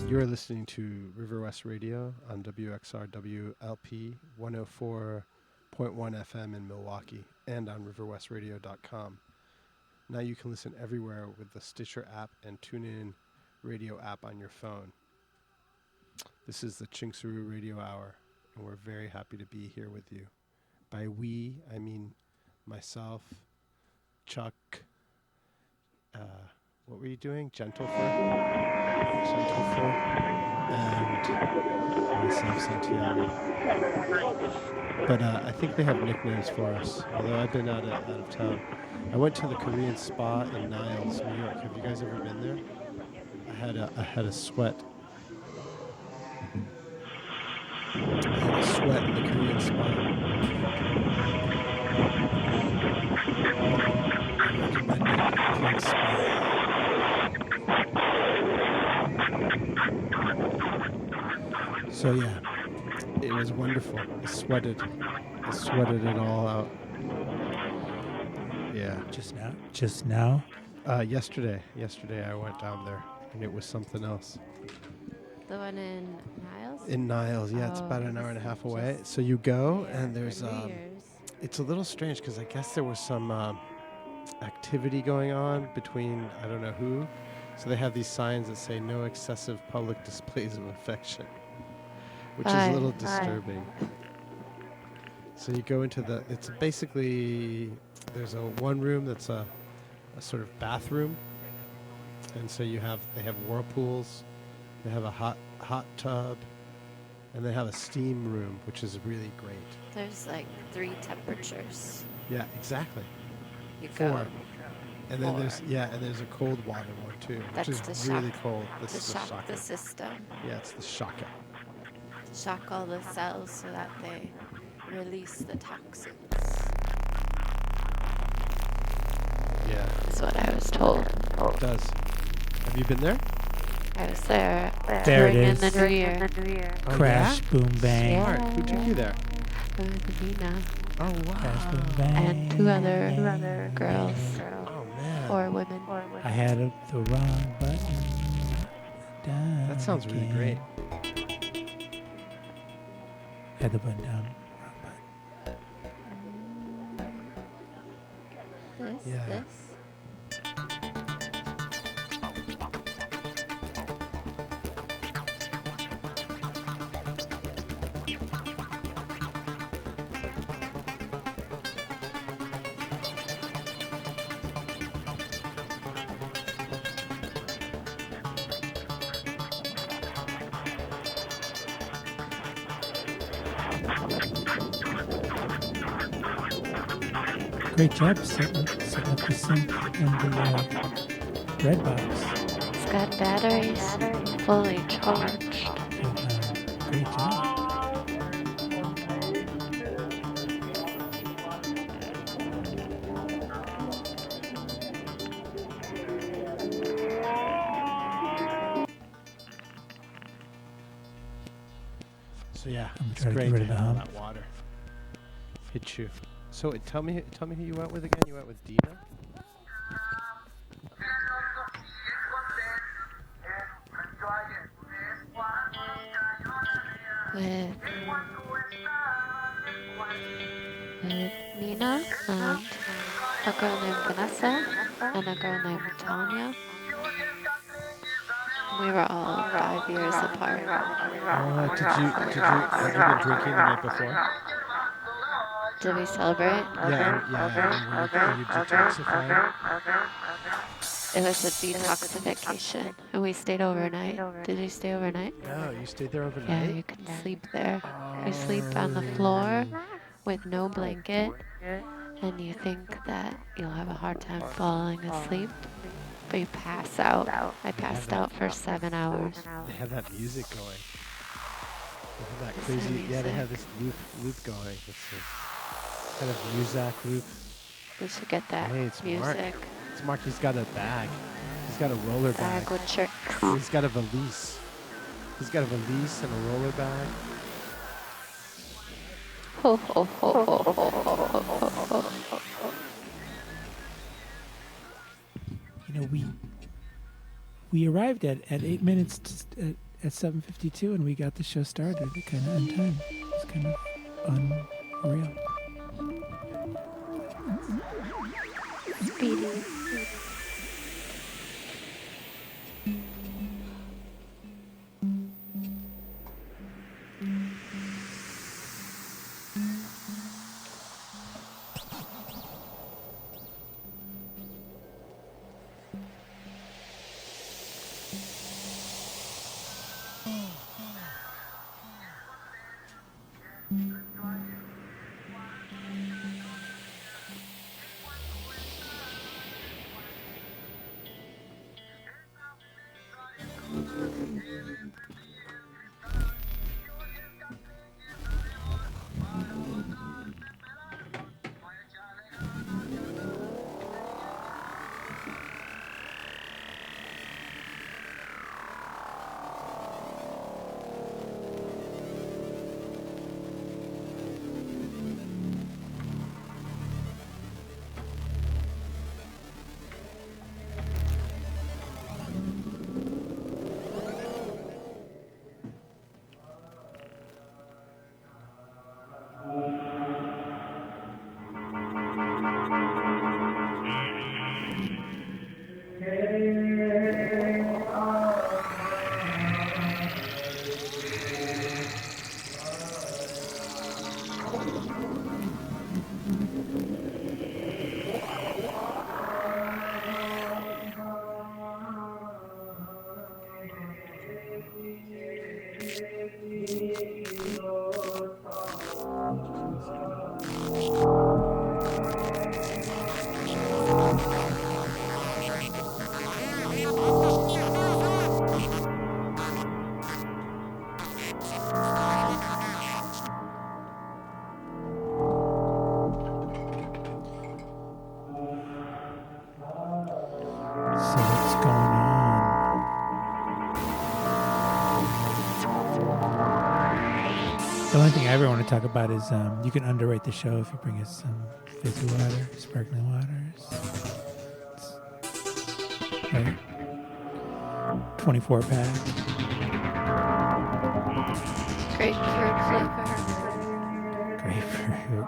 You're listening to River West Radio on WXRWLP 104.1 FM in Milwaukee and on riverwestradio.com. Now you can listen everywhere with the Stitcher app and TuneIn radio app on your phone. This is the Chinksuru Radio Hour, and we're very happy to be here with you. By we, I mean myself, Chuck, what were you doing? Gentlefer, and myself, Santiago. But I think they have nicknames for us, although I've been out of town. I went to the Korean spa in Niles, New York. Have you guys ever been there? I had a sweat. I had a sweat in the Korean spa. Pink spa. So yeah, it was wonderful. I sweated it all out. Yeah. Just now? Yesterday I went down there, and it was something else. The one in Niles? In Niles, yeah, it's about an hour and a half away. So you go, and there's it's a little strange because I guess there was some activity going on between I don't know who. So they have these signs that say no excessive public displays of affection, which is a little disturbing. So you go into it's basically, there's one room that's a sort of bathroom. And so they have whirlpools, they have a hot tub, and they have a steam room, which is really great. There's like 3 temperatures. Yeah, exactly. You 4. go. And then there's a cold water one too, which That's is the really shock, cold. to This is shock shaka. the system. Yeah, it's the shaka. Shock all the cells so that they release the toxins. Yeah. That's what I was told. It does. Have you been there? I was there There it during is. in the New Year. Oh, Crash, boom, bang. Smart. Who took you there? It was Nina. Oh wow. Crash, boom, bang. And two other girls. Oh man. Or women. I had the wrong button. Down That sounds really again. great. Had the button down. This. Great job setting up the sink and the bread box. It's got batteries fully charged. Great job. So yeah, I'm it's trying to great get rid to of the have all hump. that water hit you. So tell me who you went with again. You went with Dina. With Nina and a girl named Vanessa and a girl named Tanya. We were all 5 years apart. Have you been drinking the night before? Did we celebrate? Yeah. You detoxified. It was a detoxification, and we stayed overnight. Did you stay overnight? No, you stayed there overnight. Yeah, you can sleep there. You sleep on the floor with no blanket, and you think that you'll have a hard time falling asleep, but you pass out. I passed out for 7 hours. They have that music going. They have that Is crazy. there Yeah, they music? have this loop going. It's a kind of Muzak loop. We should get that Hey, it's Mark. music. It's Mark. He's got a bag. He's got a roller bag. Bag with tricks. He's got a valise. He's got a valise and a roller bag. Ho, ho, ho, ho, ho, ho, ho, ho, ho. You know, we arrived at 8 minutes at 7:52, and we got the show started kind of on time. It's kind of unreal. Speedy. So what's going on? The only thing I ever want to talk about is you can underrate the show if you bring us some fizzy water, sparkling waters. Right? 24-pack. Grapefruit flavor. Grapefruit.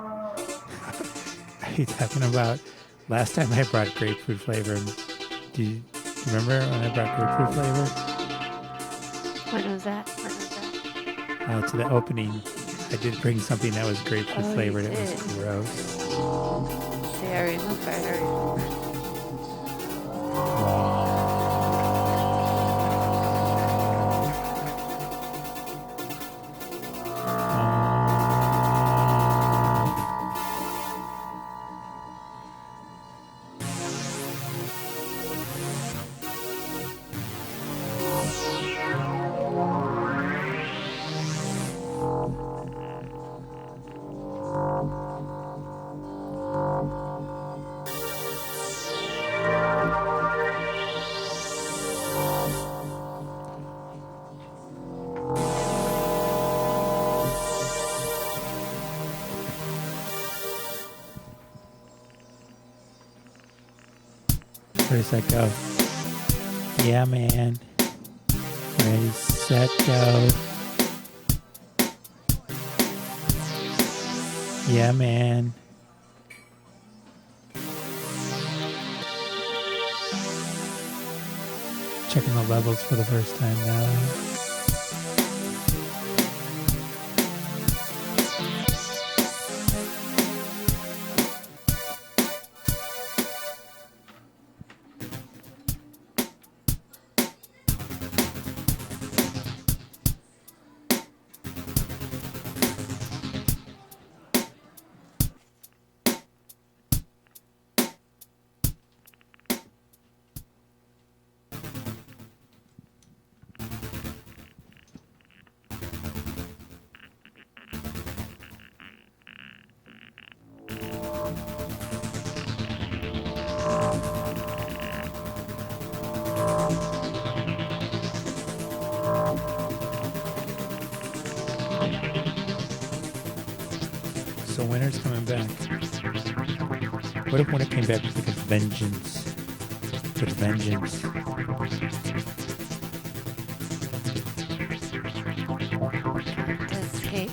Are you talking about last time I brought grapefruit flavor? Do you remember when I brought grapefruit flavor? When was that? To the opening, I did bring something that was grapefruit flavored. It was gross. See, I remember. Where does that go? Yeah, man. Ready, set, go. Yeah, man. Checking the levels for the first time now. So winter's coming back. What if winter came back with like a vengeance? With vengeance. Okay.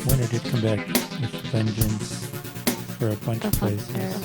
Winter did come back with vengeance for a bunch of places.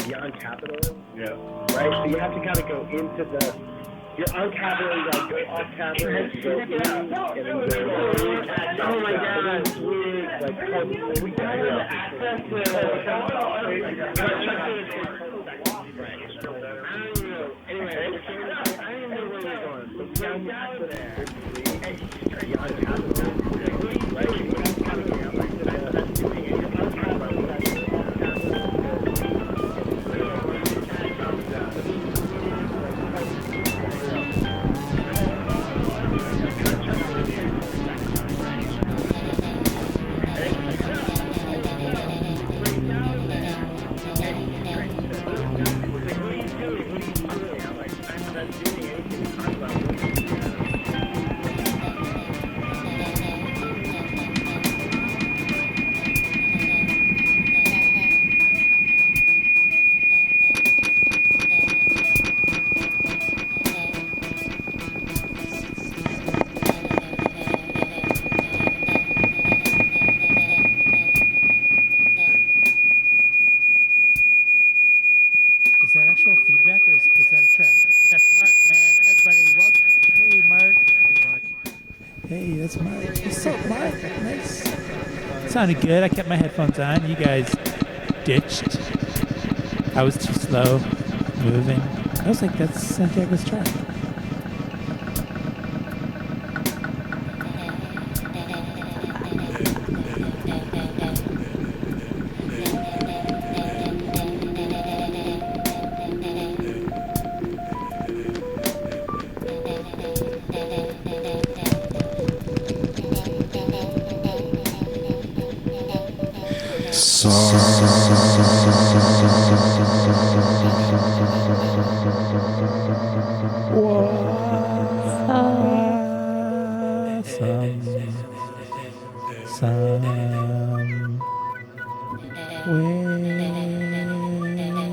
Beyond Capitol. Yeah. Right? So you have to kind of go into the. You're on Capitol, you gotta go off Capitol, you go in, and then go. Oh my God. Weird, like, we got access Anyway, I don't even know where we're going. So beyond Capitol, beyond Capitol, right? You have to kind of go into the. You're on Capitol, Is that actual feedback or is that a track? That's Mark, man. Everybody, welcome. Hey, Mark. Hey, Mark. Hey, that's Mark. What's up, Mark? Nice. Sounded good. I kept my headphones on. You guys ditched. I was too slow moving. I was like, that's Santiago's track.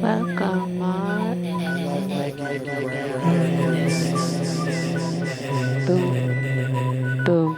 Welcome, Mark. Boom. Boom.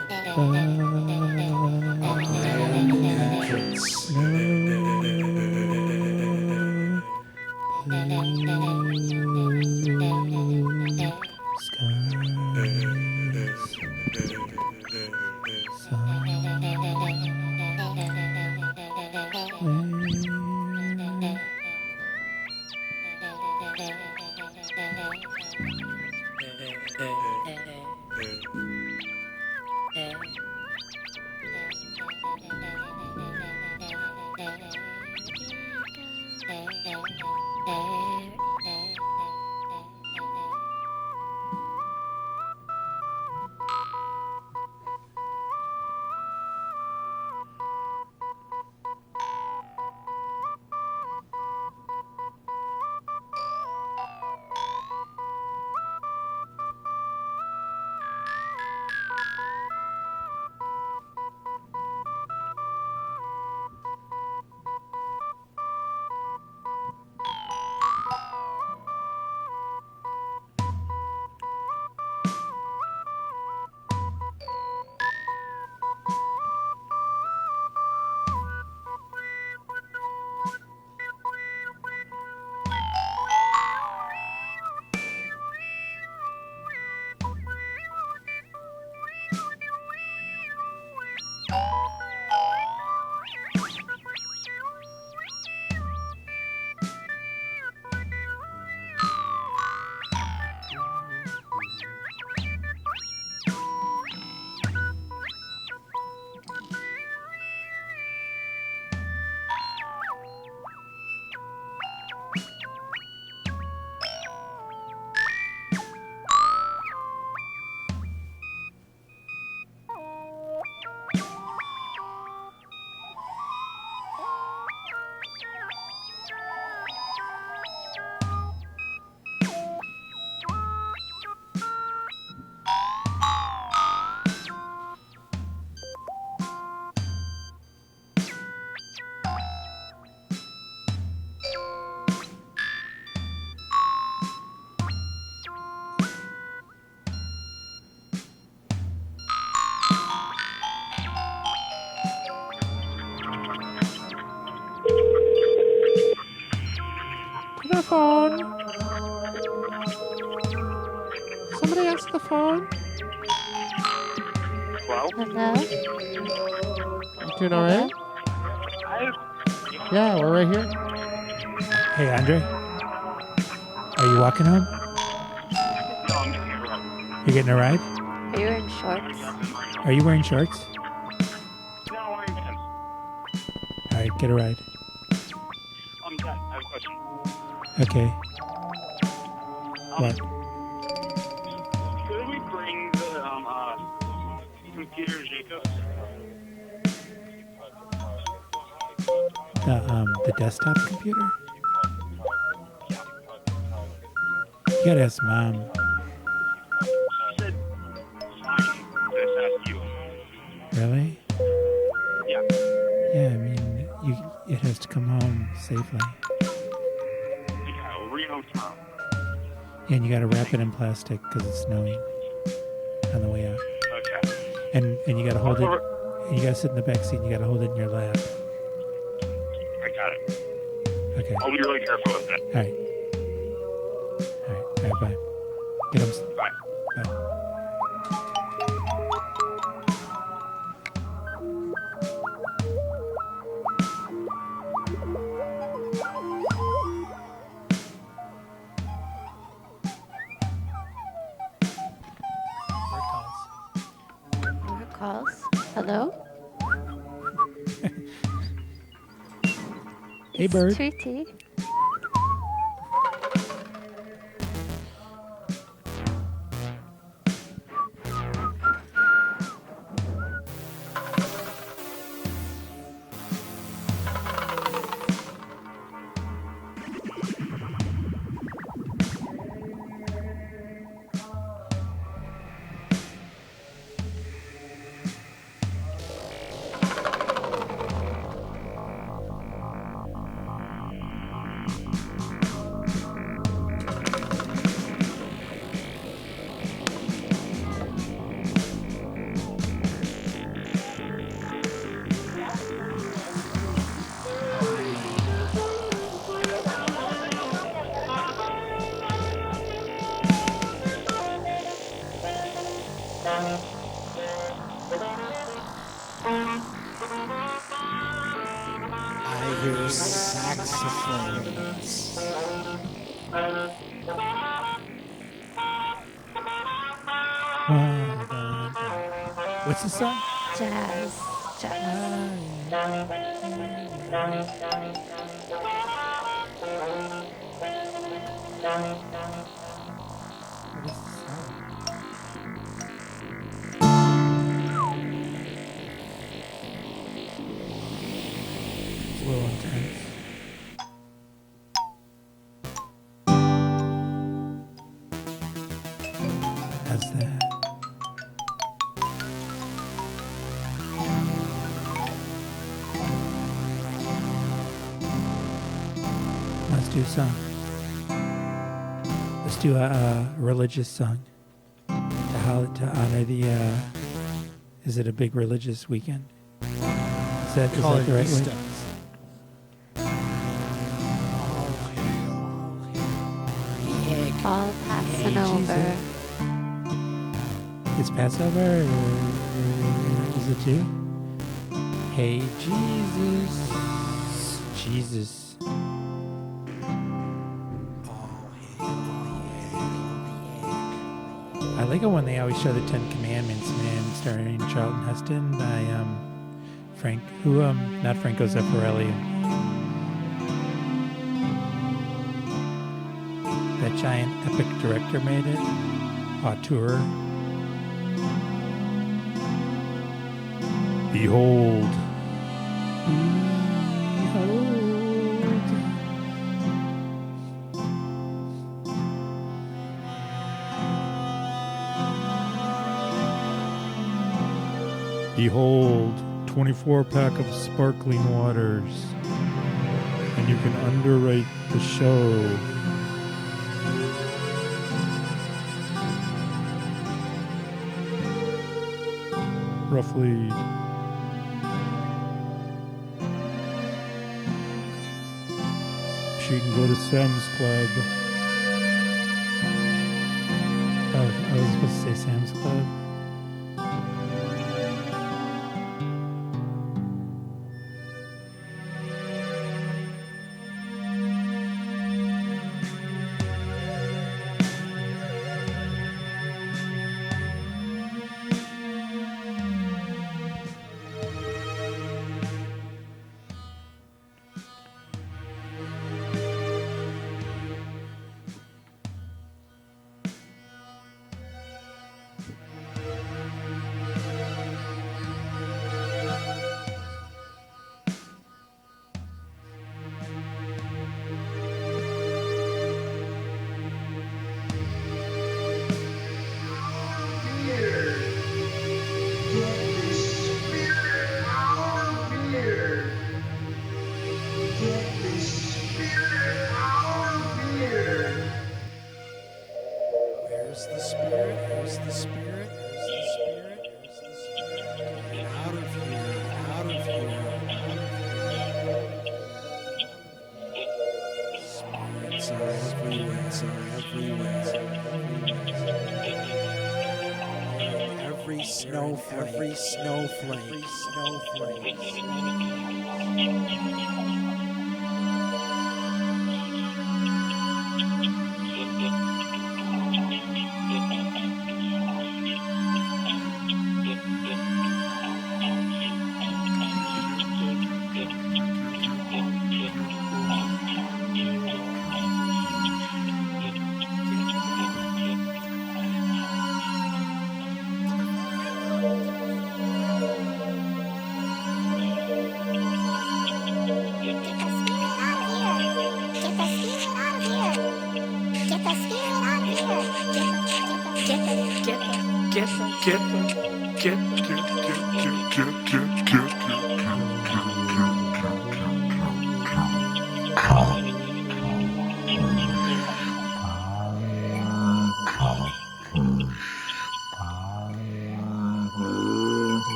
somebody answer the phone? Hello? Hello? You doing all right? Yeah, we're right here. Hey, Andre. Are you walking home? No, I'm getting it right. You getting a ride? Are you in shorts? Are you wearing shorts? No, I'm wearing pants. All right, get a ride. Dad, I have a question. Okay. What? Could we bring the computer Jacobs? The desktop computer? You gotta ask Mom. She said, fine, just ask you. Really? Yeah. Yeah, I mean, it has to come home safely. Yeah, we'll bring it home tomorrow. And you gotta wrap it in plastic because it's snowing on the way out. Okay. And you gotta hold it. And you gotta sit in the back seat and you gotta hold it in your lap. I got it. Okay. I'll be really careful with that. All right. All right, bye. Get him. Bye. Bye. More calls. Hello? Hey, Bird. Treaty. I hear saxophones. What's the song? Jazz. It's a little intense. How's that? Let's do a song. Let's do a religious song to honor the. Is it a big religious weekend? Is that the right way? All passing over. It's Passover, or is it you? Hey, Jesus. Jesus. I like it when they always show the Ten Commandments, man, starring Charlton Heston by Frank, not Franco Zeffirelli. That giant epic director made it. Auteur. Behold. Behold, 24-pack of sparkling waters, and you can underwrite the show. Roughly she can go to Sam's Club. I was just say Sam's Club. Where's the spirit? Where's the spirit? Where's the spirit? Where's the spirit? Get out of here! Get out of here! Spirits are everywhere. Every snowflake. Every snowflake.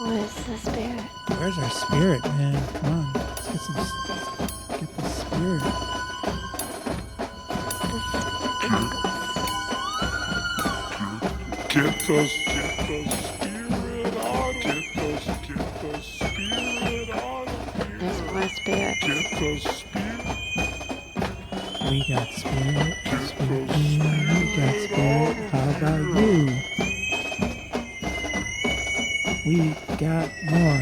Where's the spirit? Where's our spirit, man? Come on. Let's get the spirit. Get the spirit on. Get the spirit on. There's more spirit. Get the spirit. We got spirit. We got spirit. How about you? We got more.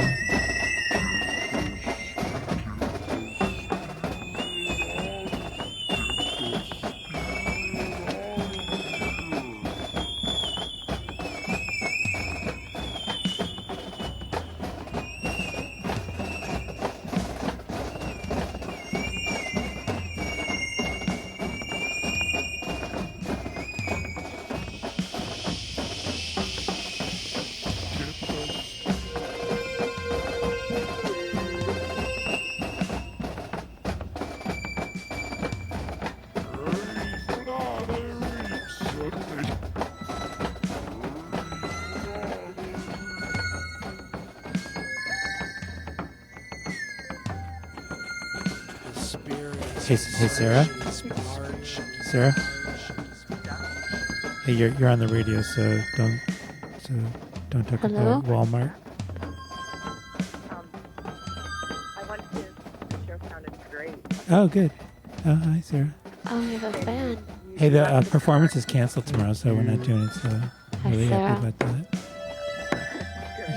Hey, Sarah. Sarah. Hey, you're on the radio, so don't talk Hello? about Walmart. I wanted to. The show sounded great. Oh, good. Oh, hi, Sarah. Oh, you have a fan. Hey, the performance is canceled tomorrow, so we're not doing it. So Hi, really Sarah. happy about that.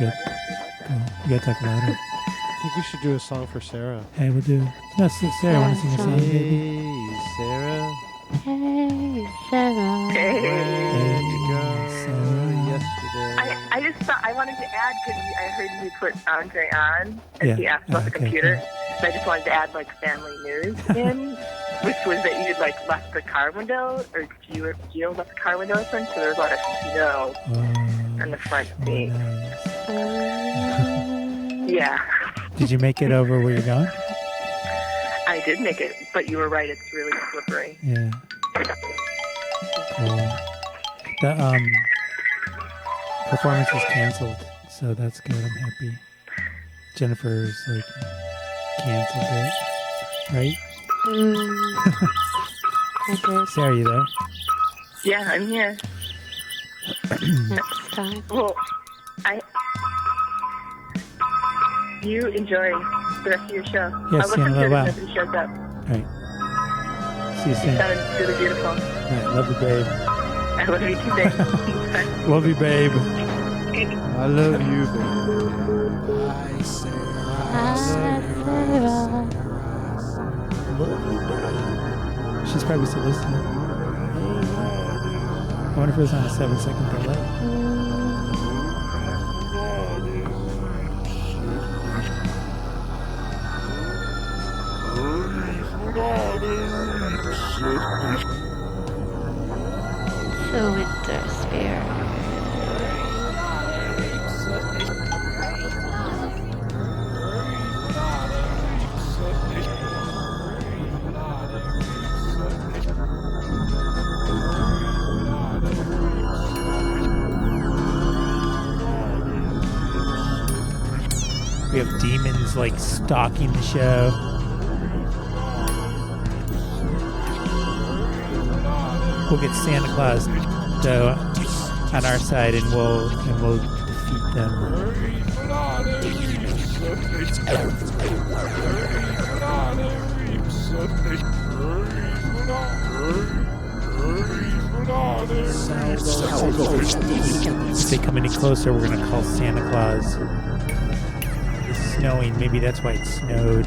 You gotta talk louder. I think we should do a song for Sarah. Hey, we'll do. No, Sarah, want to sing a song, baby? Hey, Sarah. Hey, Sarah. Where'd you go yesterday? I just thought I wanted to add because I heard you put Andre on and Yeah. he asked about the Okay, computer. cool. So I just wanted to add like family news in, which was that you had like left the car window or Gio left the car window open, so there was a lot of snow on the front seat. Yeah. Did you make it over where you're going? I did make it, but you were right. It's really slippery. Yeah. Cool. The performance is canceled, so that's good. I'm happy. Jennifer's like canceled it, right? I did. Sarah, you there? Yeah, I'm here. Next time. Well, you enjoy the rest of your show. Yeah, I'll see you in a listen to it little if nobody shows up. All right. See you You soon. sound really beautiful. All right. Love you, babe. I love you too, babe. Love you, babe. I love you, baby. She's probably still listening. I wonder if it was on a 7-second delay. The winter spirit. We have demons like stalking the show. We'll get Santa Claus though on our side, and we'll defeat them. If they come any closer, we're gonna call Santa Claus. It's snowing. Maybe that's why it snowed,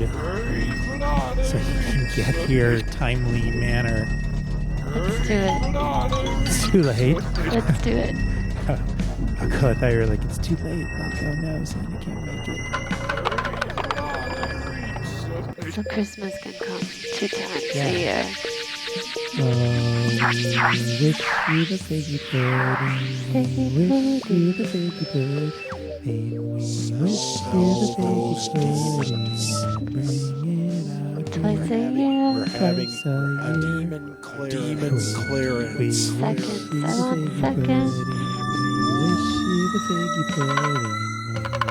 so he can get here timely manner. Let's do it. It's too late. Let's do it. Oh, God, I thought you were like, it's too late. Like, oh no, Santa can't make it. So Christmas can come 2 times Yeah. a year. Wish you the figgy pudding. Wish you the figgy pudding. Wish you the figgy pudding. Bring it out. Twice a year. We're having a demon clearance. Seconds. I want seconds. Wish you the figgy pudding.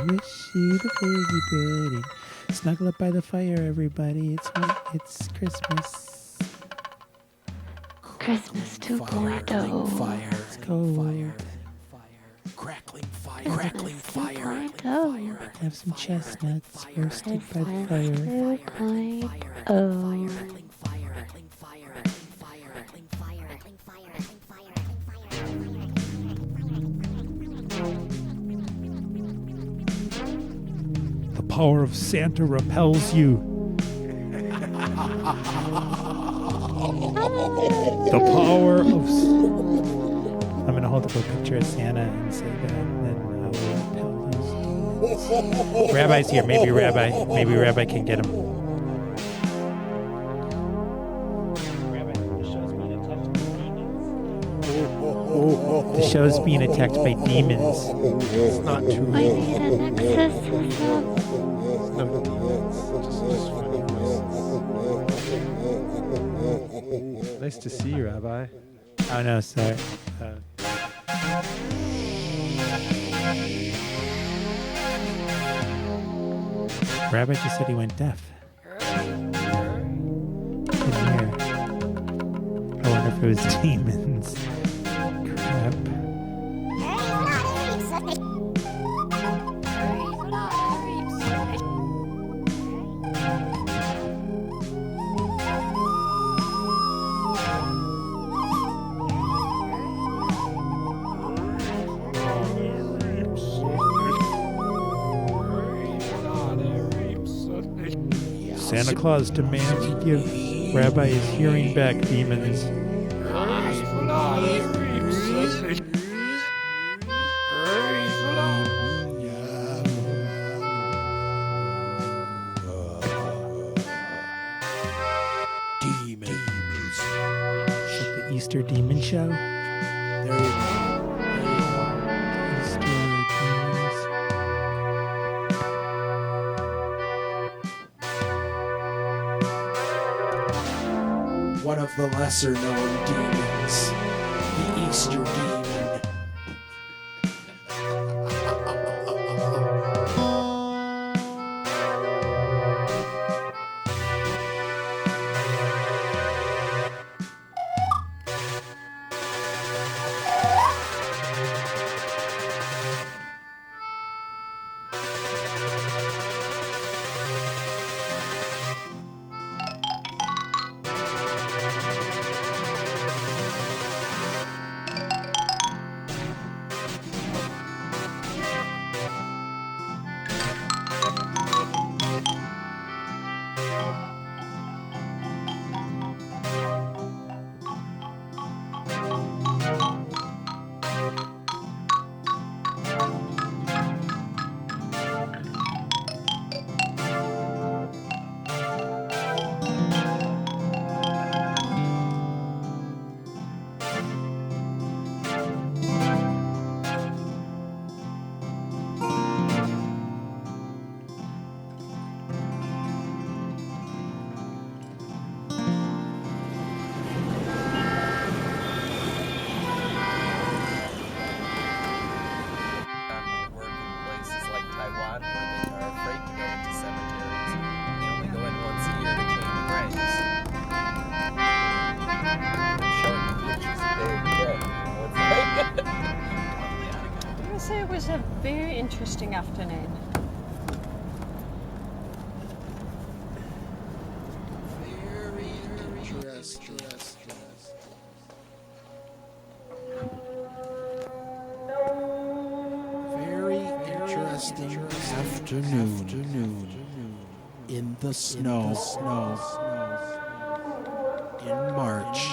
Wish you the figgy pudding. Snuggle up by the fire, everybody. It's Christmas. Christmas 2.0. Fire. Let's go. Crackling fire. Christmas Crackling fire. 2.0. Have some chestnuts roasted by the fire. 2.0. The power of Santa repels you. The power of... I'm going to hold up a picture of Santa and say that, and then I will repel those demons. Rabbi's here. Maybe Rabbi can get him. The show's being attacked by demons. It's not too I late. need an exorcism. No demons. Just nice to see you, Rabbi. Oh no, sorry. Rabbi just said he went deaf. Couldn't hear. I wonder if it was demons. Crap. Santa Claus demands you give Rabbi his hearing back, demons. Demons. Is that the Easter Demon Show? There you go. Easter Demons. One of the lesser known demons. The Easter Demon. was a very interesting afternoon. Very interesting. Very interesting afternoon. In the snow. In March.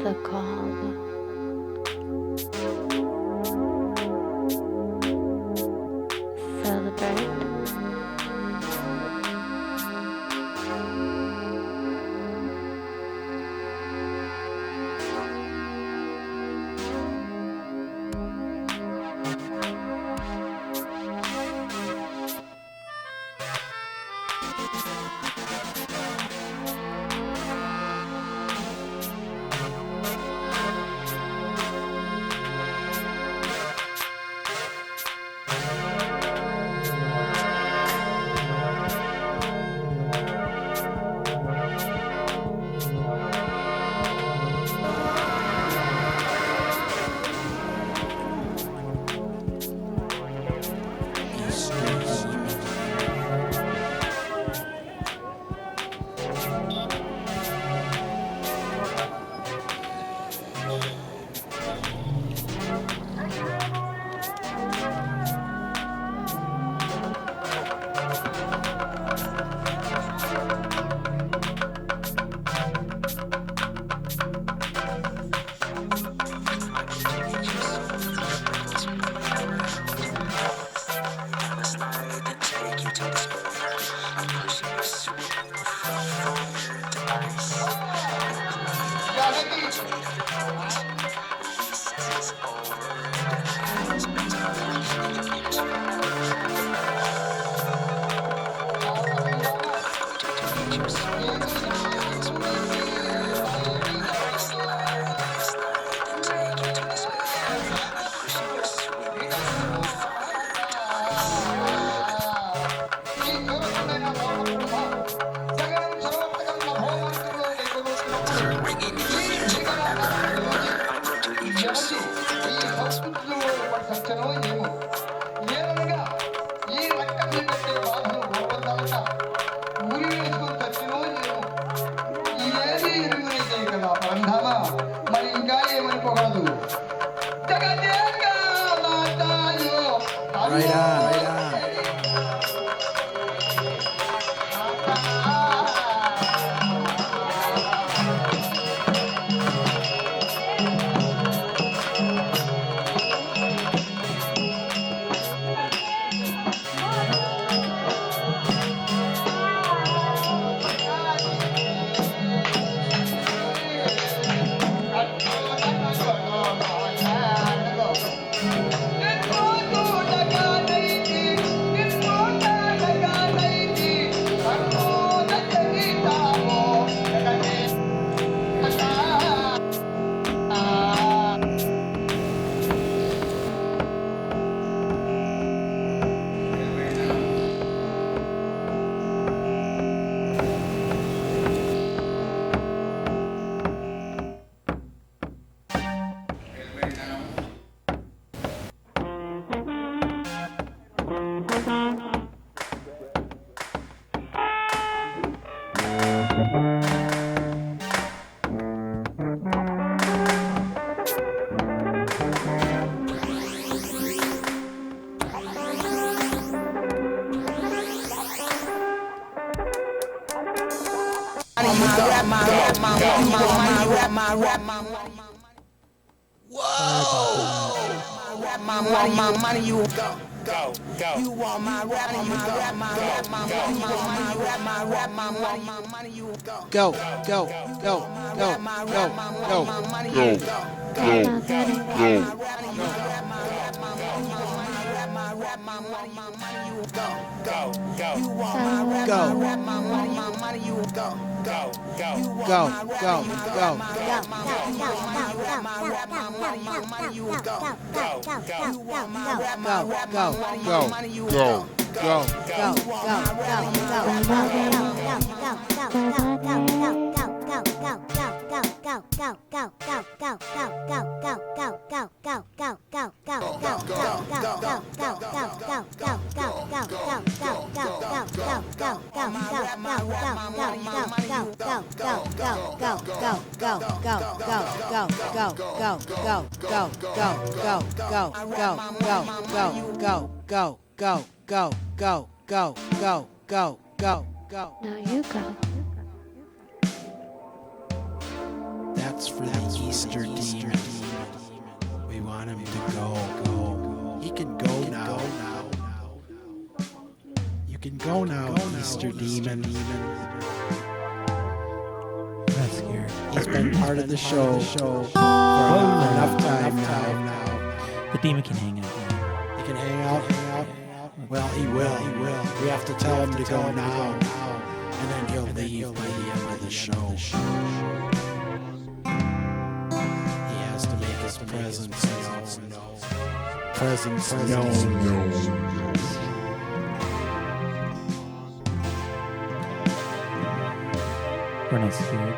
The calm. Celebrate. My money, you go. You want my rap, you money, you go. Now you go. That's for the Easter demon. We want him to go. He can go now. You can go now, Easter demon. I'm scared. He's been part of the show for enough time now. The demon can hang out now. He can hang out. Well, he will. We have to tell him to go now, and then he'll leave by the end of the show. He has to make his presence known. Presence known. We're not scared.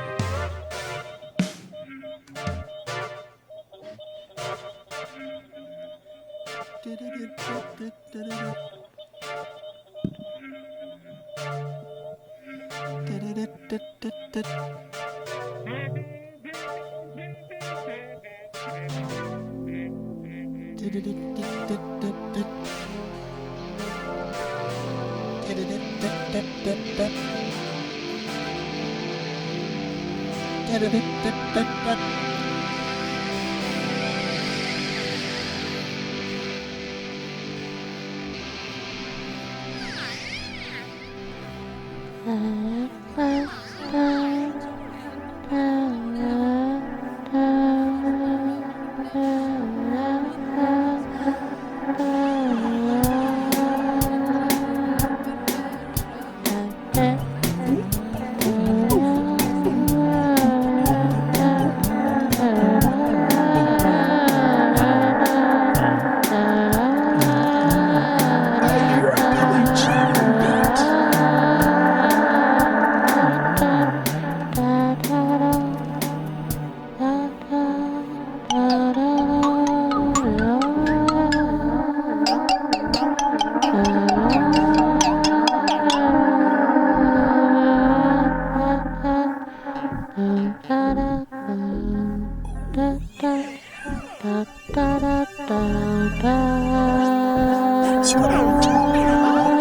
That's what I'm talking about.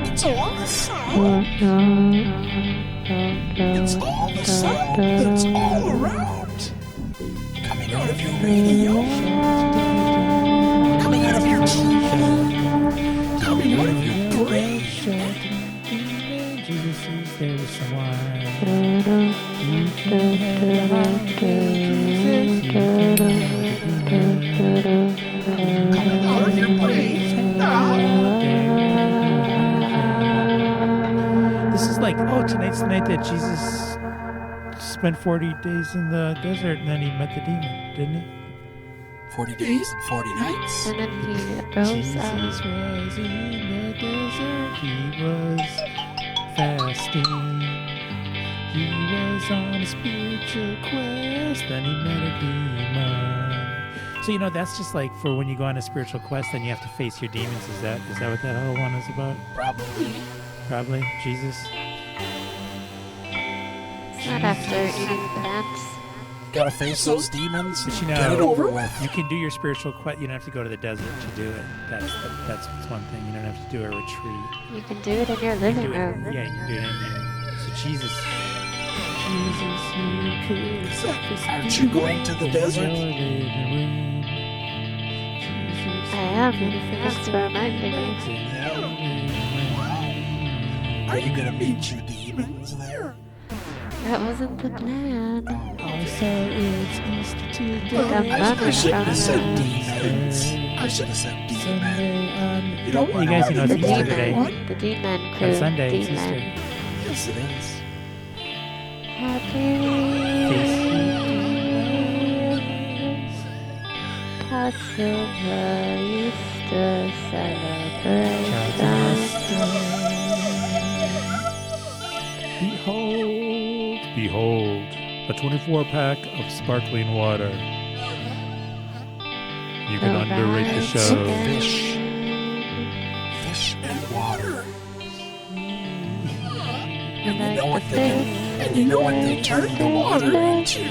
It's all the sound. It's all the sound that's all around. Coming out of your radio. Coming out of your TV. Coming out of your brain. Jesus is there with someone. You can have all Jesus. Coming out of your brain. This is like, tonight's the night that Jesus spent 40 days in the desert and then he met the demon, didn't he? 40 days and 40 nights. And then he rose Jesus up. was in the desert, he was fasting. He was on a spiritual quest, then he met a demon. So, that's just like for when you go on a spiritual quest, then you have to face your demons. Is that what that whole one is about? Probably. Jesus? Not after eating plants. Gotta face those demons. But you Get it know, over with. you can do your spiritual quest. You don't have to go to the desert to do it. That's one thing. You don't have to do a retreat. You can do it in your You living can do it- room. Yeah, you can do it in there. So Jesus. Aren't you going to the desert? I am. Thanks for reminding me. Are you gonna meet your demons there? That wasn't the plan. Also, it's Easter today. I'm I running shouldn't from have said it. demons. I should have said demon. You don't You want guys, you know, it's The Easter today. demon. The demon crew. On Sunday, it's demon. Easter. Yes, it is. Happy Passover Easter celebration. Behold, a 24-pack of sparkling water. You can underrate the show. Fish and water. You And you like know the what they fish? and you know what they turn the water into.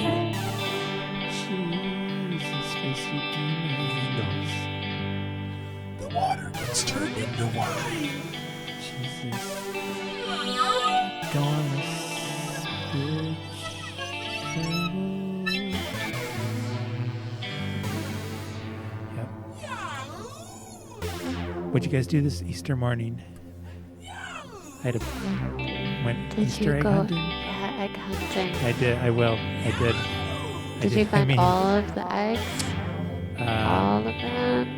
The water gets turned into wine. What'd you guys do this Easter morning? I had went Did Easter you egg go hunting. egg hunting? I did. I will. I did. Did you find all of the eggs? All of them?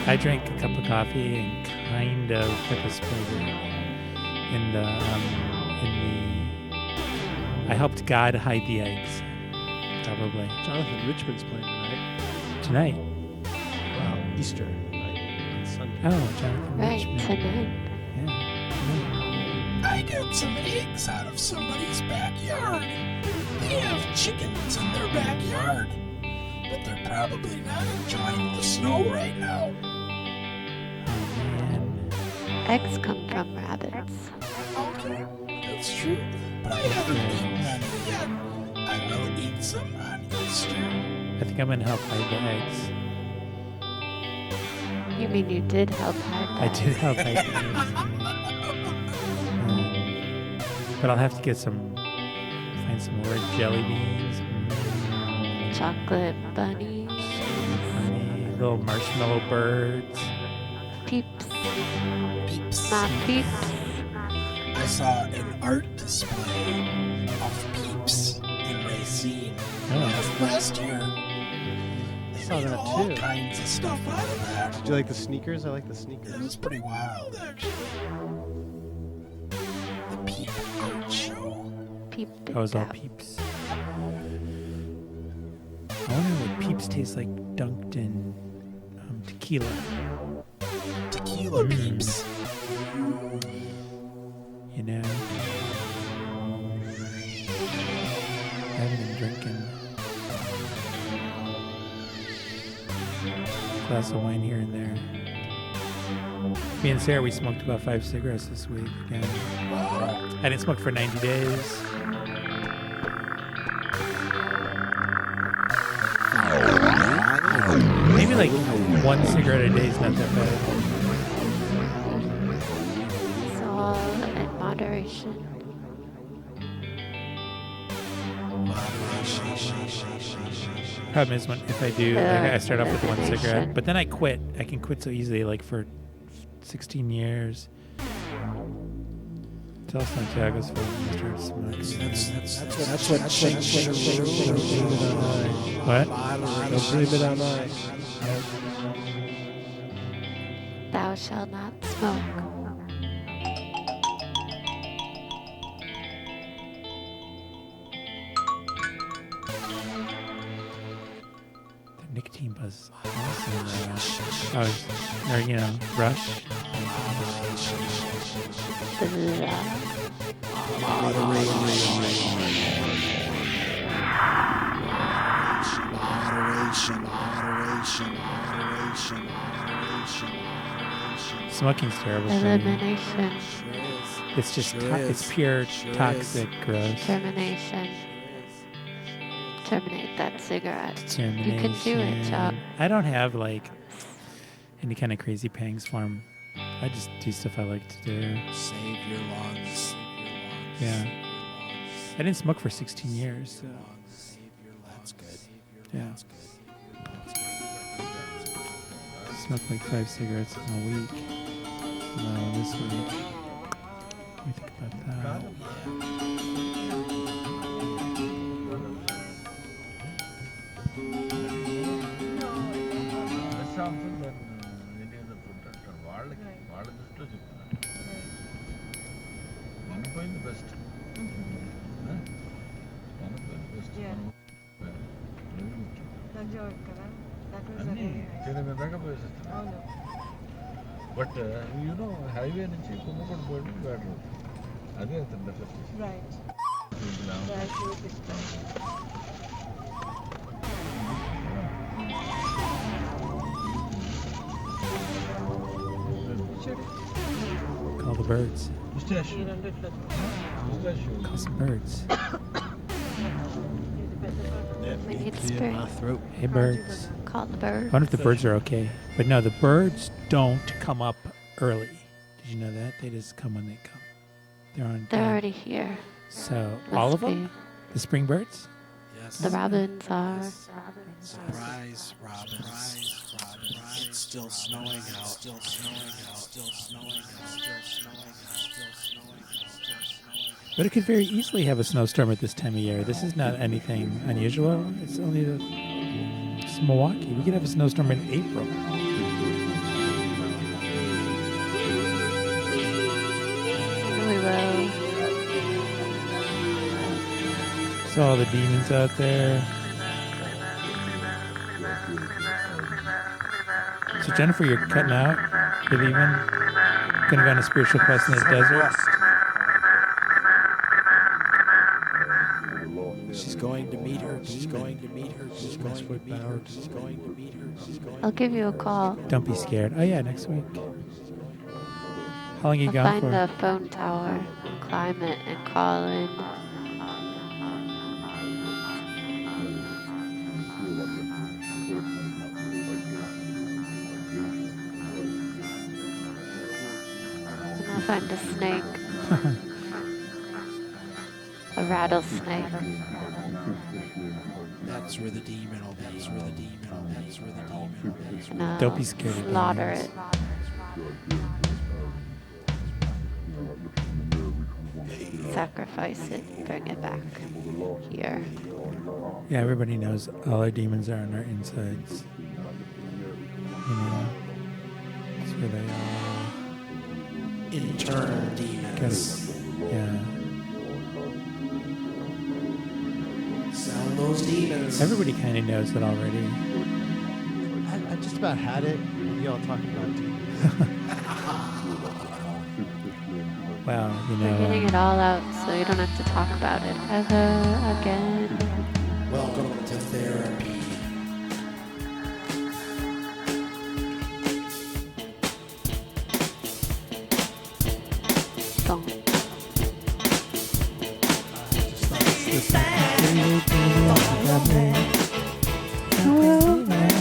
I drank a cup of coffee and kind of participated in the I helped God hide the eggs. Probably. Jonathan Richmond's playing Tonight. Well, Easter night on Sunday. Oh, Jonathan Right, Richmond. tonight. I got some eggs out of somebody's backyard. They have chickens in their backyard, but they're probably not enjoying the snow right now. Eggs come from rabbits. Okay, that's true, but I haven't eaten any yet. I will eat some on Easter. I think I'm gonna help hide the eggs. You mean you did help hide I that? did help hide the eggs. But I'll have to get find some red jelly beans. Chocolate bunnies. Little marshmallow birds. Peeps. Peeps. Not peeps. I saw an art display of Peeps in Racine last year. They saw made that all too. kinds of stuff out of that. Did you like the sneakers? I like the sneakers. It was pretty wild, actually. The Peep Art Show. Peep. That was all Peeps. I wonder what Peeps tastes like dunked in tequila. Tequila Peeps. You know? I haven't been drinking. Glass of wine here and there. Me and Sarah, we smoked about 5 cigarettes this week again. I didn't smoke for 90 days. Maybe like 1 cigarette a day is not that bad. It's all in moderation. Problem is, if I do, like, I start off with 1 cigarette, but then I quit. I can quit so easily, like for 16 years. Tell Santiago's phone when I started smoking. That's what What? Don't blame it on I. Thou shalt not smoke. The nicotine buzz is awesome. Or, you know, Rush. Smoking's terrible. for you. Elimination. It's just it's pure toxic gross. Termination. terminate that cigarette. You can do it, Chuck. I don't have like any kind of crazy pangs for 'em. I just do stuff I like to do. Save your lungs. Yeah. I didn't smoke for 16 years. So. That's good. Yeah. Smoked like 5 cigarettes in a week. No, this week. Let me think about that. But you know highway నుంచి కుంభకోణ పోయడం better అదే అతను better Right. Call the birds. Mustache. Call some birds. We need spray. Hey, birds. Call the birds. I wonder if the birds are okay. But no, the birds don't come up early. Did you know that? They just come when they come. They're on. They're already here. So Must all of them? be. The spring birds? Yes. The robins are. Surprise, robins. It's still snowing out. Still snowing out. Still snowing out. Still snowing out. Still snowing out. Still snowing out. But it could very easily have a snowstorm at this time of year. This is not anything unusual. It's only it's Milwaukee. We could have a snowstorm in April. We will. So all the demons out there. So Jennifer, you're cutting out. You're leaving. Gonna go on a spiritual quest in the desert. She's going to meet her. She's going to meet her. She's going to meet her. She's going to meet her. She's going. I'll give you a call. Don't be scared. Oh yeah, next week. How long you I'll gone find for? the phone tower and climb it and call in. And I'll find a snake. A rattlesnake. That's where the demon will be. That's where the demon will be. That's where the demon will be. And I'll Don't be scared of slaughter demons. it. Sacrifice it, bring it back here. Yeah, everybody knows all our demons are on our insides. You know, that's where they are. Internal demons. Yeah. Sound those demons. Everybody kind of knows it already. I just about had it. Y'all talking about demons. Well, you We're know. getting it all out so you don't have to talk about it ever again. Welcome to therapy. Don't.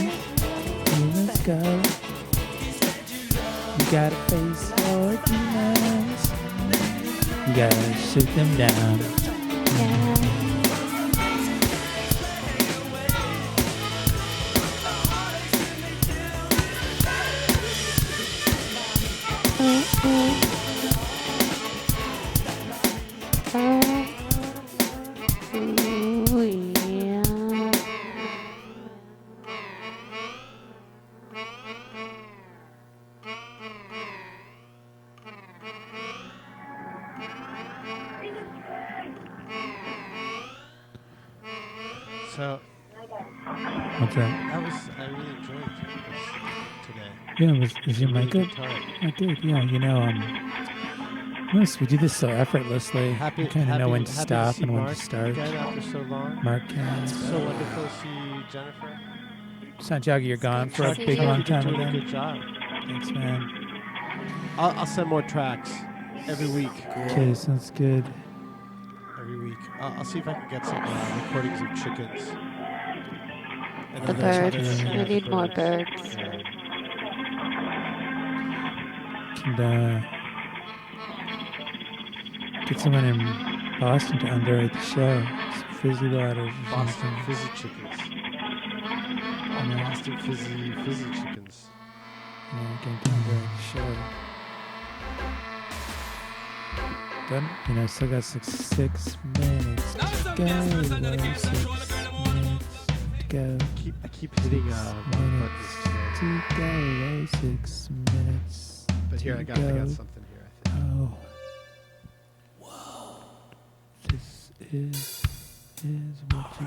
Let's go. You gotta face your demons. You gotta shoot them down. Ooh, yeah. So, What's that? I really enjoyed this today. Yeah, was your mic good? Time. I did, yeah. You know, we do this so effortlessly. Happy, we kind of know when to happy stop see and when Mark to start. again after so long. Mark, It's so wonderful to see you, Jennifer. Santiago, you're gone for a Chuck, big you're long time doing a again. good job. Thanks, man. I'll send more tracks every week. Okay, sounds good. I every week. I'll see if I can get some recordings of chickens. And The other birds. chickens. We need more birds. And get someone in Boston to underwrite the show. Some fizzy waters or Boston something. fizzy chickens. Yeah. Boston fizzy chickens. Yeah, get to underwrite the show. Done. I still got 6 minutes to go. 6 minutes to go. I keep hitting wrong buttons today. To go. 6 minutes. But here, to I got go. something here, I think. Oh. Whoa. This is what you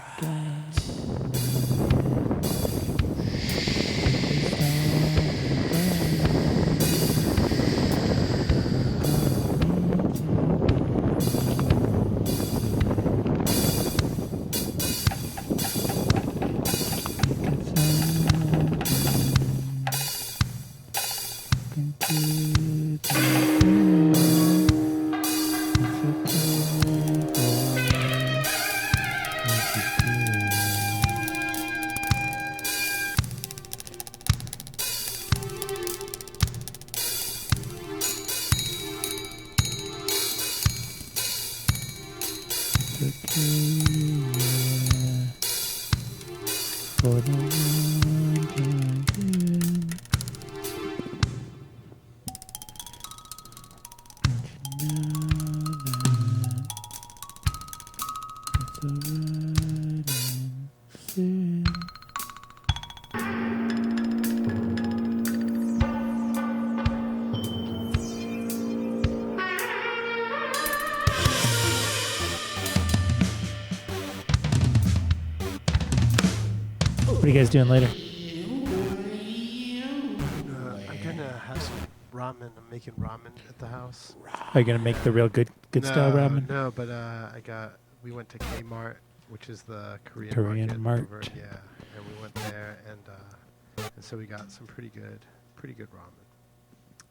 What are you guys doing later? I'm gonna have some ramen. I'm making ramen at the house. Are you gonna make the real good style ramen? No, but we went to Kmart, which is the Korean Mart. over, yeah, and we went there, and so we got some pretty good ramen.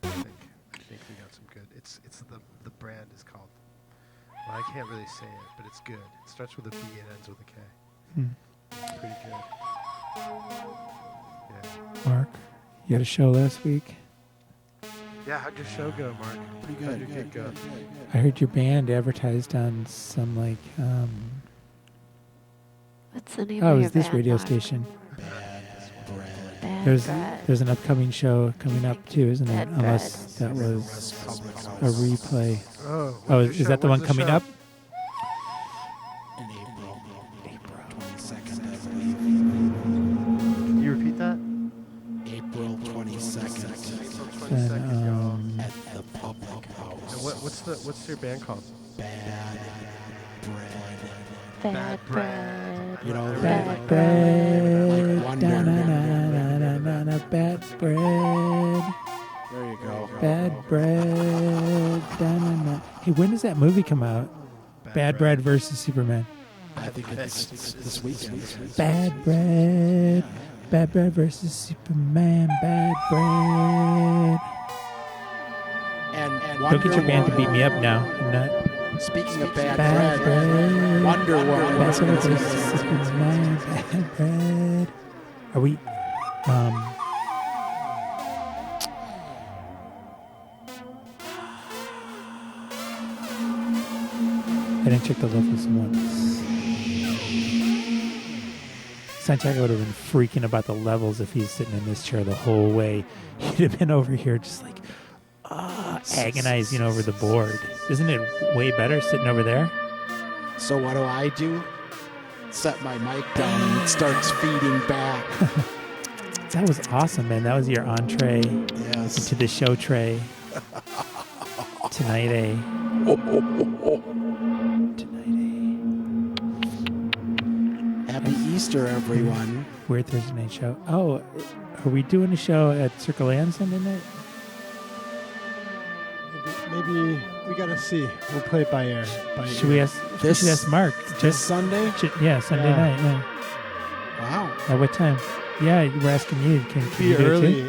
I think we got some good. It's the brand is called. Well, I can't really say it, but it's good. It starts with a B and ends with a K. It's pretty good. Yeah. Mark, you had a show last week. Yeah, how'd your show go, Mark? Pretty How'd good. your gig go? I heard your band advertised on some What's the name oh, of it your was this band, radio Mark? station. Bad There's Bread. an upcoming show coming up too, isn't it? Bad Unless Bread. that was a replay. Oh, Oh, when's your is that show? the one When's the coming show? up? In April 22nd, I believe. Can you repeat that? April 22nd. April 22nd, y'all. At the Public House. And what's your band called? Bad Bread. Bad Bread. You know, Bad like Bread. Wonder. Da-na-na-na-na-na-na, bad bread. There you go. Bad bread. Da-na-na. Hey, when does that movie come out? Bad Bread versus Superman. I think it's this weekend. Bad bread. Bad bread versus Superman. Bad bread. And Don't get your band to beat me up now. I'm not. Speaking of bad Bad bread, bread. Wonder Woman. Bad bread versus Superman. Bad bread. Are we? I didn't check the levels once. Santiago would have been freaking about the levels if he's sitting in this chair the whole way. He'd have been over here just like agonizing over the board. Isn't it way better sitting over there? So what do? Set my mic down and it starts feeding back. That was awesome, man. That was your entree into the show tray. Tonight, Happy Easter, everyone. Weird Thursday night show. Oh, are we doing a show at Circle A on Sunday night? Maybe we gotta see. We'll play it by ear. Should we ask? We should ask Mark. This Sunday? Sunday night. Yeah. Wow. At what time? Yeah, we're asking you. Can It'd be you do it early. too?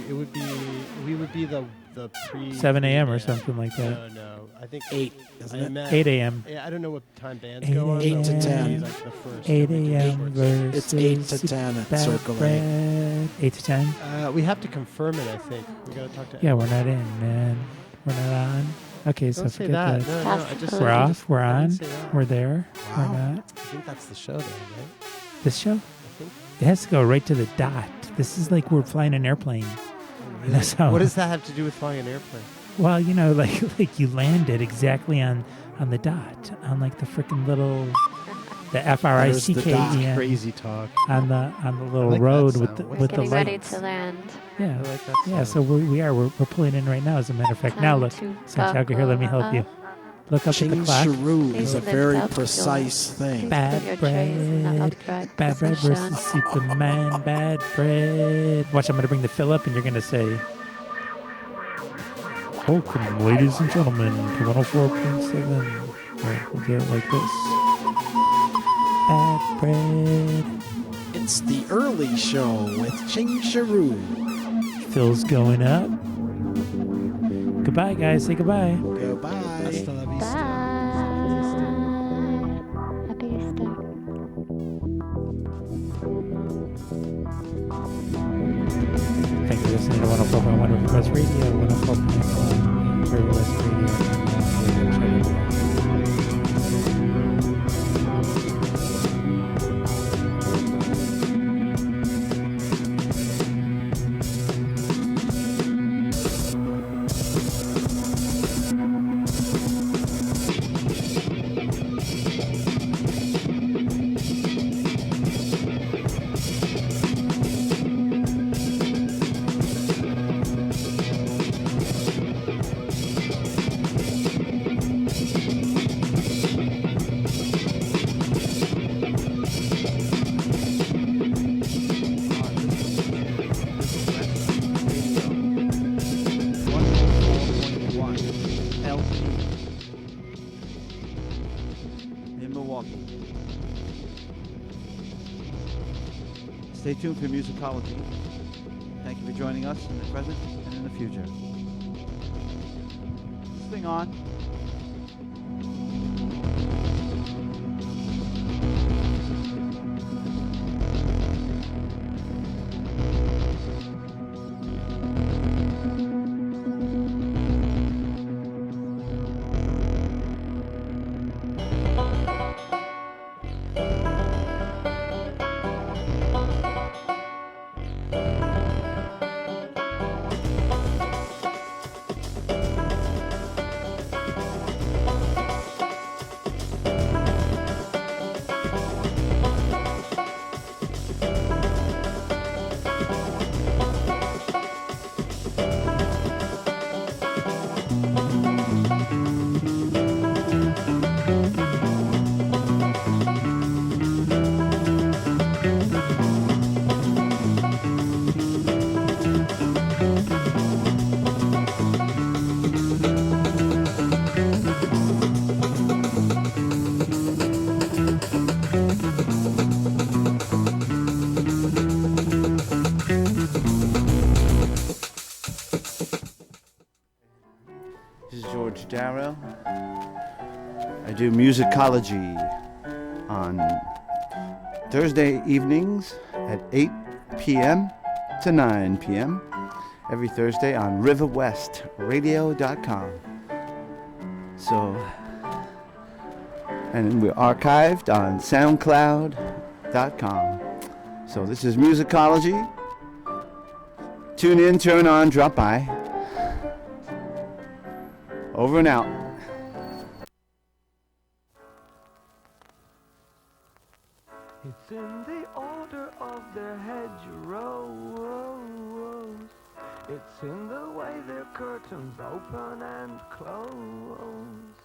It would be we would be the pre 7 a.m. or something like that. No. I think 8, isn't it? 8 a.m. Yeah, I don't know what time bands 8 go on. 8 but to we'd be 10. Like the first 8 that we do a.m. short versus It's 8 to 10 at Bad Circle 8. Bread. 8 to 10? We have to confirm it, I think. We got to talk to Yeah, we're not in, man. We're not on. Okay, so Don't say forget that. that. No, I just We're I off. just- We're I on. didn't say that. We're there. Wow. We're not. I think that's the show, then, right? This show? I think. It has to go right to the dot. This is like we're flying an airplane. That's how. What does that have to do with flying an airplane? Well, like you landed exactly on the dot, on like the freaking little, the FRICKEN. Crazy talk. On the little like that road sound. with the What's with the Getting ready lights. to land. Yeah, I like that yeah. sound. So we're pulling in right now. As a matter of fact, now Time look, to Santiago, here, let me help you. Look up at the clock. Ching-sharoo is a Please very lift up precise your- thing. please Bad put your trays in the bread. upright Bad bread position. versus Superman. Bad bread. Watch, I'm gonna bring the fill up, and you're gonna say, "Welcome, ladies and gentlemen, to 104.7." Right, we'll do it like this. Bad bread. It's the early show with Ching-sharoo. Phil's going up. Goodbye, guys. Say goodbye. Goodbye. Hasta la vista. Bye. Happy Easter. Thanks for listening to 104.1 River West Radio, 104.1 River West in Milwaukee. Stay tuned for musicology. Thank you for joining us in the present and in the future. Sing on. This is George Darrow. I do musicology on Thursday evenings at 8 p.m. to 9 p.m. every Thursday on riverwestradio.com. So, and we're archived on soundcloud.com. So this is musicology. Tune in, turn on, drop by. Over and out. It's in the order of their hedgerows. It's in the way their curtains open and close.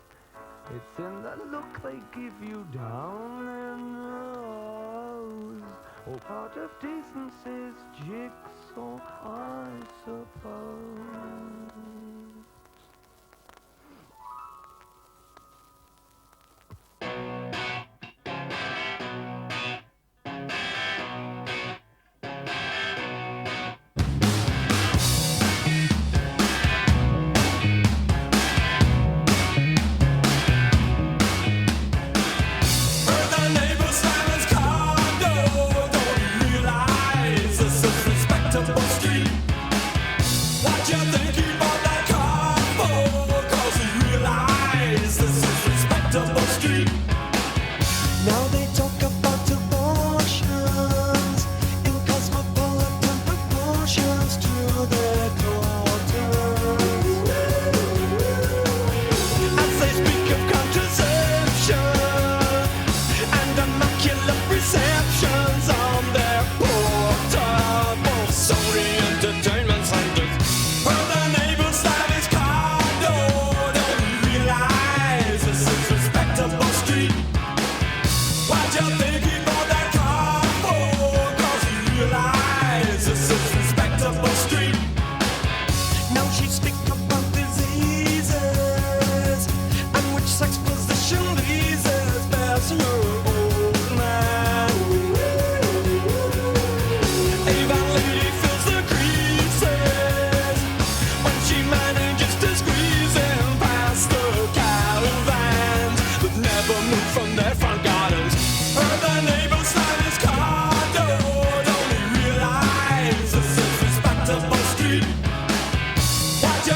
It's in the look they give you down their nose. All part of decency's jigsaw, I suppose. Now she speak about diseases and which sex position pleases best her old man. Avon lady fills the creases when she manages to squeeze in past the caravans that never move from their front gardens. Heard the neighbors slide his car door, only realize this is respectable street. Why'd you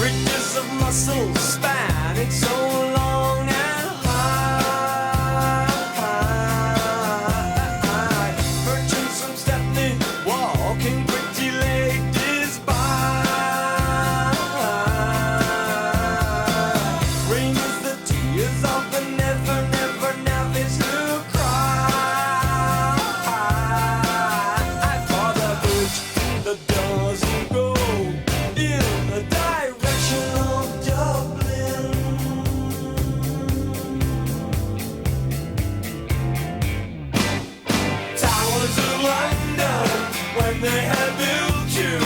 Bridges of muscle span, it's so long and high. Merchants from Stepney walking pretty ladies by. Rain is the tears of the never, never navvies who cry. For the bridge that doesn't go in the direction of Dublin. Towers of London, when they had built you,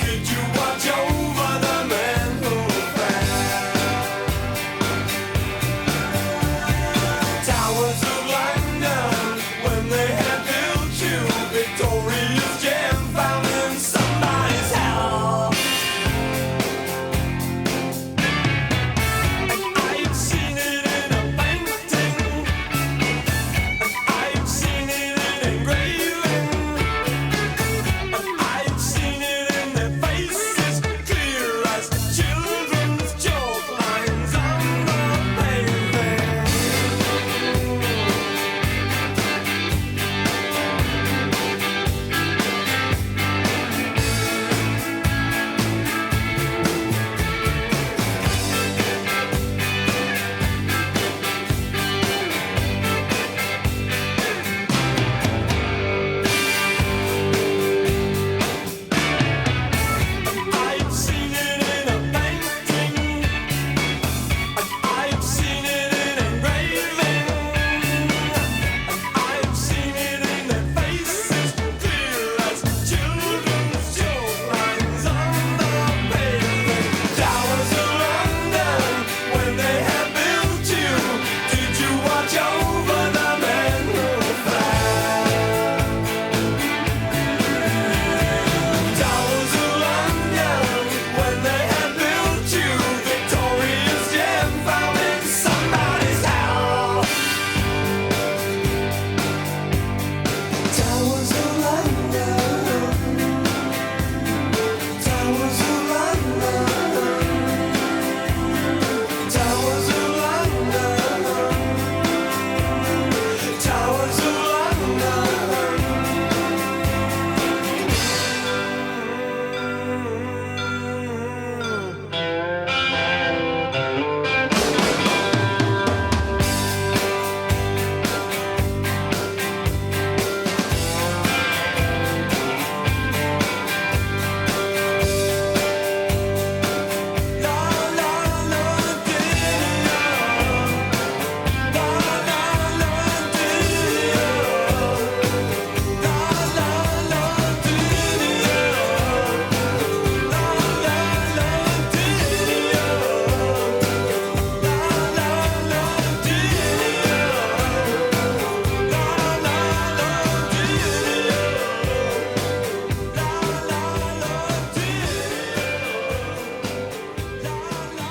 did you watch over the men who fell? Towers of London, when they had built you, Victoria's gem found in somebody's house. And I've seen it in a painting, and I've seen it in engraving, and I've seen it in their faces, clear as children's chalk lines on the pavement. I've seen it in a painting, and I've seen it in engraving, and I've seen it in their faces, clear as children's chalk lines on the pavement. Towers of London, when they had built you, did you watch over the men who fell? Towers of London, when they had built you, Victoria's gem found in somebody's house. Towers of London, Towers of London, Towers of London, Towers of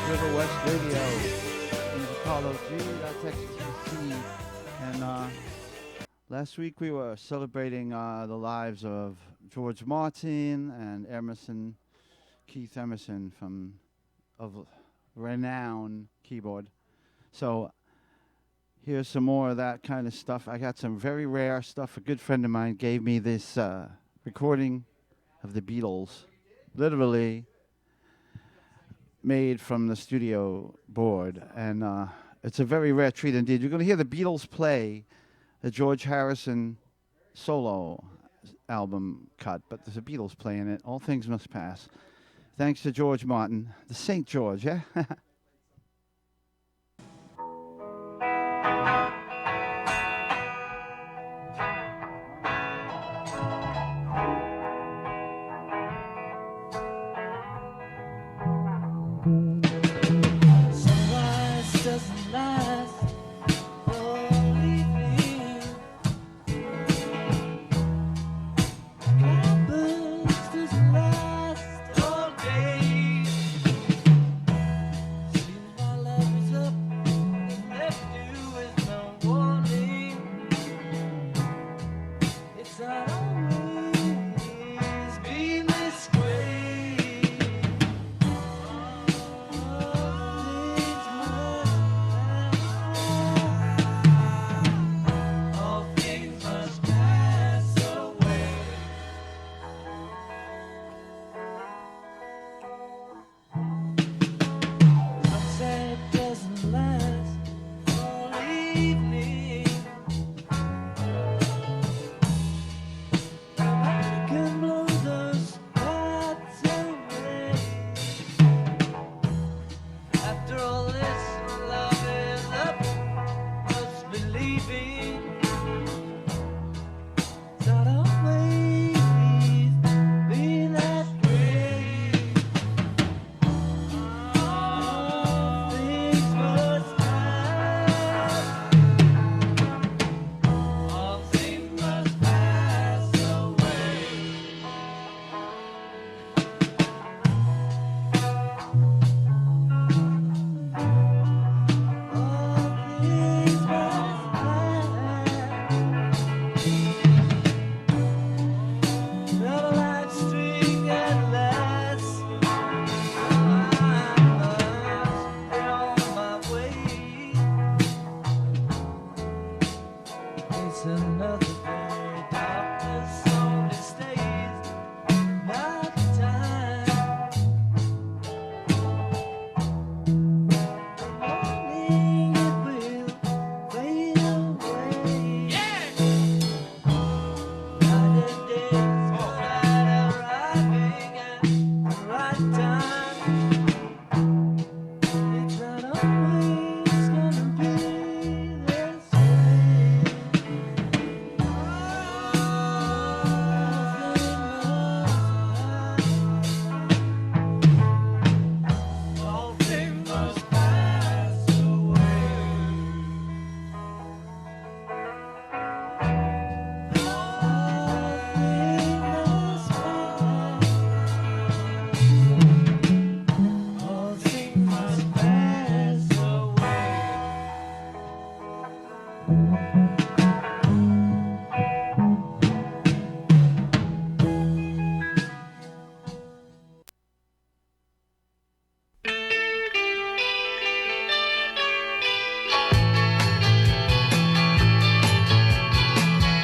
River West Radio in Apollo G.XTC. And last week we were celebrating the lives of George Martin and Emerson, Keith Emerson of renowned keyboard. So here's some more of that kind of stuff. I got some very rare stuff. A good friend of mine gave me this recording of the Beatles, literally made from the studio board, and it's a very rare treat indeed. You're going to hear the Beatles play the George Harrison solo album cut, but there's a Beatles playing it. All Things Must Pass. Thanks to George Martin, the St. George, yeah? Sunrise doesn't last, believe me. Cloudburst doesn't last all day. Seems my life is up and left you with no warning. It's not always been this way. After all this, loving up must be leaving. It's not always been that way. All things must pass. All things must pass away. It's another day, darkness only stays night time. Morning it will fade away. Night and days without arriving at the right time. It's not always gonna be this way. All things must pass away. All things must pass away.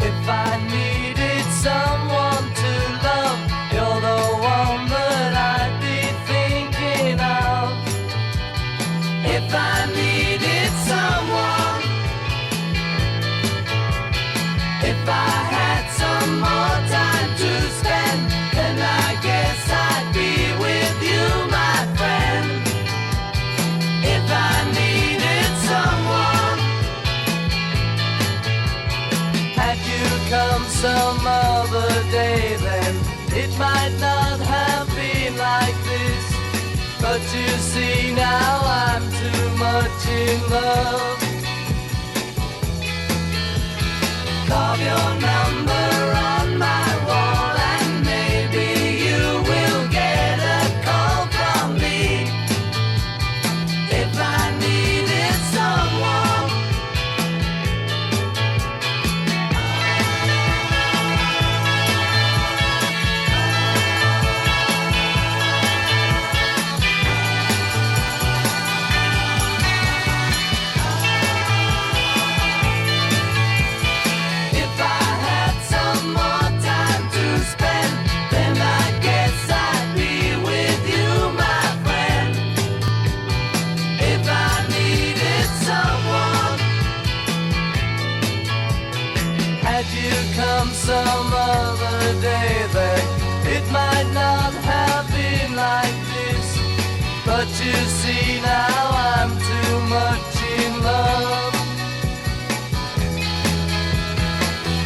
If I needed someone to love, you're the one that I'd be thinking of. If I needed someone, if I had some more time to spend, then I guess I'd be with you, my friend. If I needed someone, had you come some other day, then it might not have been like this. But you see now I'm too much in love. Carve your number on my wall and maybe you will get a call from me. If I needed someone, if I had some more time to spend, then I guess I'd be with you, my friend. If I needed someone, had you come some other day, then it might not have been like this. But you see now I'm too much in love.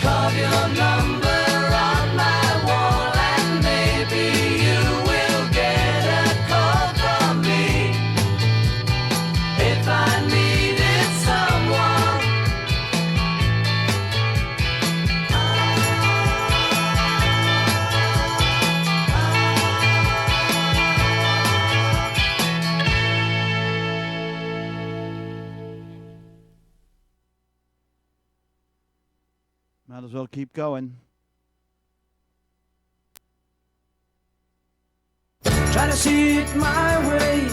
Carve your number on my wall and maybe you will get a call from me. If I needed someone, Might as well keep going. try to see it my way.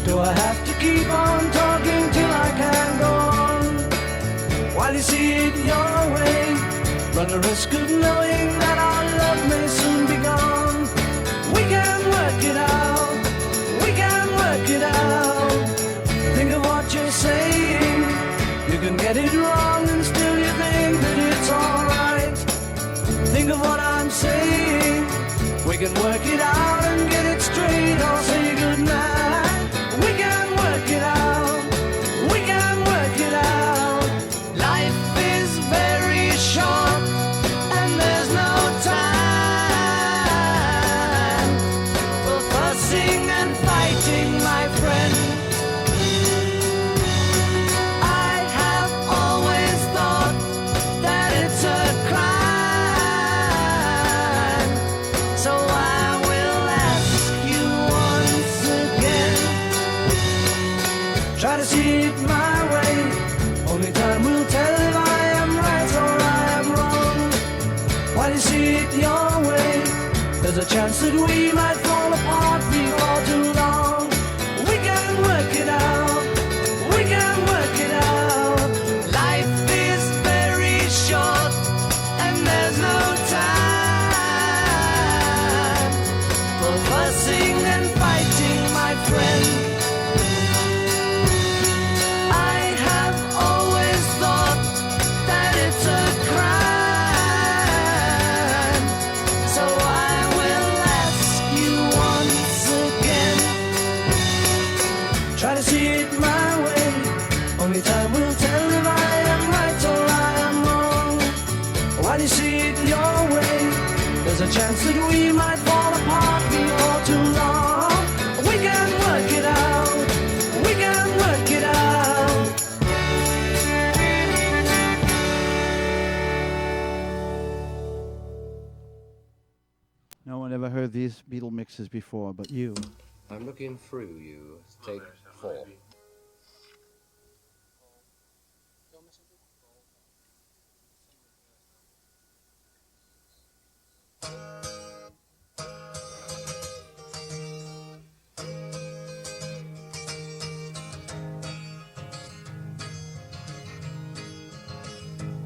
Do I have to keep on talking till I can go on? While you see it your way, run the risk of knowing that our love may soon be gone. We can work it out. We can work it out. Think of what you're saying. You can get it wrong and still you think that it's alright. Think of what I'm saying. We can work it out and get it straight or say goodnight. We can work it out. Try to see it my way. Only time will tell if I am right or I am wrong. Why do you see it your way? There's a chance that we might fall apart before too long. We can work it out. We can work it out. Life is very short and there's no time for fussing and fighting, my friend. I have always thought that it's a crime, so I will ask you once again. Try to see it my way. Only time will tell if I am right or I am wrong. Why do you see it your way? There's a chance that we might fall apart before too long. We can work it out. We can work it out. No one ever heard these Beatle mixes before, but you. I'm looking through you. Take 4.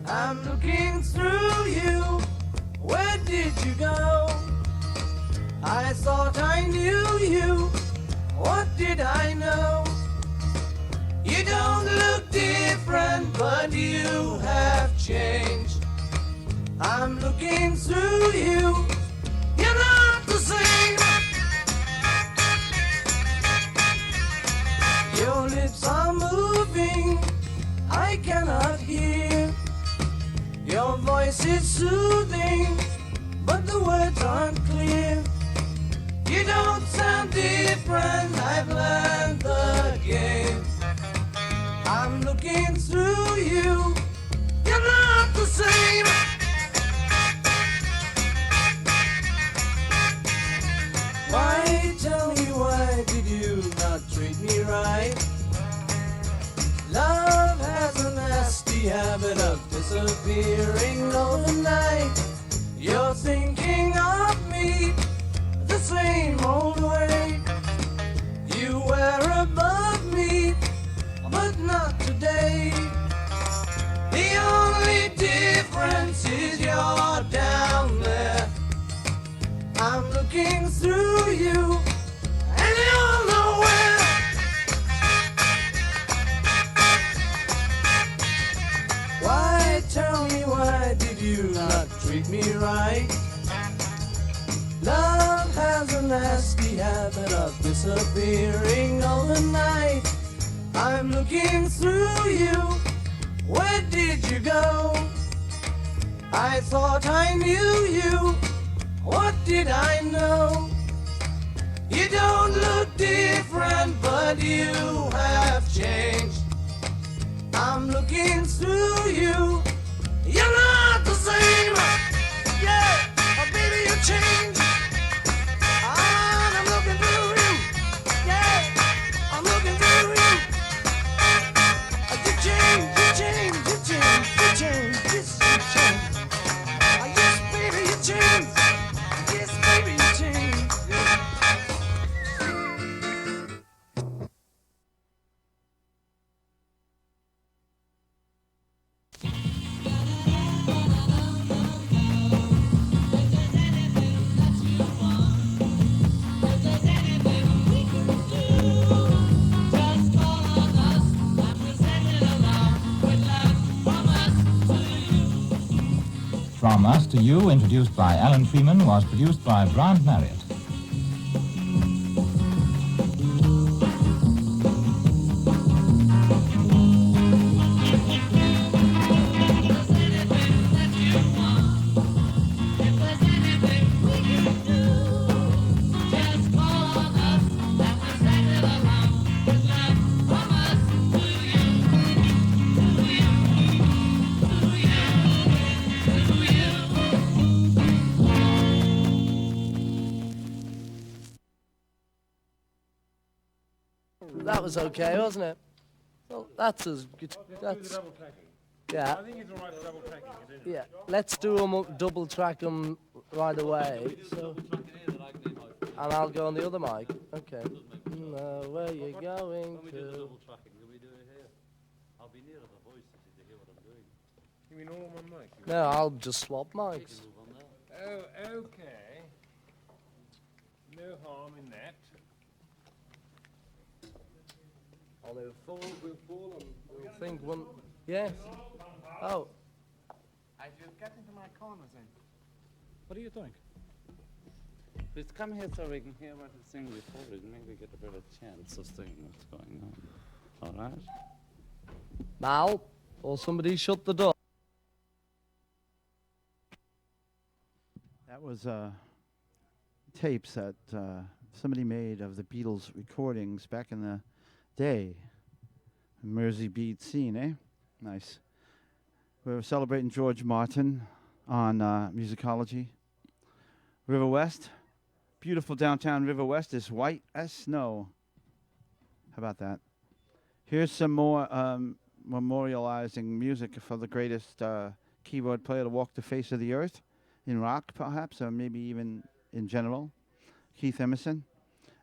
I'm looking through you. Where did you go? I thought I knew you. What did I know? You don't look different, but you have changed. I'm looking through you. You're not the same. Your lips are moving. I cannot hear. Your voice is soothing, but the words aren't clear. You don't sound different, I've learned the game. I'm looking through you, you're not the same. Why, tell me, why did you not treat me right? Love has a nasty habit of disappearing overnight. You're thinking of me the same old way. You were above me, but not today. The only difference is you're down there. I'm looking through you, and you're nowhere. Why, tell me, why did you not treat me right? Love has a nasty habit of disappearing overnight. I'm looking through you. Where did you go? I thought I knew you. What did I know? You don't look different, but you have changed. I'm looking through you. You're not the same. Yeah, baby, you changed. I'm looking through you. Yeah, I'm looking through you. You change, you change, you change, you change, yes, you change. Yes, baby, you change. Yes, baby, you change. From Us to You, introduced by Alan Freeman, was produced by Brian Marriott. That was okay, wasn't it? Well, that's as good. That's yeah. I think it's alright to double tracking it, isn't it? Yeah. Let's do them. Double track them right away. So. And I'll go on the other mic. Okay. Where you going When we do the to? double tracking, can we do it here? I'll be near the voice to hear what I'm doing. You mean all on one mic? No, I'll just swap mics. Oh, okay. No harm in that. On a full, we'll pull and we'll think one. Yes. Oh. I just got into my corner then. What are you doing? Please come here so we can hear what he's saying before we maybe get a better chance of seeing what's going on. All right? Mal, or somebody shut the door. That was tapes that somebody made of the Beatles recordings back in the day. Mersey beat scene, eh? Nice. We were celebrating George Martin on Musicology. River West. Beautiful downtown River West is white as snow. How about that? Here's some more memorializing music for the greatest keyboard player to walk the face of the earth, in rock perhaps, or maybe even in general, Keith Emerson.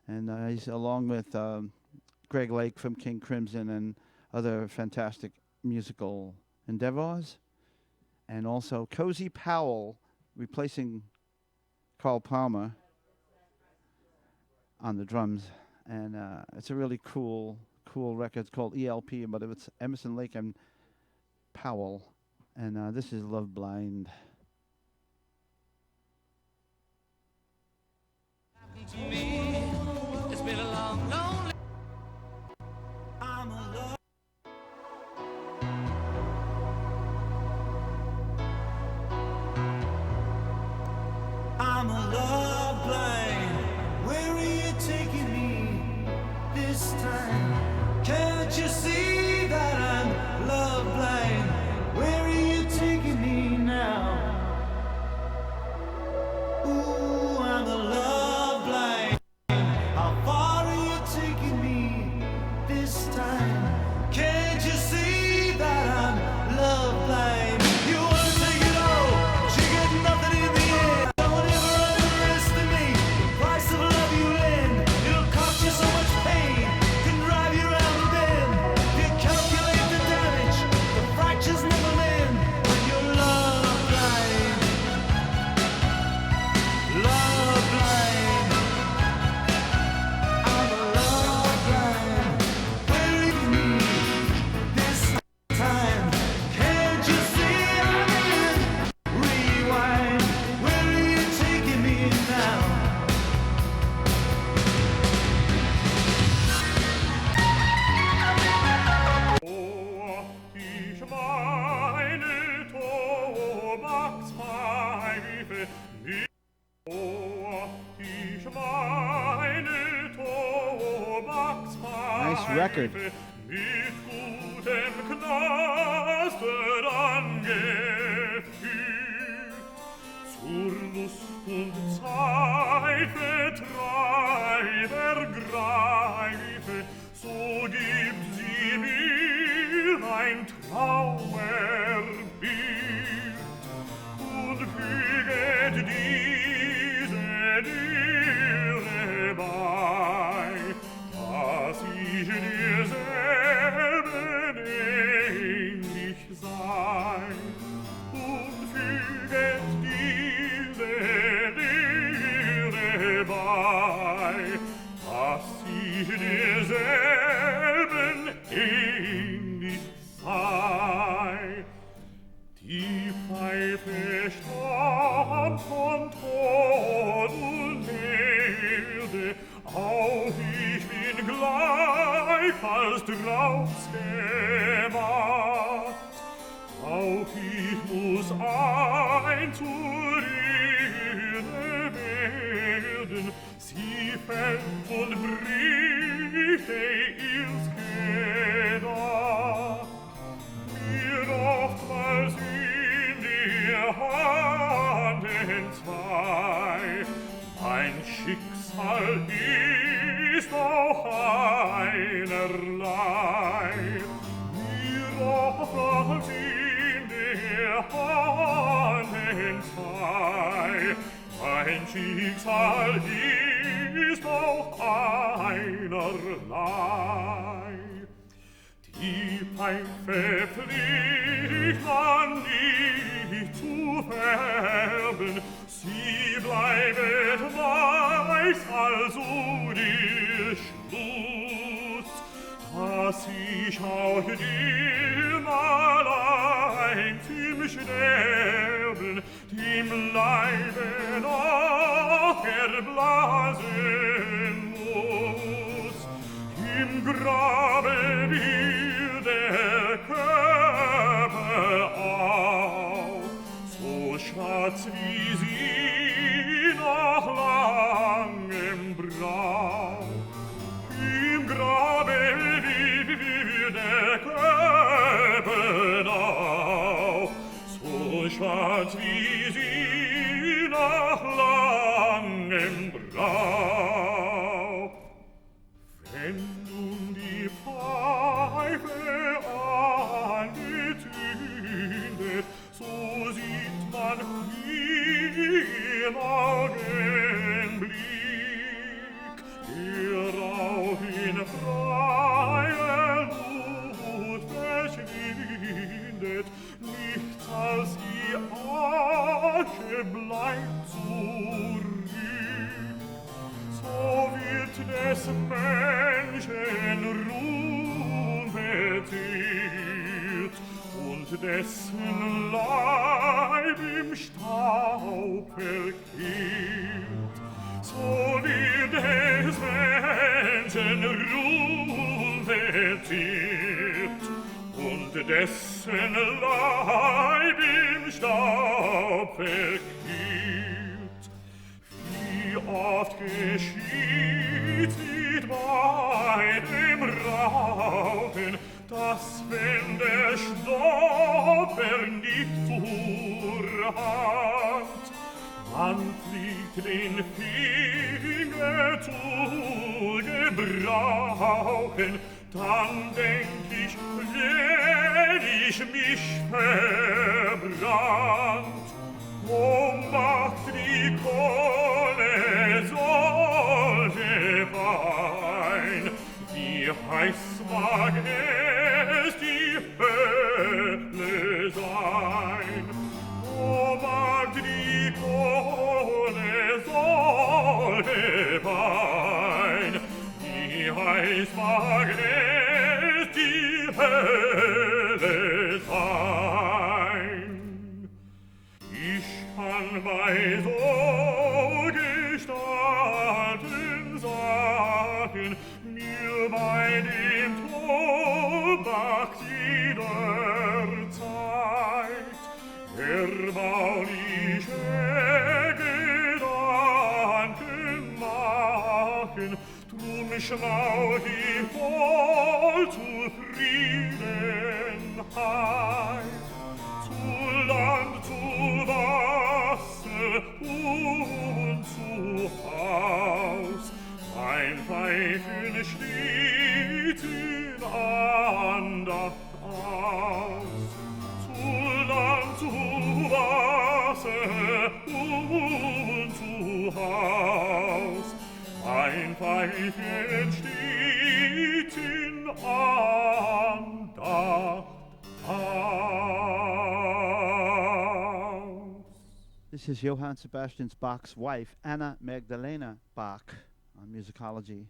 And he's along with Greg Lake from King Crimson and other fantastic musical endeavors. And also Cozy Powell replacing Carl Palmer on the drums. And it's a really cool record. It's called ELP, but it's Emerson, Lake, and Powell. And this is Love Blind. To me, it's been a long, lonely. I'm alone. I'm a love blind. Where are you taking me this time? Can't you see that I'm love blind? Where are you taking me now? Ooh, I'm a love blind. How far are you taking me this time? Can't you see that I'm love blind? You wanna take it all, but you get nothing in the end. Don't ever underestimate the price of love you lend. It'll cost you so much pain, can drive you around the bend. You calculate the damage, the fractures never mend when you're love blind. Love blind. I'm a love blind. Where is me this time? Can't you see I'm in? Rewind. Where are you taking me now? Ich meine Tobakspfeife nicht. Oh, ich meine Tobakspfeife Nice record. mit gutem Knaster angefüllt. Zur Lust und Zeit Betreiber greife, so gibt sie mir ein Trauerbild und füget diese Dürre bei, dass ich derselben ähnlich sei und füget diese Dürre bei, dass ich derselben ähnlich sei. Die Pfeife stammt von Tod und Erde, auch ich bin gleich als draus gemacht. Auch ich muss ein zur Erde werden, sie fällt und bricht ins Gedacht. Mir oftmals in die Handen zwei, ein Schicksal ist auch einerlei. Hand in zwei. Mein Schicksal ist auch einerlei. Die Pfeife fliegt man nicht zu färben, sie bleibet weiß, also der Schluss, dass ich auch dem allein zum Sterben, dem Leibe noch erblasen muss. Im Grabe will der Körper auch, so schwarz wie sie nach langem Brauch. Im Grabe will der Körper auch, so schwarz wie sie nach langem Brauch. Wenn nun die Pfeife angetündet, so sieht man im Augenblick, der auch in freier Luft verschwindet, nichts als die Asche bleibt zurück. So wird des Menschen Ruhm vertilgt und dessen Leib im Staub verkehrt. So wird des Menschen Ruhm vertilgt und dessen Leib im Staub verkehrt. Wie oft geschieht sieht bei dem Rauchen, dass wenn der Stoff vernicht zur Hand, man fliegt den Finger zu gebrauchen, dann denk ich, wenn ich mich verbrannt, wo macht die Kohle solche Wein? Wie heiß mag es die Hölle sein? Wo mag die Kohle solche Wein? Wie heiß mag es die Hölle sein? Ich kann bei so Gestalten sagen, mir bei dem Tobak jeder Zeit erbauliche Gedanken machen, drum schmaut ich voll Zufriedenheit. Zu Land, zu Wasser und zu Haus, mein Pfeifen steht in Andacht aus. Zu Land, zu Wasser und zu Haus, mein Pfeifen steht in Andacht aus. This is Johann Sebastian Bach's wife, Anna Magdalena Bach, on musicology.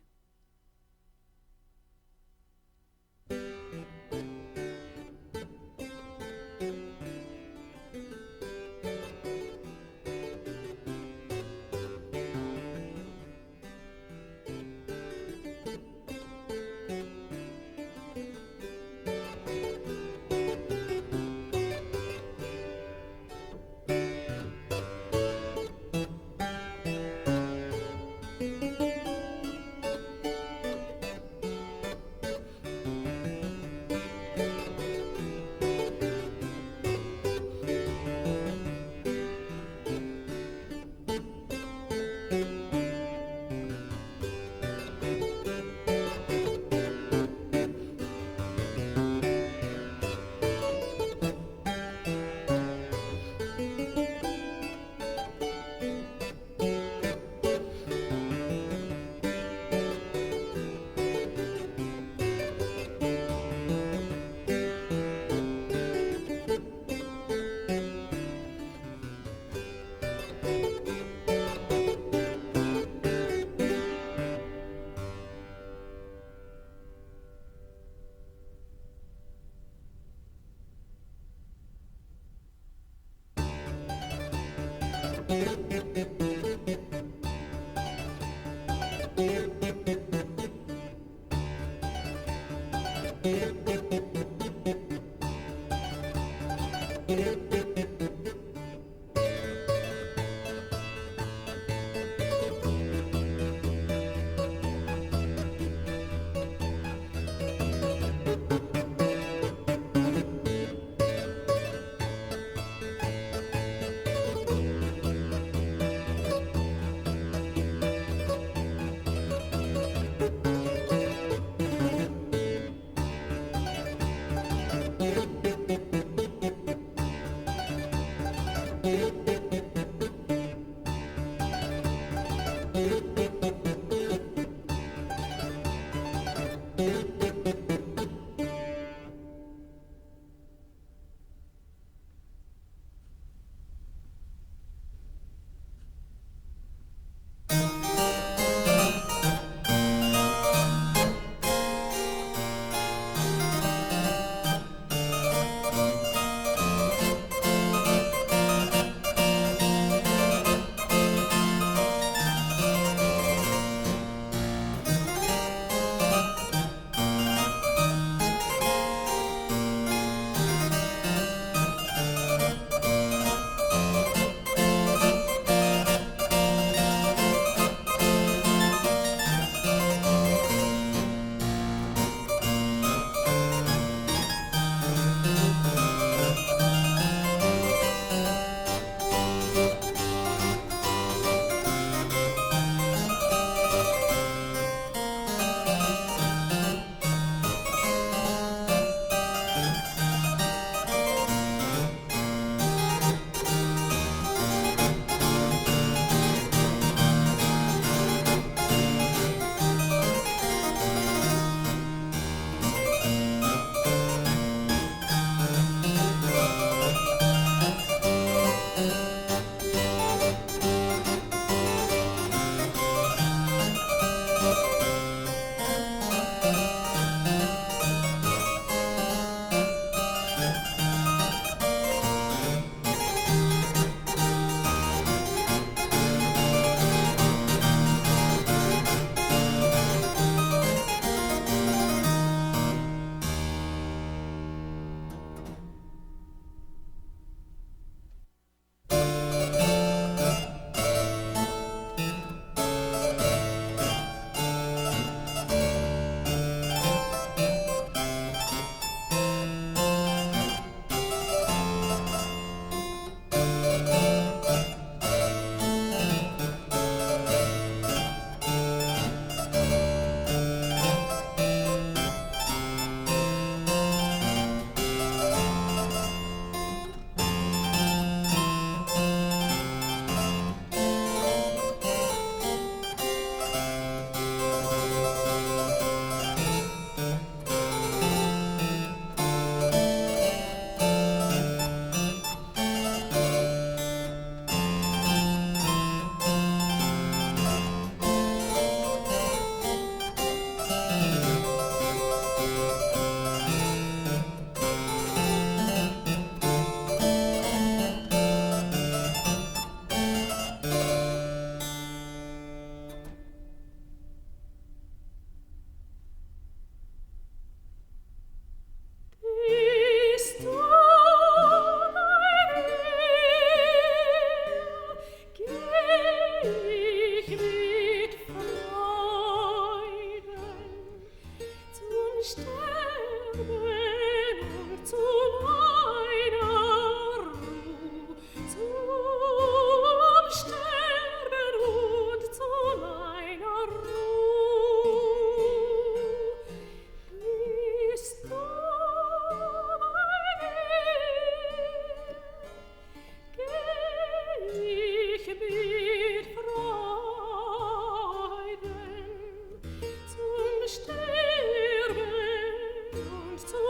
Sterben und zu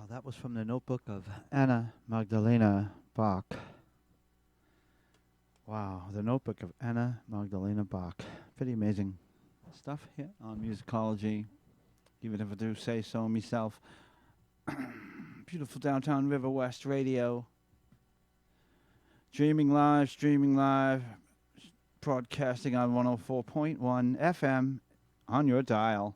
That was from the notebook of Anna Magdalena Bach. Wow, the notebook of Anna Magdalena Bach. Pretty amazing stuff here on musicology, even if I do say so myself. Beautiful downtown River West Radio. Streaming live, broadcasting on 104.1 FM on your dial.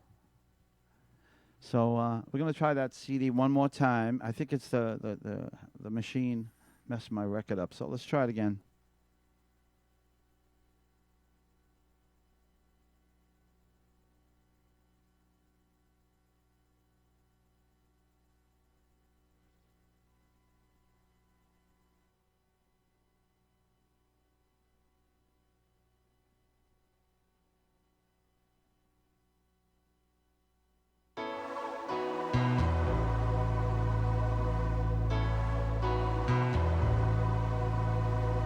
So we're going to try that CD one more time. I think it's the machine messed my record up. So let's try it again.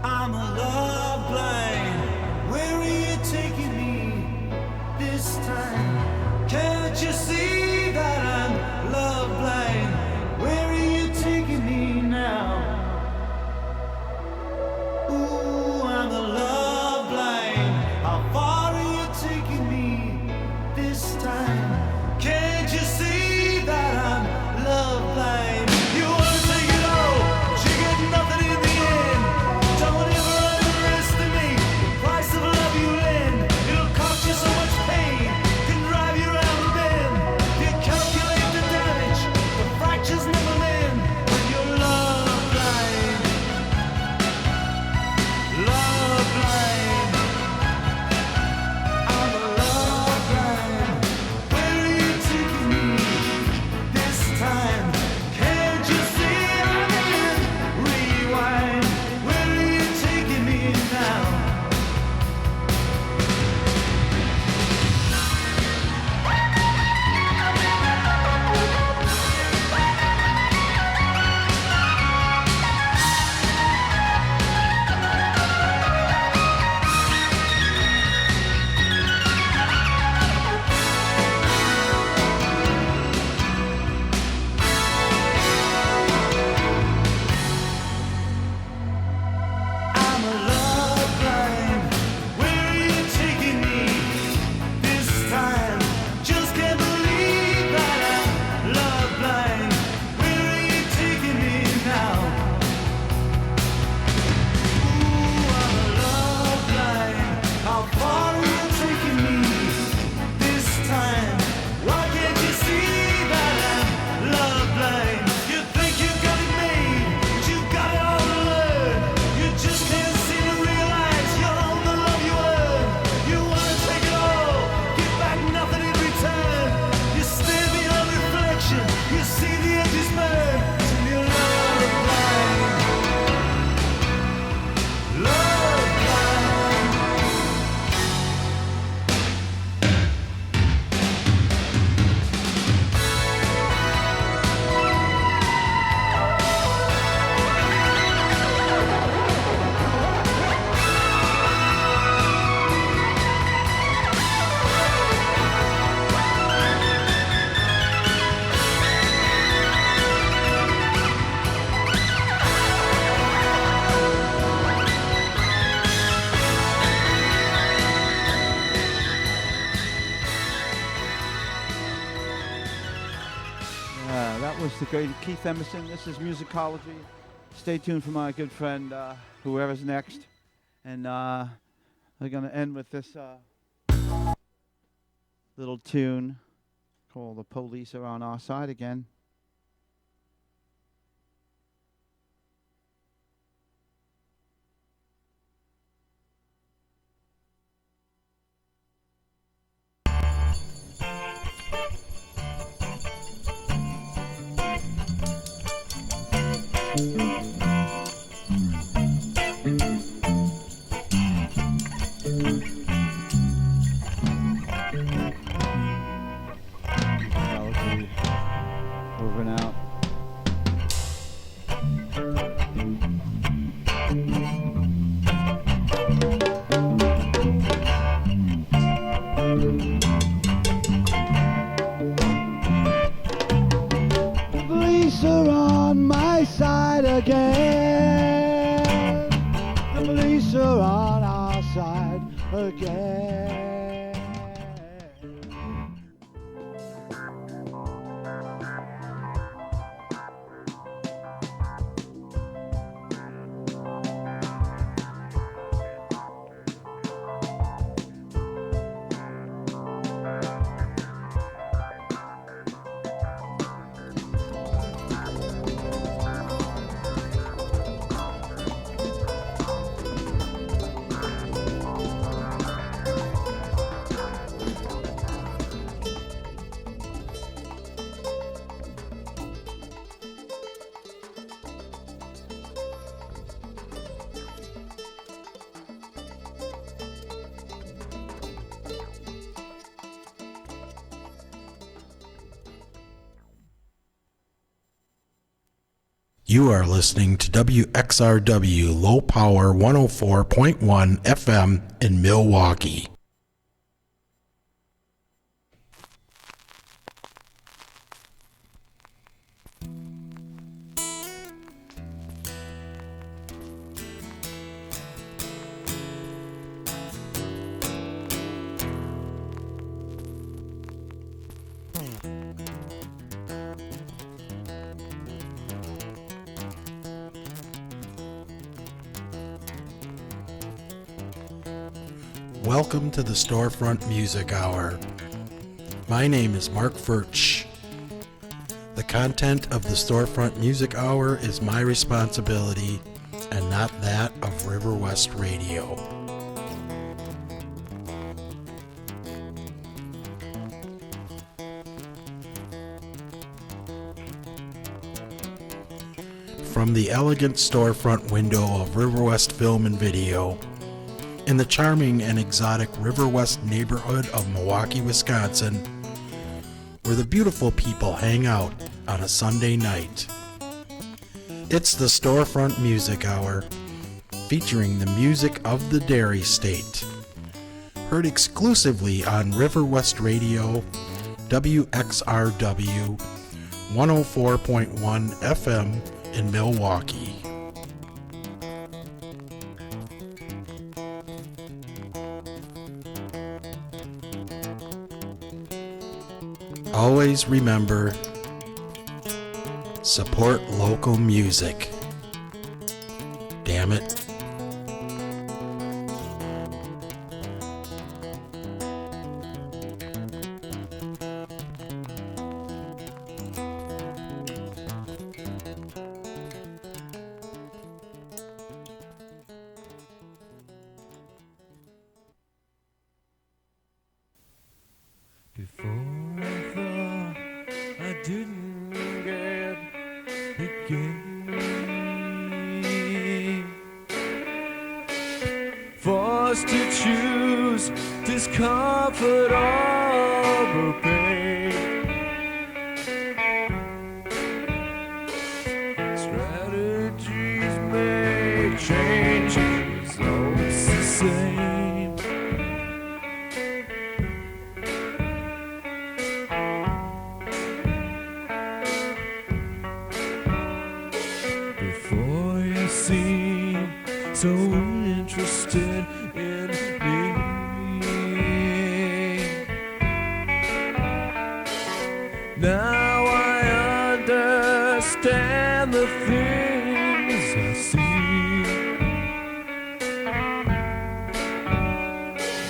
I'm a love blind. Where are you taking me this time? Can't you see that I'm love blind? Where are you taking me now? Ooh, I'm a love blind. How far are you taking me this time? Can't you see that I'm love blind? You wanna take it all, but you get nothing in the end. Don't ever underestimate the price of love you lend. It'll cost you so much pain, can drive you around the bend. You calculate the damage, the fractures never mend. When you're love blind, love blind. I'm a love blind. Where are you taking me this time? Can't you see I'm in rewind? Where are you taking me now? I'm a love blind. Where are you taking me this time? Just can't believe that I'm love blind. Where are you taking me now? Ooh, I'm a love blind. How far are you taking me this time? Why can't you see that I'm love blind? You think you got it made, but you got it all to learn. You just can't seem to realize you're on the love you earn. You wanna take it all, get back nothing in return. You stand beyond reflection, you see the edges burn. And you're love blind, love blind. That was the great Keith Emerson. This is musicology. Stay tuned for my good friend, whoever's next. And we're going to end with this little tune called The Police Are on Our Side Again. Moving out. The police police are on my side again. The police are on our side again. You are listening to WXRW Low Power 104.1 FM in Milwaukee. Welcome to the Storefront Music Hour. My name is Mark Furch. The content of the Storefront Music Hour is my responsibility and not that of River West Radio. From the elegant storefront window of River West Film and Video, in the charming and exotic River West neighborhood of Milwaukee, Wisconsin, where the beautiful people hang out on a Sunday night. It's the Storefront Music Hour, featuring the music of the Dairy State. Heard exclusively on River West Radio, WXRW 104.1 FM in Milwaukee. Always remember, support local music. Damn it. Forced to choose discomfort over pain. Strategies may change, results the same. Before you seem so interested in me, now I understand the things I see,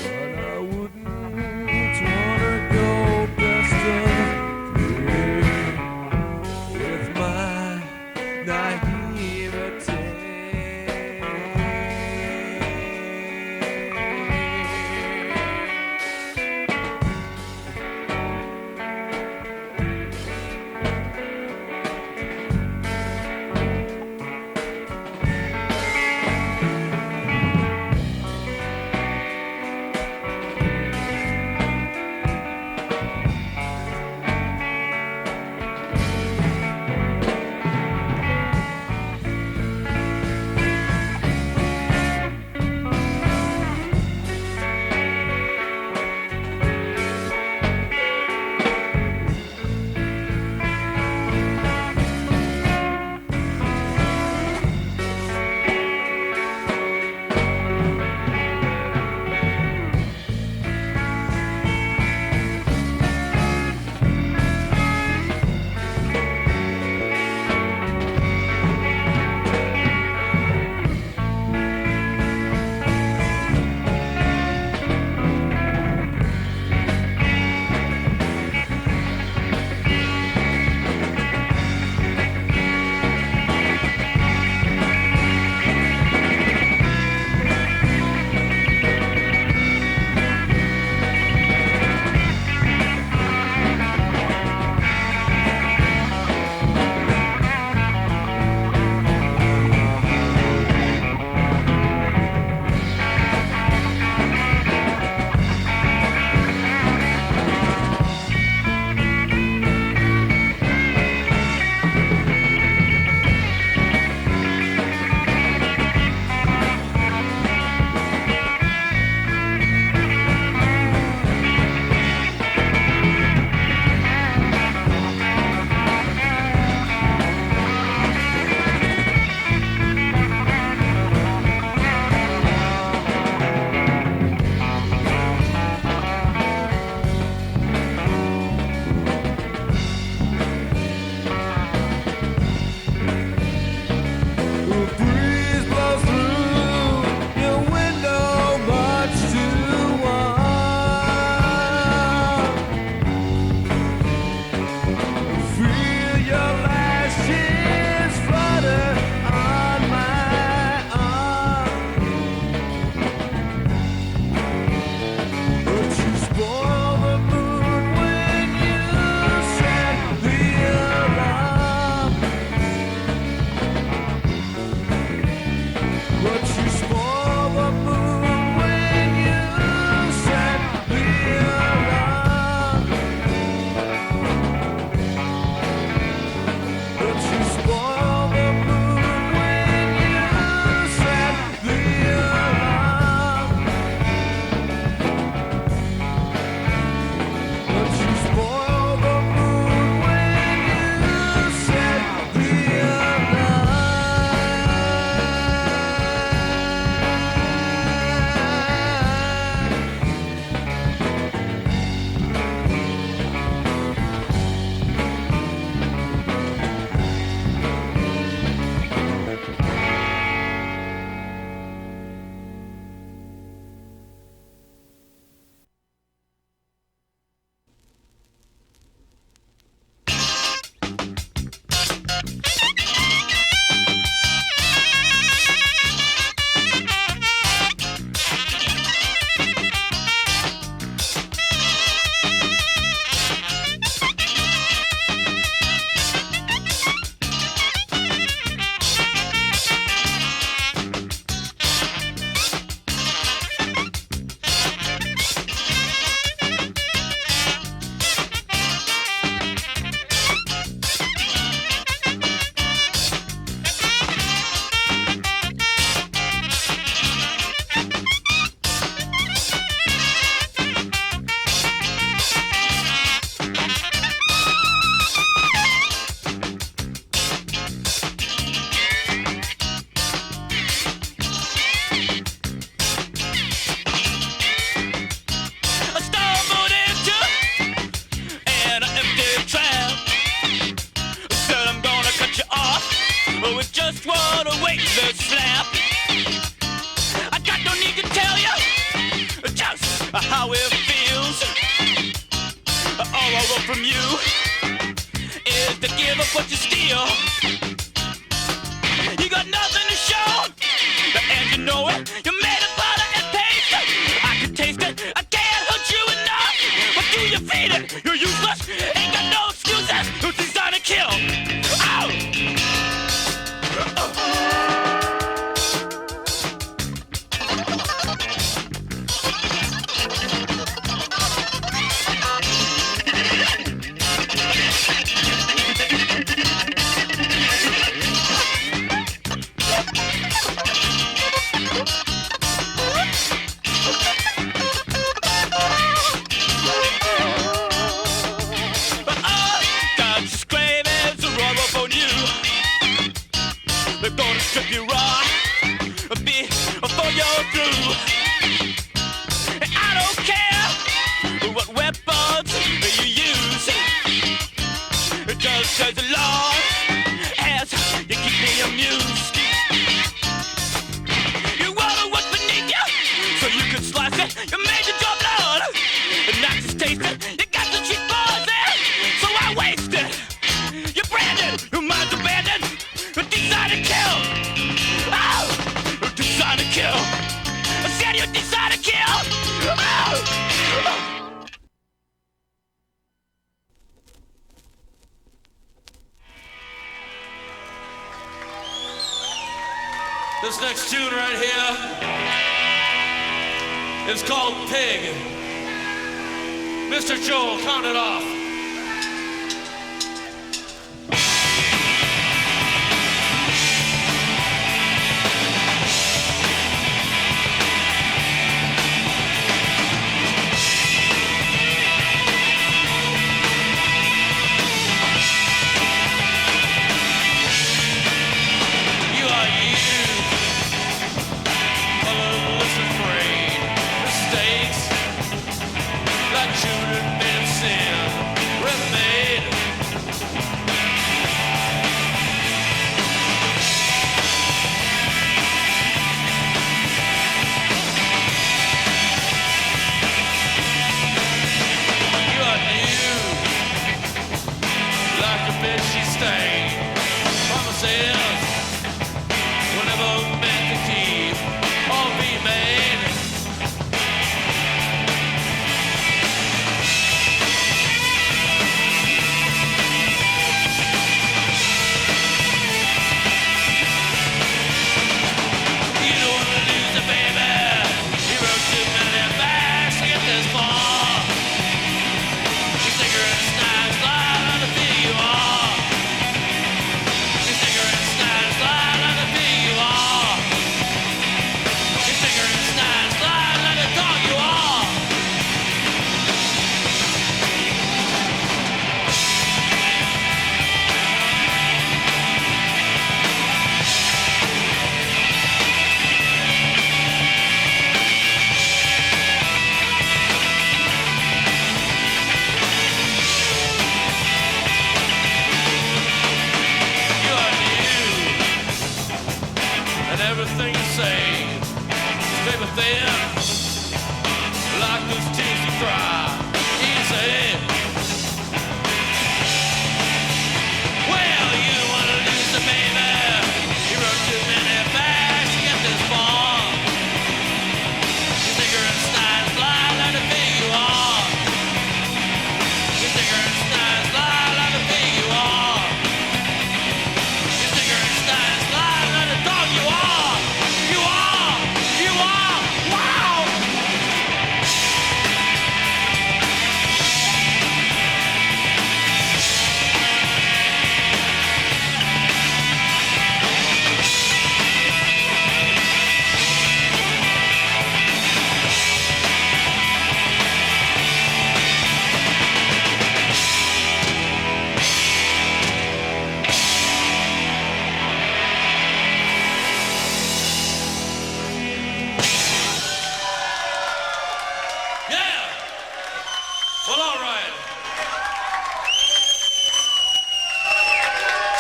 but I wouldn't wanna go best of three with my naivety. just wanna wait the slap. I got no need to tell you just how it feels. All I want from you is to give up what you steal. You got nothing to show, and you know it. You made of butter and paste. I can taste it. I can't hurt you enough. But do you feed it? You're useless. Ain't got no excuses. You're designed to kill. Ow! Strip you raw before you're through. I don't care what weapons you use, just as long as you keep me amused. You wanna what's beneath you, so you can slice it. You made the job blood, and not just taste it. You got the cheap poison, so I waste it. You're branded, your mind's abandoned. Decide to kill. Oh, decide to kill. I said you decide to kill. Oh. This next tune right here is called Pig. Mr. Joel, count it off.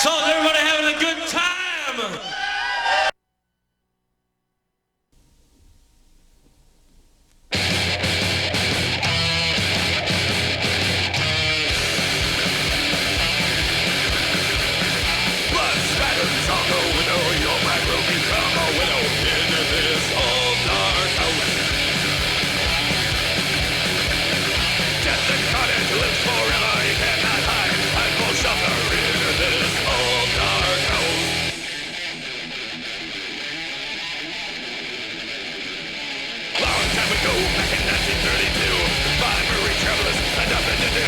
So is everybody having a good time? WEBCAM! Blood spatters on the window, your bride will become a widow in this old dark house. Death incarnate lives forever, you cannot hide. Find no shelter in this old dark house. Long time ago, back in 1932, five Marine travelers had nothing to do.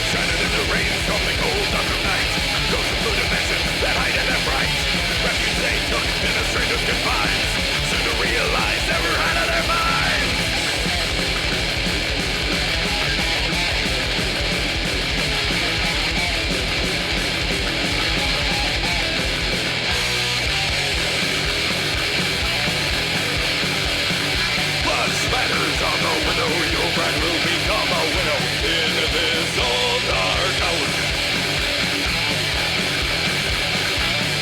Stranded in the rain from the cold dark of night. Ghosts of blue dimension that hide in their bright. Refuge they took in a stranger's confines. Soon to realize they were out of their minds. Blood spatters on the window, your bride will become a widow in this old dark house.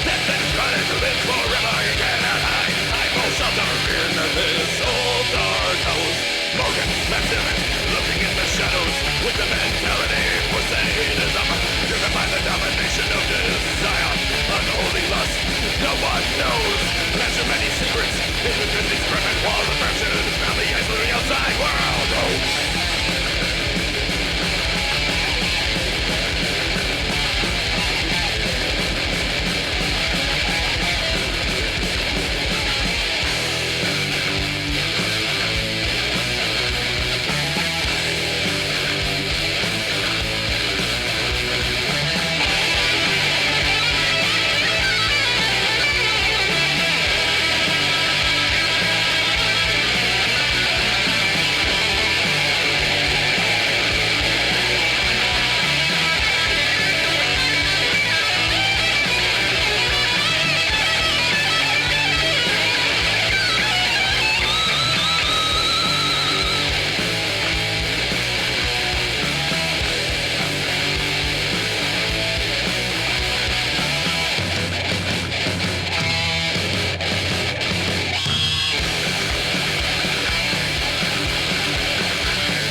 Death and carnage lives forever, you cannot hide. I will shelter in this old dark house. Morgan, Maximum, looking in the shadows with the mentality for sadism, driven by the domination of desire, unholy lust. No one knows. Measure many secrets in between these permanent walls of friendship and the isolating outside world. Oh.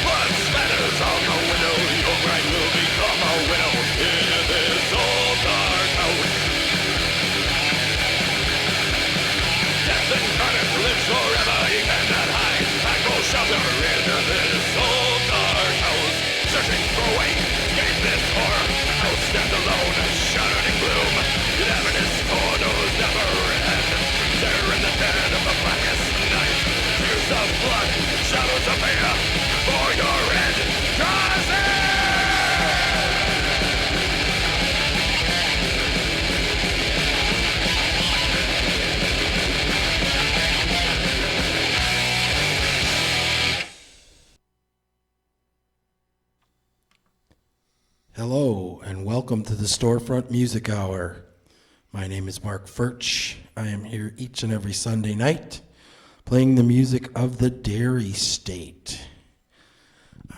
Blood spatters on the window, your bride will become a widow in this old dark house. Death incarnate lives forever, you cannot hide. I go shelter in this old dark house. Searching for a way to escape this horror. I'll stand alone, shrouded in gloom. Cavernous corridors never end. There in the dead of the blackest night. Tears of blood, shadows of fear. For your end, draws Hello, and welcome to the Storefront Music Hour. My name is Mark Furch. I am here each and every Sunday night playing the music of the Dairy State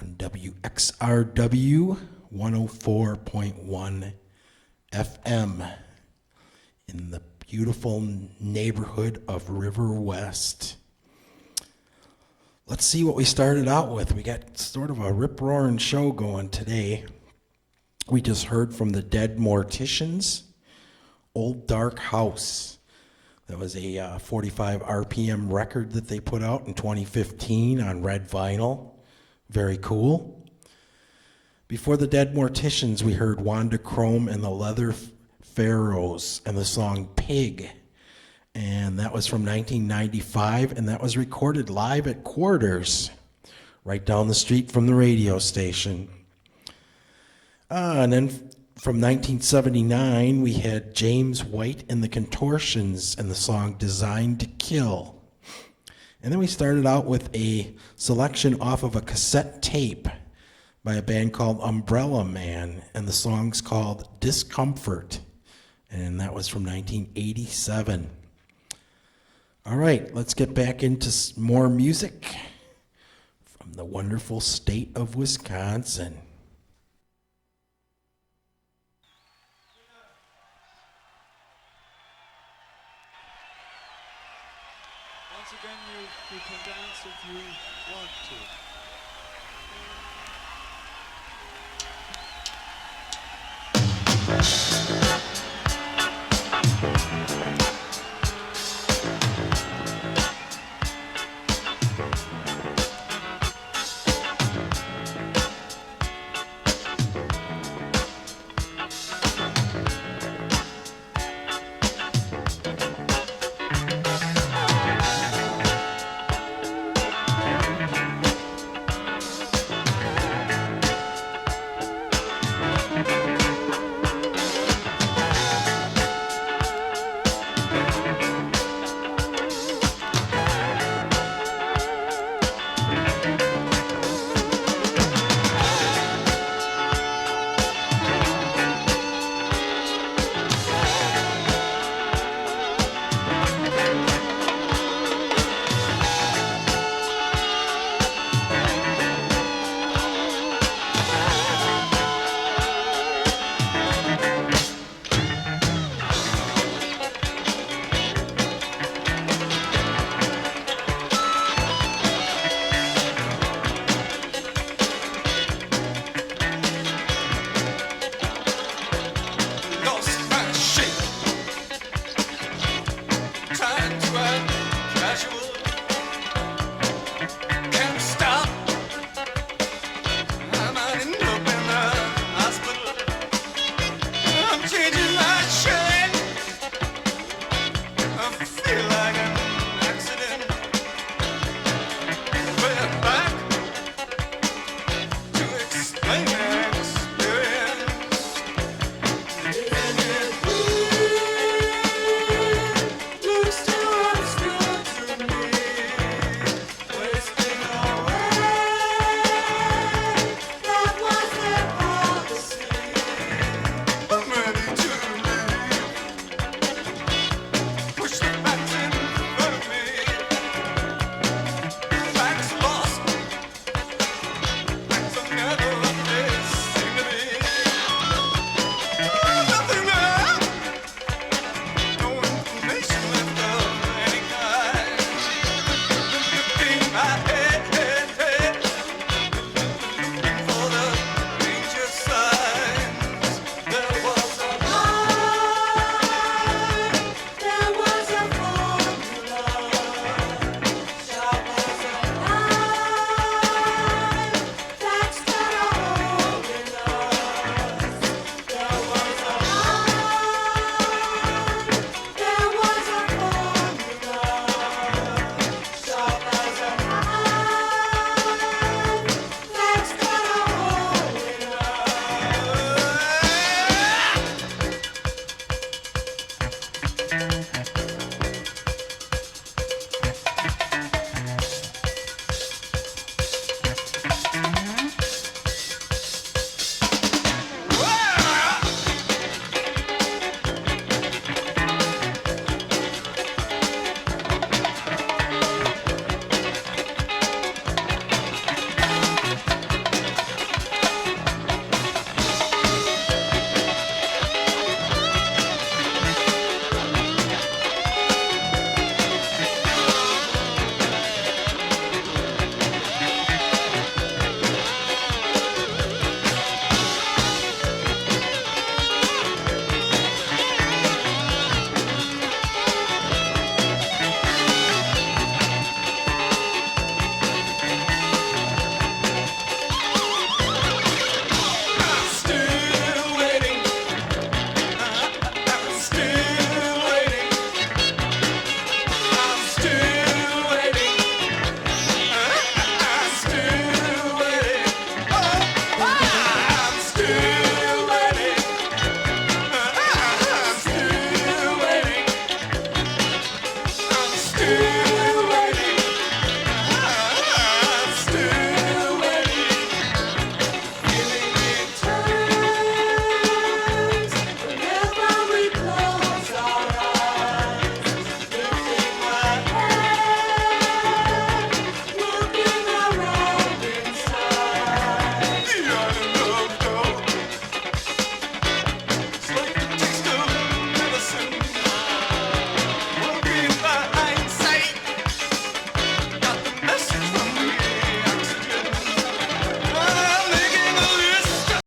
on WXRW 104.1 FM in the beautiful neighborhood of River West. Let's see what we started out with. We got sort of a rip-roaring show going today. We just heard from the Dead Morticians, Old Dark House. That was a 45 RPM record that they put out in 2015 on red vinyl. Very cool. Before the Dead Morticians, we heard Wanda Chrome and the Leather Pharaohs and the song Pig. And that was from 1995, and that was recorded live at Quarters, right down the street from the radio station. And then from 1979, we had James White and the Contortions and the song Designed to Kill. And then we started out with a selection off of a cassette tape by a band called Umbrella Man, and the song's called Discomfort, and that was from 1987. All right, let's get back into more music from the wonderful state of Wisconsin. once again, you can dance if you want to.